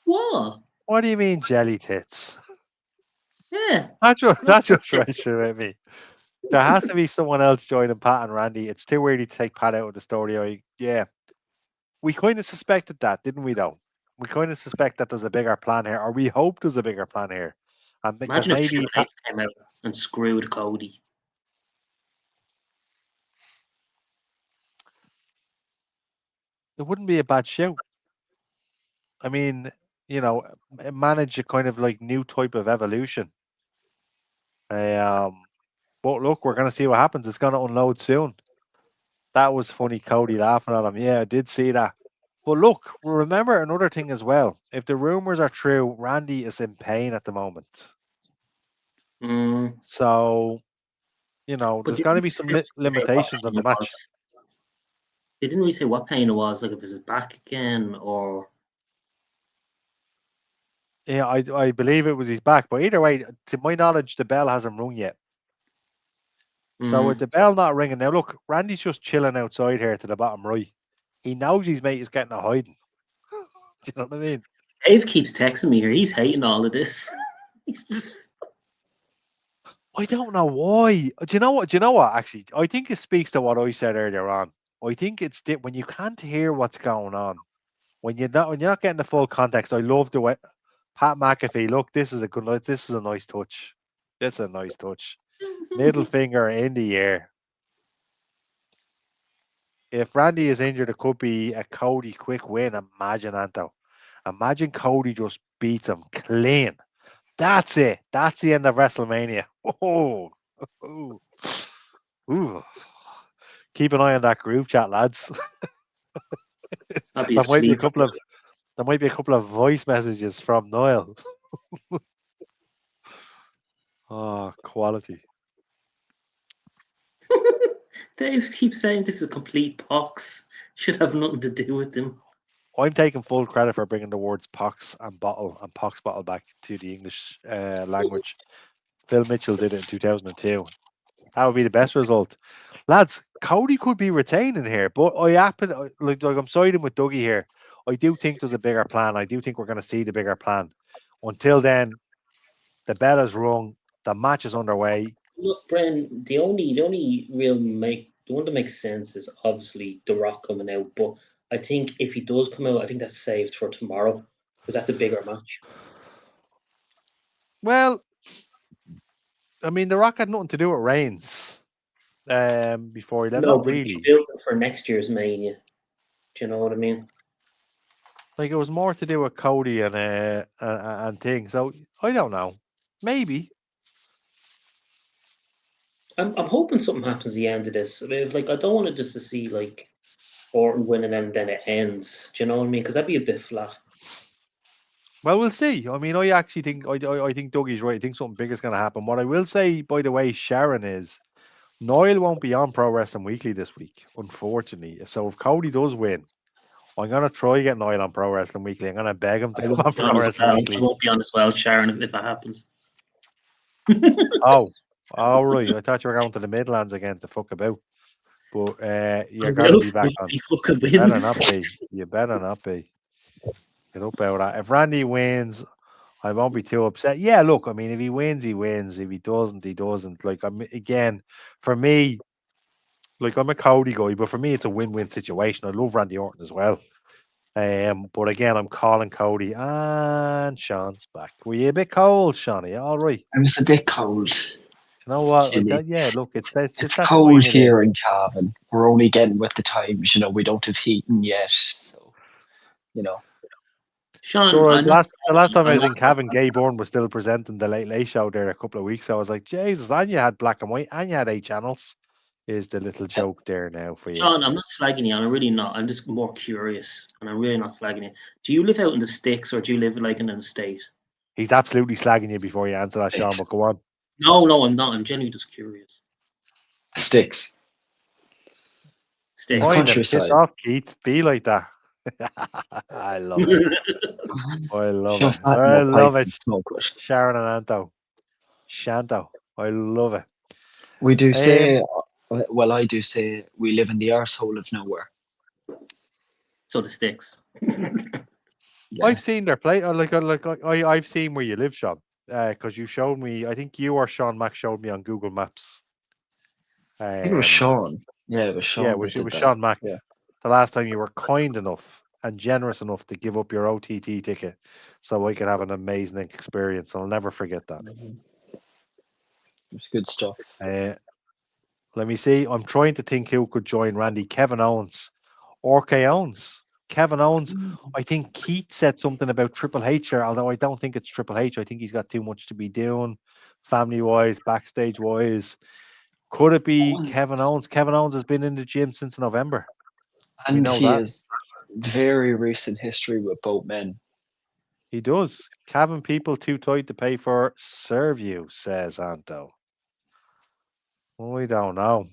What? What do you mean, jelly tits? Yeah. That's just right through at me. There has to be someone else joining Pat and Randy. It's too early to take Pat out of the story. Yeah. We kind of suspected that, didn't we, though? We kind of suspect that there's a bigger plan here, or we hope there's a bigger plan here. And Imagine if maybe Triple H came out and screwed Cody. it wouldn't be a bad show. I mean, manage a kind of like new type of evolution. But look, we're going to see what happens. It's going to unload soon. That was funny, Cody laughing at him. Yeah, I did see that. But look, remember another thing as well. If the rumors are true, Randy is in pain at the moment. Mm. So, But there's they got to didn't be say some what limitations on pain the it was. match. They didn't really say what pain it was, like if it's his back again or. Yeah, I believe it was his back. But either way, to my knowledge, the bell hasn't rung yet. So with the bell not ringing, now look, Randy's just chilling outside here to the bottom right. He knows his mate is getting a hiding. Do you know what I mean? Dave keeps texting me here. He's hating all of this. He's just... I don't know why. Do you know what? Actually, I think it speaks to what I said earlier on. I think it's when you can't hear what's going on, when you're not getting the full context. I love the way Pat McAfee. Look, this is a nice touch. That's a nice touch. Middle finger in the air. If Randy is injured, it could be a Cody quick win. Imagine, Anto. Imagine Cody just beats him clean. That's it. That's the end of WrestleMania. Oh, ooh. Ooh. Keep an eye on that group chat, lads. I'll be There might be a asleep. couple of voice messages from Niall. Oh, quality. Dave keeps saying this is complete pox. Should have nothing to do with him. I'm taking full credit for bringing the words pox and pox bottle back to the English language. Phil Mitchell did it in 2002. That would be the best result. Lads, Cody could be retaining here, but I happen like I'm siding with Dougie here. I do think there's a bigger plan. I do think we're going to see the bigger plan. Until then, the bell is rung. The match is underway. Look, Bren, the only real the one that makes sense is obviously The Rock coming out. But I think if he does come out, I think that's saved for tomorrow because that's a bigger match. Well, I mean, The Rock had nothing to do with Reigns before he left. No, Not but he really. built it for next year's Mania. Do you know what I mean? Like it was more to do with Cody and things. So I don't know. Maybe. I'm hoping something happens at the end of this. I mean, like I don't want it just to see like Orton win and then it ends. Do you know what I mean? Because that'd be a bit flat. Well, we'll see. I mean, I actually think I think Dougie's right. I think something big is going to happen. What I will say, by the way, Sharon, is Niall won't be on Pro Wrestling Weekly this week, unfortunately. So if Cody does win, I'm going to try get Niall on Pro Wrestling Weekly. I'm going to beg him to I come won't on be on Pro as Wrestling well. I Weekly. won't be on as well, Sharon, if it happens. Oh, all right. I thought you were going to the Midlands again to fuck about. But you're I going to will be back if on. he fucking You better not wins. be. You better not be. Get up out of that. If Randy wins, I won't be too upset. Yeah, look, I mean, if he wins, he wins. If he doesn't, he doesn't. Like, again, for me, like I'm a Cody guy, but for me, it's a win-win situation. I love Randy Orton as well. But again, I'm calling Cody and Sean's back. Were you a bit cold, Shawnee? All right. I was a bit cold. You know It's what? chilly. Yeah, look, it's It's that cold time of the here in Cavan. We're only getting with the times, we don't have heating yet. So, you know. Sean, Sure. I'm not The last time I I'm was not in Cavan, Gay Bourne was still presenting the Late Late Show there a couple of weeks. I was like, Jesus, and you had black and white, and you had 8 channels. Is the little joke there now for you? Sean, I'm not slagging you, and I'm really not. I'm just more curious, and I'm really not slagging you. Do you live out in the sticks, or do you live like in an estate? He's absolutely slagging you before you answer that, Sean. But go on. No, I'm not. I'm genuinely just curious. Sticks. In the Sticks. Fine, then piss countryside. off, Keith. Be like that. I love it. I love Shove it. that in I your pipe love it. and smoke it. Sharon and Anto. Shanto. I love it. We do Um, say, well, I do say we live in the arsehole of nowhere. So the sticks. Yeah. I've seen their play. I've seen where you live, Sean. Because you showed me. I think you or Sean Max showed me on Google Maps. I think it was Sean. Yeah, it was Sean Yeah, that it did was that. Sean Mack. Yeah. The last time you were kind enough and generous enough to give up your OTT ticket so I could have an amazing experience. I'll never forget that. It was good stuff. Let me see. I'm trying to think who could join Randy. Kevin Owens. RK Owens. Kevin Owens. I think Keith said something about Triple H here, although I don't think it's Triple H. I think he's got too much to be doing, family wise, backstage wise. Could it be Kevin Owens? Kevin Owens has been in the gym since November. We And know he that. has very recent history with both men. He does. Cavan people too tight to pay for serve you, says Anto. I don't know.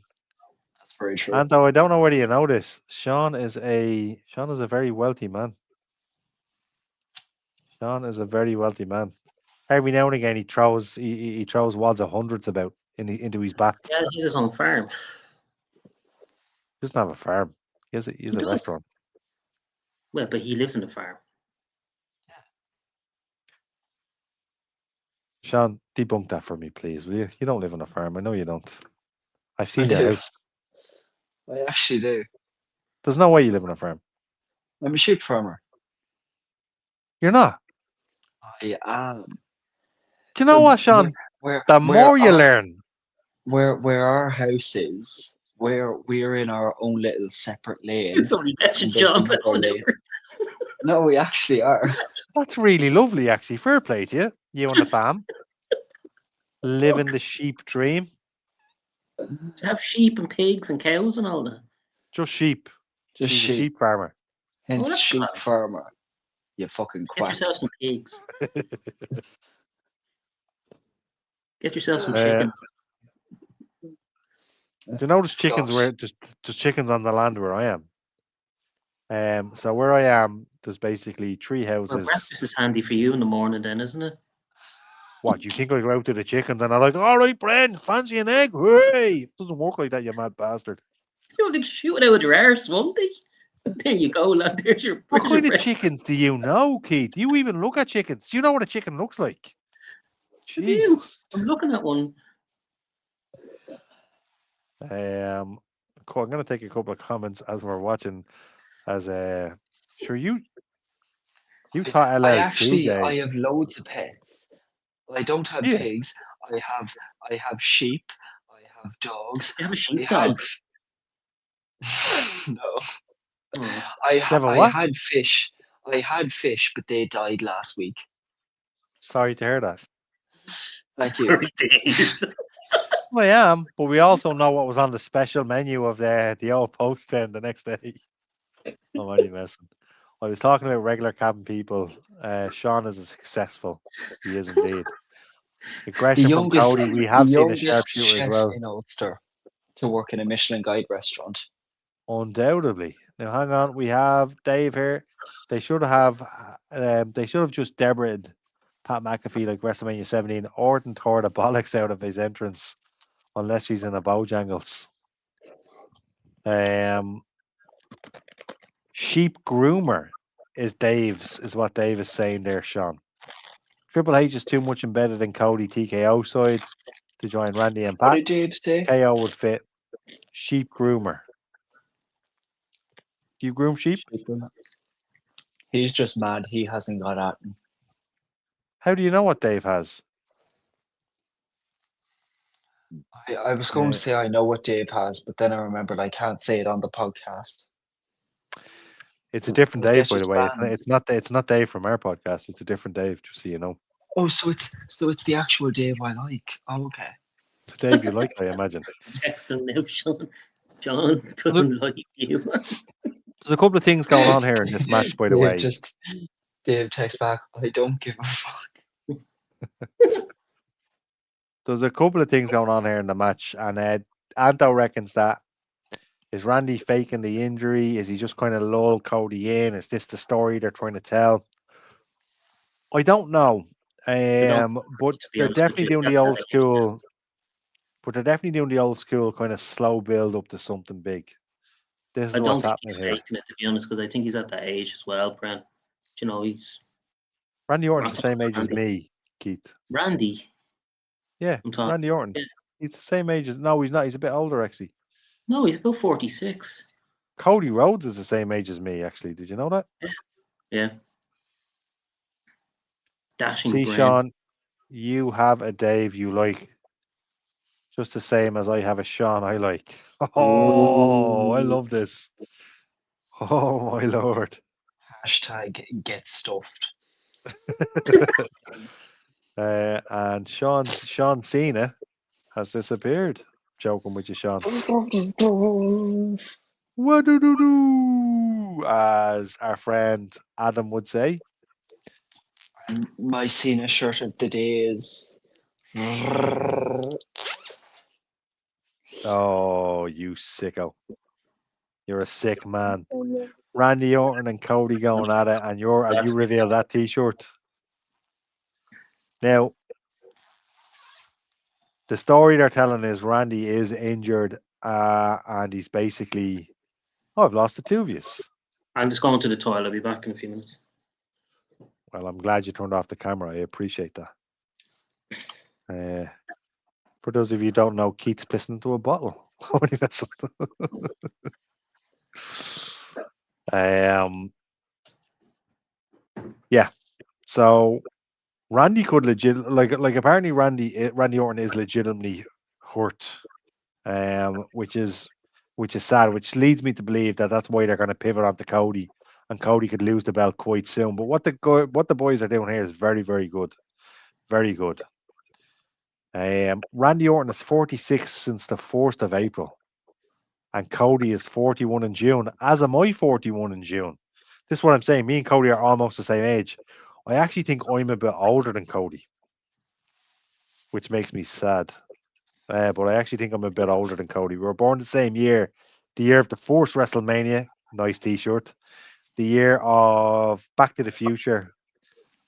That's very true. Anto, I don't know whether you know this. Sean is a very wealthy man. Sean is a very wealthy man. Every now and again he throws wads of hundreds about into his bat. Yeah, he's his own farm. He doesn't have a farm. He has He a does. restaurant. Well, but he lives in the farm. Sean, debunk that for me, please, will you? You don't live on a farm. I know you don't. I've I seen your do. house. I actually do. There's no way you live on a farm. I'm a sheep farmer. You're not. I am. Do you know what, Sean? Where The more you learn. where our house is, where we're in our own little separate lane. Somebody that's your and there's job. another lane. Whatever. No, we actually are. That's really lovely, actually. Fair play to you. You on the farm. Living the sheep dream. To have sheep and pigs and cows and all that. Just sheep. Just She's a sheep farmer. Hence that's sheep class. farmer. You fucking Get quack. yourself some pigs. Get yourself some Uh, chickens. Do you notice chickens Gosh. where just chickens on the land where I am? So where I am, there's basically 3 Well, houses. breakfast is handy for you in the morning, then, isn't it? What, you think I go out to the chickens and I'm like, all right, Bren, fancy an egg? Hey! It doesn't work like that, you mad bastard. You'll like shoot it out with your arse, won't they? There you go, lad. There's your What kind of breakfast. chickens do you know, Keith? Do you even look at chickens? Do you know what a chicken looks like? I do. Jesus. I'm looking at one. Cool. I'm going to take a couple of comments as we're watching. As sure you thought LL I Cool J. have loads of pets. I don't have Yeah. pigs. I have sheep. I have dogs. You have a I sheepdog. no. Oh. I have a I what? had fish. I had fish, but they died last week. Sorry to hear that. Thank you. Sorry, Dave. I am, but we also know what was on the special menu of the old post then the next day. I'm only messing. I was talking about regular cabin people. Sean is a successful. He is indeed. The Aggression from youngest, Cody. We the have seen a youngest sharpshooter as chef well. in Ulster to work in a Michelin guide restaurant. Undoubtedly. Now hang on, we have Dave here. They should have just debrited Pat McAfee like WrestleMania 17. Orton tore the bollocks out of his entrance, unless he's in a Bojangles. Sheep groomer is what Dave is saying there, Sean. Triple H is too much embedded in Cody TKO side to join Randy and What Pat. did Dave say? KO would fit. Sheep groomer. Do you groom sheep? He's just mad he hasn't got at him. How do you know what Dave has? I was going to say I know what Dave has, but then I remembered I can't say it on the podcast. It's a different We'll Dave, get by us the way. banned. It's not Dave from our podcast. It's a different Dave, just so you know. Oh, so it's the actual Dave I like. Oh, okay. It's a Dave you like, I imagine. Text him now, Sean. John doesn't like you. There's a couple of things going on here in this match, by the way. Dave texts back, I don't give a fuck. There's a couple of things going on here in the match, and Anto reckons that is Randy faking the injury? Is he just kind of lull Cody in? Is this the story they're trying to tell? I don't know. But they're definitely doing the old school. But they're definitely doing the old school kind of slow build up to something big. This is what's happening here. Faking it, to be honest, because I think he's at that age as well, Brent. You know, he's Randy Orton's the same age as me, Keith. Randy. Yeah, Randy Orton. Yeah. He's the same age as. No, he's not. He's a bit older, actually. No, he's about 46. Cody Rhodes is the same age as me, actually. Did you know that? Yeah. Dashing See, brain. Sean, you have a Dave you like. Just the same as I have a Sean I like. Oh, I love this. Oh, my Lord. Hashtag get stuffed. And Sean Cena has disappeared. Joking with you, Sean. What-do-do-do, as our friend Adam would say. My Cena shirt of the day is. Oh, you sicko. You're a sick man. Randy Orton and Cody going at it, and you reveal that t-shirt. Now, the story they're telling is Randy is injured, and he's basically, I've lost the two of you. I'm just going to the toilet. I'll be back in a few minutes. Well, I'm glad you turned off the camera. I appreciate that. For those of you who don't know, Keith's pissing into a bottle. Yeah. So Randy could like apparently Randy Orton is legitimately hurt, which is sad, which leads me to believe that that's why they're going to pivot onto Cody, and Cody could lose the belt quite soon. But what the boys are doing here is very, very good, very good. Randy Orton is 46 since the 1st of April, and Cody is 41 in June. As am I 41 in June. This is what I'm saying. Me and Cody are almost the same age. I actually think I'm a bit older than Cody, which makes me sad. But I actually think I'm a bit older than Cody. We were born the same year, the year of the first WrestleMania. Nice T-shirt. The year of Back to the Future,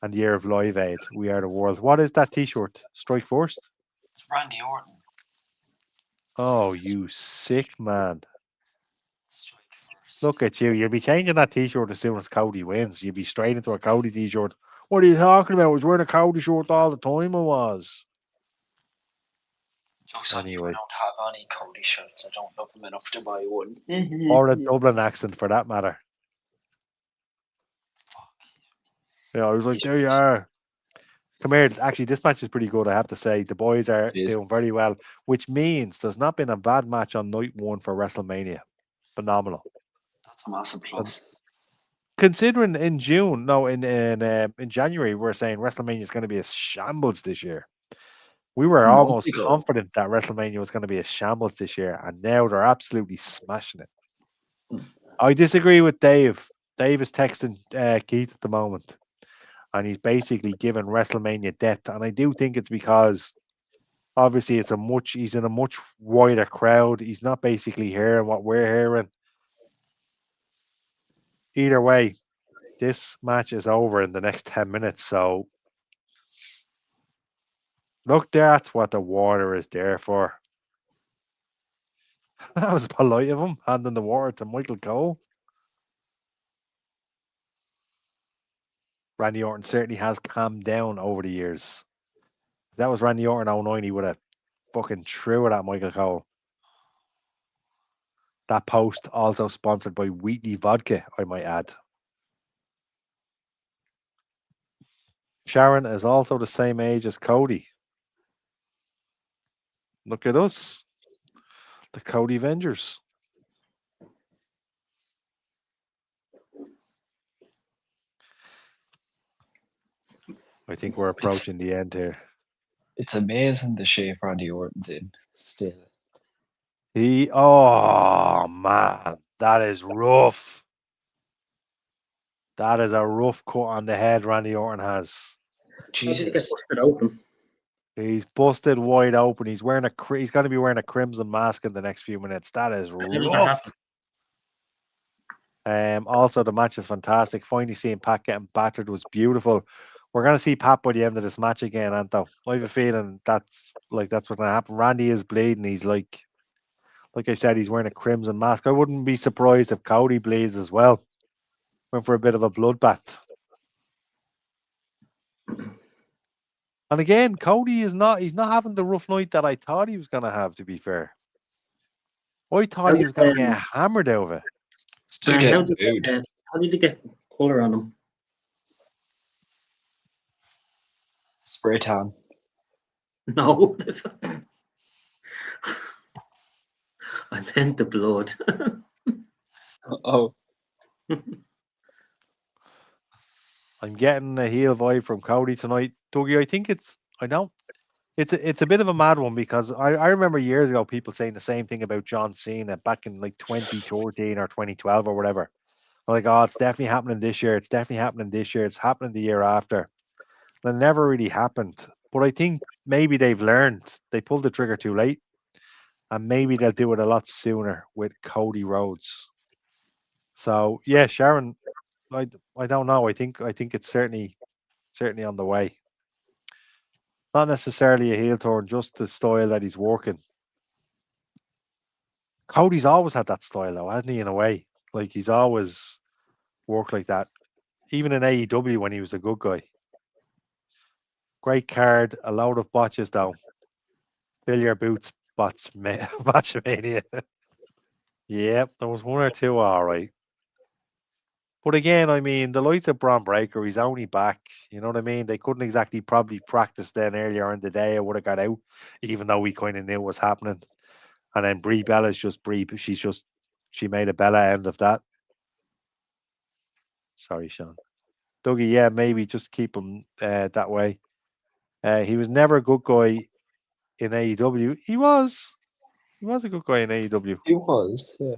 and the year of Live Aid. We Are the World. What is that T-shirt? Strike First. It's Randy Orton. Oh, you sick man. Look at you. You'll be changing that T-shirt as soon as Cody wins. You'll be straight into a Cody T-shirt. What are you talking about? I was wearing a Cody shirt all the time. I was. Jokes on you, I don't have any Cody shirts. I don't love them enough to buy one. Or a Dublin accent, for that matter. Yeah, I was like, there you are. Come here. Actually, this match is pretty good, I have to say. The boys are doing very well, which means there's not been a bad match on night one for WrestleMania. Phenomenal. That's a massive plus. Considering in January, we're saying WrestleMania is going to be a shambles this year. We were month almost ago. confident that WrestleMania was going to be a shambles this year, and now they're absolutely smashing it. I disagree with Dave. Dave is texting Keith at the moment, and he's basically given WrestleMania death. And I do think it's because obviously he's in a much wider crowd. He's not basically hearing what we're hearing. Either way, this match is over in the next 10 minutes. So look, that's what the water is there for. That was polite of him, handing the water to Michael Cole. Randy Orton certainly has calmed down over the years. If that was Randy Orton 09, he would have fucking threw it at Michael Cole. That post also sponsored by Wheatley Vodka, I might add. Sharon is also the same age as Cody. Look at us, the Cody Avengers. I think we're approaching the end here. It's amazing the shape Randy Orton's in still. Oh man, that is rough. That is a rough cut on the head Randy Orton has. How did he get Jesus. busted open? He's busted wide open. He's going to be wearing a crimson mask in the next few minutes. That is How did that rough. happen? Also, the match is fantastic. Finally seeing Pat getting battered was beautiful. We're going to see Pat by the end of this match again, Anto. I have a feeling that's what's going to happen. Randy is bleeding. He's like I said, he's wearing a crimson mask. I wouldn't be surprised if Cody bleeds as well. Went for a bit of a bloodbath. And again, Cody he's not having the rough night that I thought he was going to have, to be fair. I thought he was going to get hammered out of it. Still And how getting booed. did he get colour on him? Spray tan. No. I meant the blood. Oh, I'm getting a heel vibe from Cody tonight. Dougie, I think it's a bit of a mad one because I remember years ago people saying the same thing about John Cena back in like 2013 or 2012 or whatever. Like, oh, it's definitely happening this year. It's definitely happening this year. It's happening the year after. And it never really happened. But I think maybe they've learned. They pulled the trigger too late. And maybe they'll do it a lot sooner with Cody Rhodes. So yeah, Sharon, I don't know. I think it's certainly on the way. Not necessarily a heel turn, just the style that he's working. Cody's always had that style though, hasn't he, in a way? Like he's always worked like that. Even in AEW when he was a good guy. Great card, a load of botches though. Fill your boots, Botchamania. Yep, there was one or two all right. But again, I mean, the likes of Braun Breaker, he's only back. You know what I mean? They couldn't exactly probably practice then earlier in the day. I would have got out, even though we kind of knew what was happening. And then Brie Bella's just Brie. She made a Bella end of that. Sorry, Sean. Dougie, yeah, maybe just keep him that way. He was never a good guy in AEW. He was a good guy in AEW. he was. Yeah.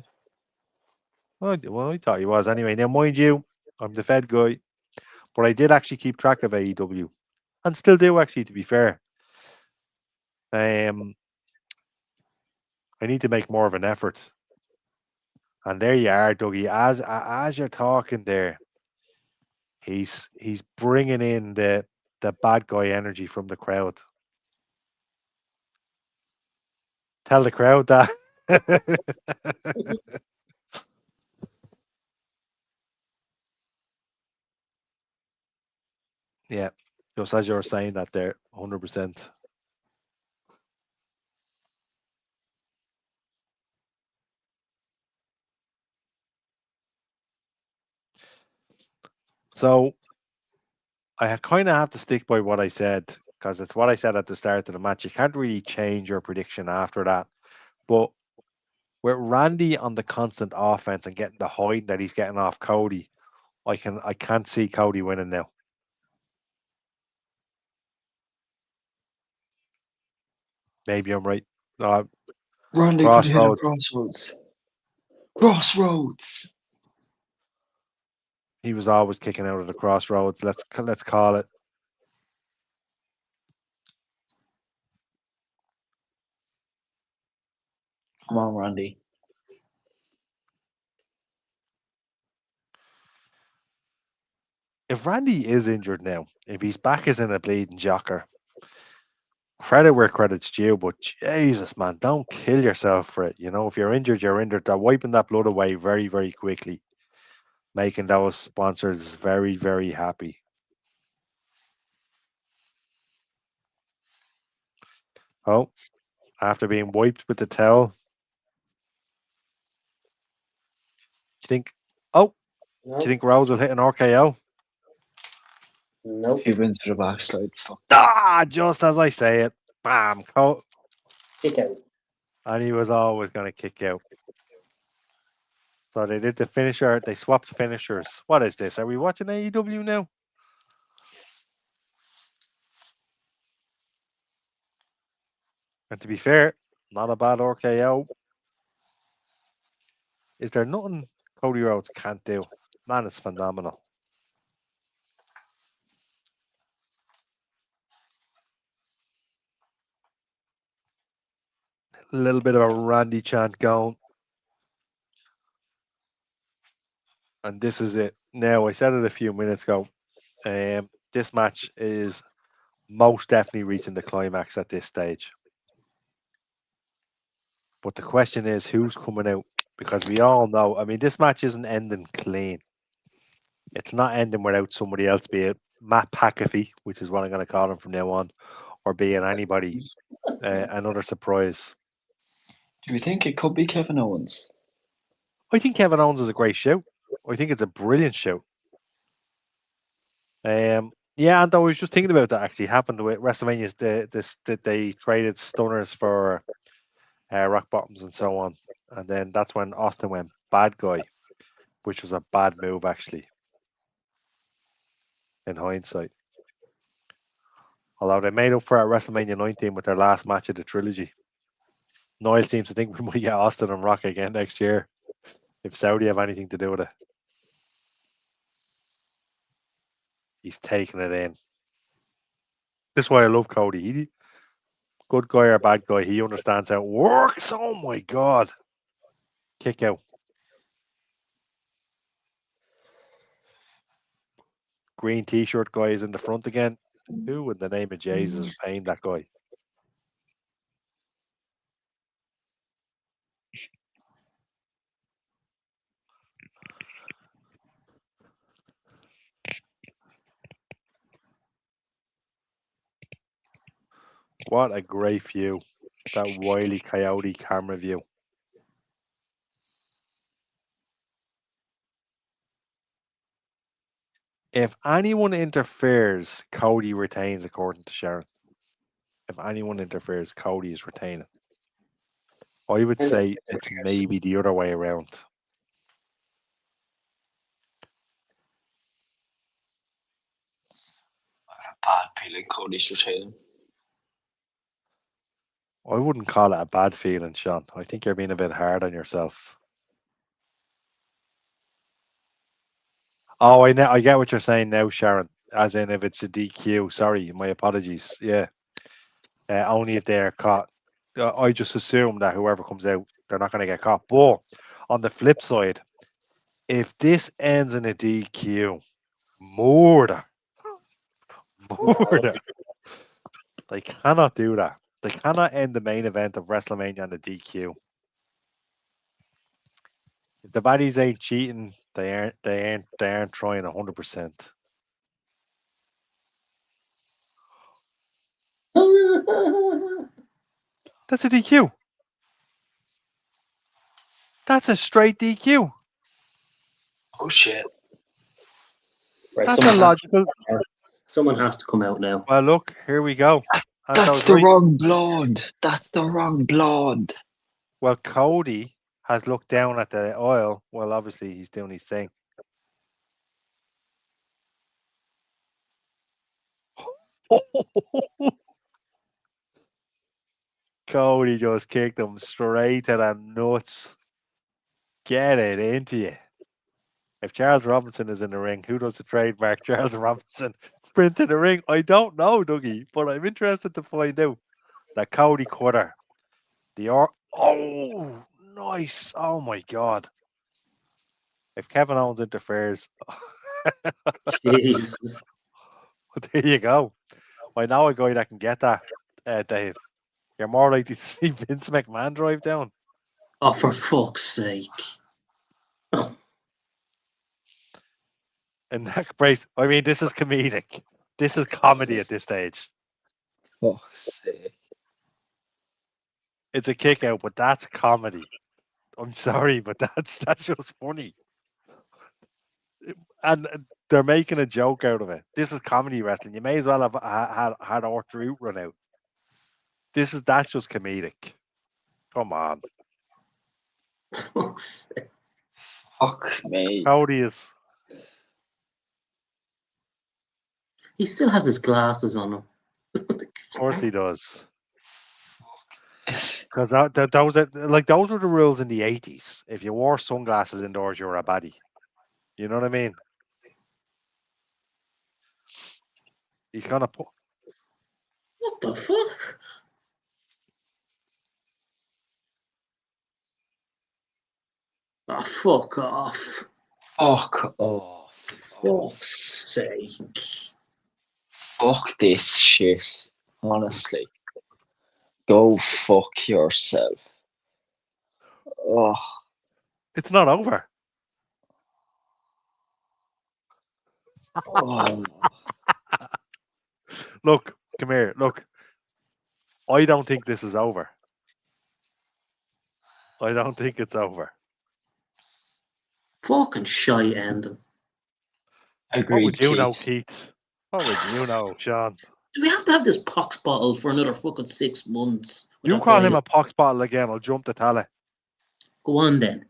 Well, I thought he was anyway. Now, mind you, I'm the Fed guy, but I did actually keep track of AEW, and still do actually. To be fair, I need to make more of an effort. And there you are, Dougie. As you're talking there, he's bringing in the bad guy energy from the crowd. Tell the crowd that. Yeah, just as you were saying that there, 100%. So I kind of have to stick by what I said because it's what I said at the start of the match. You can't really change your prediction after that. But with Randy on the constant offense and getting the hide that he's getting off Cody, I can't see Cody winning now. Maybe I'm right. Randy could hit a Crossroads. crossroads. Crossroads. He was always kicking out of the crossroads. Let's call it. Come on, Randy. If Randy is injured now, if his back is in a bleeding jocker, credit where credit's due. But Jesus, man, don't kill yourself for it. You know, if you're injured, you're injured. They're wiping that blood away very, very quickly, making those sponsors very, very happy. Oh, after being wiped with the towel, do you think? Oh, do No, you think Rose will hit an RKO? nope. He went to the backslide. Fuck. Ah, just as I say it, bam, Kick out. and he was always going to kick out. So they did the finisher. They swapped finishers. What is this? Are we watching AEW now? And to be fair, not a bad RKO. Is there nothing Cody Rhodes can't do? Man, it's phenomenal. A little bit of a Randy chant going. And this is it. Now, I said it a few minutes ago. This match is most definitely reaching the climax at this stage. But the question is, who's coming out? Because we all know, I mean, this match isn't ending clean. It's not ending without somebody else, be it Matt McAfee, which is what I'm going to call him from now on, or being anybody, another surprise. Do you think it could be Kevin Owens? I think Kevin Owens is a great show. I think it's a brilliant show. Yeah, and I was just thinking about that actually happened with WrestleMania's that they traded stunners for rock bottoms and so on, and then that's when Austin went bad guy, which was a bad move actually in hindsight. Although they made up for it at WrestleMania 19 with their last match of the trilogy. Noel seems to think we might get Austin and Rock again next year if Saudi have anything to do with it. He's taking it in. This is why I love Cody. He good guy or bad guy, he understands how it works. Oh my god. Kick out. Green t-shirt guy is in the front again. Who in the name of Jesus is paying that guy? What a great view. That wily coyote camera view. If anyone interferes, Cody retains, according to Sharon. If anyone interferes, Cody is retaining. I would say it's maybe the other way around. Bad feeling Cody's retaining. I wouldn't call it a bad feeling, Sean. I think you're being a bit hard on yourself. Oh, I get what you're saying now, Sharon. As in, if it's a DQ. Sorry, my apologies. Yeah, only if they're caught. I just assume that whoever comes out, they're not going to get caught. But on the flip side, if this ends in a DQ, murder, murder. They cannot do that. They cannot end the main event of WrestleMania on a DQ. If the baddies ain't cheating, they aren't trying 100%. That's a DQ. That's a straight DQ. Oh shit. Right, That's a logical. someone has to come out now. Well, look, here we go. And that That's was the right. wrong blood. That's the wrong blood. Well, Cody has looked down at the oil. Well, obviously he's doing his thing. Cody just kicked him straight to the nuts. Get it into you. If Charles Robinson is in the ring, who does the trademark Charles Robinson sprint to the ring? I don't know, Dougie, but I'm interested to find out. That Cody cutter. Oh, nice. Oh my God. If Kevin Owens interferes, Jesus. there you go. I know a guy that can get that, Dave. You're more likely to see Vince McMahon drive down. Oh, for fuck's sake. And neck brace. I mean, this is comedic. This is comedy at this stage. Fuck's sake. It's a kick out, but that's comedy. I'm sorry, but that's just funny. And they're making a joke out of it. This is comedy wrestling. You may as well have had Arthur Root run out. That's just comedic. Come on. Fuck's sake. Fuck me. Cody is. He still has his glasses on him. Of course he does. Yes. Because those were the rules in the 80s. If you wore sunglasses indoors, you were a baddie. You know what I mean? He's gonna put. What the fuck? Oh, fuck off. Fuck off. Fuck's sake. Fuck this shit. Honestly. Go fuck yourself. Oh, It's not over. oh. Look, come here. Look, I don't think this is over. I don't think it's over. Fucking shite ending. What Agreed, would you know, Keith. Keith? What would you know, Sean? Do we have to have this pox bottle for another fucking 6 months? with You that call him dial? a pox bottle again, I'll jump the tally. Go on then.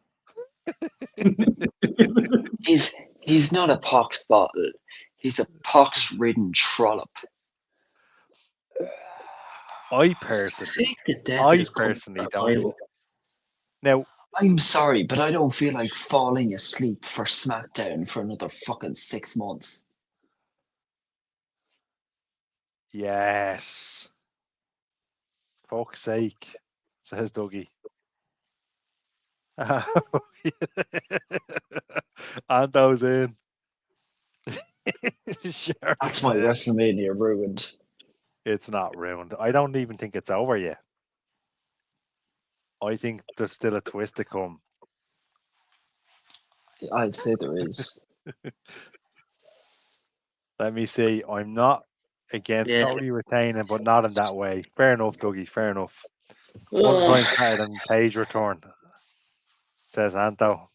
He's not a pox bottle. He's a pox-ridden trollop. I personally Take the death of this don't. title. Now, I'm sorry, but I don't feel like falling asleep for SmackDown for another fucking 6 months. yes. Fuck's sake, says Dougie. Ando's in. Sure That's my said. WrestleMania ruined. It's not ruined. I don't even think it's over yet. I think there's still a twist to come. I'd say there is. Let me see. I'm not against Yeah. Cody retaining, but not in that way. Fair enough, Dougie. Fair enough. One Ugh. time's better than page return, says Anto.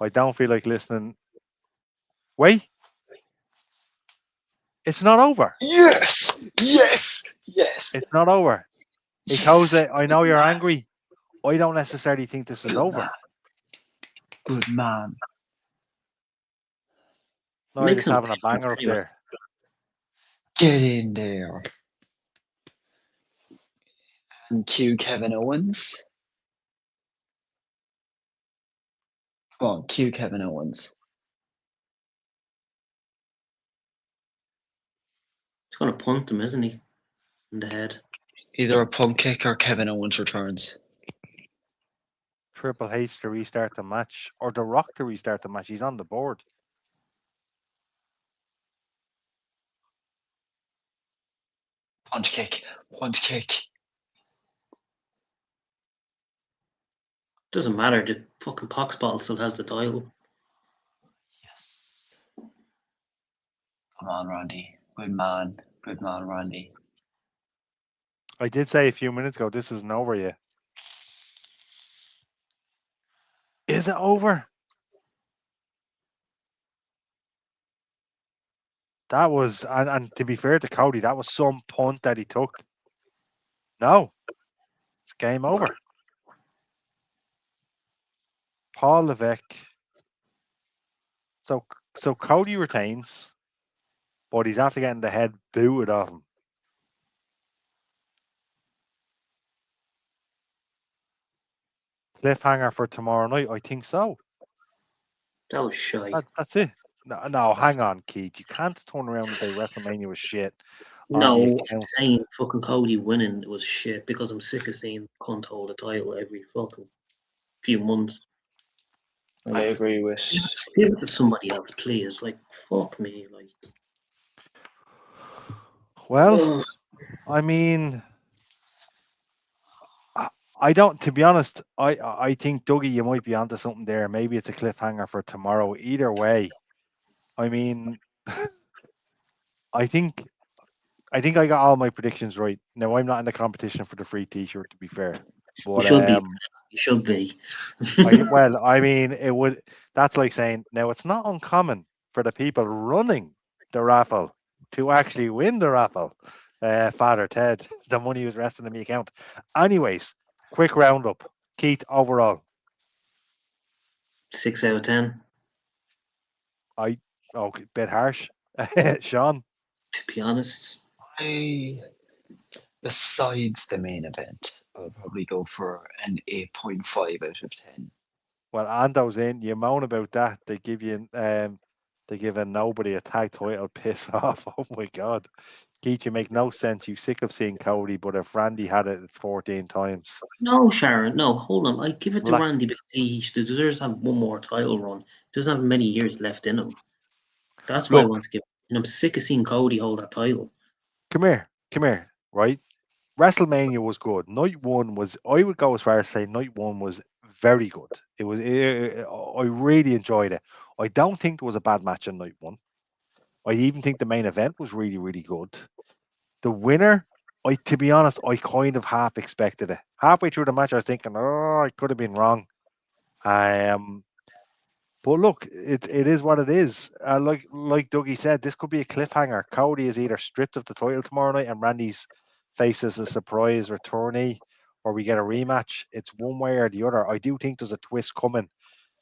I don't feel like listening. Wait. It's not over. Yes! Yes! Yes! It's not over. Ikoza, I know you're angry. I don't necessarily think this is over. Good man. No, Makes just no having a difference banger up anyway. there. Get in there. And cue Kevin Owens. Come on, cue Kevin Owens. He's going to punt him, isn't he? In the head. Either a pump kick or Kevin Owens returns. Triple H to restart the match, or The Rock to restart the match. He's on the board. Punch kick. Punch kick. Doesn't matter. The fucking pox bottle still has the title. Yes. Come on, Randy. Good man. Good man, Randy. I did say a few minutes ago, this isn't over yet. Is it over? That was, and to be fair to Cody, that was some punt that he took. No, it's game over. Paul Levesque. So Cody retains, but he's after getting the head booted off him. Cliffhanger for tomorrow night. I think so. That was shy. That's it. No, no, hang on, Keith. You can't turn around and say WrestleMania was shit on the No, I'm account. saying fucking Cody winning was shit because I'm sick of seeing cunt hold the title every fucking few months. I agree with. Give it to somebody else, please. Like, fuck me. Like, Well, ugh. I mean, I don't. To be honest, I think Dougie, you might be onto something there. Maybe it's a cliffhanger for tomorrow. Either way, I mean, I think I got all my predictions right. Now I'm not in the competition for the free T-shirt, to be fair, You but should be. You should be. I mean, it would. That's like saying now it's not uncommon for the people running the raffle to actually win the raffle. Father Ted, the money was resting in my account. Anyways, quick roundup. Keith, overall, 6 out of 10. I okay, bit harsh. Sean, To be honest, I, besides the main event, I'll probably go for an 8.5 out of 10. well, Ando's in. You moan about that. They give a nobody a tag title. Piss off. Oh my god. Keith, you make no sense. You sick of seeing Cody, but if Randy had it, it's 14 times. no, Sharon. No, hold on. I give it to Like, Randy because he deserves to have one more title run. Doesn't have many years left in him. That's why I look, want to give. And I'm sick of seeing Cody hold that title. come here, right? WrestleMania was good. Night one was, I would go as far as saying night one was very good. It was, I really enjoyed it. I don't think there was a bad match on night one. I even think the main event was really, really good. The winner, to be honest, I kind of half expected it. Halfway through the match, I was thinking, oh, I could have been wrong. Um, but look, it is what it is. Like Dougie said, this could be a cliffhanger. Cody is either stripped of the title tomorrow night, and Randy's faces a surprise returnee, or we get a rematch. It's one way or the other. I do think there's a twist coming.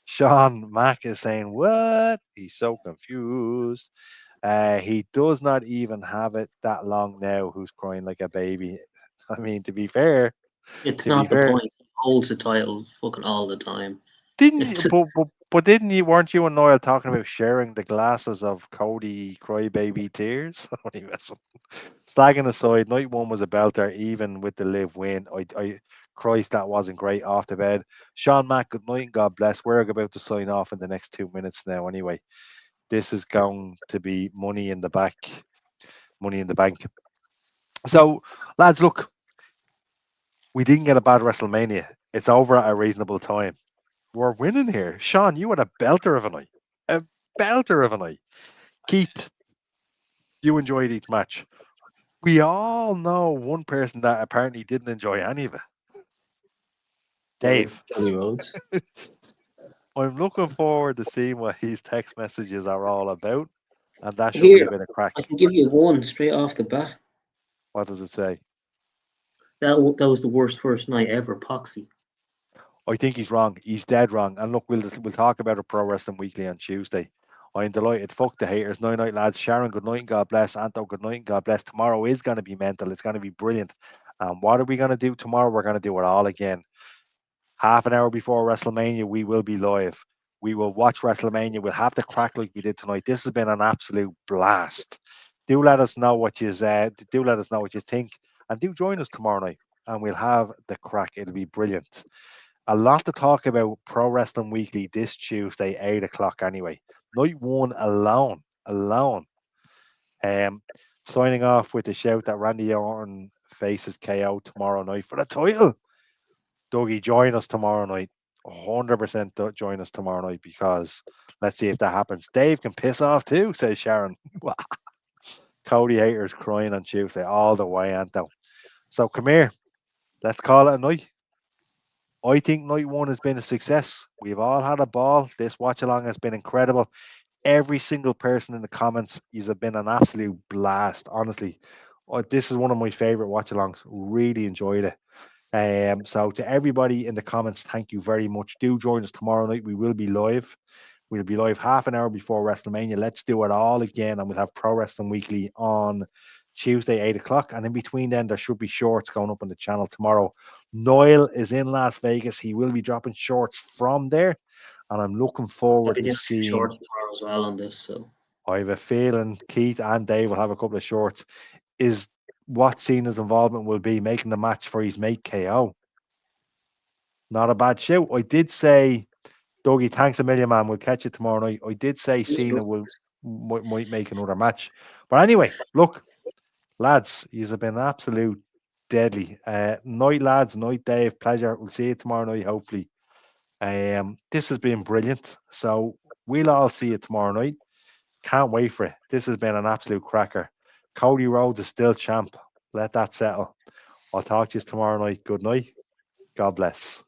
Sean Mack is saying, "What?" He's so confused. He does not even have it that long now. Who's crying like a baby? I mean, It's to be not the fair, point. He holds the title fucking all the time. didn't you? It's just, But didn't you? Weren't you and Noel talking about sharing the glasses of Cody crybaby tears? Anyway, slagging aside, night one was a belter, even with the live win. Christ, that wasn't great off the bed. Sean Mack, good night and God bless. We're about to sign off in the next 2 minutes now. Anyway, this is going to be money in the back, money in the bank. So, lads, look, we didn't get a bad WrestleMania. It's over at a reasonable time. We're winning here. Sean, you had a belter of a night. A belter of a night. Keith, you enjoyed each match. We all know one person that apparently didn't enjoy any of it. Dave. Kelly Rhodes. I'm looking forward to seeing what his text messages are all about, and that should be a here, bit of crack. I can give you one straight off the bat. What does it say? That was the worst first night ever, Poxy. I think he's wrong. He's dead wrong. And look, we'll talk about it Pro Wrestling Weekly on Tuesday. I'm delighted. Fuck the haters. Night night, lads. Sharon, good night and God bless. Anto, good night and God bless. Tomorrow is going to be mental. It's going to be brilliant. And what are we going to do tomorrow? We're going to do it all again. Half an hour before WrestleMania, we will be live. We will watch WrestleMania. We'll have the crack like we did tonight. This has been an absolute blast. Do let us know what you do. Let us know what you think, and do join us tomorrow night, and we'll have the crack. It'll be brilliant. A lot to talk about Pro Wrestling Weekly this Tuesday, 8 o'clock. Anyway, night one alone. Um, signing off with the shout that Randy Orton faces KO tomorrow night for the title. Dougie, join us tomorrow night. 100% join us tomorrow night because let's see if that happens. Dave can piss off too, says Sharon. Cody haters crying on Tuesday all the way, Anto. So come here. Let's call it a night. I think night one has been a success. We've all had a ball. This watch along has been incredible. Every single person in the comments has been an absolute blast. Honestly, this is one of my favorite watch alongs. Really enjoyed it. So to everybody in the comments, thank you very much. Do join us tomorrow night. We will be live. We'll be live half an hour before WrestleMania. Let's do it all again, and we'll have Pro Wrestling Weekly on Tuesday, 8 o'clock. And in between then, there should be shorts going up on the channel tomorrow. Noel is in Las Vegas. He will be dropping shorts from there. And I'm looking I'll forward be to doing seeing. shorts tomorrow as well on this. So I have a feeling Keith and Dave will have a couple of shorts. Is what Cena's involvement will be making the match for his mate KO. Not a bad shout. I did say, Dougie, thanks a million, man. We'll catch you tomorrow night. I did say See you. Cena might make another match. But anyway, look, lads, you've been absolute deadly. Night, lads. Night, Dave. Pleasure. We'll see you tomorrow night, hopefully. This has been brilliant. So we'll all see you tomorrow night. Can't wait for it. This has been an absolute cracker. Cody Rhodes is still champ. Let that settle. I'll talk to you tomorrow night. Good night. God bless.